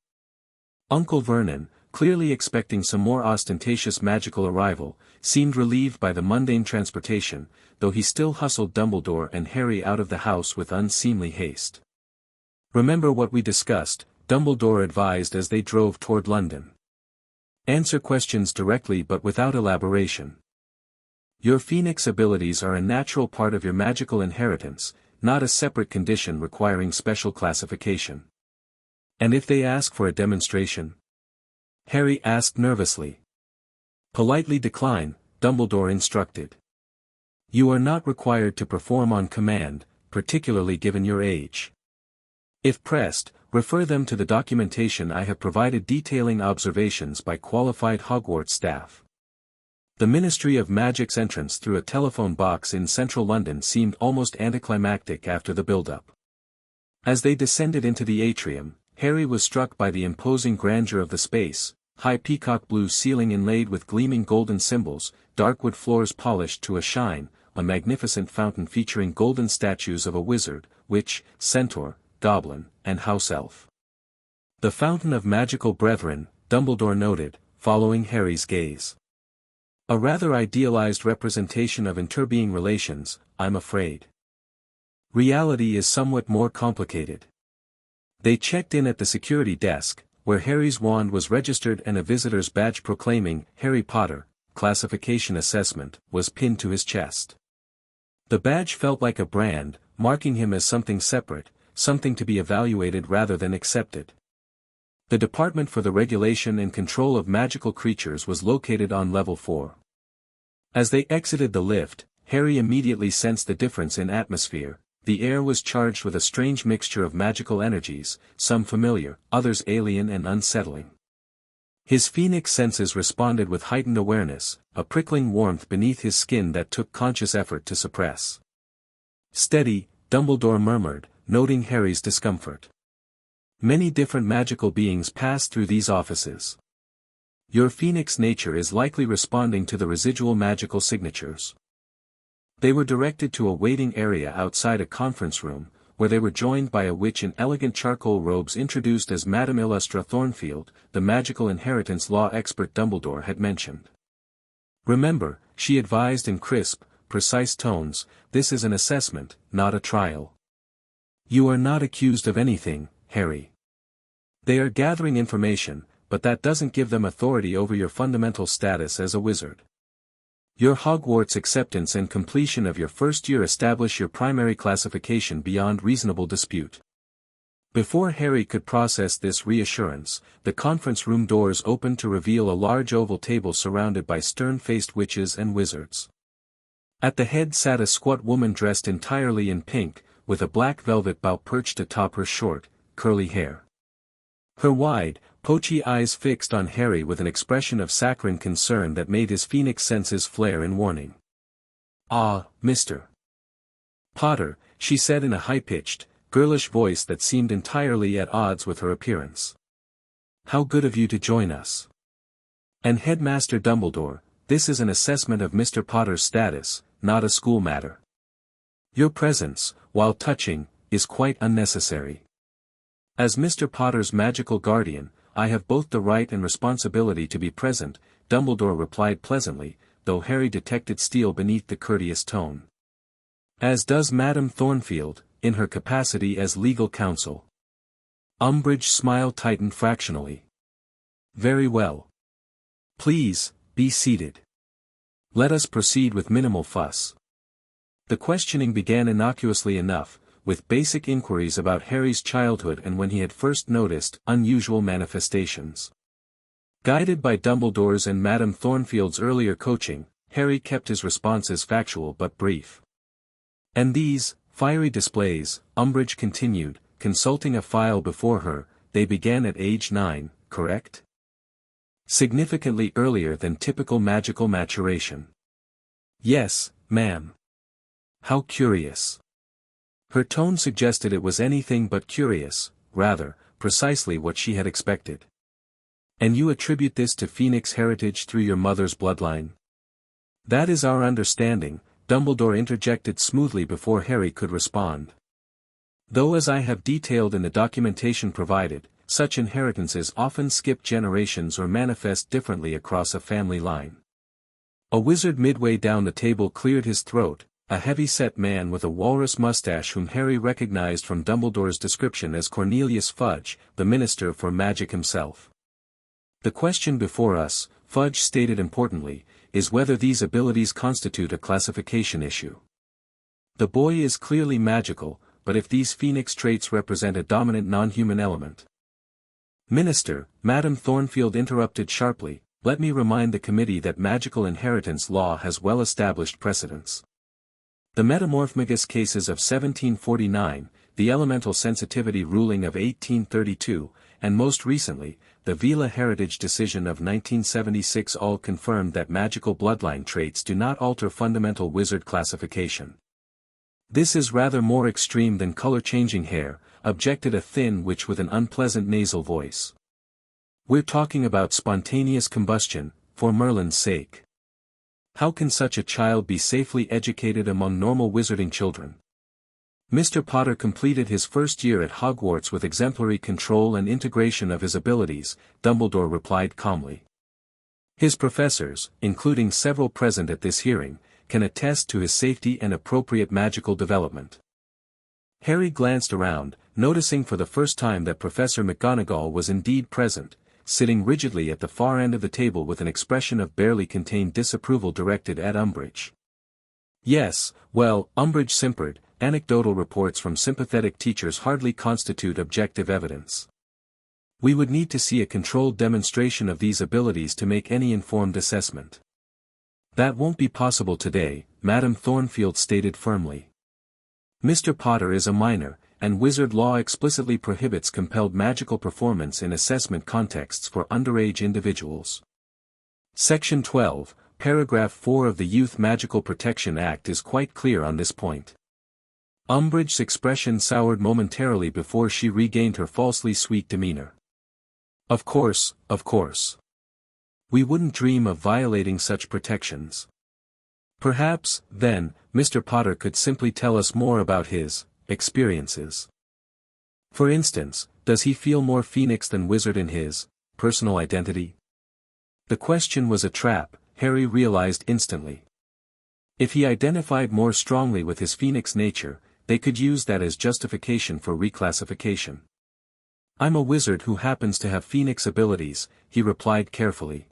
Uncle Vernon, clearly expecting some more ostentatious magical arrival, seemed relieved by the mundane transportation, though he still hustled Dumbledore and Harry out of the house with unseemly haste. "Remember what we discussed," Dumbledore advised as they drove toward London. "Answer questions directly but without elaboration. Your Phoenix abilities are a natural part of your magical inheritance, not a separate condition requiring special classification." "And if they ask for a demonstration?" Harry asked nervously. "Politely decline," Dumbledore instructed. "You are not required to perform on command, particularly given your age. If pressed, refer them to the documentation I have provided detailing observations by qualified Hogwarts staff." The Ministry of Magic's entrance through a telephone box in central London seemed almost anticlimactic after the build-up. As they descended into the atrium, Harry was struck by the imposing grandeur of the space: high peacock blue ceiling inlaid with gleaming golden symbols, dark wood floors polished to a shine, a magnificent fountain featuring golden statues of a wizard, witch, centaur, goblin, and house elf. "The Fountain of Magical Brethren," Dumbledore noted, following Harry's gaze. "A rather idealized representation of interbeing relations, I'm afraid. Reality is somewhat more complicated." They checked in at the security desk, where Harry's wand was registered and a visitor's badge proclaiming Harry Potter classification assessment was pinned to his chest. The badge felt like a brand, marking him as something separate, something to be evaluated rather than accepted. The Department for the Regulation and Control of Magical Creatures was located on level 4. As they exited the lift, Harry immediately sensed the difference in atmosphere. The air was charged with a strange mixture of magical energies, some familiar, others alien and unsettling. His Phoenix senses responded with heightened awareness, a prickling warmth beneath his skin that took conscious effort to suppress. "Steady," Dumbledore murmured, noting Harry's discomfort. "Many different magical beings pass through these offices. Your Phoenix nature is likely responding to the residual magical signatures." They were directed to a waiting area outside a conference room, where they were joined by a witch in elegant charcoal robes introduced as Madame Illustra Thornfield, the magical inheritance law expert Dumbledore had mentioned. "Remember," she advised in crisp, precise tones, "this is an assessment, not a trial. You are not accused of anything, Harry. They are gathering information, but that doesn't give them authority over your fundamental status as a wizard. Your Hogwarts acceptance and completion of your first year establish your primary classification beyond reasonable dispute." Before Harry could process this reassurance, the conference room doors opened to reveal a large oval table surrounded by stern-faced witches and wizards. At the head sat a squat woman dressed entirely in pink, with a black velvet bow perched atop her short, curly hair. Her wide, poachy eyes fixed on Harry with an expression of saccharine concern that made his Phoenix senses flare in warning. "Ah, Mr. Potter," she said in a high-pitched, girlish voice that seemed entirely at odds with her appearance. "How good of you to join us. And Headmaster Dumbledore, this is an assessment of Mr. Potter's status, not a school matter. Your presence, while touching, is quite unnecessary. As Mr. Potter's magical guardian, I have both the right and responsibility to be present," Dumbledore replied pleasantly, though Harry detected steel beneath the courteous tone. "As does Madame Thornfield," in her capacity as legal counsel. Umbridge's smile tightened fractionally. Very well. Please, be seated. Let us proceed with minimal fuss. The questioning began innocuously enough, with basic inquiries about Harry's childhood and when he had first noticed unusual manifestations. Guided by Dumbledore's and Madame Thornfield's earlier coaching, Harry kept his responses factual but brief. And these, fiery displays, Umbridge continued, consulting a file before her, they began at age 9, correct? Significantly earlier than typical magical maturation. Yes, ma'am. How curious. Her tone suggested it was anything but curious, rather, precisely what she had expected. And you attribute this to Phoenix heritage through your mother's bloodline? That is our understanding, Dumbledore interjected smoothly before Harry could respond. Though as I have detailed in the documentation provided, such inheritances often skip generations or manifest differently across a family line. A wizard midway down the table cleared his throat, a heavy-set man with a walrus mustache whom Harry recognized from Dumbledore's description as Cornelius Fudge, the Minister for Magic himself. The question before us, Fudge stated importantly, is whether these abilities constitute a classification issue. The boy is clearly magical, but if these Phoenix traits represent a dominant non-human element. Minister, Madame Thornfield interrupted sharply, let me remind the committee that magical inheritance law has well-established precedents. The Metamorphmagus cases of 1749, the elemental sensitivity ruling of 1832, and most recently, the Vila heritage decision of 1976 all confirmed that magical bloodline traits do not alter fundamental wizard classification. This is rather more extreme than color-changing hair, objected a thin witch with an unpleasant nasal voice. We're talking about spontaneous combustion, for Merlin's sake. How can such a child be safely educated among normal wizarding children? Mr. Potter completed his first year at Hogwarts with exemplary control and integration of his abilities, Dumbledore replied calmly. His professors, including several present at this hearing, can attest to his safety and appropriate magical development. Harry glanced around, noticing for the first time that Professor McGonagall was indeed present, sitting rigidly at the far end of the table with an expression of barely contained disapproval directed at Umbridge. Yes, well, Umbridge simpered, anecdotal reports from sympathetic teachers hardly constitute objective evidence. We would need to see a controlled demonstration of these abilities to make any informed assessment. That won't be possible today, Madame Thornfield stated firmly. Mr. Potter is a minor, and wizard law explicitly prohibits compelled magical performance in assessment contexts for underage individuals. Section 12, Paragraph 4 of the Youth Magical Protection Act is quite clear on this point. Umbridge's expression soured momentarily before she regained her falsely sweet demeanor. Of course, of course. We wouldn't dream of violating such protections. Perhaps, then, Mr. Potter could simply tell us more about his experiences. For instance, does he feel more Phoenix than wizard in his personal identity? The question was a trap, Harry realized instantly. If he identified more strongly with his Phoenix nature, they could use that as justification for reclassification. I'm a wizard who happens to have Phoenix abilities, he replied carefully.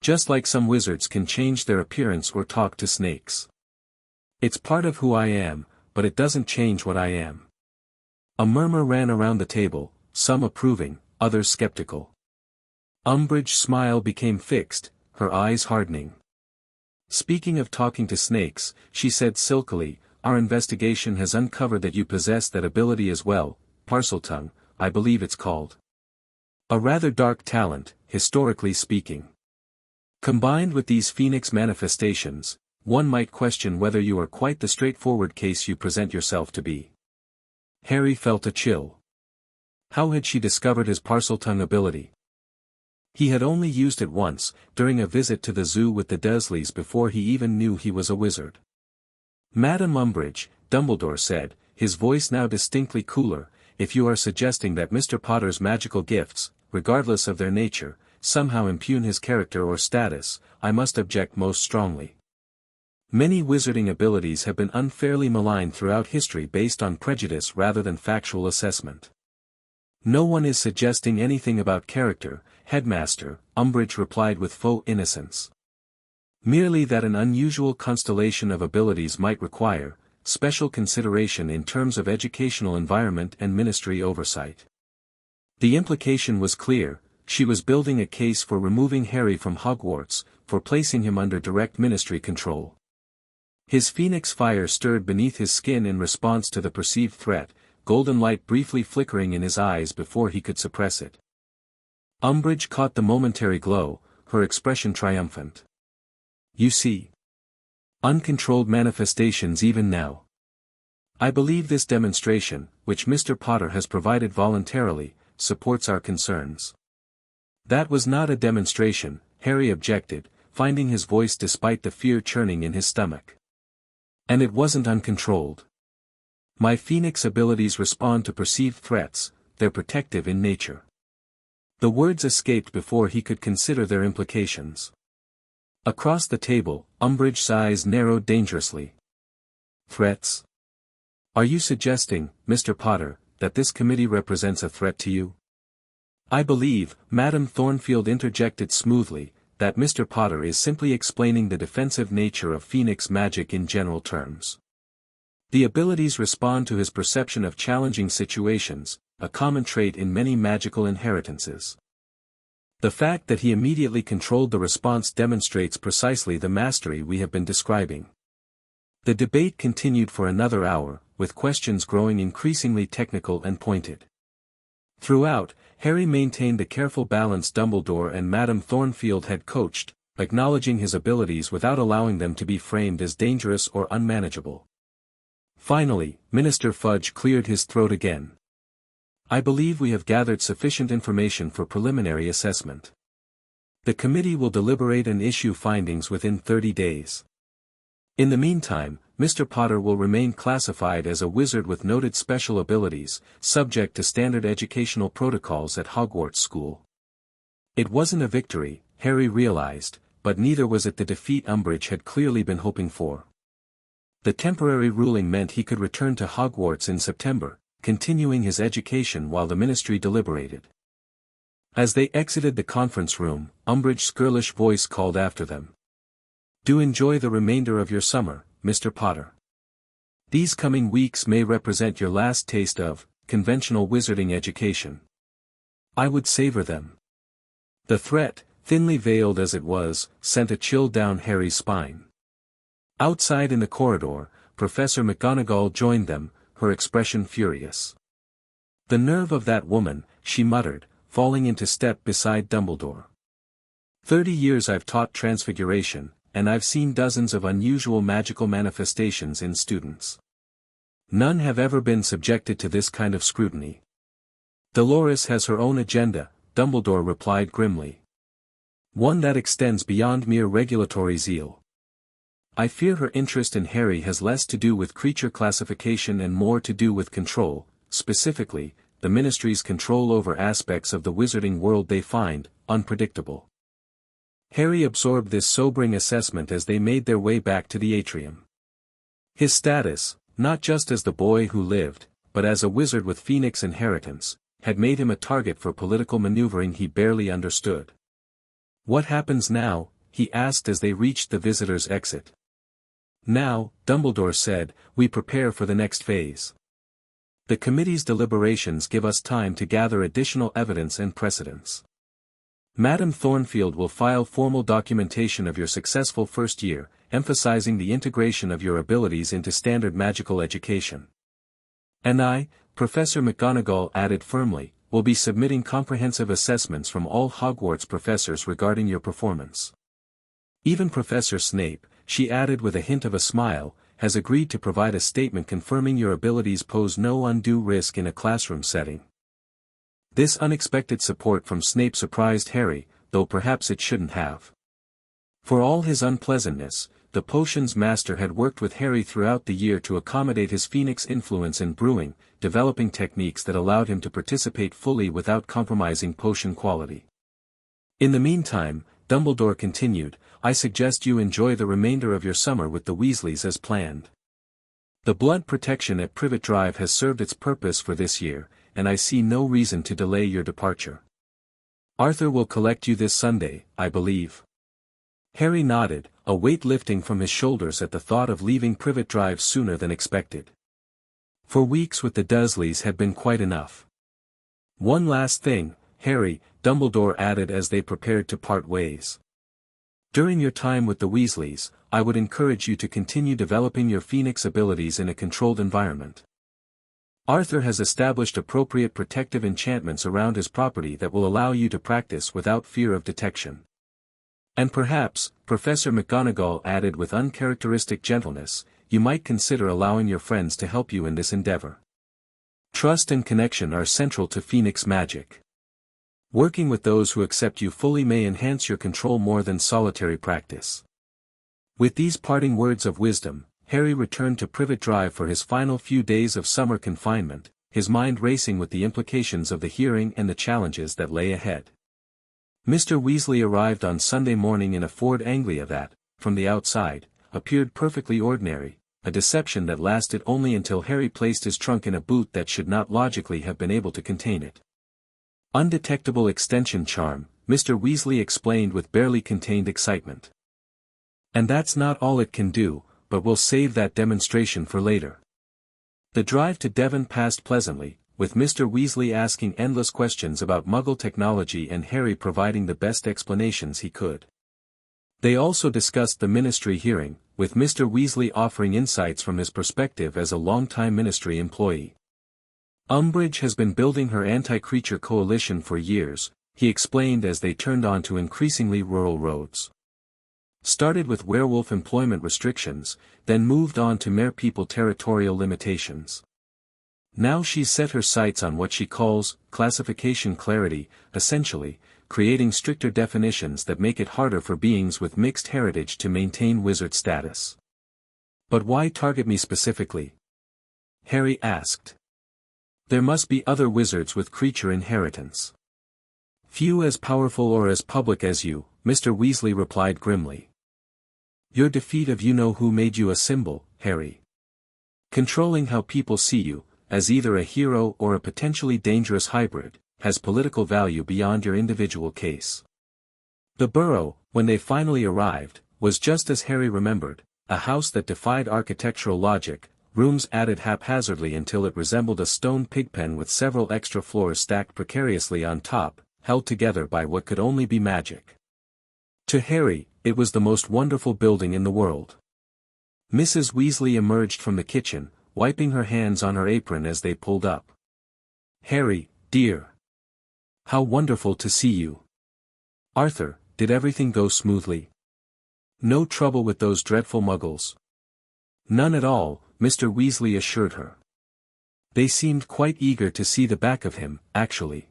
Just like some wizards can change their appearance or talk to snakes. It's part of who I am, but it doesn't change what I am. A murmur ran around the table, some approving, others skeptical. Umbridge's smile became fixed, her eyes hardening. Speaking of talking to snakes, she said silkily, our investigation has uncovered that you possess that ability as well, Parseltongue, I believe it's called. A rather dark talent, historically speaking. Combined with these Phoenix manifestations, one might question whether you are quite the straightforward case you present yourself to be. Harry felt a chill. How had she discovered his Parseltongue ability? He had only used it once, during a visit to the zoo with the Dursleys before he even knew he was a wizard. Madam Umbridge, Dumbledore said, his voice now distinctly cooler, if you are suggesting that Mr. Potter's magical gifts, regardless of their nature, somehow impugn his character or status, I must object most strongly. Many wizarding abilities have been unfairly maligned throughout history based on prejudice rather than factual assessment. No one is suggesting anything about character, Headmaster, Umbridge replied with faux innocence. Merely that an unusual constellation of abilities might require special consideration in terms of educational environment and ministry oversight. The implication was clear: she was building a case for removing Harry from Hogwarts, for placing him under direct ministry control. His phoenix fire stirred beneath his skin in response to the perceived threat, golden light briefly flickering in his eyes before he could suppress it. Umbridge caught the momentary glow, her expression triumphant. You see. Uncontrolled manifestations even now. I believe this demonstration, which Mr. Potter has provided voluntarily, supports our concerns. That was not a demonstration, Harry objected, finding his voice despite the fear churning in his stomach. And it wasn't uncontrolled. My phoenix abilities respond to perceived threats, they're protective in nature. The words escaped before he could consider their implications. Across the table, Umbridge's eyes narrowed dangerously. Threats? Are you suggesting, Mr. Potter, that this committee represents a threat to you? I believe, Madame Thornfield interjected smoothly, that Mr. Potter is simply explaining the defensive nature of Phoenix magic in general terms. The abilities respond to his perception of challenging situations, a common trait in many magical inheritances. The fact that he immediately controlled the response demonstrates precisely the mastery we have been describing. The debate continued for another hour, with questions growing increasingly technical and pointed. Throughout, Harry maintained the careful balance Dumbledore and Madame Thornfield had coached, acknowledging his abilities without allowing them to be framed as dangerous or unmanageable. Finally, Minister Fudge cleared his throat again. I believe we have gathered sufficient information for preliminary assessment. The committee will deliberate and issue findings within 30 days. In the meantime, Mr. Potter will remain classified as a wizard with noted special abilities, subject to standard educational protocols at Hogwarts School. It wasn't a victory, Harry realized, but neither was it the defeat Umbridge had clearly been hoping for. The temporary ruling meant he could return to Hogwarts in September, continuing his education while the ministry deliberated. As they exited the conference room, Umbridge's girlish voice called after them. Do enjoy the remainder of your summer, Mr. Potter. These coming weeks may represent your last taste of conventional wizarding education. I would savor them. The threat, thinly veiled as it was, sent a chill down Harry's spine. Outside in the corridor, Professor McGonagall joined them, her expression furious. The nerve of that woman, she muttered, falling into step beside Dumbledore. 30 years I've taught Transfiguration, and I've seen dozens of unusual magical manifestations in students. None have ever been subjected to this kind of scrutiny. Dolores has her own agenda, Dumbledore replied grimly. One that extends beyond mere regulatory zeal. I fear her interest in Harry has less to do with creature classification and more to do with control, specifically, the Ministry's control over aspects of the wizarding world they find unpredictable. Harry absorbed this sobering assessment as they made their way back to the atrium. His status, not just as the boy who lived, but as a wizard with Phoenix inheritance, had made him a target for political maneuvering he barely understood. What happens now? He asked as they reached the visitors' exit. Now, Dumbledore said, we prepare for the next phase. The committee's deliberations give us time to gather additional evidence and precedents. Madame Thornfield will file formal documentation of your successful first year, emphasizing the integration of your abilities into standard magical education. And I, Professor McGonagall added firmly, will be submitting comprehensive assessments from all Hogwarts professors regarding your performance. Even Professor Snape, she added with a hint of a smile, has agreed to provide a statement confirming your abilities pose no undue risk in a classroom setting. This unexpected support from Snape surprised Harry, though perhaps it shouldn't have. For all his unpleasantness, the potions master had worked with Harry throughout the year to accommodate his Phoenix influence in brewing, developing techniques that allowed him to participate fully without compromising potion quality. In the meantime, Dumbledore continued, I suggest you enjoy the remainder of your summer with the Weasleys as planned. The blood protection at Privet Drive has served its purpose for this year, and I see no reason to delay your departure. Arthur will collect you this Sunday, I believe. Harry nodded, a weight lifting from his shoulders at the thought of leaving Privet Drive sooner than expected. 4 weeks with the Dursleys had been quite enough. One last thing, Harry, Dumbledore added as they prepared to part ways. During your time with the Weasleys, I would encourage you to continue developing your Phoenix abilities in a controlled environment. Arthur has established appropriate protective enchantments around his property that will allow you to practice without fear of detection. And perhaps, Professor McGonagall added with uncharacteristic gentleness, you might consider allowing your friends to help you in this endeavor. Trust and connection are central to Phoenix magic. Working with those who accept you fully may enhance your control more than solitary practice. With these parting words of wisdom, Harry returned to Privet Drive for his final few days of summer confinement, his mind racing with the implications of the hearing and the challenges that lay ahead. Mr. Weasley arrived on Sunday morning in a Ford Anglia that, from the outside, appeared perfectly ordinary, a deception that lasted only until Harry placed his trunk in a boot that should not logically have been able to contain it. Undetectable extension charm, Mr. Weasley explained with barely contained excitement. And that's not all it can do, but we'll save that demonstration for later. The drive to Devon passed pleasantly, with Mr. Weasley asking endless questions about Muggle technology and Harry providing the best explanations he could. They also discussed the Ministry hearing, with Mr. Weasley offering insights from his perspective as a longtime Ministry employee. Umbridge has been building her anti-creature coalition for years, he explained as they turned onto increasingly rural roads. Started with werewolf employment restrictions, then moved on to mere-people territorial limitations. Now she's set her sights on what she calls classification clarity, essentially, creating stricter definitions that make it harder for beings with mixed heritage to maintain wizard status. But why target me specifically? Harry asked. There must be other wizards with creature inheritance. Few as powerful or as public as you, Mr. Weasley replied grimly. Your defeat of you-know-who made you a symbol, Harry. Controlling how people see you, as either a hero or a potentially dangerous hybrid, has political value beyond your individual case. The Burrow, when they finally arrived, was just as Harry remembered, a house that defied architectural logic, rooms added haphazardly until it resembled a stone pigpen with several extra floors stacked precariously on top, held together by what could only be magic. To Harry, it was the most wonderful building in the world. Mrs. Weasley emerged from the kitchen, wiping her hands on her apron as they pulled up. Harry, dear. How wonderful to see you. Arthur, did everything go smoothly? No trouble with those dreadful muggles? None at all, Mr. Weasley assured her. They seemed quite eager to see the back of him, actually.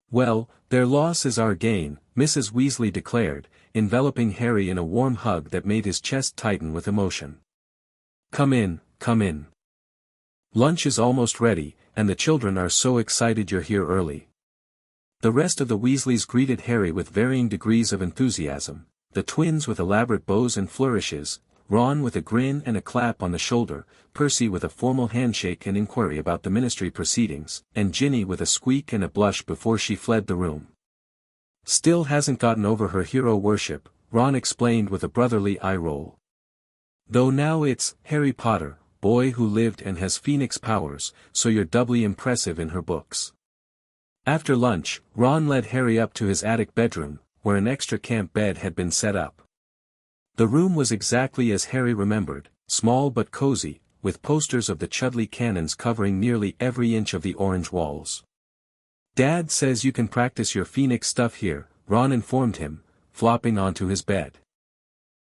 Well, their loss is our gain, Mrs. Weasley declared, enveloping Harry in a warm hug that made his chest tighten with emotion. Come in, come in. Lunch is almost ready, and the children are so excited you're here early. The rest of the Weasleys greeted Harry with varying degrees of enthusiasm, the twins with elaborate bows and flourishes, Ron with a grin and a clap on the shoulder, Percy with a formal handshake and inquiry about the Ministry proceedings, and Ginny with a squeak and a blush before she fled the room. Still hasn't gotten over her hero worship, Ron explained with a brotherly eye roll. Though now it's Harry Potter, boy who lived and has Phoenix powers, so you're doubly impressive in her books. After lunch, Ron led Harry up to his attic bedroom, where an extra camp bed had been set up. The room was exactly as Harry remembered, small but cozy, with posters of the Chudley cannons covering nearly every inch of the orange walls. Dad says you can practice your Phoenix stuff here, Ron informed him, flopping onto his bed.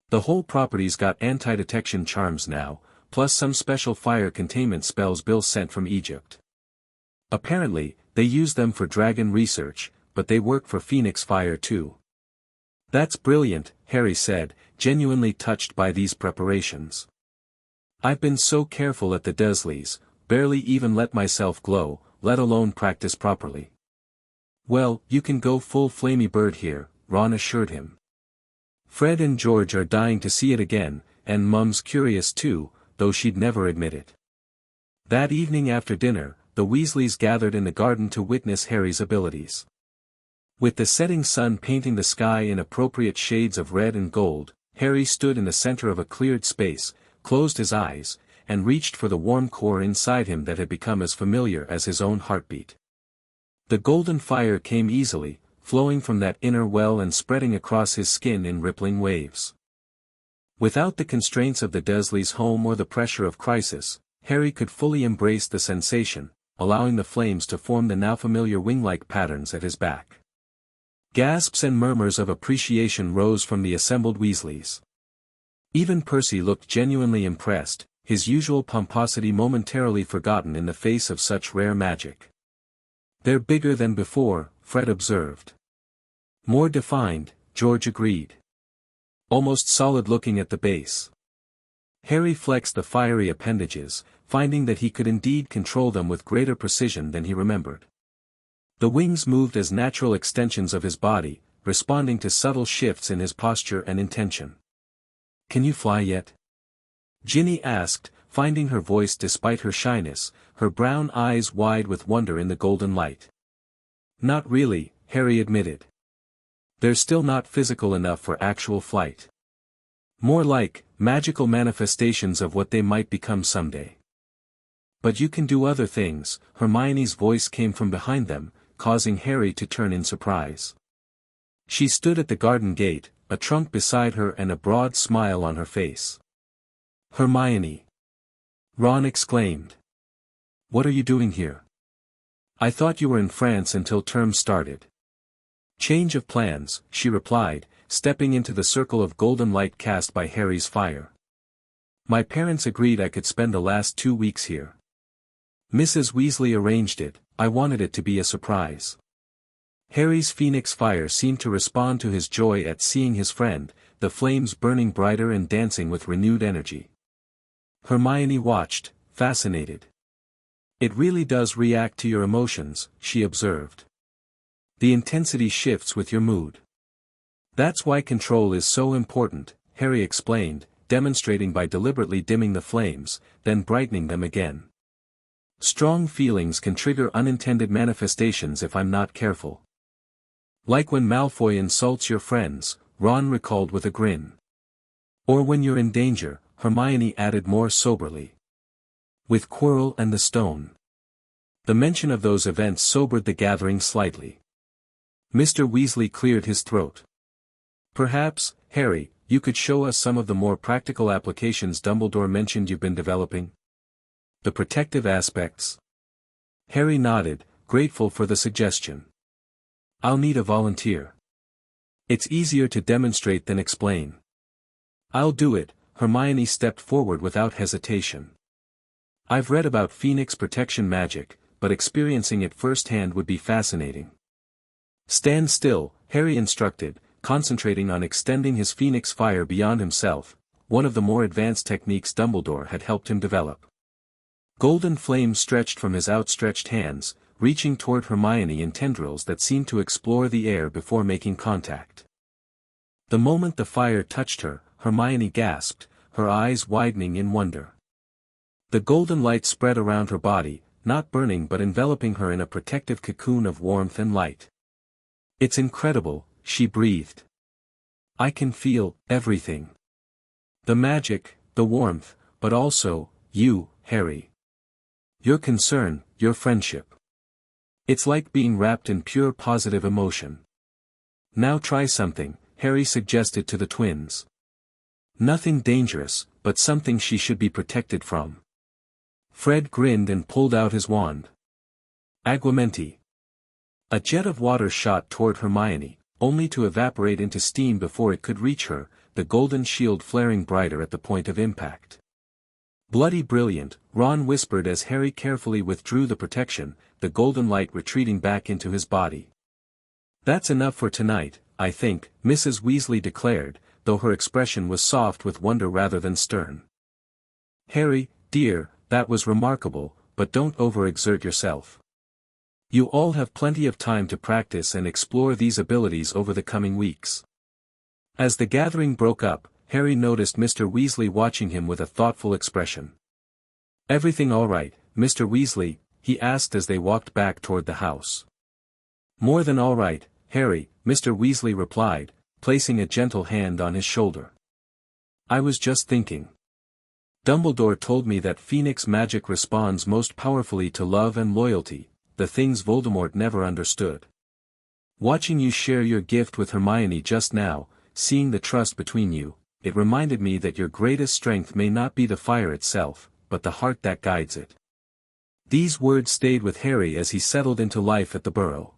The whole property's got anti-detection charms now, plus some special fire containment spells Bill sent from Egypt. Apparently, they use them for dragon research, but they work for Phoenix Fire too. That's brilliant, Harry said, genuinely touched by these preparations. I've been so careful at the Dursleys, barely even let myself glow, let alone practice properly. Well, you can go full flamey bird here, Ron assured him. Fred and George are dying to see it again, and Mum's curious too, though she'd never admit it. That evening after dinner, the Weasleys gathered in the garden to witness Harry's abilities. With the setting sun painting the sky in appropriate shades of red and gold, Harry stood in the center of a cleared space, closed his eyes, and reached for the warm core inside him that had become as familiar as his own heartbeat. The golden fire came easily, flowing from that inner well and spreading across his skin in rippling waves. Without the constraints of the Dursleys' home or the pressure of crisis, Harry could fully embrace the sensation, allowing the flames to form the now familiar wing-like patterns at his back. Gasps and murmurs of appreciation rose from the assembled Weasleys. Even Percy looked genuinely impressed, his usual pomposity momentarily forgotten in the face of such rare magic. "They're bigger than before," Fred observed. "More defined," George agreed. "Almost solid-looking at the base." Harry flexed the fiery appendages, finding that he could indeed control them with greater precision than he remembered. The wings moved as natural extensions of his body, responding to subtle shifts in his posture and intention. "Can you fly yet?" Ginny asked, finding her voice despite her shyness, her brown eyes wide with wonder in the golden light. "Not really," Harry admitted. "They're still not physical enough for actual flight. More like, magical manifestations of what they might become someday." "But you can do other things," Hermione's voice came from behind them, causing Harry to turn in surprise. She stood at the garden gate, a trunk beside her and a broad smile on her face. "Hermione!" Ron exclaimed. "What are you doing here? I thought you were in France until term started." "Change of plans," she replied, stepping into the circle of golden light cast by Harry's fire. "My parents agreed I could spend the last 2 weeks here. Mrs. Weasley arranged it, I wanted it to be a surprise." Harry's phoenix fire seemed to respond to his joy at seeing his friend, the flames burning brighter and dancing with renewed energy. Hermione watched, fascinated. "It really does react to your emotions," she observed. "The intensity shifts with your mood. That's why control is so important," Harry explained, demonstrating by deliberately dimming the flames, then brightening them again. "Strong feelings can trigger unintended manifestations if I'm not careful. Like when Malfoy insults your friends," Ron recalled with a grin. "Or when you're in danger," Hermione added more soberly. "With Quirrell and the stone." The mention of those events sobered the gathering slightly. Mr. Weasley cleared his throat. "Perhaps, Harry, you could show us some of the more practical applications Dumbledore mentioned you've been developing? The protective aspects?" Harry nodded, grateful for the suggestion. "I'll need a volunteer. It's easier to demonstrate than explain." "I'll do it," Hermione stepped forward without hesitation. "I've read about Phoenix protection magic, but experiencing it firsthand would be fascinating." "Stand still," Harry instructed, concentrating on extending his Phoenix fire beyond himself, one of the more advanced techniques Dumbledore had helped him develop. Golden flames stretched from his outstretched hands, reaching toward Hermione in tendrils that seemed to explore the air before making contact. The moment the fire touched her, Hermione gasped, her eyes widening in wonder. The golden light spread around her body, not burning but enveloping her in a protective cocoon of warmth and light. "It's incredible," she breathed. "I can feel everything. The magic, the warmth, but also, you, Harry. Your concern, your friendship. It's like being wrapped in pure positive emotion." "Now try something," Harry suggested to the twins. "Nothing dangerous, but something she should be protected from." Fred grinned and pulled out his wand. "Aguamenti." A jet of water shot toward Hermione, only to evaporate into steam before it could reach her, the golden shield flaring brighter at the point of impact. "Bloody brilliant," Ron whispered as Harry carefully withdrew the protection, the golden light retreating back into his body. "That's enough for tonight, I think," Mrs. Weasley declared, though her expression was soft with wonder rather than stern. "Harry, dear, that was remarkable, but don't overexert yourself. You all have plenty of time to practice and explore these abilities over the coming weeks. As the gathering broke up, Harry noticed Mr. Weasley watching him with a thoughtful expression. "Everything all right, Mr. Weasley?" he asked as they walked back toward the house. "More than all right, Harry," Mr. Weasley replied, placing a gentle hand on his shoulder. "I was just thinking. Dumbledore told me that Phoenix magic responds most powerfully to love and loyalty, the things Voldemort never understood. Watching you share your gift with Hermione just now, seeing the trust between you, it reminded me that your greatest strength may not be the fire itself, but the heart that guides it." These words stayed with Harry as he settled into life at the Burrow.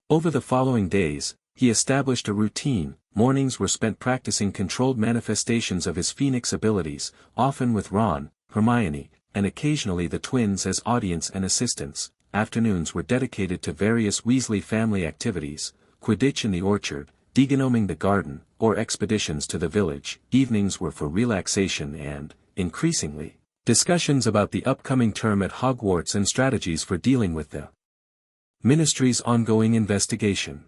Over the following days, he established a routine. Mornings were spent practicing controlled manifestations of his Phoenix abilities, often with Ron, Hermione, and occasionally the twins as audience and assistants. Afternoons were dedicated to various Weasley family activities, Quidditch in the orchard, degnoming the garden, or expeditions to the village. Evenings were for relaxation and, increasingly, discussions about the upcoming term at Hogwarts and strategies for dealing with the Ministry's ongoing investigation.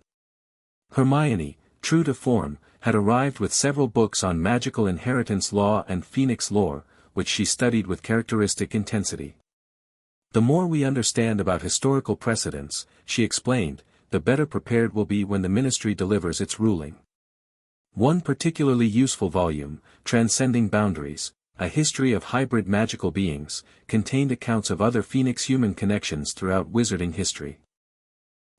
Hermione, true to form, had arrived with several books on magical inheritance law and Phoenix lore, which she studied with characteristic intensity. "The more we understand about historical precedents," she explained, "the better prepared we'll be when the Ministry delivers its ruling." One particularly useful volume, Transcending Boundaries, A History of Hybrid Magical Beings, contained accounts of other Phoenix-human connections throughout wizarding history.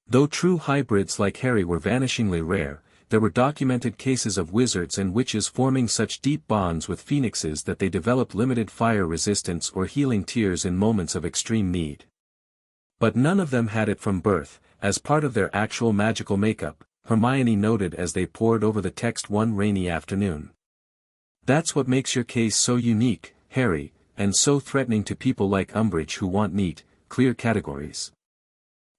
Though true hybrids like Harry were vanishingly rare, there were documented cases of wizards and witches forming such deep bonds with phoenixes that they developed limited fire resistance or healing tears in moments of extreme need. But none of them had it from birth, as part of their actual magical makeup, Hermione noted as they pored over the text one rainy afternoon. "That's what makes your case so unique, Harry, and so threatening to people like Umbridge who want neat, clear categories."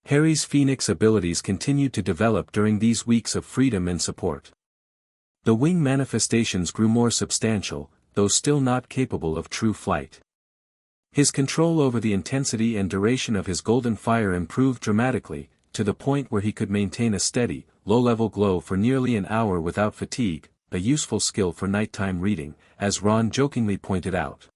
Harry's Phoenix abilities continued to develop during these weeks of freedom and support. The wing manifestations grew more substantial, though still not capable of true flight. His control over the intensity and duration of his golden fire improved dramatically, to the point where he could maintain a steady, low-level glow for nearly an hour without fatigue, a useful skill for nighttime reading, as Ron jokingly pointed out.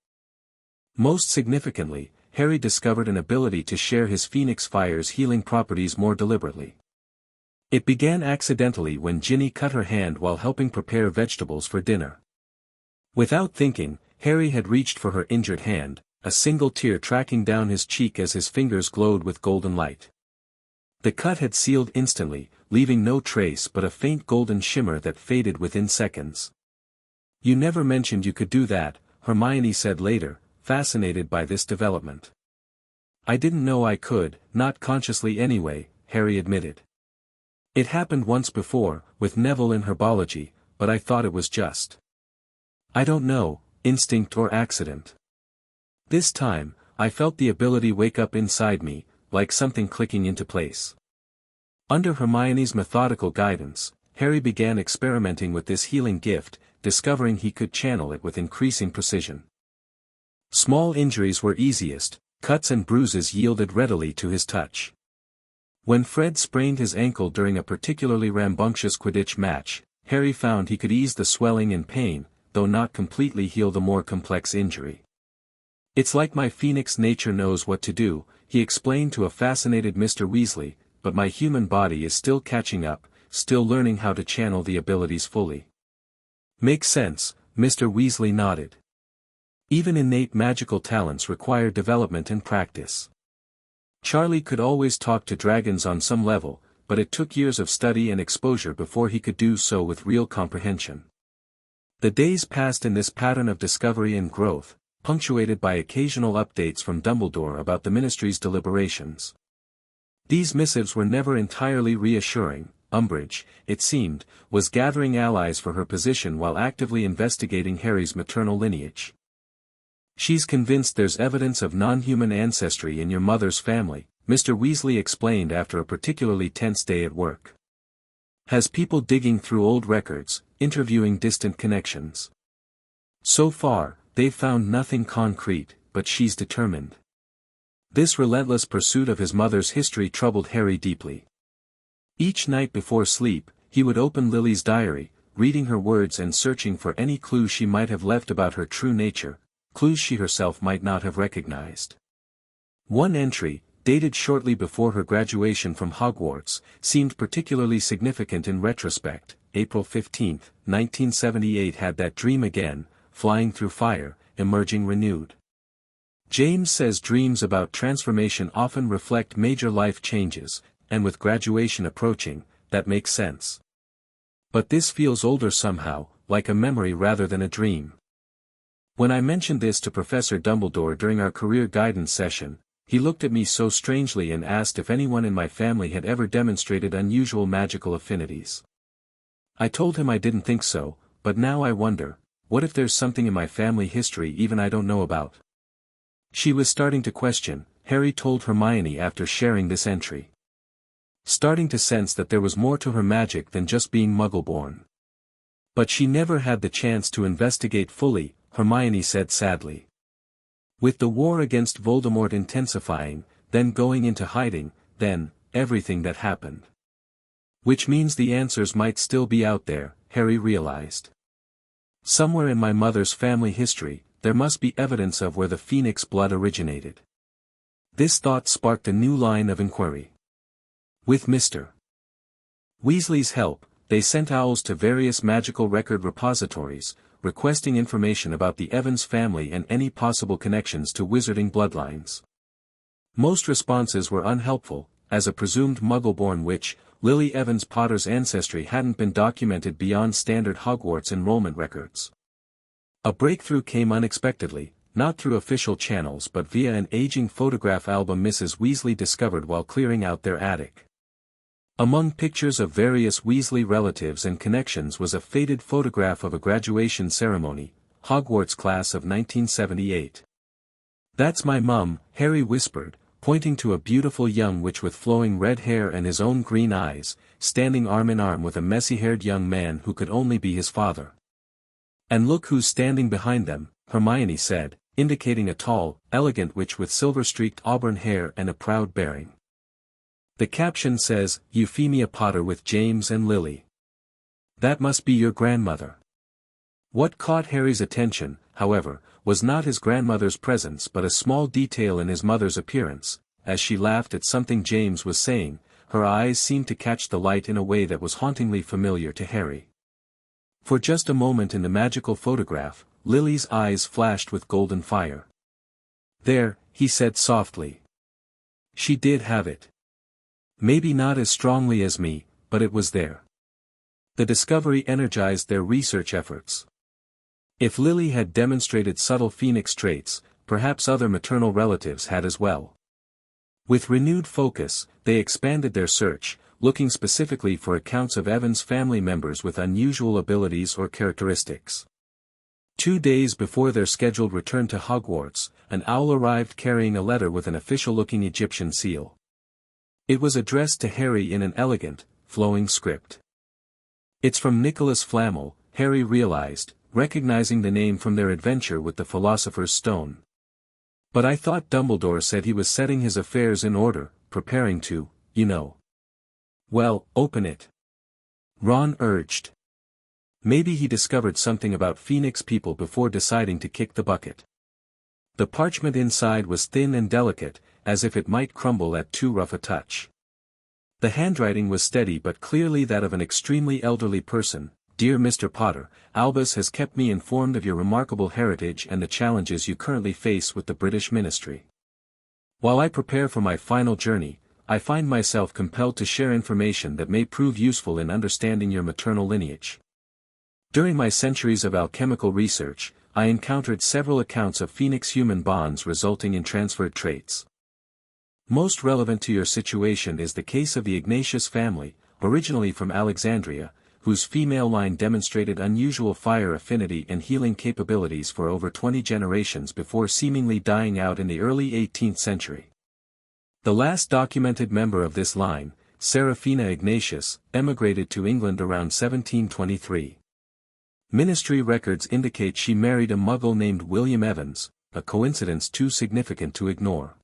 Most significantly, Harry discovered an ability to share his Phoenix Fire's healing properties more deliberately. It began accidentally when Ginny cut her hand while helping prepare vegetables for dinner. Without thinking, Harry had reached for her injured hand, a single tear tracking down his cheek as his fingers glowed with golden light. The cut had sealed instantly, leaving no trace but a faint golden shimmer that faded within seconds. "You never mentioned you could do that," Hermione said later, fascinated by this development. "I didn't know I could, not consciously anyway," Harry admitted. "It happened once before, with Neville in herbology, but I thought it was just, I don't know, instinct or accident. This time, I felt the ability wake up inside me, like something clicking into place." Under Hermione's methodical guidance, Harry began experimenting with this healing gift, discovering he could channel it with increasing precision. Small injuries were easiest, cuts and bruises yielded readily to his touch. When Fred sprained his ankle during a particularly rambunctious Quidditch match, Harry found he could ease the swelling and pain, though not completely heal the more complex injury. "It's like my Phoenix nature knows what to do," he explained to a fascinated Mr. Weasley, "but my human body is still catching up, still learning how to channel the abilities fully." "Makes sense," Mr. Weasley nodded. Even innate magical talents require development and practice. Charlie could always talk to dragons on some level, but it took years of study and exposure before he could do so with real comprehension. The days passed in this pattern of discovery and growth, punctuated by occasional updates from Dumbledore about the Ministry's deliberations. These missives were never entirely reassuring. Umbridge, it seemed, was gathering allies for her position while actively investigating Harry's maternal lineage. "She's convinced there's evidence of non-human ancestry in your mother's family," Mr. Weasley explained after a particularly tense day at work. "Has people digging through old records, interviewing distant connections. So far, they've found nothing concrete, but she's determined." This relentless pursuit of his mother's history troubled Harry deeply. Each night before sleep, he would open Lily's diary, reading her words and searching for any clues she might have left about her true nature, clues she herself might not have recognized. One entry, dated shortly before her graduation from Hogwarts, seemed particularly significant in retrospect. April 15, 1978 had that dream again, flying through fire, emerging renewed. James says dreams about transformation often reflect major life changes, and with graduation approaching, that makes sense. But this feels older somehow, like a memory rather than a dream. When I mentioned this to Professor Dumbledore during our career guidance session, he looked at me so strangely and asked if anyone in my family had ever demonstrated unusual magical affinities. I told him I didn't think so, but now I wonder, what if there's something in my family history even I don't know about? She was starting to question, Harry told Hermione after sharing this entry. Starting to sense that there was more to her magic than just being Muggle-born. But she never had the chance to investigate fully, Hermione said sadly. With the war against Voldemort intensifying, then going into hiding, then, everything that happened. Which means the answers might still be out there, Harry realized. Somewhere in my mother's family history, there must be evidence of where the Phoenix blood originated. This thought sparked a new line of inquiry. With Mr. Weasley's help, they sent owls to various magical record repositories, requesting information about the Evans family and any possible connections to wizarding bloodlines. Most responses were unhelpful, as a presumed Muggle-born witch, Lily Evans Potter's ancestry hadn't been documented beyond standard Hogwarts enrollment records. A breakthrough came unexpectedly, not through official channels but via an aging photograph album Mrs. Weasley discovered while clearing out their attic. Among pictures of various Weasley relatives and connections was a faded photograph of a graduation ceremony, Hogwarts class of 1978. "That's my mum," Harry whispered, pointing to a beautiful young witch with flowing red hair and his own green eyes, standing arm in arm with a messy-haired young man who could only be his father. "And look who's standing behind them," Hermione said, indicating a tall, elegant witch with silver-streaked auburn hair and a proud bearing. The caption says, Euphemia Potter with James and Lily. "That must be your grandmother." What caught Harry's attention, however, was not his grandmother's presence but a small detail in his mother's appearance. As she laughed at something James was saying, her eyes seemed to catch the light in a way that was hauntingly familiar to Harry. For just a moment in the magical photograph, Lily's eyes flashed with golden fire. "There," he said softly. "She did have it. Maybe not as strongly as me, but it was there." The discovery energized their research efforts. If Lily had demonstrated subtle Phoenix traits, perhaps other maternal relatives had as well. With renewed focus, they expanded their search, looking specifically for accounts of Evans family members with unusual abilities or characteristics. 2 days before their scheduled return to Hogwarts, an owl arrived carrying a letter with an official-looking Egyptian seal. It was addressed to Harry in an elegant, flowing script. "It's from Nicholas Flamel," Harry realized, recognizing the name from their adventure with the Philosopher's Stone. "But I thought Dumbledore said he was setting his affairs in order, preparing to, you know." "Well, open it," Ron urged. Maybe he discovered something about Phoenix people before deciding to kick the bucket. The parchment inside was thin and delicate, as if it might crumble at too rough a touch. The handwriting was steady but clearly that of an extremely elderly person. "Dear Mr. Potter, Albus has kept me informed of your remarkable heritage and the challenges you currently face with the British ministry. While I prepare for my final journey, I find myself compelled to share information that may prove useful in understanding your maternal lineage. During my centuries of alchemical research, I encountered several accounts of Phoenix-human bonds resulting in transferred traits. Most relevant to your situation is the case of the Ignatius family, originally from Alexandria, whose female line demonstrated unusual fire affinity and healing capabilities for over 20 generations before seemingly dying out in the early 18th century. The last documented member of this line, Seraphina Ignatius, emigrated to England around 1723. Ministry records indicate she married a Muggle named William Evans, a coincidence too significant to ignore.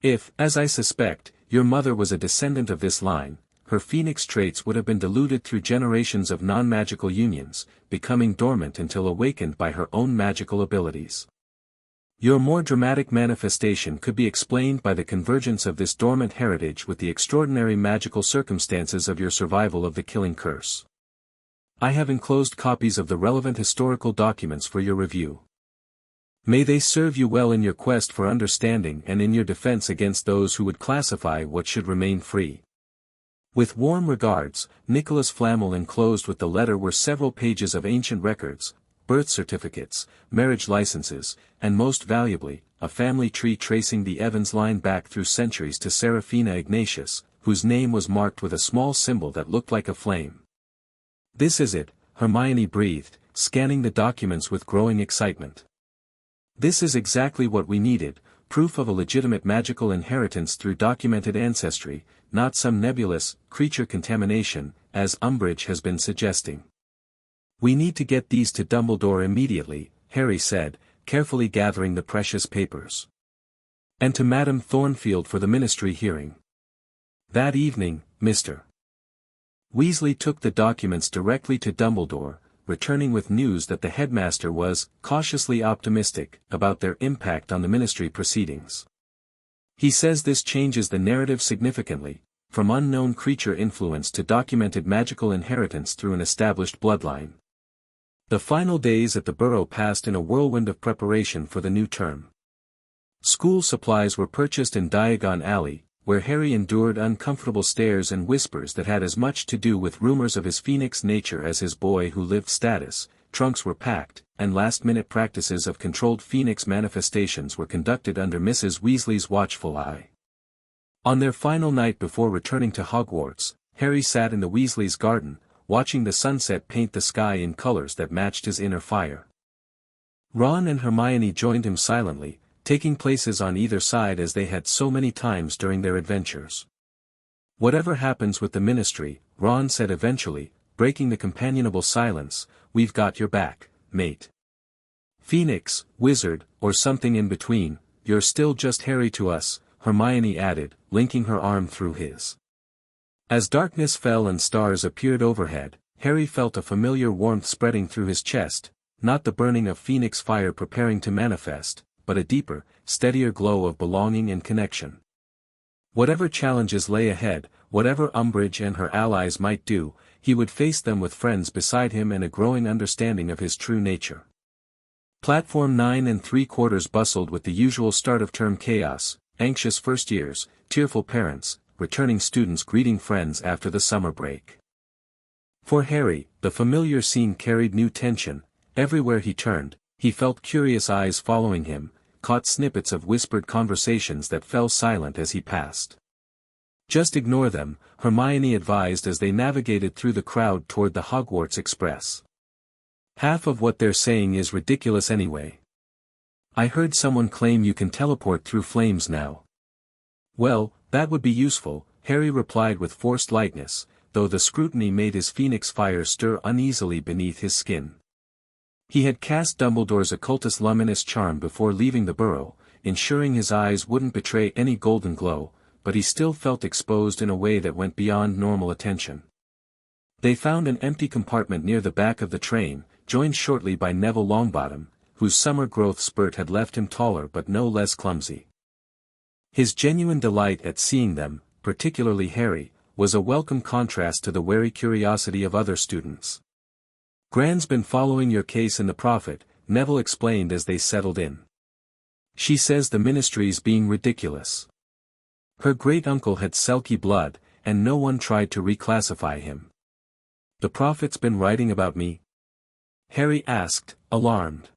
If, as I suspect, your mother was a descendant of this line, her phoenix traits would have been diluted through generations of non-magical unions, becoming dormant until awakened by her own magical abilities. Your more dramatic manifestation could be explained by the convergence of this dormant heritage with the extraordinary magical circumstances of your survival of the killing curse. I have enclosed copies of the relevant historical documents for your review. May they serve you well in your quest for understanding and in your defense against those who would classify what should remain free. With warm regards, Nicholas Flamel. Enclosed with the letter were several pages of ancient records, birth certificates, marriage licenses, and most valuably, a family tree tracing the Evans line back through centuries to Seraphina Ignatius, whose name was marked with a small symbol that looked like a flame. This is it, Hermione breathed, scanning the documents with growing excitement. This is exactly what we needed, proof of a legitimate magical inheritance through documented ancestry, not some nebulous, creature contamination, as Umbridge has been suggesting. We need to get these to Dumbledore immediately, Harry said, carefully gathering the precious papers. And to Madame Thornfield for the ministry hearing. That evening, Mr. Weasley took the documents directly to Dumbledore, returning with news that the headmaster was cautiously optimistic about their impact on the ministry proceedings. He says this changes the narrative significantly, from unknown creature influence to documented magical inheritance through an established bloodline. The final days at the Burrow passed in a whirlwind of preparation for the new term. School supplies were purchased in Diagon Alley, where Harry endured uncomfortable stares and whispers that had as much to do with rumors of his phoenix nature as his boy-who-lived status. Trunks were packed, and last-minute practices of controlled phoenix manifestations were conducted under Mrs. Weasley's watchful eye. On their final night before returning to Hogwarts, Harry sat in the Weasleys' garden, watching the sunset paint the sky in colors that matched his inner fire. Ron and Hermione joined him silently, taking places on either side as they had so many times during their adventures. "Whatever happens with the ministry," Ron said eventually, breaking the companionable silence, "we've got your back, mate. Phoenix, wizard, or something in between, you're still just Harry to us," Hermione added, linking her arm through his. As darkness fell and stars appeared overhead, Harry felt a familiar warmth spreading through his chest, not the burning of phoenix fire preparing to manifest, but a deeper, steadier glow of belonging and connection. Whatever challenges lay ahead, whatever Umbridge and her allies might do, he would face them with friends beside him and a growing understanding of his true nature. Platform 9 3/4 bustled with the usual start-of-term chaos, anxious first years, tearful parents, returning students greeting friends after the summer break. For Harry, the familiar scene carried new tension. Everywhere he turned, he felt curious eyes following him, caught snippets of whispered conversations that fell silent as he passed. "Just ignore them," Hermione advised as they navigated through the crowd toward the Hogwarts Express. "Half of what they're saying is ridiculous anyway. I heard someone claim you can teleport through flames now." "Well, that would be useful," Harry replied with forced lightness, though the scrutiny made his phoenix fire stir uneasily beneath his skin. He had cast Dumbledore's occultus luminous charm before leaving the burrow, ensuring his eyes wouldn't betray any golden glow, but he still felt exposed in a way that went beyond normal attention. They found an empty compartment near the back of the train, joined shortly by Neville Longbottom, whose summer growth spurt had left him taller but no less clumsy. His genuine delight at seeing them, particularly Harry, was a welcome contrast to the wary curiosity of other students. "Gran's been following your case in the Prophet," Neville explained as they settled in. "She says the ministry's being ridiculous. Her great-uncle had Selkie blood, and no one tried to reclassify him." "The Prophet's been writing about me?" Harry asked, alarmed.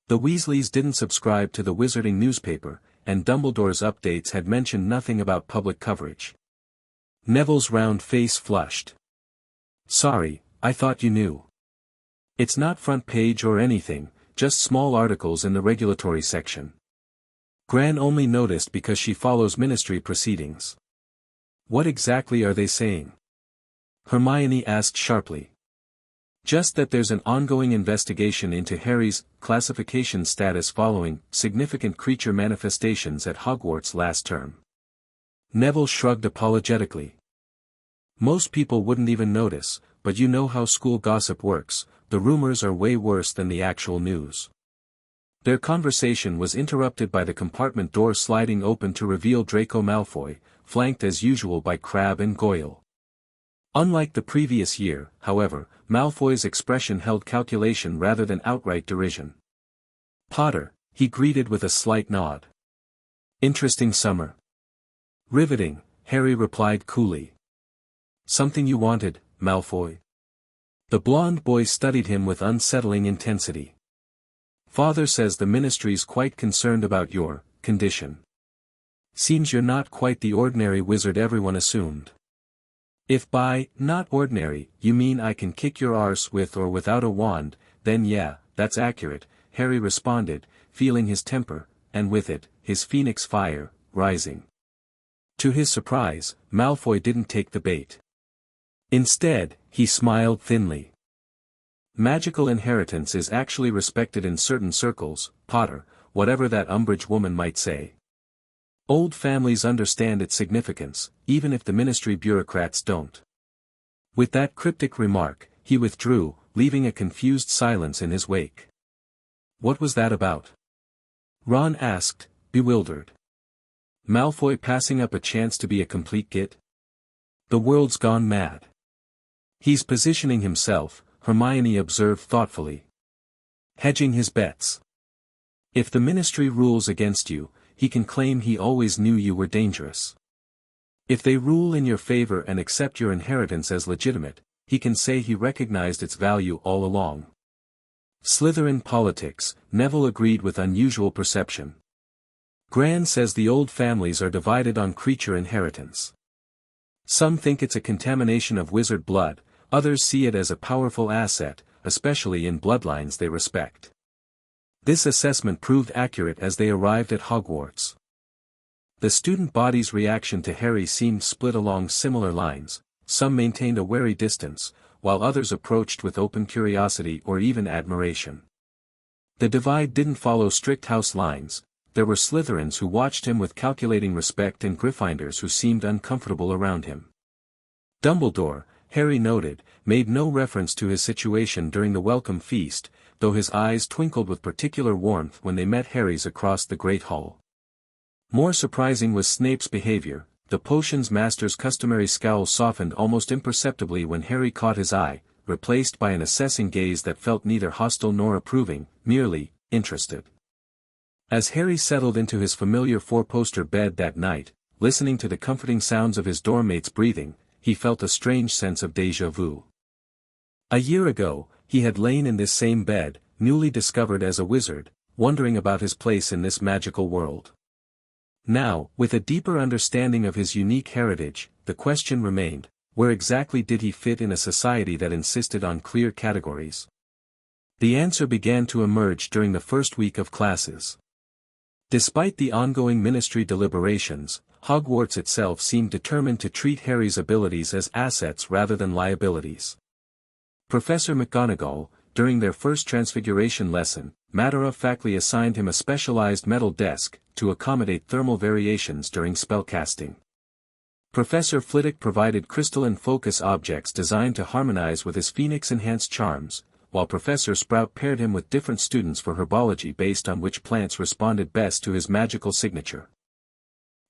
The Weasleys didn't subscribe to the wizarding newspaper, and Dumbledore's updates had mentioned nothing about public coverage. Neville's round face flushed. "Sorry, I thought you knew. It's not front page or anything, just small articles in the regulatory section. Gran only noticed because she follows ministry proceedings." "What exactly are they saying?" Hermione asked sharply. Just that there's an ongoing investigation into Harry's classification status following significant creature manifestations at Hogwarts last term. Neville shrugged apologetically. Most people wouldn't even notice, but you know how school gossip works, the rumors are way worse than the actual news. Their conversation was interrupted by the compartment door sliding open to reveal Draco Malfoy, flanked as usual by Crabbe and Goyle. Unlike the previous year, however, Malfoy's expression held calculation rather than outright derision. "Potter," he greeted with a slight nod. "Interesting summer." "Riveting," Harry replied coolly. "Something you wanted, Malfoy?" The blonde boy studied him with unsettling intensity. "Father says the ministry's quite concerned about your condition. Seems you're not quite the ordinary wizard everyone assumed." "If by not ordinary you mean I can kick your arse with or without a wand, then yeah, that's accurate," Harry responded, feeling his temper, and with it, his phoenix fire, rising. To his surprise, Malfoy didn't take the bait. Instead, he smiled thinly. "Magical inheritance is actually respected in certain circles, Potter, whatever that Umbridge woman might say. Old families understand its significance, even if the ministry bureaucrats don't." With that cryptic remark, he withdrew, leaving a confused silence in his wake. "What was that about?" Ron asked, bewildered. "Malfoy passing up a chance to be a complete git? The world's gone mad." "He's positioning himself," Hermione observed thoughtfully. "Hedging his bets. If the ministry rules against you, he can claim he always knew you were dangerous. If they rule in your favor and accept your inheritance as legitimate, he can say he recognized its value all along." "Slytherin politics," Neville agreed with unusual perception. "Gran says the old families are divided on creature inheritance. Some think it's a contamination of wizard blood, others see it as a powerful asset, especially in bloodlines they respect." This assessment proved accurate as they arrived at Hogwarts. The student body's reaction to Harry seemed split along similar lines. Some maintained a wary distance, while others approached with open curiosity or even admiration. The divide didn't follow strict house lines. There were Slytherins who watched him with calculating respect and Gryffindors who seemed uncomfortable around him. Dumbledore, Harry noted, made no reference to his situation during the welcome feast, though his eyes twinkled with particular warmth when they met Harry's across the Great Hall. More surprising was Snape's behavior. The potions master's customary scowl softened almost imperceptibly when Harry caught his eye, replaced by an assessing gaze that felt neither hostile nor approving, merely interested. As Harry settled into his familiar four-poster bed that night, listening to the comforting sounds of his dorm-mates breathing, he felt a strange sense of déjà vu. A year ago, he had lain in this same bed, newly discovered as a wizard, wondering about his place in this magical world. Now, with a deeper understanding of his unique heritage, the question remained, where exactly did he fit in a society that insisted on clear categories? The answer began to emerge during the first week of classes. Despite the ongoing ministry deliberations, Hogwarts itself seemed determined to treat Harry's abilities as assets rather than liabilities. Professor McGonagall, during their first transfiguration lesson, matter-of-factly assigned him a specialized metal desk, to accommodate thermal variations during spellcasting. Professor Flitwick provided crystalline focus objects designed to harmonize with his phoenix-enhanced charms, while Professor Sprout paired him with different students for herbology based on which plants responded best to his magical signature.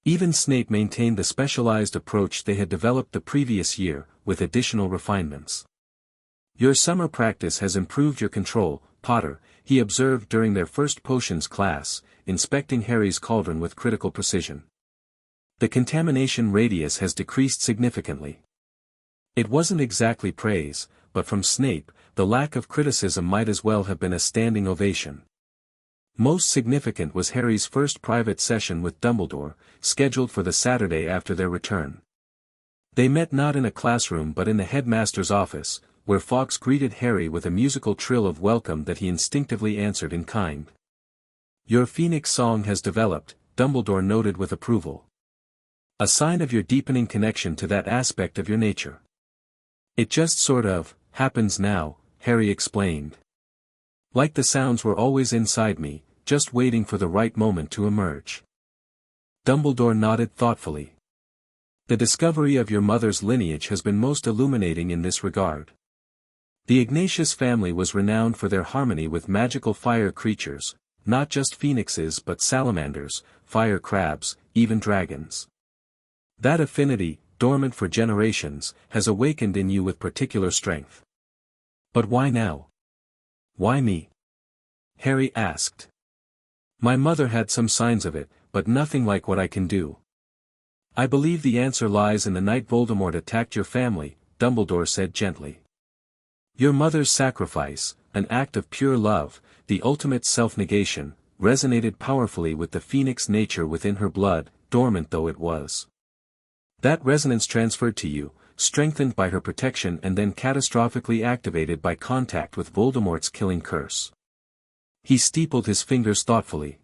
Even Snape maintained the specialized approach they had developed the previous year, with additional refinements. "Your summer practice has improved your control, Potter," he observed during their first potions class, inspecting Harry's cauldron with critical precision. "The contamination radius has decreased significantly." It wasn't exactly praise, but from Snape, the lack of criticism might as well have been a standing ovation. Most significant was Harry's first private session with Dumbledore, scheduled for the Saturday after their return. They met not in a classroom but in the headmaster's office, where Fawkes greeted Harry with a musical trill of welcome that he instinctively answered in kind. "Your Phoenix song has developed," Dumbledore noted with approval. "A sign of your deepening connection to that aspect of your nature." "It just sort of happens now," Harry explained. Like the sounds were always inside me, just waiting for the right moment to emerge. Dumbledore nodded thoughtfully. The discovery of your mother's lineage has been most illuminating in this regard. The Ignatius family was renowned for their harmony with magical fire creatures, not just phoenixes but salamanders, fire crabs, even dragons. That affinity, dormant for generations, has awakened in you with particular strength. But why now? Why me? Harry asked. My mother had some signs of it, but nothing like what I can do. I believe the answer lies in the night Voldemort attacked your family, Dumbledore said gently. Your mother's sacrifice, an act of pure love, the ultimate self-negation, resonated powerfully with the phoenix nature within her blood, dormant though it was. That resonance transferred to you, strengthened by her protection and then catastrophically activated by contact with Voldemort's killing curse. He steepled his fingers thoughtfully.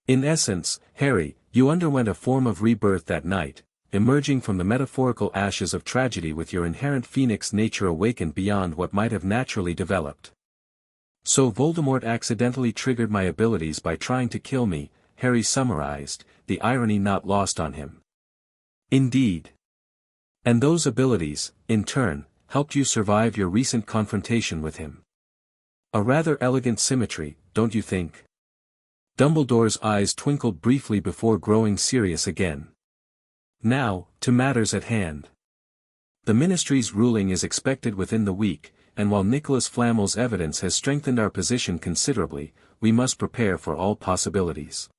In essence, Harry, you underwent a form of rebirth that night, emerging from the metaphorical ashes of tragedy with your inherent phoenix nature awakened beyond what might have naturally developed. So Voldemort accidentally triggered my abilities by trying to kill me, Harry summarized, the irony not lost on him. Indeed. And those abilities, in turn, helped you survive your recent confrontation with him. A rather elegant symmetry, don't you think? Dumbledore's eyes twinkled briefly before growing serious again. Now, to matters at hand. The Ministry's ruling is expected within the week, and while Nicholas Flamel's evidence has strengthened our position considerably, we must prepare for all possibilities.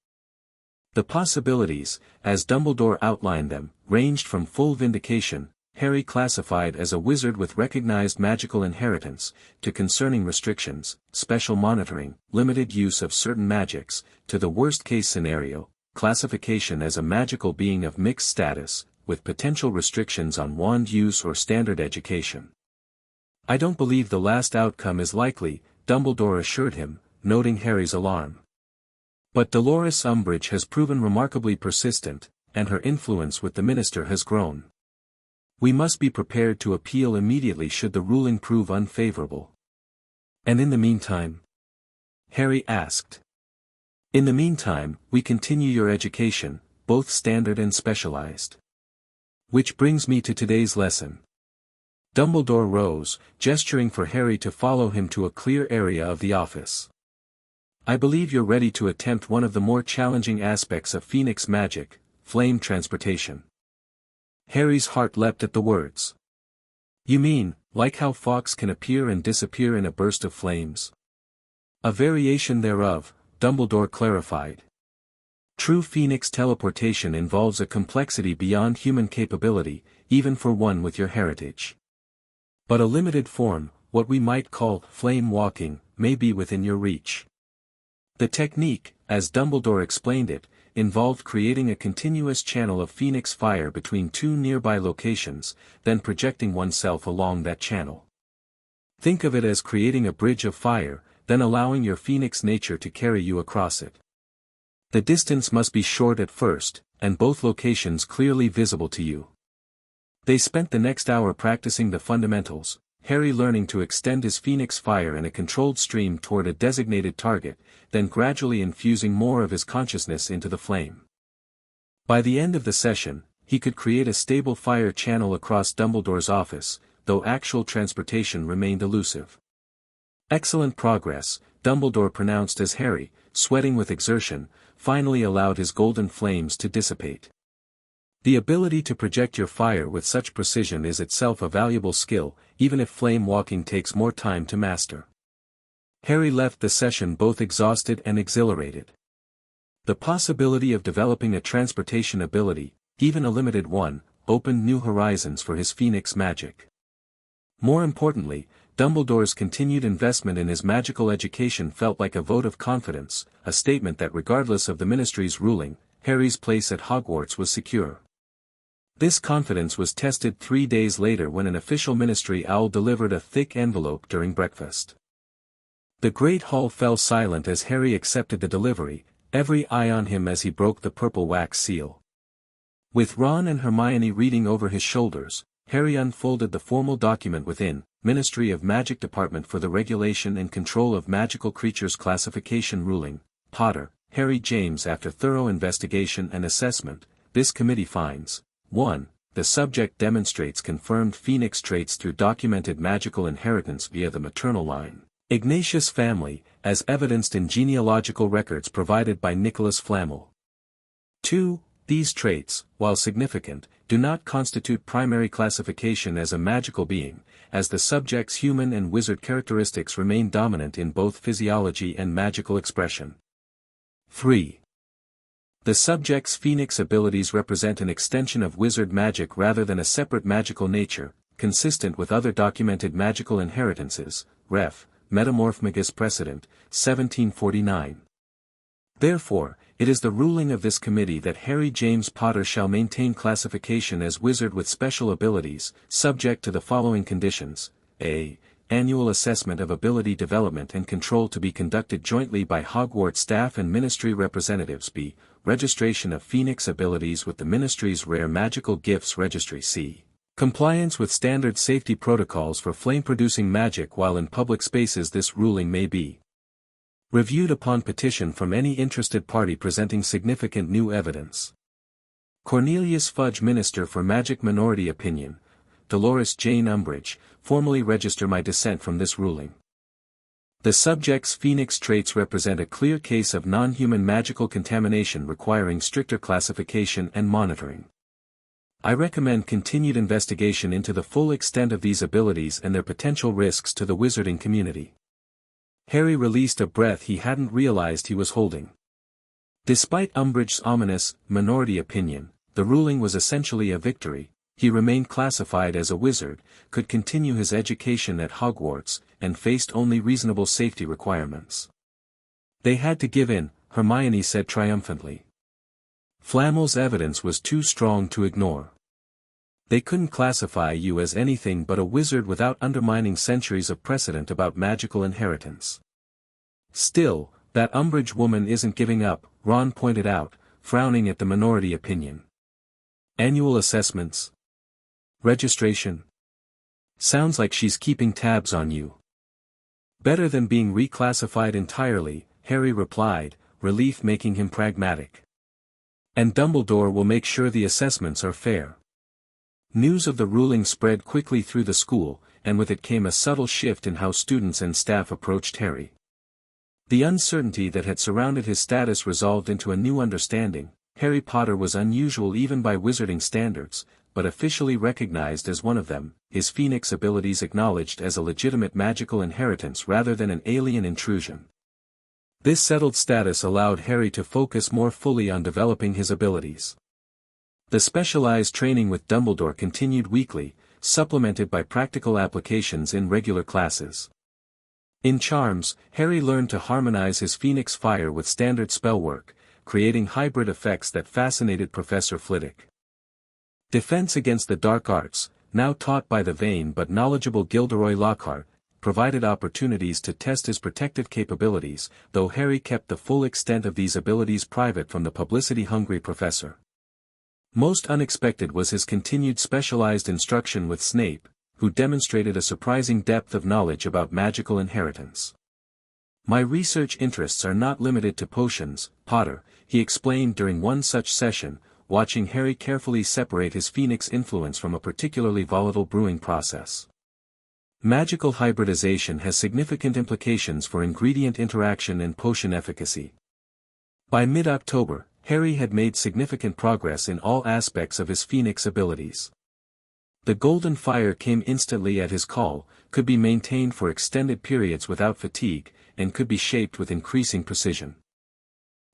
The possibilities, as Dumbledore outlined them, ranged from full vindication, Harry classified as a wizard with recognized magical inheritance, to concerning restrictions, special monitoring, limited use of certain magics, to the worst-case scenario, classification as a magical being of mixed status, with potential restrictions on wand use or standard education. I don't believe the last outcome is likely, Dumbledore assured him, noting Harry's alarm. But Dolores Umbridge has proven remarkably persistent, and her influence with the minister has grown. We must be prepared to appeal immediately should the ruling prove unfavorable. And in the meantime? Harry asked. In the meantime, we continue your education, both standard and specialized. Which brings me to today's lesson. Dumbledore rose, gesturing for Harry to follow him to a clear area of the office. I believe you're ready to attempt one of the more challenging aspects of Phoenix magic, flame transportation. Harry's heart leapt at the words. You mean, like how Fawkes can appear and disappear in a burst of flames? A variation thereof, Dumbledore clarified. True Phoenix teleportation involves a complexity beyond human capability, even for one with your heritage. But a limited form, what we might call flame walking, may be within your reach. The technique, as Dumbledore explained it, involved creating a continuous channel of phoenix fire between two nearby locations, then projecting oneself along that channel. Think of it as creating a bridge of fire, then allowing your phoenix nature to carry you across it. The distance must be short at first, and both locations clearly visible to you. They spent the next hour practicing the fundamentals, Harry learning to extend his phoenix fire in a controlled stream toward a designated target, then gradually infusing more of his consciousness into the flame. By the end of the session, he could create a stable fire channel across Dumbledore's office, though actual transportation remained elusive. Excellent progress, Dumbledore pronounced as Harry, sweating with exertion, finally allowed his golden flames to dissipate. The ability to project your fire with such precision is itself a valuable skill, even if flame walking takes more time to master. Harry left the session both exhausted and exhilarated. The possibility of developing a transportation ability, even a limited one, opened new horizons for his Phoenix magic. More importantly, Dumbledore's continued investment in his magical education felt like a vote of confidence, a statement that regardless of the Ministry's ruling, Harry's place at Hogwarts was secure. This confidence was tested 3 days later when an official Ministry owl delivered a thick envelope during breakfast. The great hall fell silent as Harry accepted the delivery, every eye on him as he broke the purple wax seal. With Ron and Hermione reading over his shoulders, Harry unfolded the formal document within, Ministry of Magic Department for the Regulation and Control of Magical Creatures Classification Ruling, Potter, Harry James. After thorough investigation and assessment, this committee finds, 1. The subject demonstrates confirmed phoenix traits through documented magical inheritance via the maternal line, Ignatius family, as evidenced in genealogical records provided by Nicholas Flamel. 2. These traits, while significant, do not constitute primary classification as a magical being, as the subject's human and wizard characteristics remain dominant in both physiology and magical expression. 3. The subject's phoenix abilities represent an extension of wizard magic rather than a separate magical nature, consistent with other documented magical inheritances, ref. Metamorphmagus Precedent, 1749. Therefore, it is the ruling of this committee that Harry James Potter shall maintain classification as wizard with special abilities, subject to the following conditions: a. Annual assessment of ability development and control to be conducted jointly by Hogwarts staff and ministry representatives. B. Registration of Phoenix abilities with the ministry's Rare Magical Gifts Registry. C. Compliance with standard safety protocols for flame-producing magic while in public spaces. This ruling may be reviewed upon petition from any interested party presenting significant new evidence. Cornelius Fudge, Minister for Magic. Minority opinion. Dolores Jane Umbridge, formally register my dissent from this ruling. The subject's phoenix traits represent a clear case of non-human magical contamination requiring stricter classification and monitoring. I recommend continued investigation into the full extent of these abilities and their potential risks to the wizarding community. Harry released a breath he hadn't realized he was holding. Despite Umbridge's ominous, minority opinion, the ruling was essentially a victory. He remained classified as a wizard, could continue his education at Hogwarts, and faced only reasonable safety requirements. They had to give in, Hermione said triumphantly. Flamel's evidence was too strong to ignore. They couldn't classify you as anything but a wizard without undermining centuries of precedent about magical inheritance. Still, that Umbridge woman isn't giving up, Ron pointed out, frowning at the minority opinion. Annual assessments? Registration? Sounds like she's keeping tabs on you. Better than being reclassified entirely, Harry replied, relief making him pragmatic. And Dumbledore will make sure the assessments are fair. News of the ruling spread quickly through the school, and with it came a subtle shift in how students and staff approached Harry. The uncertainty that had surrounded his status resolved into a new understanding. Harry Potter was unusual even by wizarding standards, but officially recognized as one of them, his phoenix abilities acknowledged as a legitimate magical inheritance rather than an alien intrusion. This settled status allowed Harry to focus more fully on developing his abilities. The specialized training with Dumbledore continued weekly, supplemented by practical applications in regular classes. In charms, Harry learned to harmonize his phoenix fire with standard spellwork, creating hybrid effects that fascinated Professor Flitwick. Defense against the dark arts, now taught by the vain but knowledgeable Gilderoy Lockhart, provided opportunities to test his protective capabilities, though Harry kept the full extent of these abilities private from the publicity-hungry professor. Most unexpected was his continued specialized instruction with Snape, who demonstrated a surprising depth of knowledge about magical inheritance. My research interests are not limited to potions, Potter, he explained during one such session, watching Harry carefully separate his phoenix influence from a particularly volatile brewing process. Magical hybridization has significant implications for ingredient interaction and potion efficacy. By mid-October, Harry had made significant progress in all aspects of his phoenix abilities. The golden fire came instantly at his call, could be maintained for extended periods without fatigue, and could be shaped with increasing precision.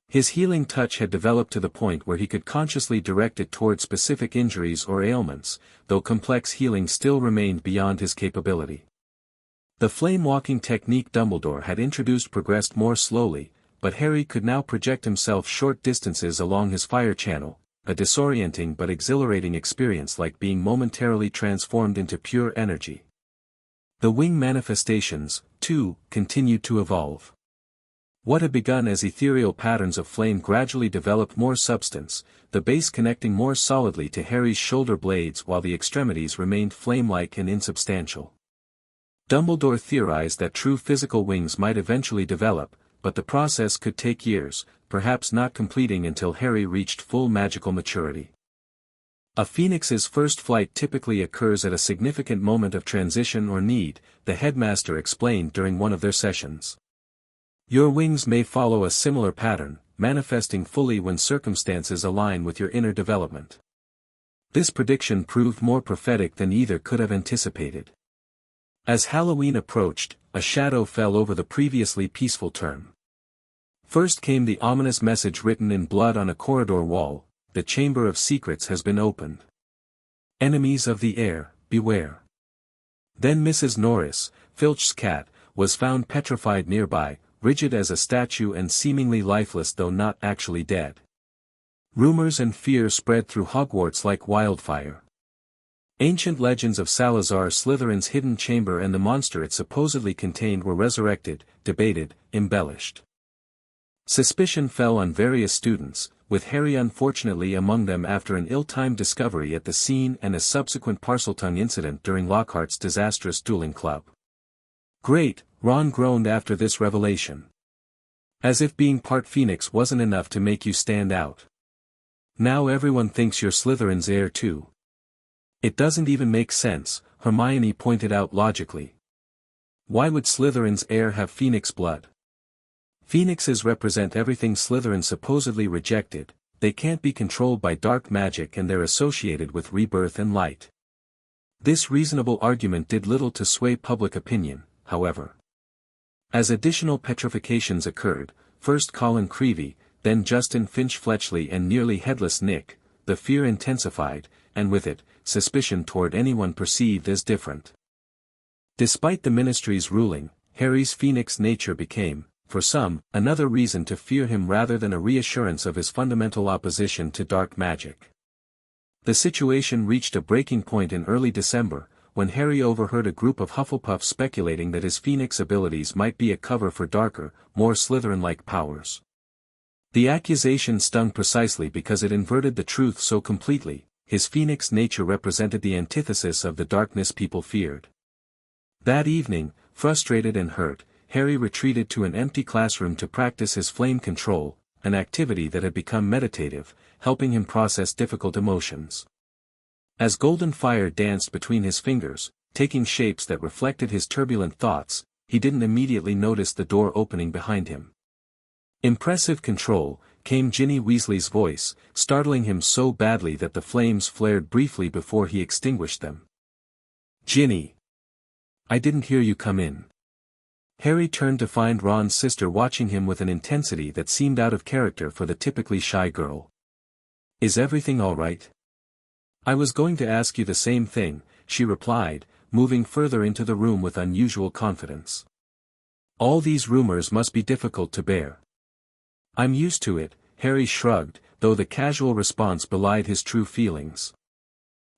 His healing touch had developed to the point where he could consciously direct it toward specific injuries or ailments, though complex healing still remained beyond his capability. The flame-walking technique Dumbledore had introduced progressed more slowly, but Harry could now project himself short distances along his fire channel, a disorienting but exhilarating experience like being momentarily transformed into pure energy. The wing manifestations, too, continued to evolve. What had begun as ethereal patterns of flame gradually developed more substance, the base connecting more solidly to Harry's shoulder blades while the extremities remained flame-like and insubstantial. Dumbledore theorized that true physical wings might eventually develop, but the process could take years, perhaps not completing until Harry reached full magical maturity. A phoenix's first flight typically occurs at a significant moment of transition or need, the headmaster explained during one of their sessions. Your wings may follow a similar pattern, manifesting fully when circumstances align with your inner development. This prediction proved more prophetic than either could have anticipated. As Halloween approached, a shadow fell over the previously peaceful term. First came the ominous message written in blood on a corridor wall: "The Chamber of Secrets has been opened. Enemies of the air, beware." Then Mrs. Norris, Filch's cat, was found petrified nearby, rigid as a statue and seemingly lifeless though not actually dead. Rumors and fear spread through Hogwarts like wildfire. Ancient legends of Salazar Slytherin's hidden chamber and the monster it supposedly contained were resurrected, debated, embellished. Suspicion fell on various students, with Harry unfortunately among them after an ill-timed discovery at the scene and a subsequent Parseltongue incident during Lockhart's disastrous dueling club. "Great," Ron groaned after this revelation. "As if being part Phoenix wasn't enough to make you stand out. Now everyone thinks you're Slytherin's heir too." "It doesn't even make sense," Hermione pointed out logically. "Why would Slytherin's heir have Phoenix blood? Phoenixes represent everything Slytherin supposedly rejected, they can't be controlled by dark magic and they're associated with rebirth and light." This reasonable argument did little to sway public opinion, however. As additional petrifications occurred, first Colin Creevey, then Justin Finch-Fletchley and nearly headless Nick, the fear intensified, and with it, suspicion toward anyone perceived as different. Despite the Ministry's ruling, Harry's Phoenix nature became, for some, another reason to fear him rather than a reassurance of his fundamental opposition to dark magic. The situation reached a breaking point in early December, when Harry overheard a group of Hufflepuffs speculating that his Phoenix abilities might be a cover for darker, more Slytherin-like powers. The accusation stung precisely because it inverted the truth so completely. His Phoenix nature represented the antithesis of the darkness people feared. That evening, frustrated and hurt, Harry retreated to an empty classroom to practice his flame control, an activity that had become meditative, helping him process difficult emotions. As golden fire danced between his fingers, taking shapes that reflected his turbulent thoughts, he didn't immediately notice the door opening behind him. "Impressive control," came Ginny Weasley's voice, startling him so badly that the flames flared briefly before he extinguished them. "Ginny! I didn't hear you come in." Harry turned to find Ron's sister watching him with an intensity that seemed out of character for the typically shy girl. "Is everything all right?" "I was going to ask you the same thing," she replied, moving further into the room with unusual confidence. "All these rumors must be difficult to bear." "I'm used to it," Harry shrugged, though the casual response belied his true feelings.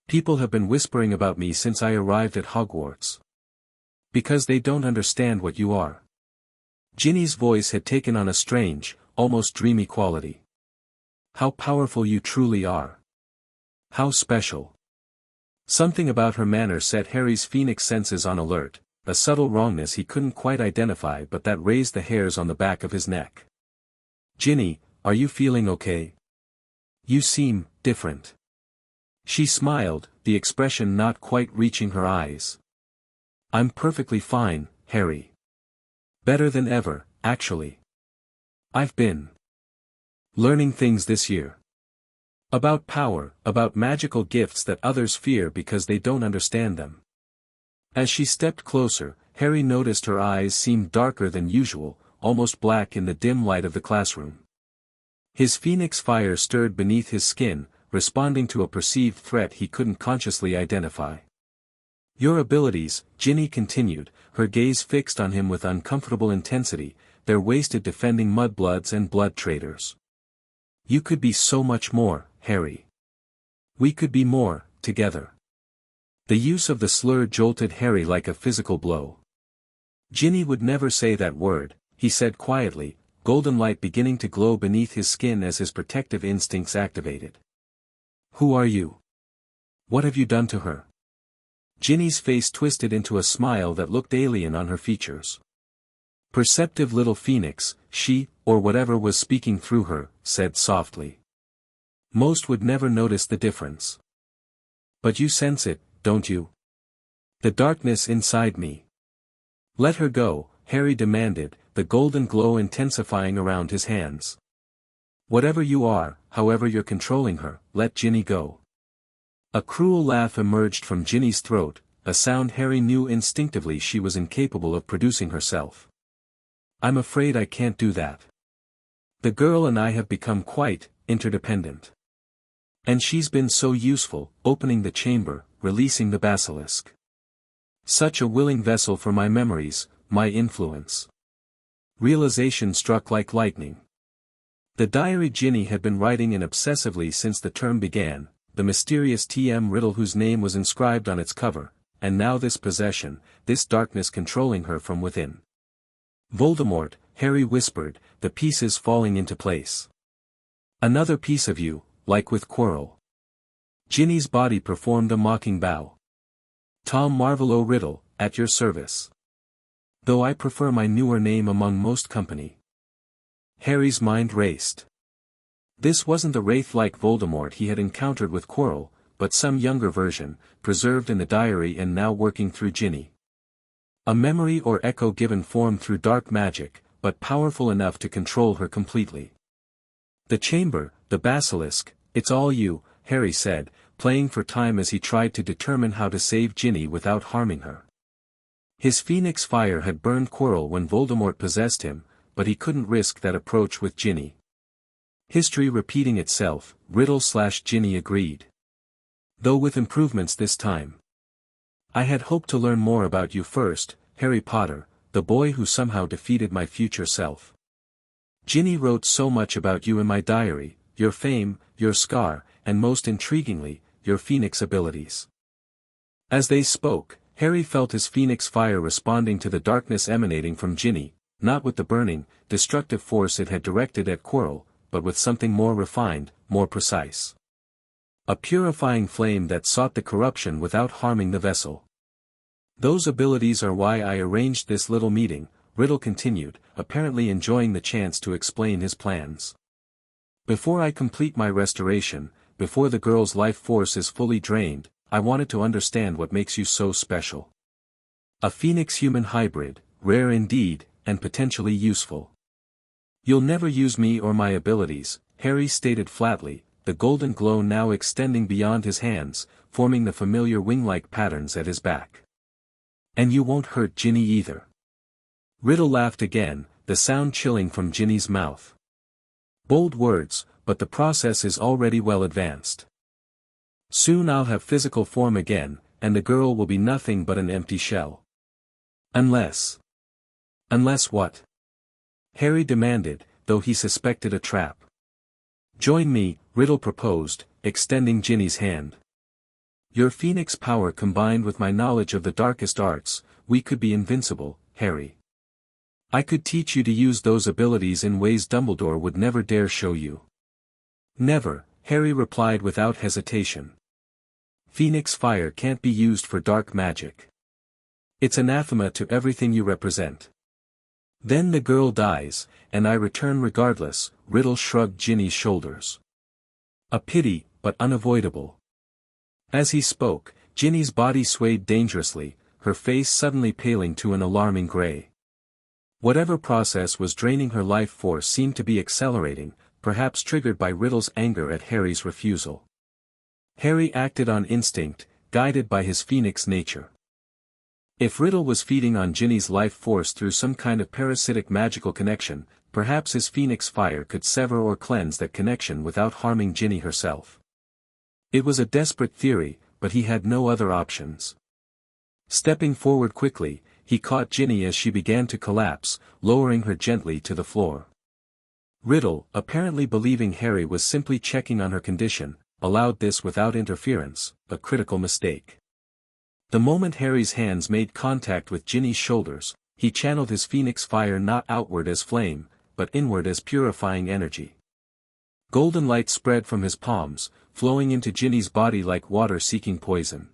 "People have been whispering about me since I arrived at Hogwarts. Because they don't understand what you are." Ginny's voice had taken on a strange, almost dreamy quality. "How powerful you truly are. How special." Something about her manner set Harry's Phoenix senses on alert, a subtle wrongness he couldn't quite identify but that raised the hairs on the back of his neck. "Ginny, are you feeling okay? You seem different." She smiled, the expression not quite reaching her eyes. "I'm perfectly fine, Harry. Better than ever, actually. I've been learning things this year. About power, about magical gifts that others fear because they don't understand them." As she stepped closer, Harry noticed her eyes seemed darker than usual, almost black in the dim light of the classroom. His Phoenix fire stirred beneath his skin, responding to a perceived threat he couldn't consciously identify. "Your abilities," Ginny continued, her gaze fixed on him with uncomfortable intensity, "they're wasted defending mudbloods and blood traitors. You could be so much more, Harry. We could be more, together." The use of the slur jolted Harry like a physical blow. "Ginny would never say that word," he said quietly, golden light beginning to glow beneath his skin as his protective instincts activated. "Who are you? What have you done to her?" Ginny's face twisted into a smile that looked alien on her features. "Perceptive little phoenix," she, or whatever was speaking through her, said softly. "Most would never notice the difference. But you sense it, don't you? The darkness inside me." "Let her go," Harry demanded, the golden glow intensifying around his hands. "Whatever you are, however you're controlling her, let Ginny go." A cruel laugh emerged from Ginny's throat, a sound Harry knew instinctively she was incapable of producing herself. "I'm afraid I can't do that. The girl and I have become quite interdependent. And she's been so useful, opening the chamber, releasing the basilisk. Such a willing vessel for my memories, my influence." Realization struck like lightning. The diary Ginny had been writing in obsessively since the term began, the mysterious TM riddle whose name was inscribed on its cover, and now this possession, this darkness controlling her from within. "Voldemort," Harry whispered, the pieces falling into place. "Another piece of you, like with Quirrell." Ginny's body performed a mocking bow. "Tom Marvolo Riddle, at your service. Though I prefer my newer name among most company." Harry's mind raced. This wasn't the wraith-like Voldemort he had encountered with Quirrell, but some younger version, preserved in the diary and now working through Ginny. A memory or echo given form through dark magic, but powerful enough to control her completely. "The chamber, the basilisk, it's all you," Harry said, playing for time as he tried to determine how to save Ginny without harming her. His phoenix fire had burned Quirrell when Voldemort possessed him, but he couldn't risk that approach with Ginny. History repeating itself, Riddle/Ginny agreed. "Though with improvements this time. I had hoped to learn more about you first, Harry Potter, the boy who somehow defeated my future self. Ginny wrote so much about you in my diary, your fame, your scar, and most intriguingly, your phoenix abilities." As they spoke, Harry felt his phoenix fire responding to the darkness emanating from Ginny, not with the burning, destructive force it had directed at Quirrell, but with something more refined, more precise. A purifying flame that sought the corruption without harming the vessel. "Those abilities are why I arranged this little meeting," Riddle continued, apparently enjoying the chance to explain his plans. "Before I complete my restoration, before the girl's life force is fully drained, I wanted to understand what makes you so special. A phoenix-human hybrid, rare indeed, and potentially useful." "You'll never use me or my abilities," Harry stated flatly, the golden glow now extending beyond his hands, forming the familiar wing-like patterns at his back. "And you won't hurt Ginny either." Riddle laughed again, the sound chilling from Ginny's mouth. "Bold words, but the process is already well advanced. Soon I'll have physical form again, and the girl will be nothing but an empty shell. Unless..." "Unless what?" Harry demanded, though he suspected a trap. "Join me," Riddle proposed, extending Ginny's hand. "Your phoenix power combined with my knowledge of the darkest arts, we could be invincible, Harry. I could teach you to use those abilities in ways Dumbledore would never dare show you." "Never," Harry replied without hesitation. "Phoenix fire can't be used for dark magic. It's anathema to everything you represent. Then the girl dies, and I return regardless," Riddle shrugged Ginny's shoulders. "A pity, but unavoidable." As he spoke, Ginny's body swayed dangerously, her face suddenly paling to an alarming gray. Whatever process was draining her life force seemed to be accelerating, perhaps triggered by Riddle's anger at Harry's refusal. Harry acted on instinct, guided by his phoenix nature. If Riddle was feeding on Ginny's life force through some kind of parasitic magical connection, perhaps his phoenix fire could sever or cleanse that connection without harming Ginny herself. It was a desperate theory, but he had no other options. Stepping forward quickly, he caught Ginny as she began to collapse, lowering her gently to the floor. Riddle, apparently believing Harry was simply checking on her condition, allowed this without interference, a critical mistake. The moment Harry's hands made contact with Ginny's shoulders, he channeled his phoenix fire not outward as flame, but inward as purifying energy. Golden light spread from his palms, flowing into Ginny's body like water seeking poison.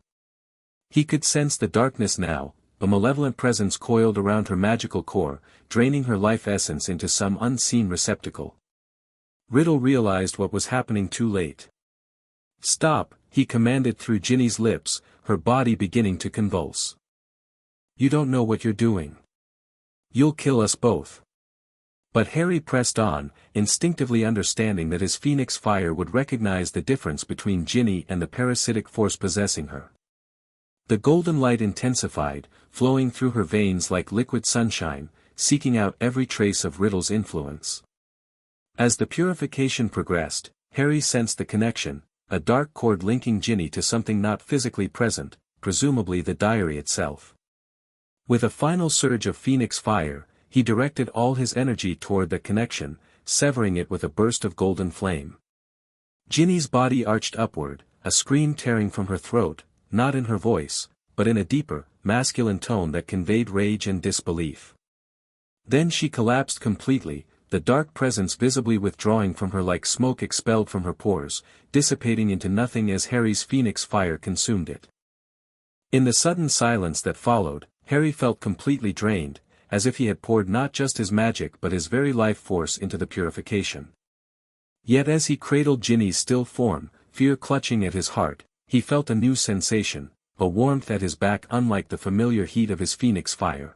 He could sense the darkness now, a malevolent presence coiled around her magical core, draining her life essence into some unseen receptacle. Riddle realized what was happening too late. "Stop," he commanded through Ginny's lips, her body beginning to convulse. "You don't know what you're doing. You'll kill us both." But Harry pressed on, instinctively understanding that his phoenix fire would recognize the difference between Ginny and the parasitic force possessing her. The golden light intensified, flowing through her veins like liquid sunshine, seeking out every trace of Riddle's influence. As the purification progressed, Harry sensed the connection, a dark cord linking Ginny to something not physically present, presumably the diary itself. With a final surge of phoenix fire, he directed all his energy toward the connection, severing it with a burst of golden flame. Ginny's body arched upward, a scream tearing from her throat, not in her voice, but in a deeper, masculine tone that conveyed rage and disbelief. Then she collapsed completely, the dark presence visibly withdrawing from her like smoke expelled from her pores, dissipating into nothing as Harry's phoenix fire consumed it. In the sudden silence that followed, Harry felt completely drained, as if he had poured not just his magic but his very life force into the purification. Yet as he cradled Ginny's still form, fear clutching at his heart, he felt a new sensation, a warmth at his back unlike the familiar heat of his phoenix fire.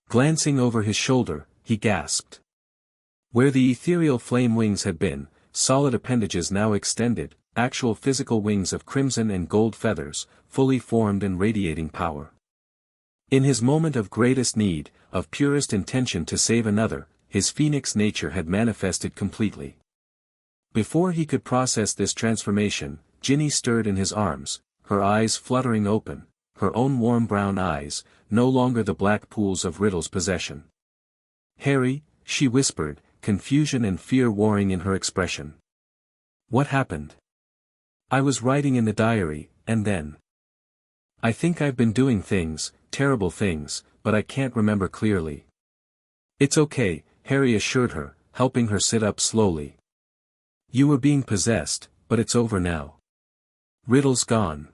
Glancing over his shoulder, he gasped. Where the ethereal flame wings had been, solid appendages now extended, actual physical wings of crimson and gold feathers, fully formed and radiating power. In his moment of greatest need, of purest intention to save another, his phoenix nature had manifested completely. Before he could process this transformation, Ginny stirred in his arms, her eyes fluttering open, her own warm brown eyes, no longer the black pools of Riddle's possession. "Harry," she whispered, confusion and fear warring in her expression. "What happened?" "I was writing in the diary, and then. I think I've been doing things, terrible things, but I can't remember clearly." "It's okay," Harry assured her, helping her sit up slowly. "You were being possessed, but it's over now. Riddle's gone."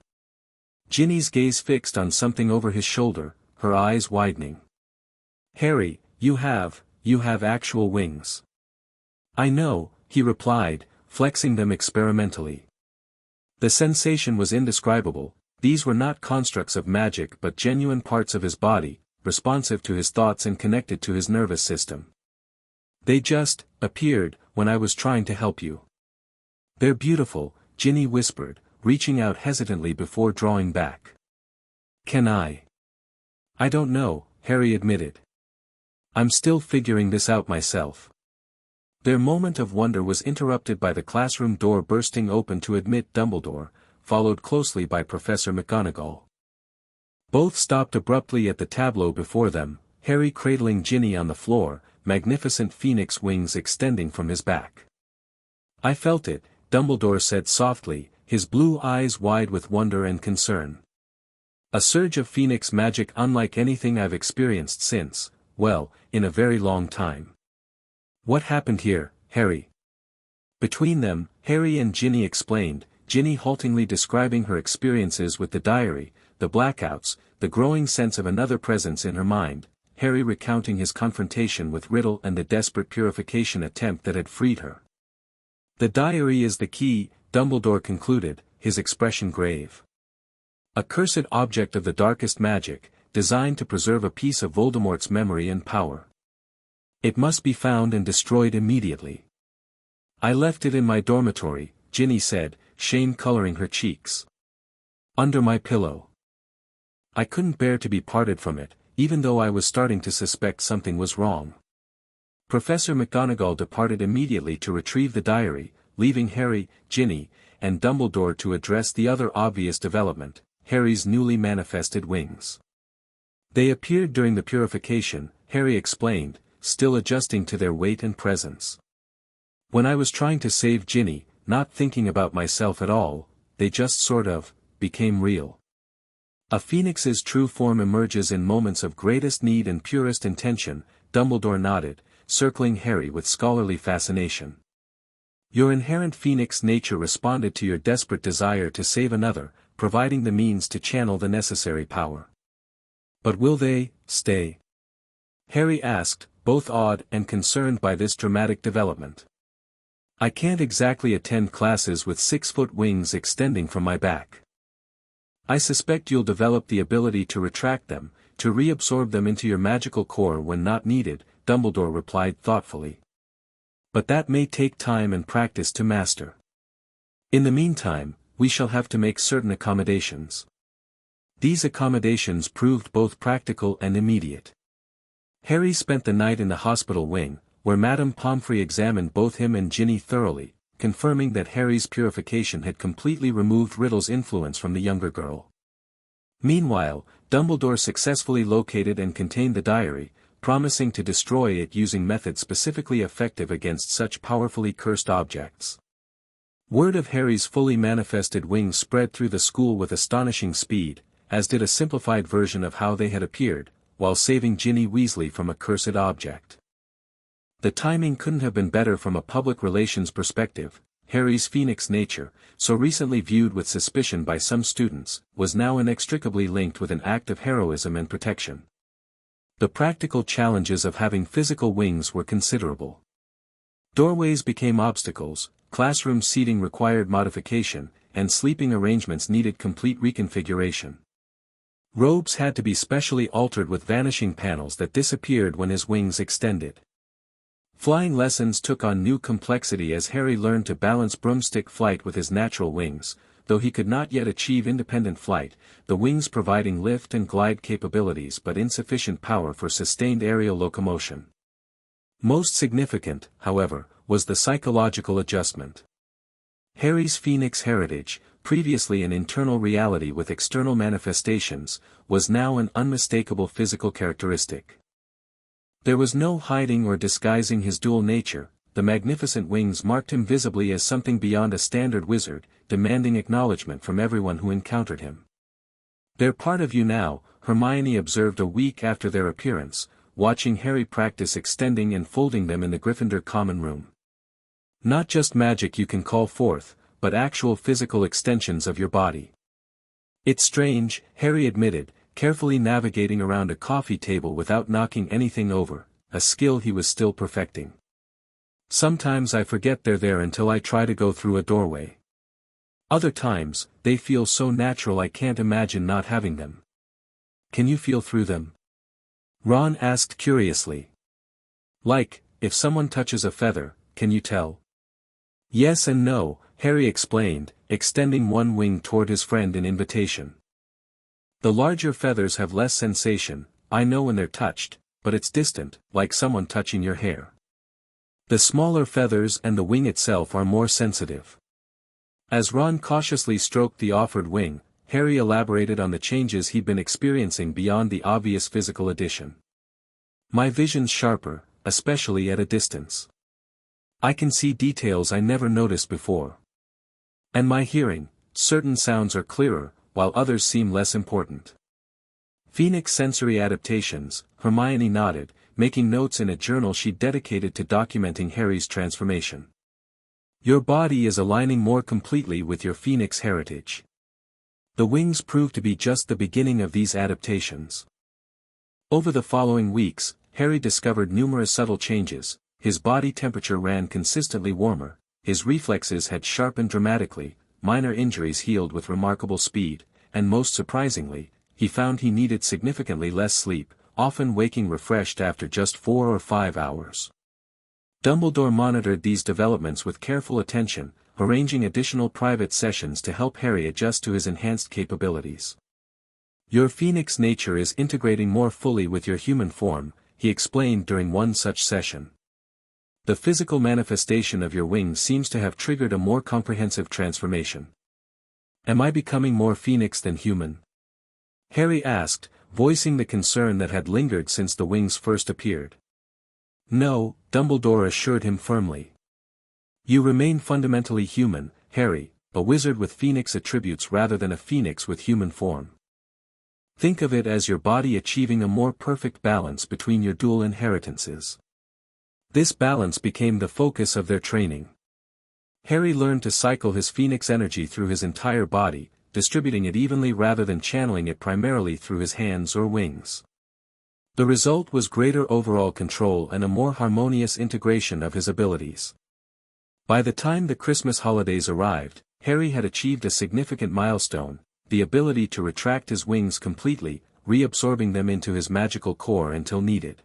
Ginny's gaze fixed on something over his shoulder, her eyes widening. "Harry, you have actual wings." "I know," he replied, flexing them experimentally. The sensation was indescribable. These were not constructs of magic but genuine parts of his body, responsive to his thoughts and connected to his nervous system. "They just appeared when I was trying to help you." "They're beautiful," Ginny whispered, reaching out hesitantly before drawing back. "Can I?" "I don't know," Harry admitted. "I'm still figuring this out myself." Their moment of wonder was interrupted by the classroom door bursting open to admit Dumbledore, followed closely by Professor McGonagall. Both stopped abruptly at the tableau before them, Harry cradling Ginny on the floor, magnificent phoenix wings extending from his back. "I felt it," Dumbledore said softly, his blue eyes wide with wonder and concern. "A surge of phoenix magic unlike anything I've experienced since, well, in a very long time." "What happened here, Harry?" Between them, Harry and Ginny explained, Ginny haltingly describing her experiences with the diary, the blackouts, the growing sense of another presence in her mind, Harry recounting his confrontation with Riddle and the desperate purification attempt that had freed her. "The diary is the key," Dumbledore concluded, his expression grave. "A cursed object of the darkest magic, designed to preserve a piece of Voldemort's memory and power. It must be found and destroyed immediately." "I left it in my dormitory," Ginny said, shame coloring her cheeks. "Under my pillow. I couldn't bear to be parted from it, even though I was starting to suspect something was wrong." Professor McGonagall departed immediately to retrieve the diary, leaving Harry, Ginny, and Dumbledore to address the other obvious development, Harry's newly manifested wings. "They appeared during the purification," Harry explained, still adjusting to their weight and presence. "When I was trying to save Ginny, not thinking about myself at all, they just sort of became real." "A phoenix's true form emerges in moments of greatest need and purest intention," Dumbledore nodded, circling Harry with scholarly fascination. Your inherent phoenix nature responded to your desperate desire to save another, providing the means to channel the necessary power. But will they stay? Harry asked, both awed and concerned by this dramatic development. I can't exactly attend classes with 6-foot wings extending from my back. I suspect you'll develop the ability to retract them, to reabsorb them into your magical core when not needed, Dumbledore replied thoughtfully. But that may take time and practice to master. In the meantime, we shall have to make certain accommodations. These accommodations proved both practical and immediate. Harry spent the night in the hospital wing, where Madame Pomfrey examined both him and Ginny thoroughly, confirming that Harry's purification had completely removed Riddle's influence from the younger girl. Meanwhile, Dumbledore successfully located and contained the diary, promising to destroy it using methods specifically effective against such powerfully cursed objects. Word of Harry's fully manifested wings spread through the school with astonishing speed, as did a simplified version of how they had appeared, while saving Ginny Weasley from a cursed object. The timing couldn't have been better from a public relations perspective. Harry's phoenix nature, so recently viewed with suspicion by some students, was now inextricably linked with an act of heroism and protection. The practical challenges of having physical wings were considerable. Doorways became obstacles, classroom seating required modification, and sleeping arrangements needed complete reconfiguration. Robes had to be specially altered with vanishing panels that disappeared when his wings extended. Flying lessons took on new complexity as Harry learned to balance broomstick flight with his natural wings, though he could not yet achieve independent flight, the wings providing lift and glide capabilities but insufficient power for sustained aerial locomotion. Most significant, however, was the psychological adjustment. Harry's phoenix heritage, previously an internal reality with external manifestations, was now an unmistakable physical characteristic. There was no hiding or disguising his dual nature. The magnificent wings marked him visibly as something beyond a standard wizard, demanding acknowledgement from everyone who encountered him. "They're part of you now," Hermione observed a week after their appearance, watching Harry practice extending and folding them in the Gryffindor common room. "Not just magic you can call forth, but actual physical extensions of your body." "It's strange," Harry admitted, carefully navigating around a coffee table without knocking anything over, a skill he was still perfecting. "Sometimes I forget they're there until I try to go through a doorway. Other times, they feel so natural I can't imagine not having them." "Can you feel through them?" Ron asked curiously. "Like, if someone touches a feather, can you tell?" "Yes and no," Harry explained, extending one wing toward his friend in invitation. "The larger feathers have less sensation, I know when they're touched, but it's distant, like someone touching your hair. The smaller feathers and the wing itself are more sensitive." As Ron cautiously stroked the offered wing, Harry elaborated on the changes he'd been experiencing beyond the obvious physical addition. "My vision's sharper, especially at a distance. I can see details I never noticed before. And my hearing, certain sounds are clearer, while others seem less important." Phoenix sensory adaptations, Hermione nodded, making notes in a journal she dedicated to documenting Harry's transformation. "Your body is aligning more completely with your phoenix heritage." The wings proved to be just the beginning of these adaptations. Over the following weeks, Harry discovered numerous subtle changes. His body temperature ran consistently warmer, his reflexes had sharpened dramatically, minor injuries healed with remarkable speed, and most surprisingly, he found he needed significantly less sleep, often waking refreshed after just 4 or 5 hours. Dumbledore monitored these developments with careful attention, arranging additional private sessions to help Harry adjust to his enhanced capabilities. "Your phoenix nature is integrating more fully with your human form," he explained during one such session. "The physical manifestation of your wings seems to have triggered a more comprehensive transformation." "Am I becoming more phoenix than human?" Harry asked, voicing the concern that had lingered since the wings first appeared. "No," Dumbledore assured him firmly. "You remain fundamentally human, Harry, a wizard with phoenix attributes rather than a phoenix with human form. Think of it as your body achieving a more perfect balance between your dual inheritances." This balance became the focus of their training. Harry learned to cycle his Phoenix energy through his entire body, distributing it evenly rather than channeling it primarily through his hands or wings. The result was greater overall control and a more harmonious integration of his abilities. By the time the Christmas holidays arrived, Harry had achieved a significant milestone, the ability to retract his wings completely, reabsorbing them into his magical core until needed.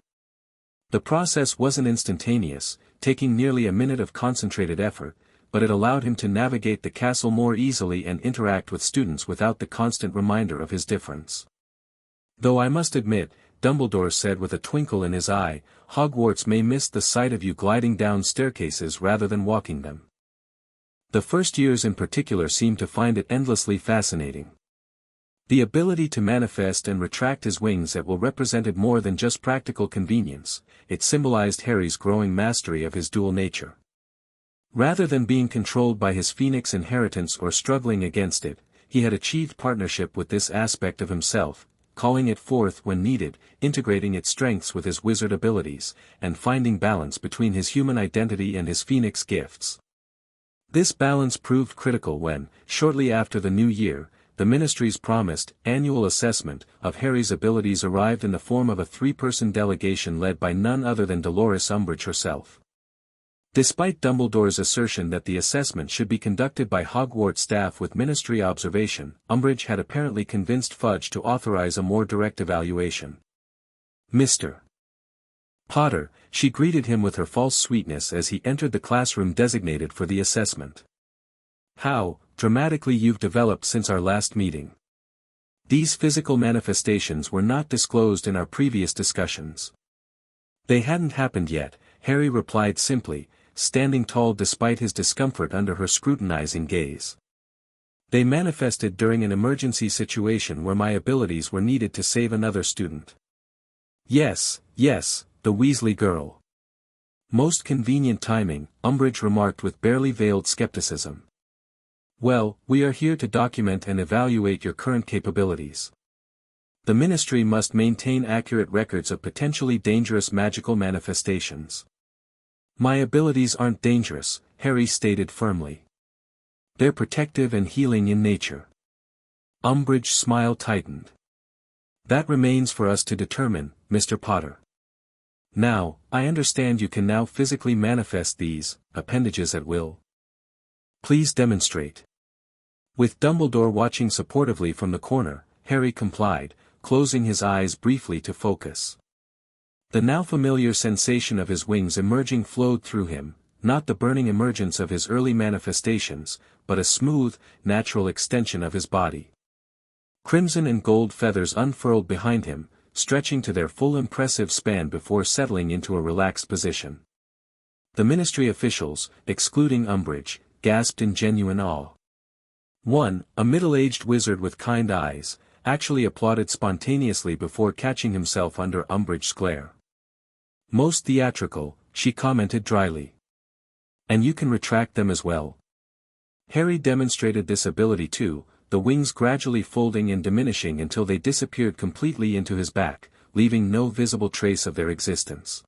The process wasn't instantaneous, taking nearly a minute of concentrated effort, but it allowed him to navigate the castle more easily and interact with students without the constant reminder of his difference. Though I must admit, Dumbledore said with a twinkle in his eye, Hogwarts may miss the sight of you gliding down staircases rather than walking them. The first years in particular seemed to find it endlessly fascinating. The ability to manifest and retract his wings at will represented more than just practical convenience, it symbolized Harry's growing mastery of his dual nature. Rather than being controlled by his Phoenix inheritance or struggling against it, he had achieved partnership with this aspect of himself, calling it forth when needed, integrating its strengths with his wizard abilities, and finding balance between his human identity and his Phoenix gifts. This balance proved critical when, shortly after the new year, the Ministry's promised annual assessment of Harry's abilities arrived in the form of a 3-person delegation led by none other than Dolores Umbridge herself. Despite Dumbledore's assertion that the assessment should be conducted by Hogwarts staff with Ministry observation, Umbridge had apparently convinced Fudge to authorize a more direct evaluation. Mr. Potter, she greeted him with her false sweetness as he entered the classroom designated for the assessment. How dramatically you've developed since our last meeting. These physical manifestations were not disclosed in our previous discussions. They hadn't happened yet, Harry replied simply, standing tall despite his discomfort under her scrutinizing gaze. They manifested during an emergency situation where my abilities were needed to save another student. Yes, the Weasley girl. Most convenient timing, Umbridge remarked with barely veiled skepticism. Well, we are here to document and evaluate your current capabilities. The Ministry must maintain accurate records of potentially dangerous magical manifestations. My abilities aren't dangerous, Harry stated firmly. They're protective and healing in nature. Umbridge's smile tightened. That remains for us to determine, Mr. Potter. Now, I understand you can now physically manifest these appendages at will. Please demonstrate. With Dumbledore watching supportively from the corner, Harry complied, closing his eyes briefly to focus. The now familiar sensation of his wings emerging flowed through him, not the burning emergence of his early manifestations, but a smooth, natural extension of his body. Crimson and gold feathers unfurled behind him, stretching to their full impressive span before settling into a relaxed position. The Ministry officials, excluding Umbridge, gasped in genuine awe. One, a middle-aged wizard with kind eyes, actually applauded spontaneously before catching himself under Umbridge's glare. Most theatrical, she commented dryly. And you can retract them as well. Harry demonstrated this ability too, the wings gradually folding and diminishing until they disappeared completely into his back, leaving no visible trace of their existence.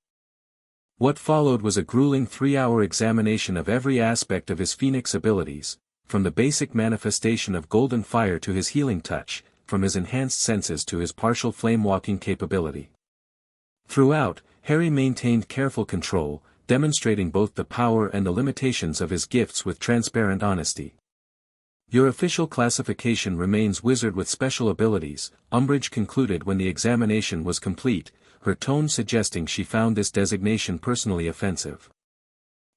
What followed was a grueling 3-hour examination of every aspect of his Phoenix abilities, from the basic manifestation of golden fire to his healing touch, from his enhanced senses to his partial flame-walking capability. Throughout, Harry maintained careful control, demonstrating both the power and the limitations of his gifts with transparent honesty. Your official classification remains wizard with special abilities, Umbridge concluded when the examination was complete, her tone suggesting she found this designation personally offensive.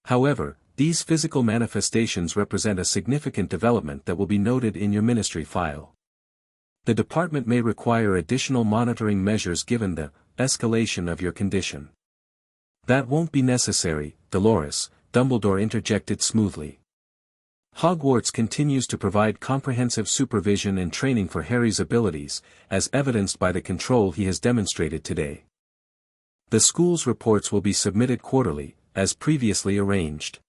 However, these physical manifestations represent a significant development that will be noted in your Ministry file. The department may require additional monitoring measures given the escalation of your condition. That won't be necessary, Dolores, Dumbledore interjected smoothly. Hogwarts continues to provide comprehensive supervision and training for Harry's abilities, as evidenced by the control he has demonstrated today. The school's reports will be submitted quarterly, as previously arranged.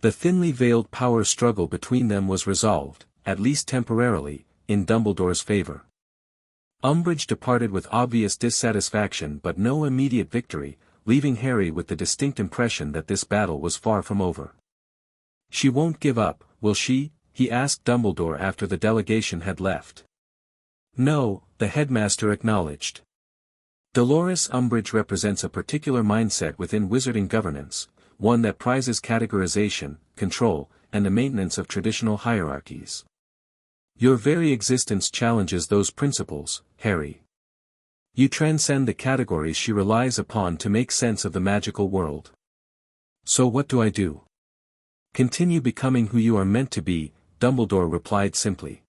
The thinly veiled power struggle between them was resolved, at least temporarily, in Dumbledore's favor. Umbridge departed with obvious dissatisfaction but no immediate victory, leaving Harry with the distinct impression that this battle was far from over. "She won't give up, will she?" he asked Dumbledore after the delegation had left. "No," the headmaster acknowledged. Dolores Umbridge represents a particular mindset within wizarding governance, one that prizes categorization, control, and the maintenance of traditional hierarchies. Your very existence challenges those principles, Harry. You transcend the categories she relies upon to make sense of the magical world. So what do I do? Continue becoming who you are meant to be, Dumbledore replied simply.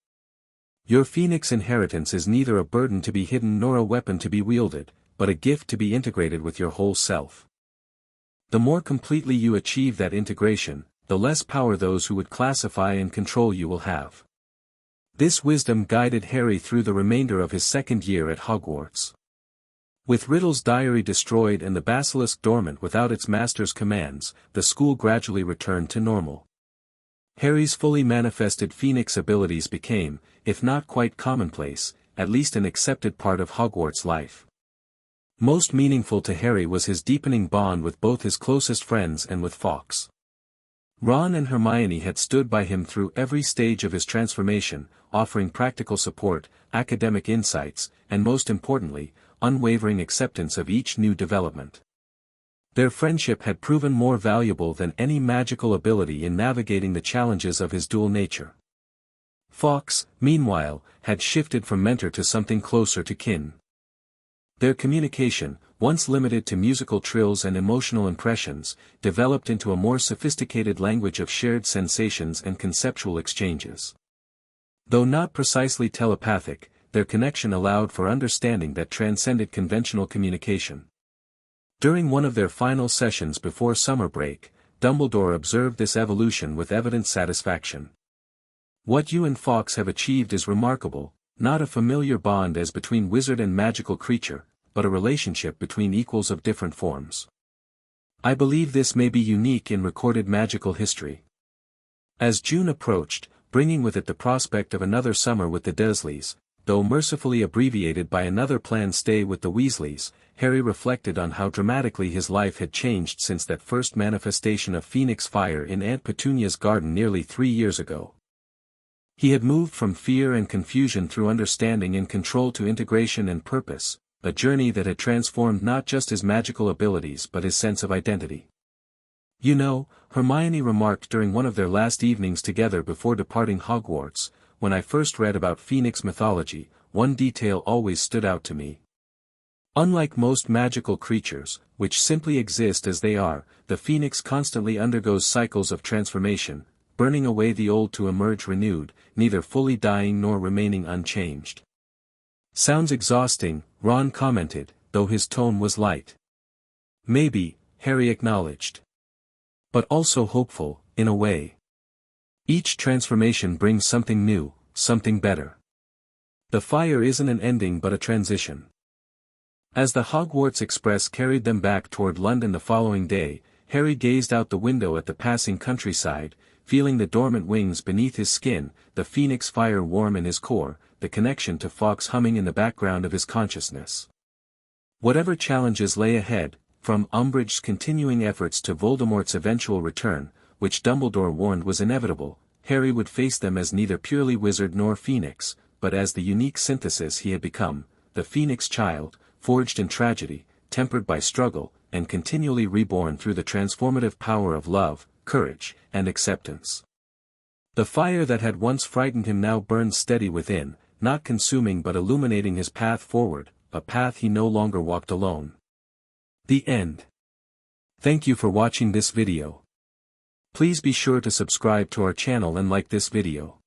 Your Phoenix inheritance is neither a burden to be hidden nor a weapon to be wielded, but a gift to be integrated with your whole self. The more completely you achieve that integration, the less power those who would classify and control you will have. This wisdom guided Harry through the remainder of his second year at Hogwarts. With Riddle's diary destroyed and the basilisk dormant without its master's commands, the school gradually returned to normal. Harry's fully manifested Phoenix abilities became, if not quite commonplace, at least an accepted part of Hogwarts life. Most meaningful to Harry was his deepening bond with both his closest friends and with Fawkes. Ron and Hermione had stood by him through every stage of his transformation, offering practical support, academic insights, and most importantly, unwavering acceptance of each new development. Their friendship had proven more valuable than any magical ability in navigating the challenges of his dual nature. Fawkes, meanwhile, had shifted from mentor to something closer to kin. Their communication, once limited to musical trills and emotional impressions, developed into a more sophisticated language of shared sensations and conceptual exchanges. Though not precisely telepathic, their connection allowed for understanding that transcended conventional communication. During one of their final sessions before summer break, Dumbledore observed this evolution with evident satisfaction. "What you and Fawkes have achieved is remarkable, not a familiar bond as between wizard and magical creature, but a relationship between equals of different forms. I believe this may be unique in recorded magical history." As June approached, bringing with it the prospect of another summer with the Dursleys, though mercifully abbreviated by another planned stay with the Weasleys, Harry reflected on how dramatically his life had changed since that first manifestation of Phoenix fire in Aunt Petunia's garden nearly 3 years ago. He had moved from fear and confusion through understanding and control to integration and purpose, a journey that had transformed not just his magical abilities but his sense of identity. "You know," Hermione remarked during one of their last evenings together before departing Hogwarts, "when I first read about Phoenix mythology, one detail always stood out to me. Unlike most magical creatures, which simply exist as they are, the Phoenix constantly undergoes cycles of transformation, burning away the old to emerge renewed, neither fully dying nor remaining unchanged." "Sounds exhausting," Ron commented, though his tone was light. "Maybe," Harry acknowledged. "But also hopeful, in a way. Each transformation brings something new, something better. The fire isn't an ending but a transition." As the Hogwarts Express carried them back toward London the following day, Harry gazed out the window at the passing countryside, feeling the dormant wings beneath his skin, the Phoenix fire warm in his core, the connection to Fawkes humming in the background of his consciousness. Whatever challenges lay ahead, from Umbridge's continuing efforts to Voldemort's eventual return, which Dumbledore warned was inevitable, Harry would face them as neither purely wizard nor Phoenix, but as the unique synthesis he had become, the Phoenix child, forged in tragedy, tempered by struggle, and continually reborn through the transformative power of love, courage, and acceptance. The fire that had once frightened him now burned steady within, not consuming but illuminating his path forward, a path he no longer walked alone. The end. Thank you for watching this video. Please be sure to subscribe to our channel and like this video.